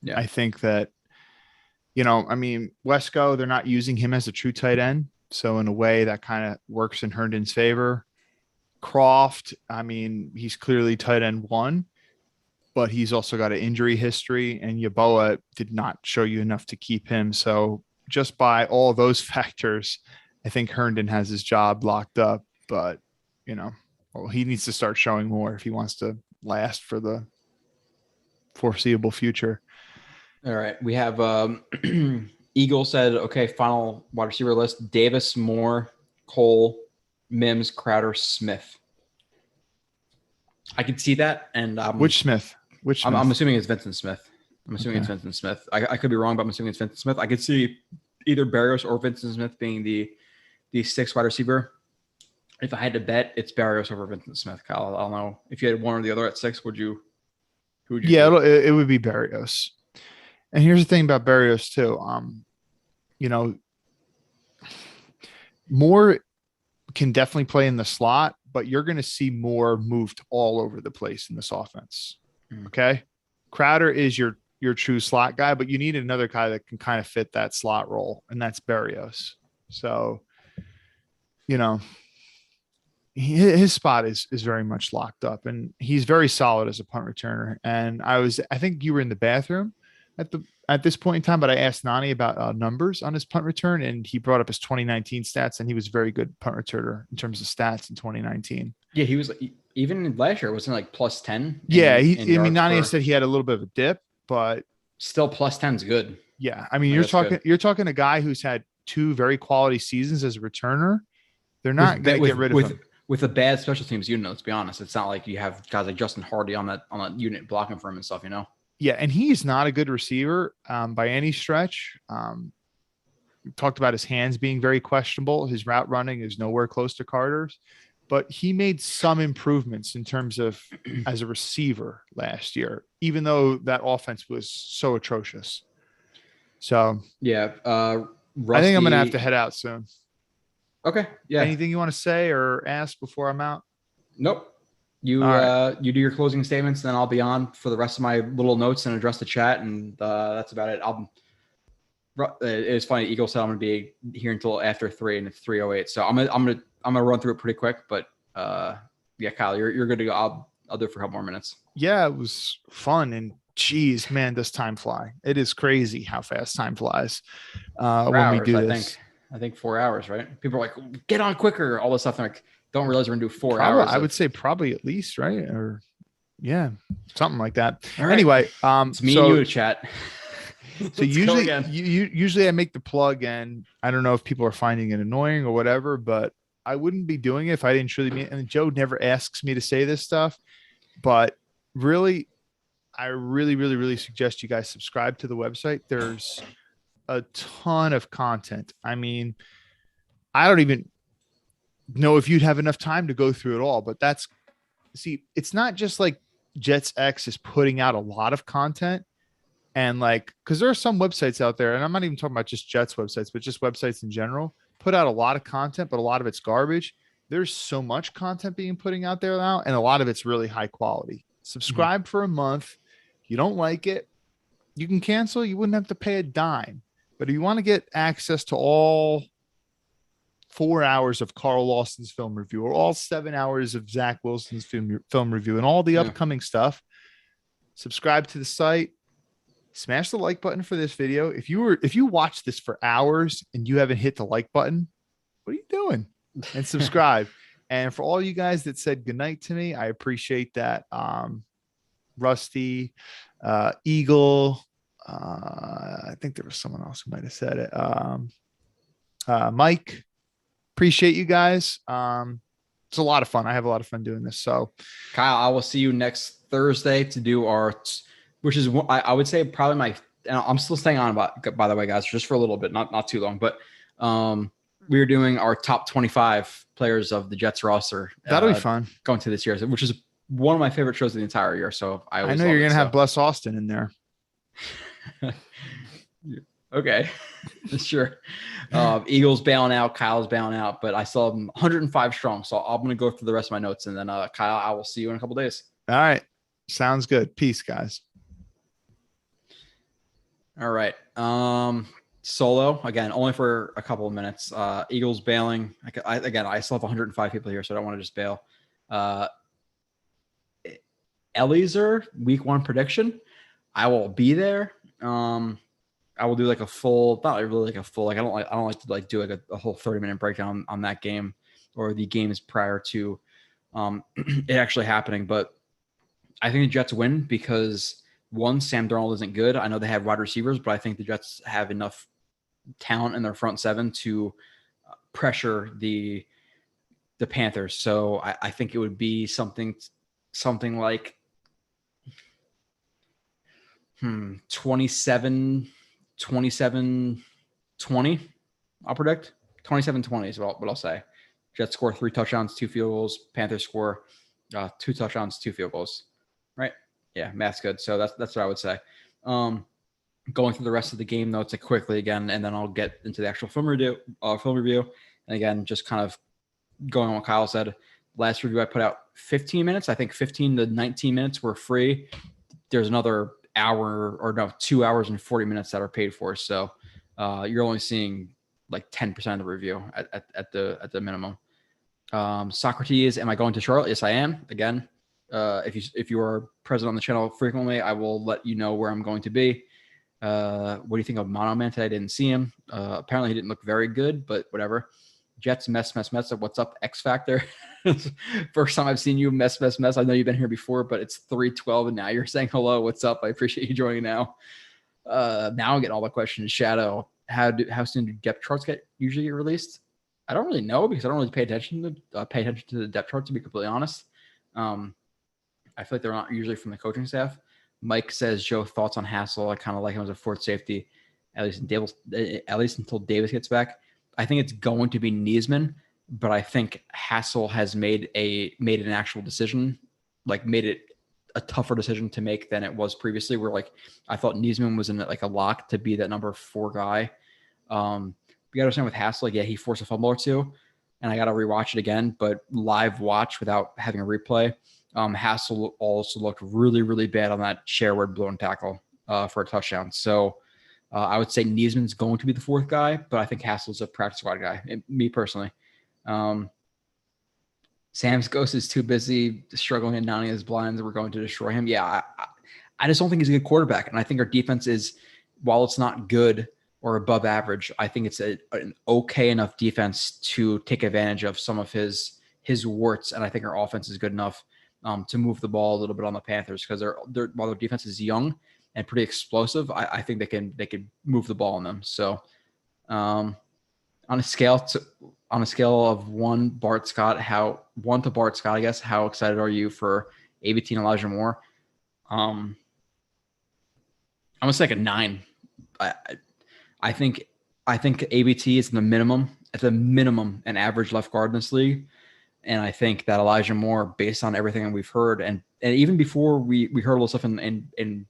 yeah, I think that, Wesco, they're not using him as a true tight end. So in a way that kind of works in Herndon's favor. Croft, he's clearly tight end one, but he's also got an injury history, and Yeboah did not show you enough to keep him. So just by all those factors, I think Herndon has his job locked up, but he needs to start showing more if he wants to last for the foreseeable future. All right. We have Eagle said, okay, final wide receiver list: Davis, Moore, Cole, Mims, Crowder, Smith. I could see that. And which Smith? I'm assuming it's Vincent Smith. It's Vincent Smith. I could be wrong, but I'm assuming it's Vincent Smith. I could see either Barrios or Vincent Smith being the sixth wide receiver. If I had to bet, it's Barrios over Vincent Smith, Kyle. I don't know. If you had one or the other at six, who would you? Yeah, it would be Barrios. And here's the thing about Barrios too. Moore can definitely play in the slot, but you're going to see Moore moved all over the place in this offense. Okay. Crowder is your true slot guy, but you need another guy that can kind of fit that slot role, and that's Barrios. So, his spot is very much locked up, and he's very solid as a punt returner. And I think you were in the bathroom at this point in time, but I asked Nani about numbers on his punt return, and he brought up his 2019 stats, and he was a very good punt returner in terms of stats in 2019. Yeah, he was even last year, wasn't like plus 10. Yeah, Nani said he had a little bit of a dip, but still plus 10 is good. Yeah, you're talking a guy who's had two very quality seasons as a returner. They're not going to get rid of him. With a bad special teams unit, let's be honest. It's not like you have guys like Justin Hardy on that unit blocking for him and stuff, Yeah, and he's not a good receiver by any stretch. We talked about his hands being very questionable. His route running is nowhere close to Carter's, but he made some improvements in terms of as a receiver last year, even though that offense was so atrocious. So yeah, I think I'm going to have to head out soon. Okay. Yeah. Anything you want to say or ask before I'm out? Nope. You do your closing statements, then I'll be on for the rest of my little notes and address the chat, and that's about it. It was funny. Eagle said I'm going to be here until after 3, and it's 3:08. So I'm gonna run through it pretty quick. But yeah, Kyle, you're good to go. I'll do it for a couple more minutes. Yeah, it was fun, and geez, man, does time fly? It is crazy how fast time flies when we do this. I think 4 hours, right? People are like, get on quicker, all this stuff. They're like, don't realize we're going to do 4 hours. I would say probably at least, right? Or yeah, something like that. Right. Anyway, it's me and you to chat. So usually I make the plug, and I don't know if people are finding it annoying or whatever, but I wouldn't be doing it if I didn't truly mean it. And Joe never asks me to say this stuff, but really, I really suggest you guys subscribe to the website. There's a ton of content. I don't even know if you'd have enough time to go through it all, but it's not just like Jets X is putting out a lot of content And like, because there are some websites out there, and I'm not even talking about just Jets websites, but just websites in general, put out a lot of content, but a lot of it's garbage. There's so much content being putting out there now, and a lot of it's really high quality. Subscribe for a month. You don't like it, you can cancel. You wouldn't have to pay a dime. But if you want to get access to all 4 hours of Carl Lawson's film review, or all 7 hours of Zach Wilson's film review, and all the upcoming stuff, subscribe to the site. Smash the like button for this video. If you watch this for hours and you haven't hit the like button, what are you doing? And subscribe. And for all you guys that said goodnight to me, I appreciate that. Rusty, Eagle, I think there was someone else who might have said it. Mike, appreciate you guys. It's a lot of fun. I have a lot of fun doing this. So, Kyle, I will see you next Thursday to do our, which is I would say probably my, and I'm still staying on by the way, guys, just for a little bit, not too long, but we're doing our top 25 players of the Jets roster. That'll be fun going to this year, which is one of my favorite shows of the entire year. So I know you're going to have Bless Austin in there. Okay. Sure. Eagles bailing out, Kyle's bailing out, but I still have 105 strong. So I'm going to go through the rest of my notes, and then Kyle, I will see you in a couple days. All right. Sounds good. Peace, guys. All right. Solo again, only for a couple of minutes. Eagles bailing. I still have 105 people here, so I don't want to just bail. Eliezer, week 1 prediction. I will be there. I will do like a full, not really like a full, like I don't like to like do like a whole 30-minute breakdown on that game or the games prior to it actually happening. But I think the Jets win because one, Sam Darnold isn't good. I know they have wide receivers, but I think the Jets have enough talent in their front seven to pressure the Panthers. So I think it would be something like 27-20. I'll predict 27-20 is what I'll say. Jets score 3 touchdowns, 2 field goals. Panthers score 2 touchdowns, 2 field goals. Right? Yeah, math's good. So that's what I would say. Going through the rest of the game notes quickly again, and then I'll get into the actual film review. And again, just kind of going on what Kyle said. Last review I put out 15 minutes. I think 15 to 19 minutes were free. There's another 2 hours and 40 minutes that are paid for. So you're only seeing like 10% of the review at the minimum. Socrates, am I going to Charlotte? Yes, I am. Again, if you are present on the channel frequently, I will let you know where I'm going to be. What do you think of Mono Man today? I didn't see him. Apparently he didn't look very good, but whatever. Jets mess. What's up, X Factor? First time I've seen you mess. I know you've been here before, but it's 3:12 and now you're saying hello. What's up? I appreciate you joining now. Now I'm getting all the questions. Shadow, how soon do depth charts usually get released? I don't really know because I don't really pay attention to the depth chart, to be completely honest. I feel like they're not usually from the coaching staff. Mike says, Joe, thoughts on Hassel? I kind of like him as a fourth safety, at least until Davis gets back. I think it's going to be Niesman, but I think Hassel has made an actual decision, like made it a tougher decision to make than it was previously, where like I thought Niesman was in like a lock to be that number 4 guy. You got to understand with Hassel, like, yeah, he forced a fumble or two, and I got to rewatch it again, but live watch without having a replay. Hassel also looked really, really bad on that Sherwood blown tackle for a touchdown. So I would say Niesman's going to be the 4th guy, but I think Hassel's a practice squad guy, me personally. Sam's ghost is too busy struggling and Nani is blind. We're going to destroy him. Yeah, I just don't think he's a good quarterback. And I think our defense is, while it's not good or above average, I think it's an okay enough defense to take advantage of some of his warts. And I think our offense is good enough to move the ball a little bit on the Panthers because while their defense is young and pretty explosive, I think they can move the ball on them. So on a scale of 1 to Bart Scott, I guess, how excited are you for ABT and Elijah Moore? I'm gonna say like a 9. I think ABT is at the minimum an average left guard in this league. And I think that Elijah Moore, based on everything that we've heard, and even before we heard a little stuff in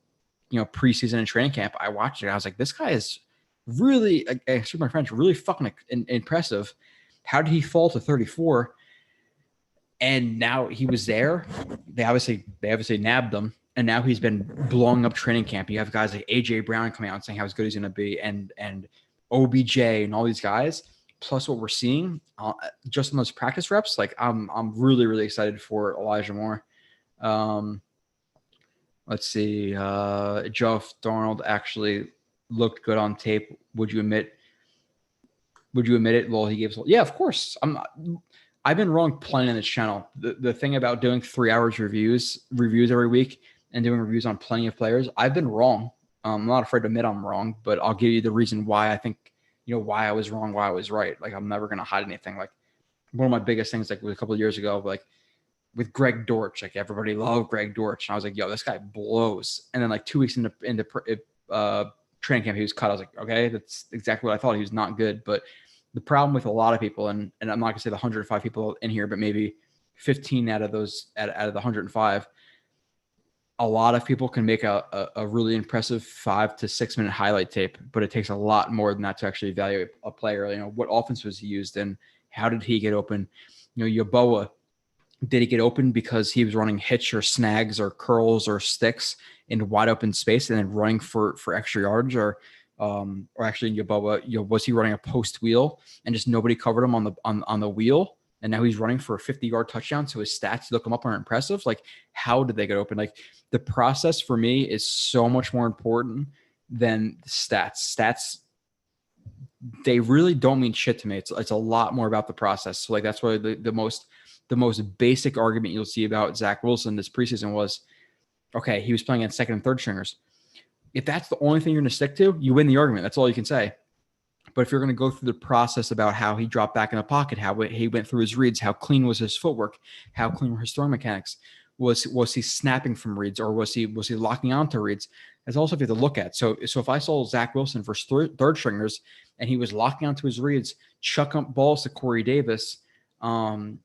preseason and training camp, I watched it. I was like, this guy is really, excuse my French, really fucking impressive. How did he fall to 34? And now he was there. They obviously nabbed him. And now he's been blowing up training camp. You have guys like AJ Brown coming out and saying how good he's going to be, and OBJ and all these guys. Plus what we're seeing just in those practice reps, like I'm really, really excited for Elijah Moore. Let's see. Joe Darnold actually looked good on tape. Would you admit it? Well, he gave us. Yeah, of course. I've been wrong plenty on this channel. The thing about doing 3 hours reviews every week and doing reviews on plenty of players, I've been wrong. I'm not afraid to admit I'm wrong, but I'll give you the reason why I think, why I was wrong, why I was right. Like, I'm never going to hide anything. Like, one of my biggest things, like, was a couple of years ago, like, with Greg Dortch, like, everybody loved Greg Dortch. And I was like, yo, this guy blows. And then, like, 2 weeks into training camp, he was cut. I was like, okay, that's exactly what I thought. He was not good. But the problem with a lot of people, and I'm not going to say the 105 people in here, but maybe 15 out of those, out of the 105, a lot of people can make a really impressive 5 to 6 minute highlight tape, but it takes a lot more than that to actually evaluate a player. What offense was he used in? How did he get open? Yeboah, did he get open because he was running hitch or snags or curls or sticks in wide open space and then running for extra yards? Or actually Yeboah, was he running a post wheel and just nobody covered him on the wheel? And now he's running for a 50-yard touchdown. So his stats look him up are impressive. Like, how did they get open? Like, the process for me is so much more important than the stats. Stats, they really don't mean shit to me. It's a lot more about the process. So, like, that's why the most basic argument you'll see about Zach Wilson this preseason was, okay, he was playing against second and third stringers. If that's the only thing you're going to stick to, you win the argument. That's all you can say. But if you're going to go through the process about how he dropped back in the pocket, how he went through his reads, how clean was his footwork, how clean were his throwing mechanics, was he snapping from reads, or was he locking onto reads? That's also something to look at. So if I saw Zach Wilson versus third stringers and he was locking onto his reads, chucking up balls to Corey Davis, and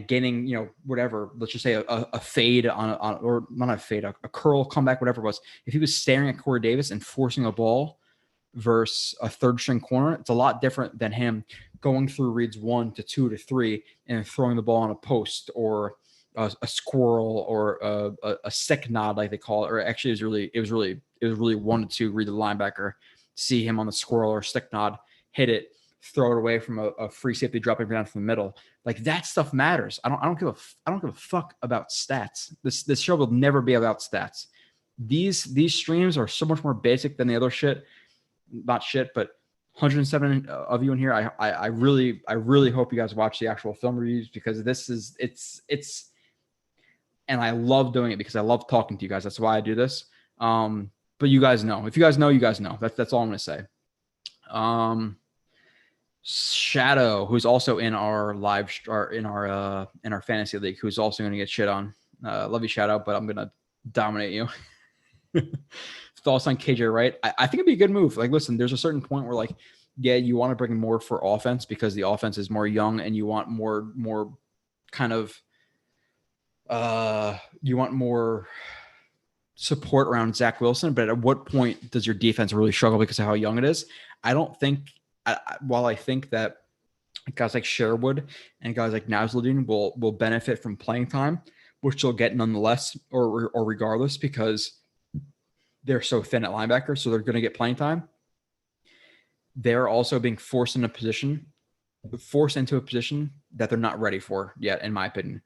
getting, whatever, let's just say a fade or not a fade, a curl comeback, whatever it was. If he was staring at Corey Davis and forcing a ball versus a third string corner, it's a lot different than him going through reads 1 to 2 to 3 and throwing the ball on a post or a squirrel or a stick nod, like they call it. Or actually it was really 1 to 2, read the linebacker, see him on the squirrel or stick nod, hit it, throw it away from a free safety dropping down from the middle. Like, that stuff matters. I don't give a fuck about stats. This show will never be about stats. These streams are so much more basic than the other shit. Not shit, but 107 of you in here. I really hope you guys watch the actual film reviews, because it's and I love doing it because I love talking to you guys. That's why I do this. But you guys know. If you guys know, you guys know. That's all I'm gonna say. Shadow, who's also in our in our fantasy league, who's also gonna get shit on. Love you, Shadow, but I'm gonna dominate you. Thoughts on KJ Wright? I think it'd be a good move. Like, listen, there's a certain point where, like, yeah, you want to bring in more for offense because the offense is more young, and you want more kind of you want more support around Zach Wilson. But at what point does your defense really struggle because of how young it is? I don't think. While I think that guys like Sherwood and guys like Nasruddin will benefit from playing time, which they'll get nonetheless or regardless, because they're so thin at linebacker, so they're going to get playing time. They're also being forced into a position that they're not ready for yet, in my opinion.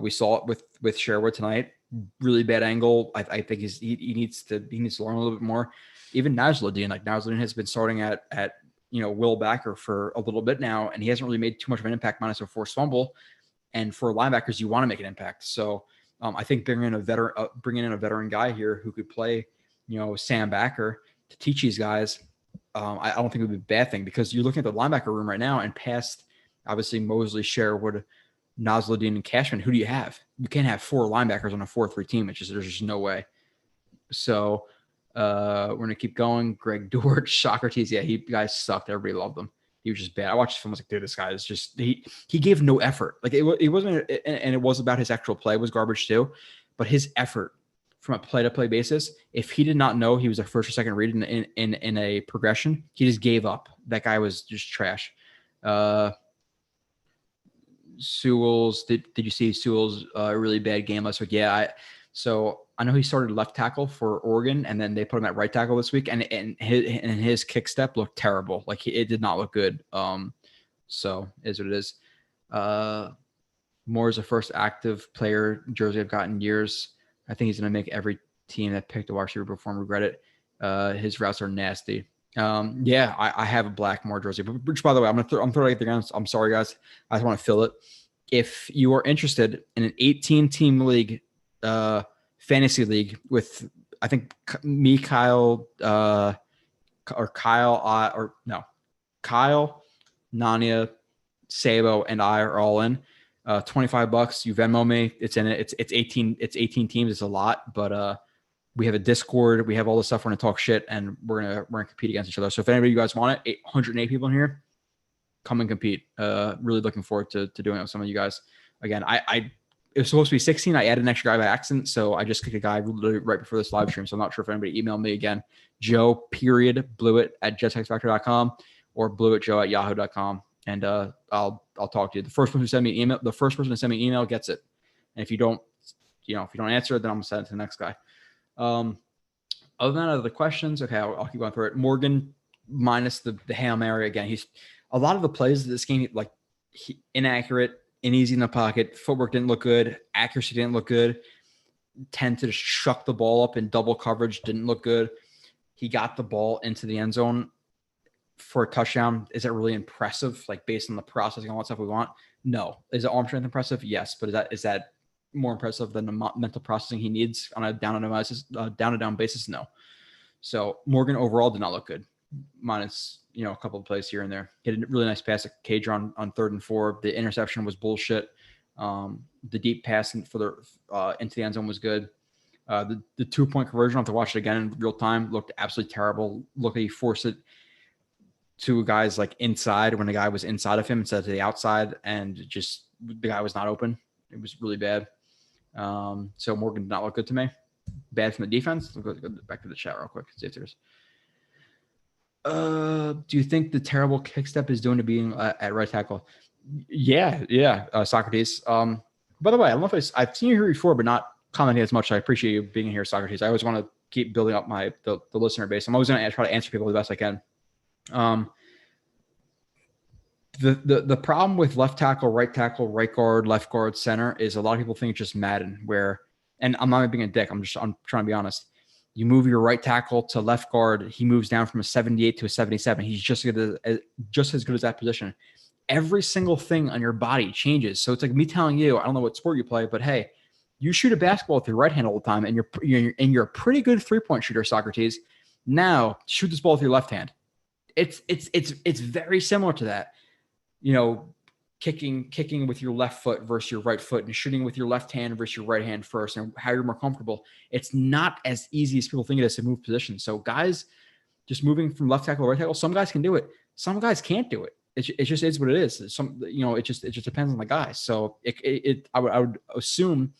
We saw it with Sherwood tonight. Really bad angle. I think he needs to learn a little bit more. Even Nasruddin, like, Nasruddin has been starting at Will Backer for a little bit now, and he hasn't really made too much of an impact minus a forced fumble. And for linebackers, you want to make an impact. So I think bringing in a veteran guy here who could play, Sam Backer to teach these guys, I don't think it would be a bad thing, because you're looking at the linebacker room right now, and past obviously Mosley, Sherwood, Nasruddin, and Cashman, who do you have? You can't have 4 linebackers on a 4-3 team. There's just no way. So we're gonna keep going. Greg Dortch, Socrates, yeah, he guys sucked. Everybody loved him. He was just bad. I watched the film. I was like, dude, this guy is just he gave no effort. Like, it wasn't, and it was about his actual play. It was garbage too, but his effort from a play-to-play basis. If he did not know he was a first or second read in a progression, he just gave up. That guy was just trash. Sewell's, did you see Sewell's really bad game last week? Yeah, so I know he started left tackle for Oregon, and then they put him at right tackle this week, and his kick step looked terrible. Like it did not look good. So is what it is. Moore is the first active player jersey I've gotten in years. I think he's going to make every team that picked a wide receiver before him regret it. His routes are nasty. Yeah, I have a black Moore jersey. But which, by the way, I'm throwing it again. I'm sorry, guys. I just want to fill it. If you are interested in an 18-team league, fantasy league with, I think me, Kyle, Kyle, Nanya, Sabo, and I are all in. $25. You Venmo me. It's in it. It's 18 teams. It's a lot, but we have a Discord. We have all this stuff. We're gonna talk shit, and we're gonna compete against each other. So if anybody of you guys want it, 108 people in here, come and compete. Really looking forward to doing it with some of you guys. Again, it was supposed to be 16. I added an extra guy by accident, so I just kicked a guy right before this live stream. So I'm not sure if anybody emailed me again. Joe.Blewett@jetstechfactor.com or BlewettJoe@yahoo.com. And I'll talk to you. The first person to send me an email gets it. And if you don't answer, then I'm gonna send it to the next guy. Other than that, other questions. Okay, I'll keep going through it. Morgan minus the Hail Mary again. He's a lot of the plays of this game, like inaccurate, uneasy in the pocket. Footwork didn't look good. Accuracy didn't look good. Tend to just shuck the ball up in double coverage. Didn't look good. He got the ball into the end zone for a touchdown. Is it really impressive? Like based on the processing and all that stuff we want? No. Is it arm strength impressive? Yes. But is that more impressive than the mental processing he needs on a down basis? No. So Morgan overall did not look good. Minus, a couple of plays here and there. He had a really nice pass at Kadron on 3rd and 4. The interception was bullshit. The deep pass into the end zone was good. The 2-point conversion, I'll have to watch it again in real time, looked absolutely terrible. Look, he forced it to guys like inside when the guy was inside of him instead of to the outside, and just the guy was not open. It was really bad. So Morgan did not look good to me. Bad from the defense. We'll go back to the chat real quick and see if there's. Do you think the terrible kick step is doing to being at right tackle? Yeah. Socrates. By the way, I don't know if I've seen you here before, but not commenting as much. I appreciate you being here, Socrates. I always want to keep building up the listener base. I'm always going to try to answer people the best I can. The problem with left tackle, right guard, left guard, center is a lot of people think it's just Madden and I'm not being a dick. I'm trying to be honest. You move your right tackle to left guard. He moves down from a 78 to a 77. He's just as good as that position. Every single thing on your body changes. So it's like me telling you, I don't know what sport you play, but hey, you shoot a basketball with your right hand all the time, and you're a pretty good 3-point shooter, Socrates. Now shoot this ball with your left hand. It's very similar to that. Kicking with your left foot versus your right foot, and shooting with your left hand versus your right hand first, and how you're more comfortable. It's not as easy as people think it is to move position. So guys just moving from left tackle to right tackle, some guys can do it. Some guys can't do it. It just is what it is. It just depends on the guy. So I would assume,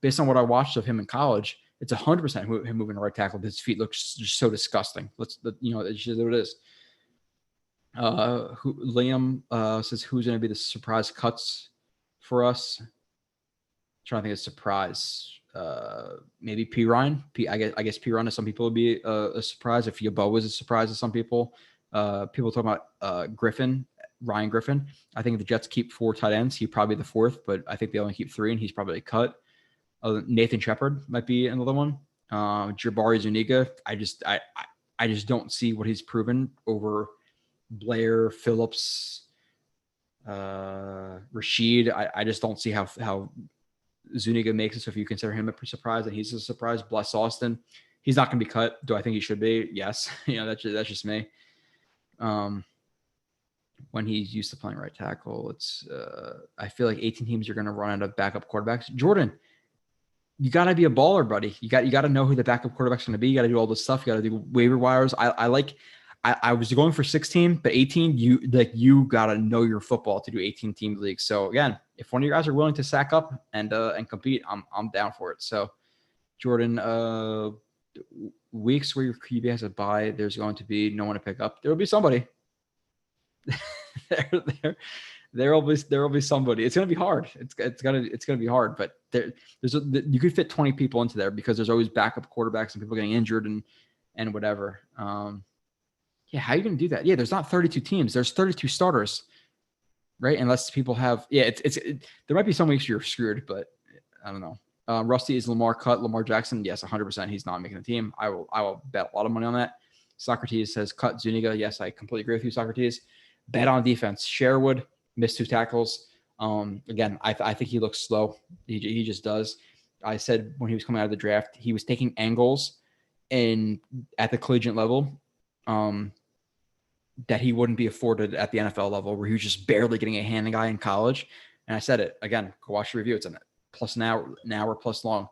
based on what I watched of him in college, it's 100% him moving to right tackle. His feet look just so disgusting. It's just what it is. Liam says, who's going to be the surprise cuts for us? Trying to think of surprise. Maybe P. Ryan. I guess P. Ryan to some people would be a surprise. If Yabo was a surprise to some people. People talking about Ryan Griffin. I think if the Jets keep 4 tight ends, he'd probably be the 4th, but I think they only keep 3, and he's probably cut. Nathan Shepard might be another one. Jabari Zuniga. I just don't see what he's proven over Blair, Phillips, Rashid. I just don't see how Zuniga makes it. So if you consider him a surprise, and he's a surprise. Bless Austin. He's not going to be cut. Do I think he should be? Yes. That's just me. When he's used to playing right tackle, I feel like 18 teams are going to run out of backup quarterbacks. Jordan, you got to be a baller, buddy. You got to know who the backup quarterback's going to be. You got to do all this stuff. You got to do waiver wires. I was going for 16, but 18, you got to know your football to do 18 team leagues. So again, if one of you guys are willing to sack up and compete, I'm down for it. So Jordan, weeks where your QB has a bye, there's going to be no one to pick up. There will be somebody. there will be somebody. It's going to be hard. It's going to be hard, but you could fit 20 people into there because there's always backup quarterbacks and people getting injured and whatever. Yeah, how are you going to do that? Yeah, there's not 32 teams. There's 32 starters, right? Unless people have, there might be some weeks you're screwed, but I don't know. Rusty, is Lamar cut? Lamar Jackson? Yes, 100%. He's not making the team. I will bet a lot of money on that. Socrates says cut Zuniga. Yes, I completely agree with you, Socrates. Bet on defense. Sherwood missed 2 tackles. Again, I think he looks slow. He just does. I said when he was coming out of the draft, he was taking angles at the collegiate level that he wouldn't be afforded at the NFL level, where he was just barely getting a hand guy in college. And I said it again. Go watch the review. It's in it. Plus an hour plus long.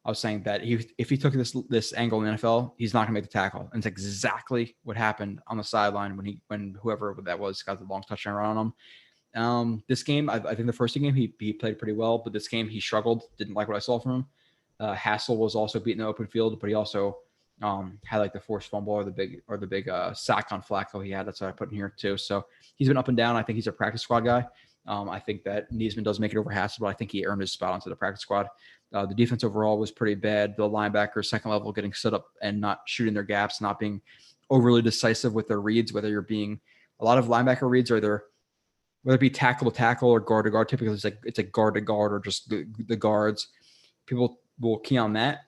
I was saying that if he took this angle in the NFL, he's not going to make the tackle. And it's exactly what happened on the sideline when whoever that was got the long touchdown run on him. This game, I think the first game he played pretty well, but this game he struggled. Didn't like what I saw from him. Hassel was also beating the open field, but he also had like the forced fumble or the big sack on Flacco he had. That's what I put in here too. So he's been up and down. I think he's a practice squad guy. I think that Niesman does make it over Hassel, but I think he earned his spot onto the practice squad. The defense overall was pretty bad. The linebackers, second level, getting set up and not shooting their gaps, not being overly decisive with their reads, whether you're being a lot of linebacker reads, whether it be tackle to tackle or guard to guard. Typically, it's a guard to guard or just the guards. People will key on that.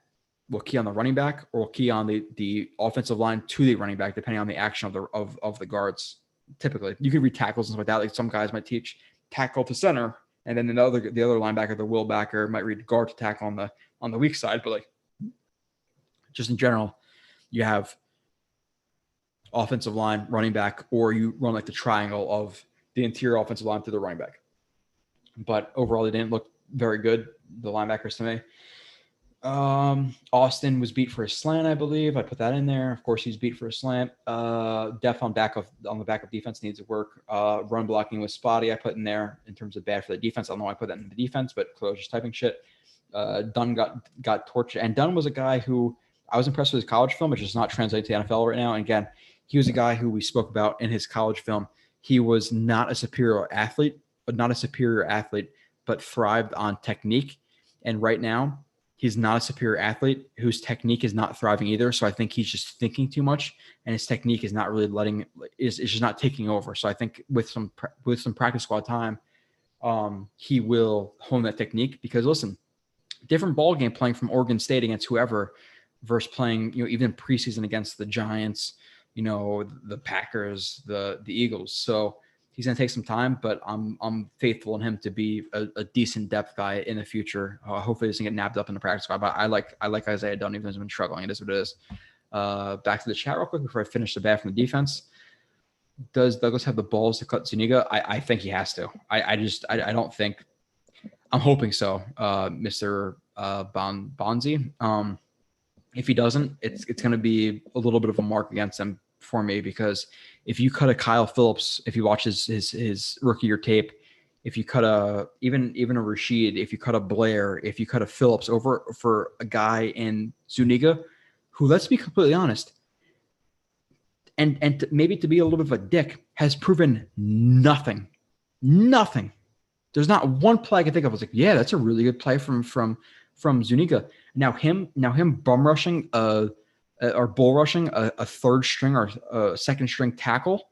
Will key on the running back or will key on the offensive line to the running back, depending on the action of the guards. Typically, you can read tackles and stuff like that. Like some guys might teach tackle to center, and then the other linebacker, the will backer, might read guard to tackle on the weak side. But like just in general, you have offensive line, running back, or you run like the triangle of the interior offensive line to the running back. But overall, they didn't look very good, the linebackers to me. Austin was beat for a slant, I believe. I put that in there. Of course, he's beat for a slant. Depth on the backup defense needs to work. Run blocking was spotty. I put in there in terms of bad for the defense. I don't know why I put that in the defense, but I was just typing shit. Dunn got tortured, and Dunn was a guy who I was impressed with his college film, which is not translated to the NFL right now. And again, he was a guy who we spoke about in his college film. He was not a superior athlete, but thrived on technique. And right now, he's not a superior athlete whose technique is not thriving either. So I think he's just thinking too much, and his technique is not really is just not taking over. So I think with some practice squad time, he will hone that technique. Because listen, different ball game playing from Oregon State against whoever versus playing, even preseason against the Giants, the Packers, the Eagles. So he's going to take some time, but I'm faithful in him to be a decent depth guy in the future. Hopefully he doesn't get nabbed up in the practice squad, but I like Isaiah Dunn, even though he's been struggling. It is what it is. Back to the chat real quick before I finish the bat from the defense. Does Douglas have the balls to cut Zuniga? I think he has to. I don't think. I'm hoping so, Mr. Bonzi. If he doesn't, it's going to be a little bit of a mark against him for me, because if you cut a Kyle Phillips, if you watch his rookie year tape, if you cut even a Rashid, if you cut a Blair, if you cut a Phillips over for a guy in Zuniga, who, let's be completely honest, and maybe to be a little bit of a dick, has proven nothing. There's not one play I can think of. I was like, yeah, that's a really good play from Zuniga. Now him bum rushing or bull rushing a third string or a second string tackle,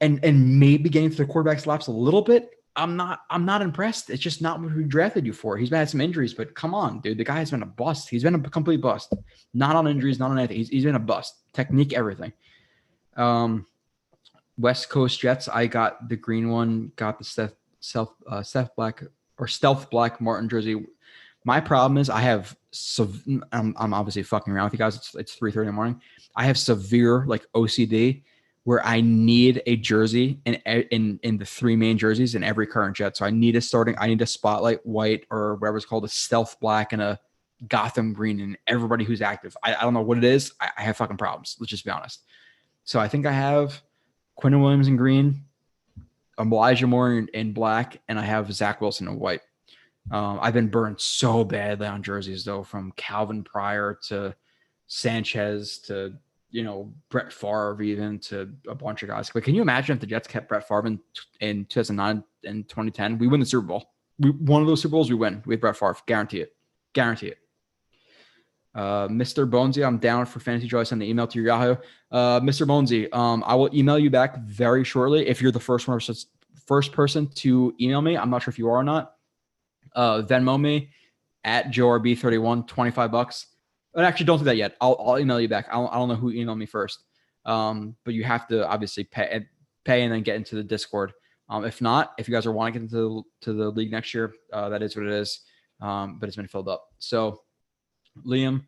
and maybe getting to the quarterback's laps a little bit. I'm not impressed. It's just not what we drafted you for. He's had some injuries, but come on, dude. The guy has been a bust. He's been a complete bust. Not on injuries, not on anything. He's been a bust. Technique, everything. West Coast Jets. I got the green one. Got the stealth black Martin jersey. My problem is I have I'm obviously fucking around with you guys. It's 3:30 in the morning. I have severe OCD where I need a jersey in the three main jerseys in every current Jet. So I need a spotlight white or whatever it's called, a stealth black and a Gotham green in everybody who's active. I don't know what it is. I have fucking problems. Let's just be honest. So I think I have Quentin Williams in green, Elijah Moore in black, and I have Zach Wilson in white. I've been burned so badly on jerseys though, from Calvin Pryor to Sanchez to Brett Favre, even to a bunch of guys. But can you imagine if the Jets kept Brett Favre in 2009 and 2010? We win the Super Bowl. One of those Super Bowls we win with Brett Favre. Guarantee it. Mr. Bonesy, I'm down for fantasy joy. Send the email to your Yahoo. Mr. Bonesy, I will email you back very shortly if you're the first person to email me. I'm not sure if you are or not. Venmo me at JoeRB31, $25. But actually, don't do that yet. I'll email you back. I don't know who emailed me first. But you have to obviously pay and then get into the Discord. If not, if you guys are wanting to get into the league next year, that is what it is. But it's been filled up. So, Liam,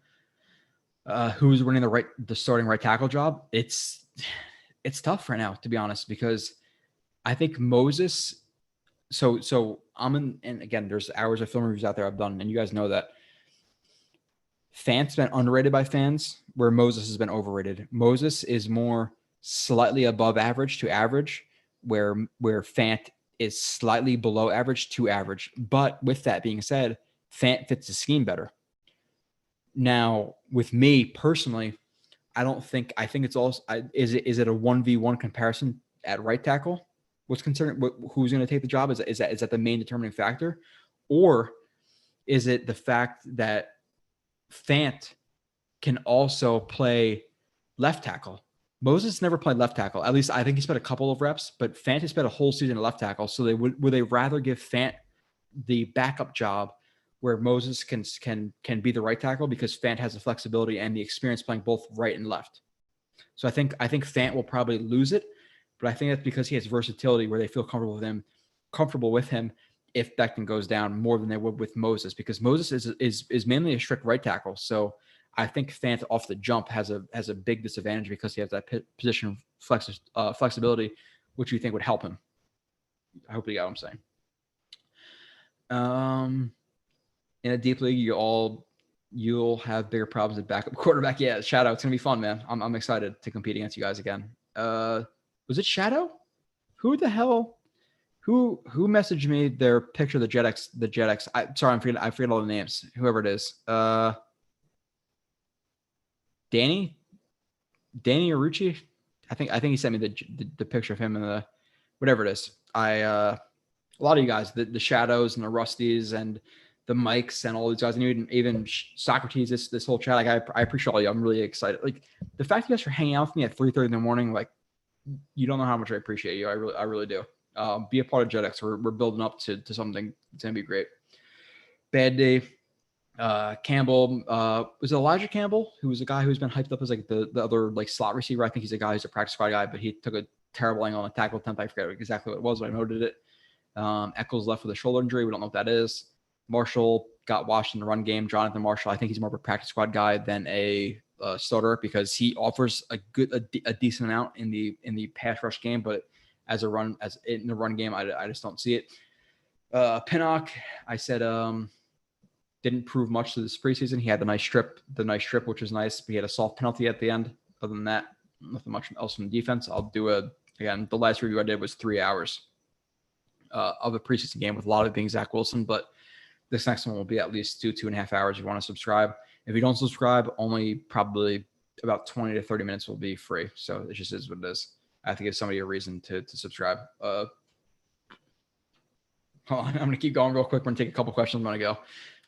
who's winning the starting right tackle job? It's tough right now, to be honest, because I think Moses. So I'm in, and again, there's hours of film reviews out there I've done, and you guys know that Fant's been underrated by fans, where Moses has been overrated. Moses is more slightly above average to average, where Fant is slightly below average to average. But with that being said, Fant fits the scheme better. Now, with me personally, I think it's also is it a 1v1 comparison at right tackle? What's concerning? Who's going to take the job? Is that the main determining factor, or is it the fact that Fant can also play left tackle? Moses never played left tackle. At least I think he spent a couple of reps, but Fant has spent a whole season at left tackle. So would they rather give Fant the backup job where Moses can be the right tackle, because Fant has the flexibility and the experience playing both right and left. So I think Fant will probably lose it, but I think that's because he has versatility where they feel comfortable with him if Becton goes down more than they would with Moses, because Moses is mainly a strict right tackle. So I think Fant off the jump has a big disadvantage because he has that position flexibility, which you think would help him. I hope you got what I'm saying. In a deep league, you'll have bigger problems at backup quarterback. Yeah, Shadow, it's gonna be fun, man. I'm excited to compete against you guys again. Was it Shadow? Who the hell? Who messaged me their picture of the JetX? I forget all the names. Whoever it is. Danny Arucci. I think he sent me the picture of him and the whatever it is. A lot of you guys, the Shadows and the Rusties and the Mikes and all these guys, and even Socrates, this whole chat. Like I appreciate all you. I'm really excited. Like the fact you guys are hanging out with me at 3:30 in the morning, like you don't know how much I appreciate you. I really do. Be a part of JetX. We're building up to something. It's gonna be great. Bad day. Campbell, was it Elijah Campbell, who was a guy who's been hyped up as like the other like slot receiver? I think he's a guy who's a practice squad guy, but he took a terrible angle on a tackle attempt. I forget exactly what it was, but I noted it. Eccles left with a shoulder injury. We don't know what that is. Marshall got washed in the run game. Jonathan Marshall, I think he's more of a practice squad guy than a starter, because he offers a decent amount in the pass rush game, but as in the run game, I just don't see it. Pinnock, I said didn't prove much to this preseason. He had the nice strip, which was nice, but he had a soft penalty at the end. Other than that, nothing much else from the defense. I'll do again, the last review I did was 3 hours of a preseason game with a lot of it being Zach Wilson, but this next one will be at least 2.5 hours if you want to subscribe. If you don't subscribe, only probably about 20 to 30 minutes will be free. So it just is what it is. I have to give somebody a reason to subscribe. Hold on, I'm going to keep going real quick. We're going to take a couple questions. I'm going to go.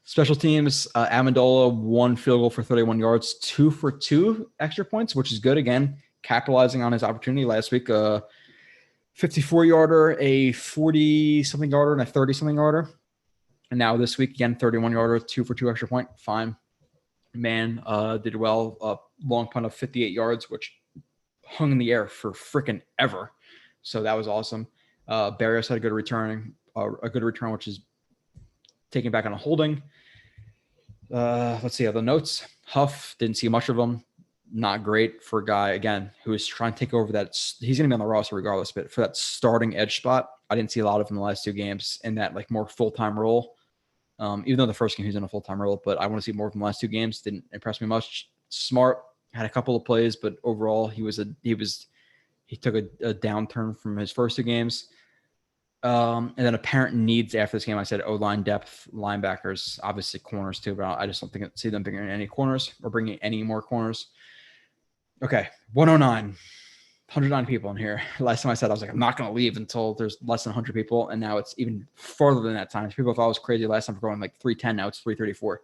Special teams, Amendola, 1 field goal for 31 yards, 2 for 2 extra points, which is good. Again, capitalizing on his opportunity last week. 54-yarder, a 40-something yarder, and a 30-something yarder. And now this week, again, 31-yarder, 2 for 2 extra point. Fine. Man did well. Long punt of 58 yards, which hung in the air for freaking ever. So that was awesome. Barrios had a good return, which is taking back on a holding. Let's see other notes. Huff, didn't see much of him. Not great for a guy, again, who is trying to take over that. He's going to be on the roster regardless, but for that starting edge spot, I didn't see a lot of him in the last 2 games in that like more full-time role. Even though the first game he was in a full-time role, but I want to see more of him the last 2 games. Didn't impress me much. Smart, had a couple of plays, but overall he took a downturn from his first 2 games. And then apparent needs after this game, I said O-line depth, linebackers, obviously corners too, but I just don't see them bringing any corners or bringing any more corners. Okay, 109, 109 people in here. Last time I said I was like, I'm not going to leave until there's less than 100 people, and now it's even further than that time. People thought I was crazy last time for going like 310. Now it's 334.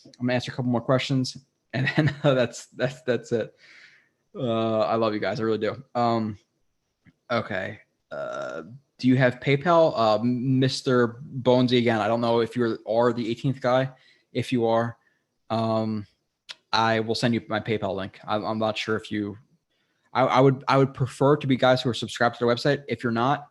I'm going to answer a couple more questions, and then that's it. I love you guys. I really do. Okay. Do you have PayPal? Mr. Bonesy, again, I don't know if you are the 18th guy. If you are, I will send you my PayPal link. I'm not sure if you – I would prefer to be guys who are subscribed to the website. If you're not,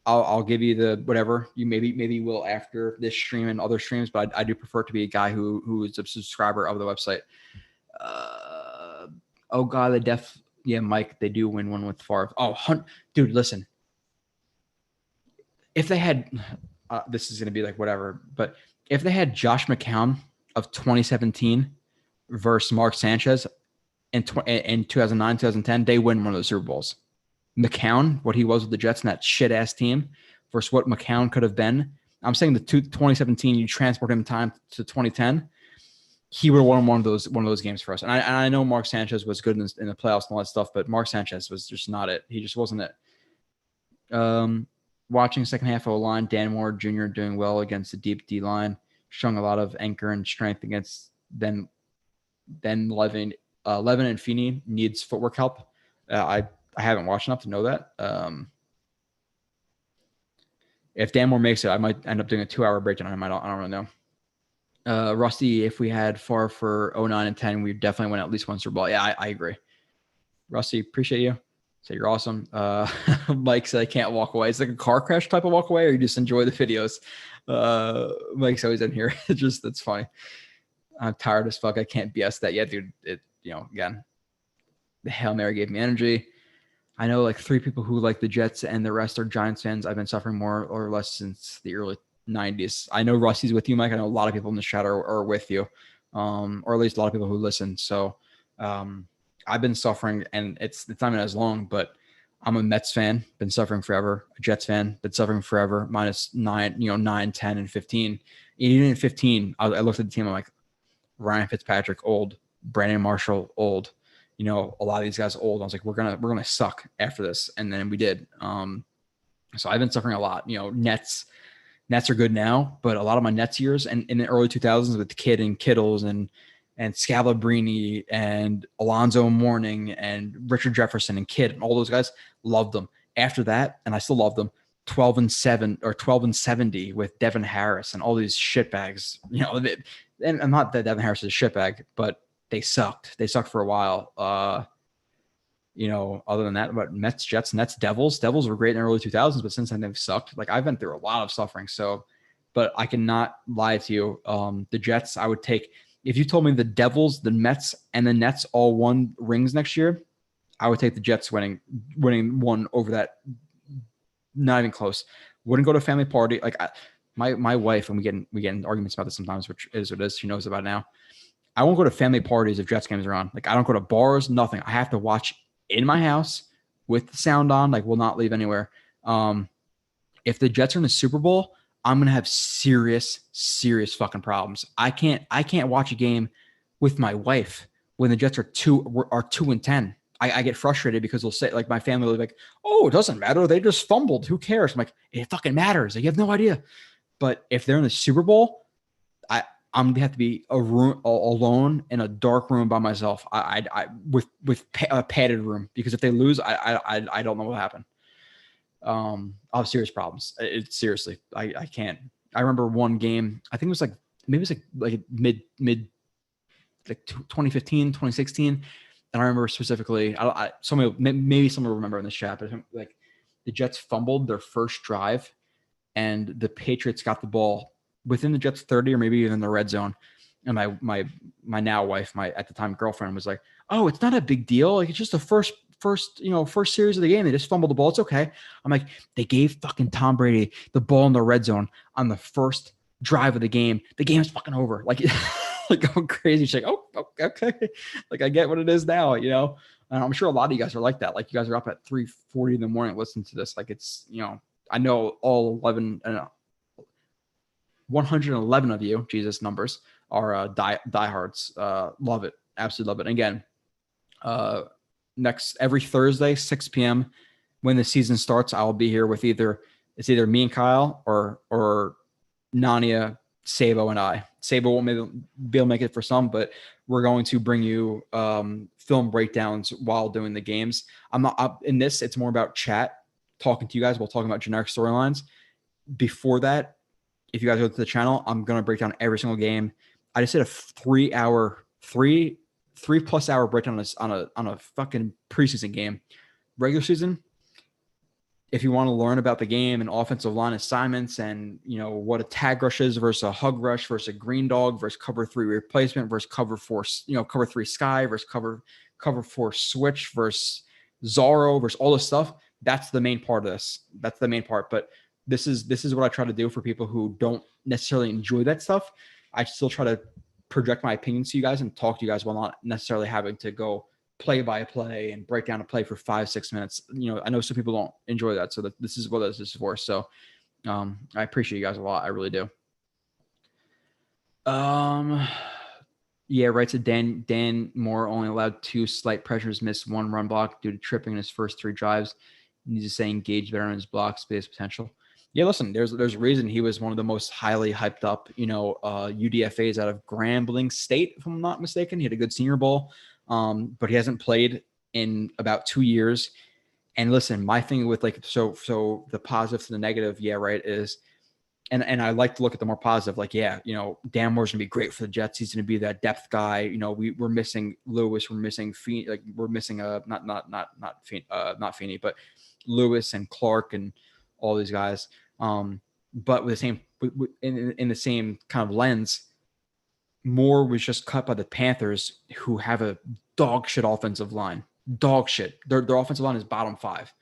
I'll give you the whatever. You maybe will after this stream and other streams, but I do prefer to be a guy who is a subscriber of the website. Oh, God, Mike, they do win one with Favre. Oh, dude, listen. If they had, this is going to be like whatever, but if they had Josh McCown of 2017 versus Mark Sanchez in 2009, 2010, they win one of the Super Bowls. McCown, what he was with the Jets and that shit ass team versus what McCown could have been. I'm saying 2017, you transport him in time to 2010. He would have won one of those games for us. And I know Mark Sanchez was good in the playoffs and all that stuff, but Mark Sanchez was just not it. He just wasn't it. Watching second half of O-line, Dan Moore Jr. doing well against the deep D line, showing a lot of anchor and strength against then Levin and Feeney needs footwork help. I haven't watched enough to know that. If Dan Moore makes it, I might end up doing a 2-hour breakdown on him. I don't really know. Rusty, if we had Favre for 09 and 10, we'd definitely win at least one Super Bowl. Yeah, I agree. Rusty, appreciate you. So you're awesome. Mike said I can't walk away. It's like a car crash type of walk away, or you just enjoy the videos. Mike's always in here. That's funny. I'm tired as fuck. I can't BS that yet, dude. Again, the Hail Mary gave me energy. I know like 3 people who like the Jets and the rest are Giants fans. I've been suffering more or less since the early 90s. I know Rusty's with you, Mike. I know a lot of people in the chat are with you, or at least a lot of people who listen. So, I've been suffering, and it's not even as long, but I'm a Mets fan, been suffering forever. A Jets fan, been suffering forever. -9, 10, and 15. Even in 15, I looked at the team. I'm like, Ryan Fitzpatrick, old. Brandon Marshall, old. A lot of these guys old. I was like, we're gonna suck after this, and then we did. So I've been suffering a lot. Nets are good now, but a lot of my Nets years and in the early 2000s with Kidd and Kittles and Scalabrini and Alonzo Mourning and Richard Jefferson and Kidd and all those guys, loved them. After that, and I still love them, 12-7 or 12-70 with Devin Harris and all these shitbags. And I'm not that Devin Harris is a shitbag, but they sucked. They sucked for a while. Other than that, but Mets, Jets, Nets, Devils were great in the early 2000s, but since then they've sucked. Like I've been through a lot of suffering. So, but I cannot lie to you. The Jets, I would take. If you told me the Devils, the Mets, and the Nets all won rings next year, I would take the Jets winning one over that. Not even close. Wouldn't go to a family party. Like my wife, and we get in arguments about this sometimes, which is what it is. She knows about it now. I won't go to family parties if Jets games are on. Like I don't go to bars, nothing. I have to watch in my house with the sound on. Like will not leave anywhere. If the Jets are in the Super Bowl, I'm going to have serious fucking problems. I can't watch a game with my wife when the Jets are 2-10. I get frustrated because they'll say, like, my family will be like, oh, it doesn't matter. They just fumbled. Who cares? I'm like, it fucking matters. Like, you have no idea. But if they're in the Super Bowl, I'm going to have to be alone in a dark room by myself. With a padded room, because if they lose, I don't know what happened. I'll have serious problems. Seriously, I can't. I remember one game, I think it was like, maybe it was like mid like 2015, 2016. And I remember specifically, maybe someone will remember in the chat, but like the Jets fumbled their first drive and the Patriots got the ball within the Jets 30 or maybe even in the red zone. And my now wife, my at the time girlfriend, was like, oh, it's not a big deal. Like it's just the first series of the game. They just fumbled the ball. It's okay. I'm like, they gave fucking Tom Brady the ball in the red zone on the first drive of the game. The game is fucking over. Like, like going crazy. She's like, oh, okay. Like I get what it is now, And I'm sure a lot of you guys are like that. Like you guys are up at 3:40 in the morning listening to this. Like it's, I know all 111 of you, Jesus numbers, are diehards. Love it. Absolutely love it. And again, every Thursday, 6 p.m. when the season starts, I'll be here with either me and Kyle or Nania, Sabo, and I. Sabo won't be able to make it for some, but we're going to bring you film breakdowns while doing the games. I'm not up in this. It's more about chat, talking to you guys while talking about generic storylines. Before that, if you guys go to the channel, I'm going to break down every single game. I just did a 3+ hour breakdown on a fucking preseason game. Regular season, if you want to learn about the game and offensive line assignments and, you know, what a tag rush is versus a hug rush versus a green dog versus cover 3 replacement versus cover 4, cover 3 sky versus cover 4 switch versus Zorro versus all this stuff, that's the main part of this. That's the main part. But this is what I try to do for people who don't necessarily enjoy that stuff. I still try to project my opinions to you guys and talk to you guys while not necessarily having to go play by play and break down a play for 5-6 minutes. You know, I know some people don't enjoy that. So this is what this is for. So I appreciate you guys a lot. I really do. Yeah, right. So Dan Moore only allowed 2 slight pressures, missed 1 run block due to tripping in his first 3 drives. He needs to stay engaged better on his block space potential. Yeah, listen, there's a reason he was one of the most highly hyped up, UDFAs out of Grambling State, if I'm not mistaken. He had a good Senior Bowl, but he hasn't played in about 2 years. And listen, my thing with so the positive to the negative, yeah, right, is, and I like to look at the more positive, like, yeah, Dan Moore's gonna be great for the Jets. He's gonna be that depth guy. We're missing Lewis, we're missing Feeney, not Feeney, but Lewis and Clark and all these guys. But with the same in the same kind of lens, Moore was just cut by the Panthers, who have a dog shit offensive line. Dog shit. Their offensive line is bottom 5.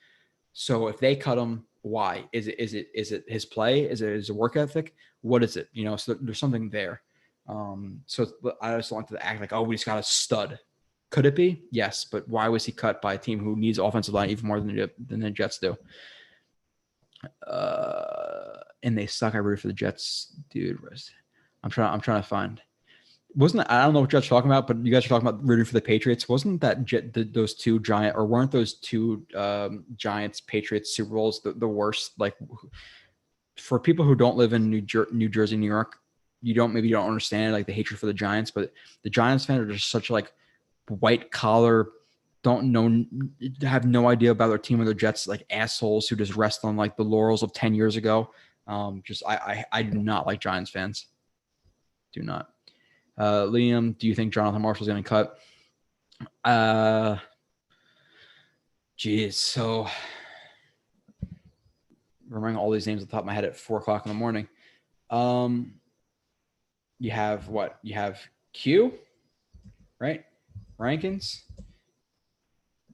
So if they cut him, why? Is it his play? Is it his work ethic? What is it? So there's something there. So I just want to act like, oh, we just got a stud. Could it be? Yes, but why was he cut by a team who needs offensive line even more than the Jets do? And they suck. I rooted for the Jets, dude. I'm trying to find. I don't know what Jets are talking about, but you guys are talking about rooting for the Patriots. Wasn't that those 2 giant, or weren't those 2 Giants Patriots Super Bowls the worst? Like, for people who don't live in New Jersey, New York, you don't understand like the hatred for the Giants, but the Giants fans are just such like white collar, have no idea about their team or their Jets, like assholes who just rest on like the laurels of 10 years ago. I do not like Giants fans. Do not. Liam, do you think Jonathan Marshall's going to cut? So remembering all these names at the top of my head at 4:00 in the morning. You have what? You have Q, right? Rankins.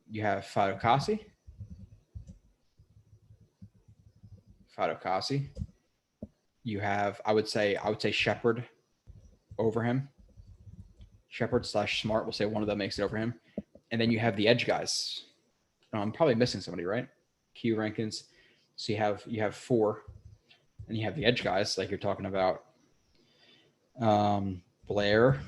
You have Fatukasi. You have, I would say Shepard over him. Shepard/Smart, we'll say one of them makes it over him. And then you have the edge guys. I'm probably missing somebody, right? Q, Rankins. So you have 4. And you have the edge guys, like you're talking about. Blair.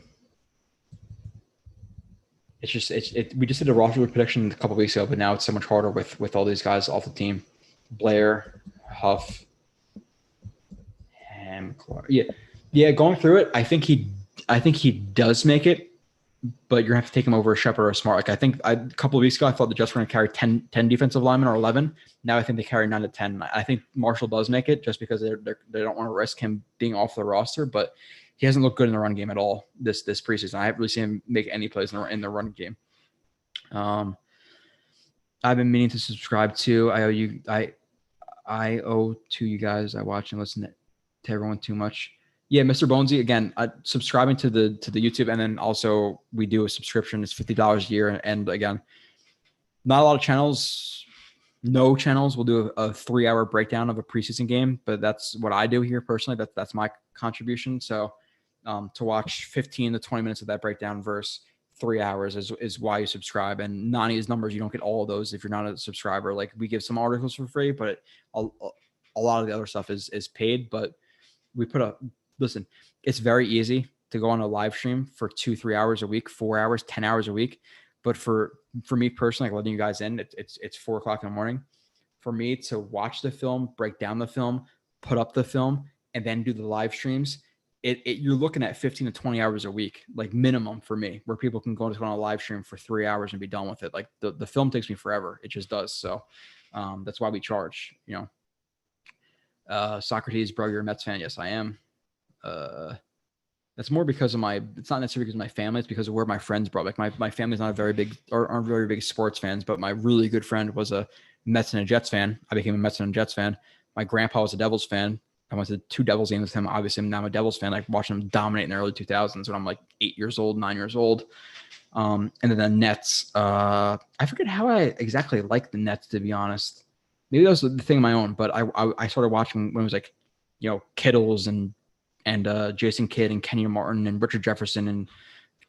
We just did a roster prediction a couple of weeks ago, but now it's so much harder with all these guys off the team. Blair, Huff, Ham, Clark. Yeah. Going through it, I think he does make it, but you're gonna have to take him over a Shepard or a Smart. Like, I think a couple of weeks ago, I thought the Jets were gonna carry 10 defensive linemen or 11. Now I think they carry 9 to 10. I think Marshall does make it just because they don't want to risk him being off the roster, but he hasn't looked good in the run game at all this preseason. I haven't really seen him make any plays in the run game. I've been meaning to subscribe to. I owe to you guys. I watch and listen to everyone too much. Yeah, Mr. Bonesy, again, subscribing to the YouTube, and then also we do a subscription. It's $50 a year, and again, not a lot of channels. No channels will do a 3-hour breakdown of a preseason game, but that's what I do here personally. That's my contribution. So to watch 15 to 20 minutes of that breakdown versus 3 hours is why you subscribe. And Nani's numbers, you don't get all of those if you're not a subscriber. Like, we give some articles for free, but a lot of the other stuff is paid, but we listen, it's very easy to go on a live stream for 2-3 hours a week, 4 hours, 10 hours a week. But for me personally, like letting you guys in, it's 4 o'clock in the morning. For me to watch the film, break down the film, put up the film, and then do the live streams, you're looking at 15 to 20 hours a week, like minimum for me, where people can go on a live stream for 3 hours and be done with it. Like the film takes me forever. It just does. So that's why we charge, Socrates, bro, you're a Mets fan. Yes, I am. That's more because of it's not necessarily because of my family. It's because of where my friends brought. Like my family's not aren't very big sports fans, but my really good friend was a Mets and a Jets fan. I became a Mets and a Jets fan. My grandpa was a Devils fan. I went to 2 Devils games with him. Obviously, I'm now a Devils fan. Like watching them dominate in the early 2000s when I'm like 8 years old, 9 years old. And then the Nets. I forget how I exactly liked the Nets, to be honest. Maybe that was the thing of my own, but I started watching when it was like, Kittles and Jason Kidd and Kenny Martin and Richard Jefferson and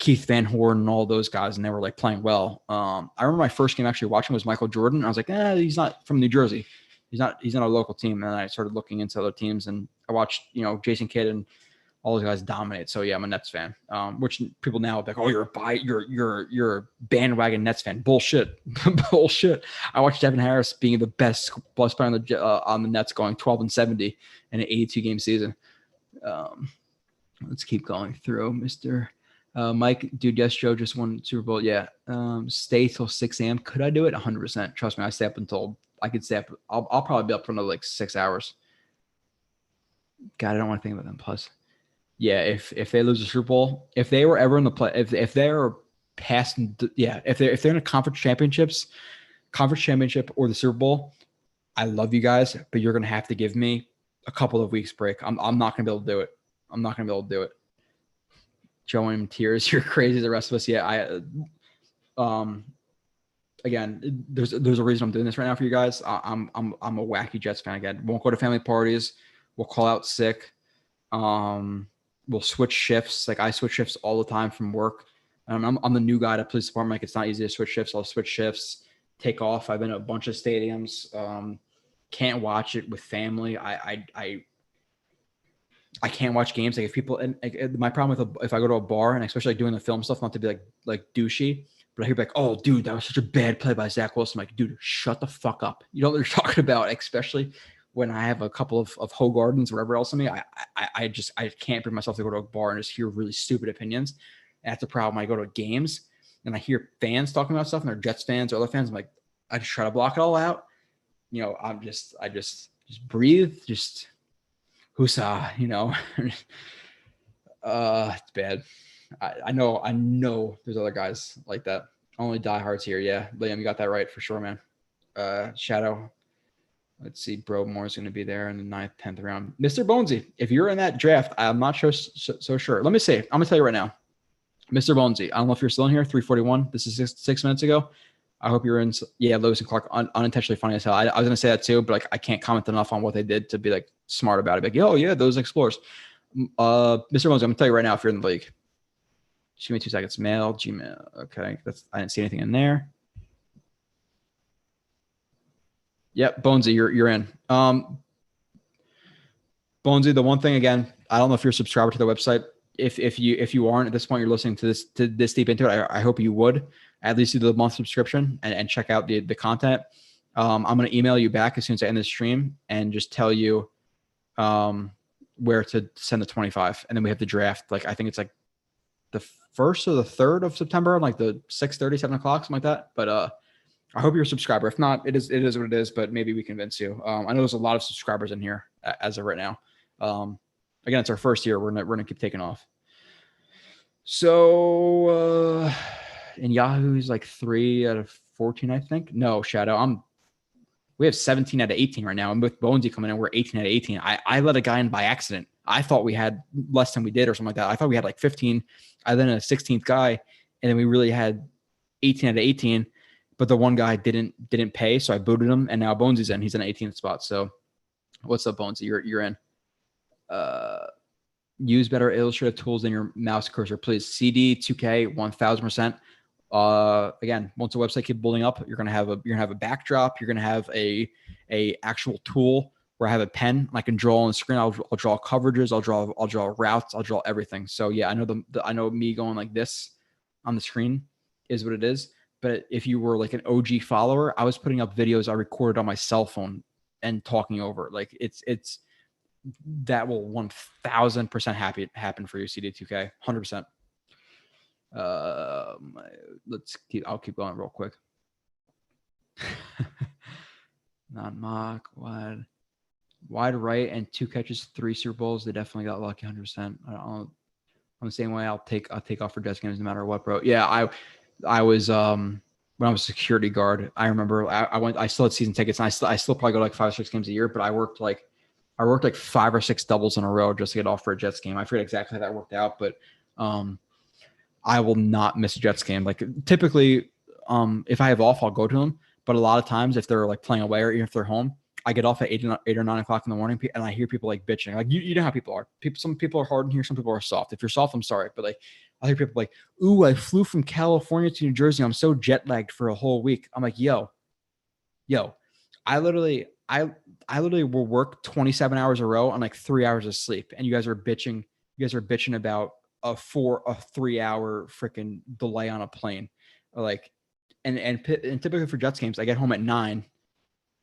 Keith Van Horn and all those guys, and they were like playing well. I remember my first game actually watching was Michael Jordan. I was like, he's not from New Jersey. He's not a local team. And I started looking into other teams, and I watched, Jason Kidd and all those guys dominate. So yeah, I'm a Nets fan. Which people now are like, oh, you're a bandwagon Nets fan. Bullshit. Bullshit. I watched Devin Harris being the best player on the Nets, going 12-70 in an 82 game season. Let's keep going through. Mr. Mike, dude, yes, Joe just won Super Bowl. Yeah. Stay till 6 a.m. Could I do it? 100%. Trust me, I stay up until I could stay up. I'll probably be up for another like 6 hours. God, I don't want to think about them. Plus, yeah, if they lose the Super Bowl, if they were ever in the play, if they're past, if they're in a conference championship or the Super Bowl, I love you guys, but you're gonna have to give me a couple of weeks break. I'm not gonna be able to do it. I'm not gonna be able to do it. Joe in tears. You're crazy. The rest of us. Yeah. Again, there's a reason I'm doing this right now for you guys. I'm a wacky Jets fan again. Won't go to family parties. We'll call out sick. We'll switch shifts. Like I switch shifts all the time from work. I'm the new guy to police department. Like it's not easy to switch shifts. I'll switch shifts, take off. I've been to a bunch of stadiums. Can't watch it with family. I can't watch games. Like if people, and my problem with if I go to a bar and especially like doing the film stuff, not to be like douchey, but I hear like, oh dude, that was such a bad play by Zach Wilson. I'm like, dude, shut the fuck up. You know what they're talking about, especially when I have a couple of Hogardens or whatever else in me. I can't bring myself to go to a bar and just hear really stupid opinions. And that's the problem. I go to games and I hear fans talking about stuff and they're Jets fans or other fans. I'm like, I just try to block it all out. I just breathe, just Husa, it's bad. I know there's other guys like that. Only diehards here. Yeah. Liam, you got that right for sure, man. Shadow. Let's see. Bro Moore's going to be there in the 9th, 10th round. Mr. Bonesy, if you're in that draft, I'm not so sure. Let me see. I'm going to tell you right now. Mr. Bonesy, I don't know if you're still in here. 341. This is six minutes ago. I hope you're in. Yeah, Lewis and Clark, unintentionally funny as hell. I was going to say that too, but I can't comment enough on what they did to be like smart about it. Like, oh yeah, those explorers. Mr. Bonesy, I'm going to tell you right now if you're in the league. Just give me 2 seconds. Mail, Gmail. Okay, I didn't see anything in there. Yep, Bonesy, you're in. Bonesy, the one thing again, I don't know if you're a subscriber to the website. If you aren't at this point, you're listening to this deep into it. I hope you would at least do the month subscription and check out the content. I'm going to email you back as soon as I end the stream and just tell you where to send the 25, and then we have the draft. Like I think it's like the 1st or the 3rd of September, like the 6:30, 7 o'clock, something like that. But I hope you're a subscriber. If not, it is what it is. But maybe we convince you. I know there's a lot of subscribers in here as of right now. Again, it's our first year. We're gonna keep taking off. So in Yahoo's like 3 out of 14, I think. No, Shadow. We have 17 out of 18 right now. And with Bonesy coming in, we're 18 out of 18. I let a guy in by accident. I thought we had less than we did or something like that. I thought we had like 15. I then a 16th guy, and then we really had 18 out of 18. But the one guy didn't pay, so I booted him, and now Bonesy's in. He's in the 18th spot. So what's up, Bonesy? You're in. Use better illustrative tools than your mouse cursor, please. CD 2K 1000%. Again, once the website keeps building up, you're gonna have a backdrop. You're gonna have a actual tool where I have a pen and I can draw on the screen. I'll draw coverages. I'll draw routes. I'll draw everything. So yeah, I know I know me going like this on the screen is what it is. But if you were like an OG follower, I was putting up videos I recorded on my cell phone and talking over it. Like it's that will 1000% happen for you, CD2K, 100%. I'll keep going real quick. Not mock wide right and 2 catches, 3 Super Bowls. They definitely got lucky 100%. I'm the same way. I'll take off for Jets games no matter what, bro. Yeah, I was when I was a security guard. I remember I still had season tickets, and I still probably go to like 5 or 6 games a year. But I worked like 5 or 6 doubles in a row just to get off for a Jets game. I forget exactly how that worked out, but I will not miss a Jets game. Like typically, if I have off, I'll go to them. But a lot of times, if they're like playing away or even if they're home, I get off at 8 or 9 o'clock in the morning, and I hear people like bitching. Like you know how people are. Some people are hard in here, some people are soft. If you're soft, I'm sorry, but like I hear people like, "Ooh, I flew from California to New Jersey. I'm so jet lagged for a whole week." I'm like, yo, I literally will work 27 hours a row on like 3 hours of sleep, and you guys are bitching. You guys are bitching about a 3 hour freaking delay on a plane, or like, and typically for Jets games, I get home at 9.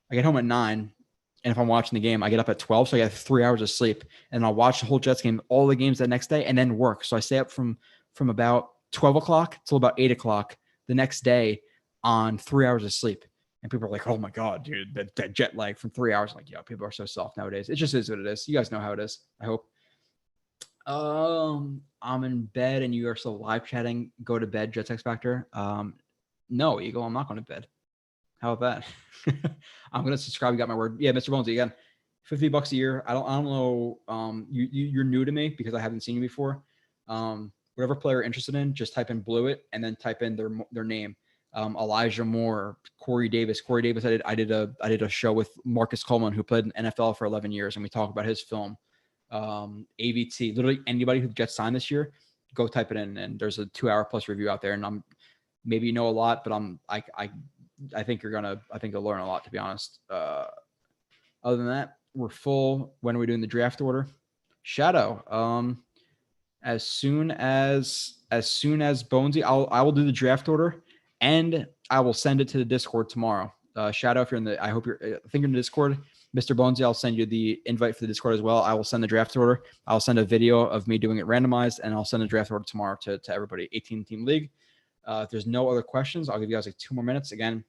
And if I'm watching the game, I get up at 12. So I get 3 hours of sleep, and I'll watch the whole Jets game, all the games that next day, and then work. So I stay up from about 12 o'clock till about 8 o'clock the next day on 3 hours of sleep. And people are like, "Oh my God, dude, that jet lag from 3 hours." I'm like, yo, people are so soft nowadays. It just is what it is. You guys know how it is, I hope. I'm in bed and you are still live chatting. Go to bed, Jets X Factor. No, Eagle, I'm not going to bed. How about that? I'm going to subscribe. You got my word. Yeah, Mr. Bonesy, again, $50 a year. I don't know. You're new to me because I haven't seen you before. Whatever player you're interested in, just type in Blewett and then type in their name. Elijah Moore, Corey Davis. I did a show with Marcus Coleman, who played in NFL for 11 years, and we talk about his film. AVT, literally anybody who gets signed this year, go type it in, and there's a 2-hour plus review out there. And maybe you know a lot, but I think you'll learn a lot, to be honest. Other than that, we're full. When are we doing the draft order? Shadow. As soon as Bonesy, I will do the draft order, and I will send it to the Discord tomorrow. Shadow, if you're I think you're in the Discord. Mr. Bonesy, I'll send you the invite for the Discord as well. I will send the draft order. I'll send a video of me doing it randomized, and I'll send the draft order tomorrow to everybody. 18-team league. If there's no other questions, I'll give you guys like 2 more minutes. Again,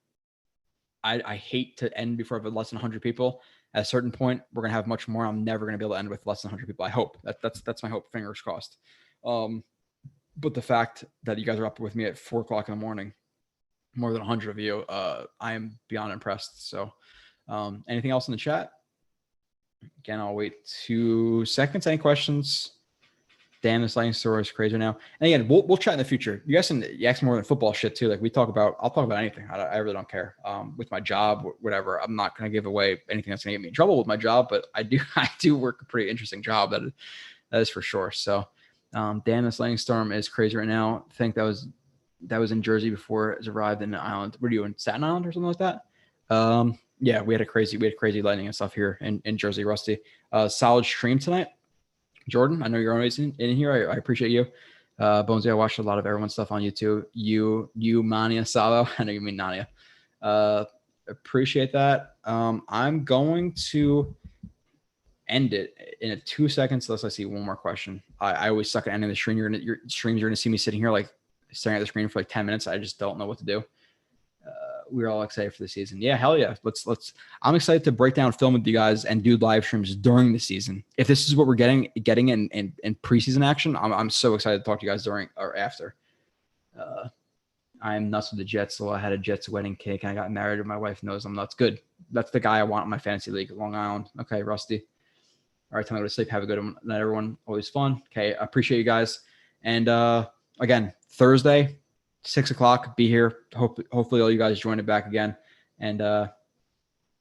I hate to end before I have less than 100 people. At a certain point, we're going to have much more. I'm never going to be able to end with less than 100 people. I hope. That's my hope. Fingers crossed. But the fact that you guys are up with me at 4 o'clock in the morning, more than 100 of you, I am beyond impressed. So anything else in the chat? Again, I'll wait 2 seconds. Any questions? Damn, this lightning store is crazy now. And again, we'll chat in the future. You guys can ask more than football shit too. Like I'll talk about anything. I really don't care. With my job, whatever. I'm not going to give away anything that's going to get me in trouble with my job, but I do work a pretty interesting job. That is for sure. So, damn, this lightning storm is crazy right now. I think that was in Jersey before it arrived in the island. Were you in Staten Island or something like that? Yeah, we had crazy lightning and stuff here in Jersey, Rusty. Solid stream tonight. Jordan, I know you're always in here. I appreciate you. Bonesy, I watched a lot of everyone's stuff on YouTube. You, Mania, Salo. I know you mean Nania. Appreciate that. I'm going to end it in 2 seconds unless I see one more question. I always suck at ending the stream. Your streams, you're going to see me sitting here like staring at the screen for like 10 minutes. I just don't know what to do. We're all excited for the season. Yeah, hell yeah. Let's. I'm excited to break down film with you guys and do live streams during the season. If this is what we're getting in preseason action, I'm so excited to talk to you guys during or after. I'm nuts with the Jets. So I had a Jets wedding cake and I got married, and my wife knows I'm nuts. Good. That's the guy I want in my fantasy league, Long Island. Okay, Rusty. All right, time to go to sleep. Have a good night, everyone. Always fun. Okay, I appreciate you guys. And again, Thursday, 6 o'clock, be here. Hopefully all you guys join it back again. And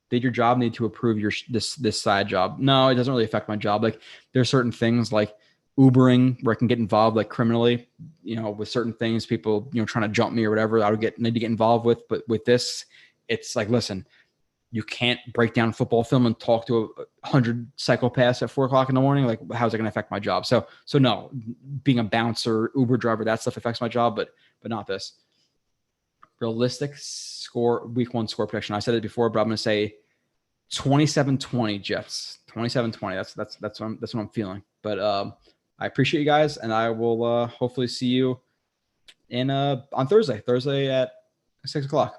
did your job need to approve this side job? No, it doesn't really affect my job. Like there's certain things like Ubering where I can get involved like criminally, with certain things, people, trying to jump me or whatever, need to get involved with. But with this, it's like, listen, you can't break down football film and talk to 100 psychopaths at 4:00 in the morning. Like, how's it going to affect my job? So no, being a bouncer, Uber driver, that stuff affects my job, but not this. Realistic score, week 1 score prediction. I said it before, but I'm going to say 27-20 Jets. 27-20. That's what I'm feeling. But I appreciate you guys, and I will hopefully see you on Thursday at 6:00.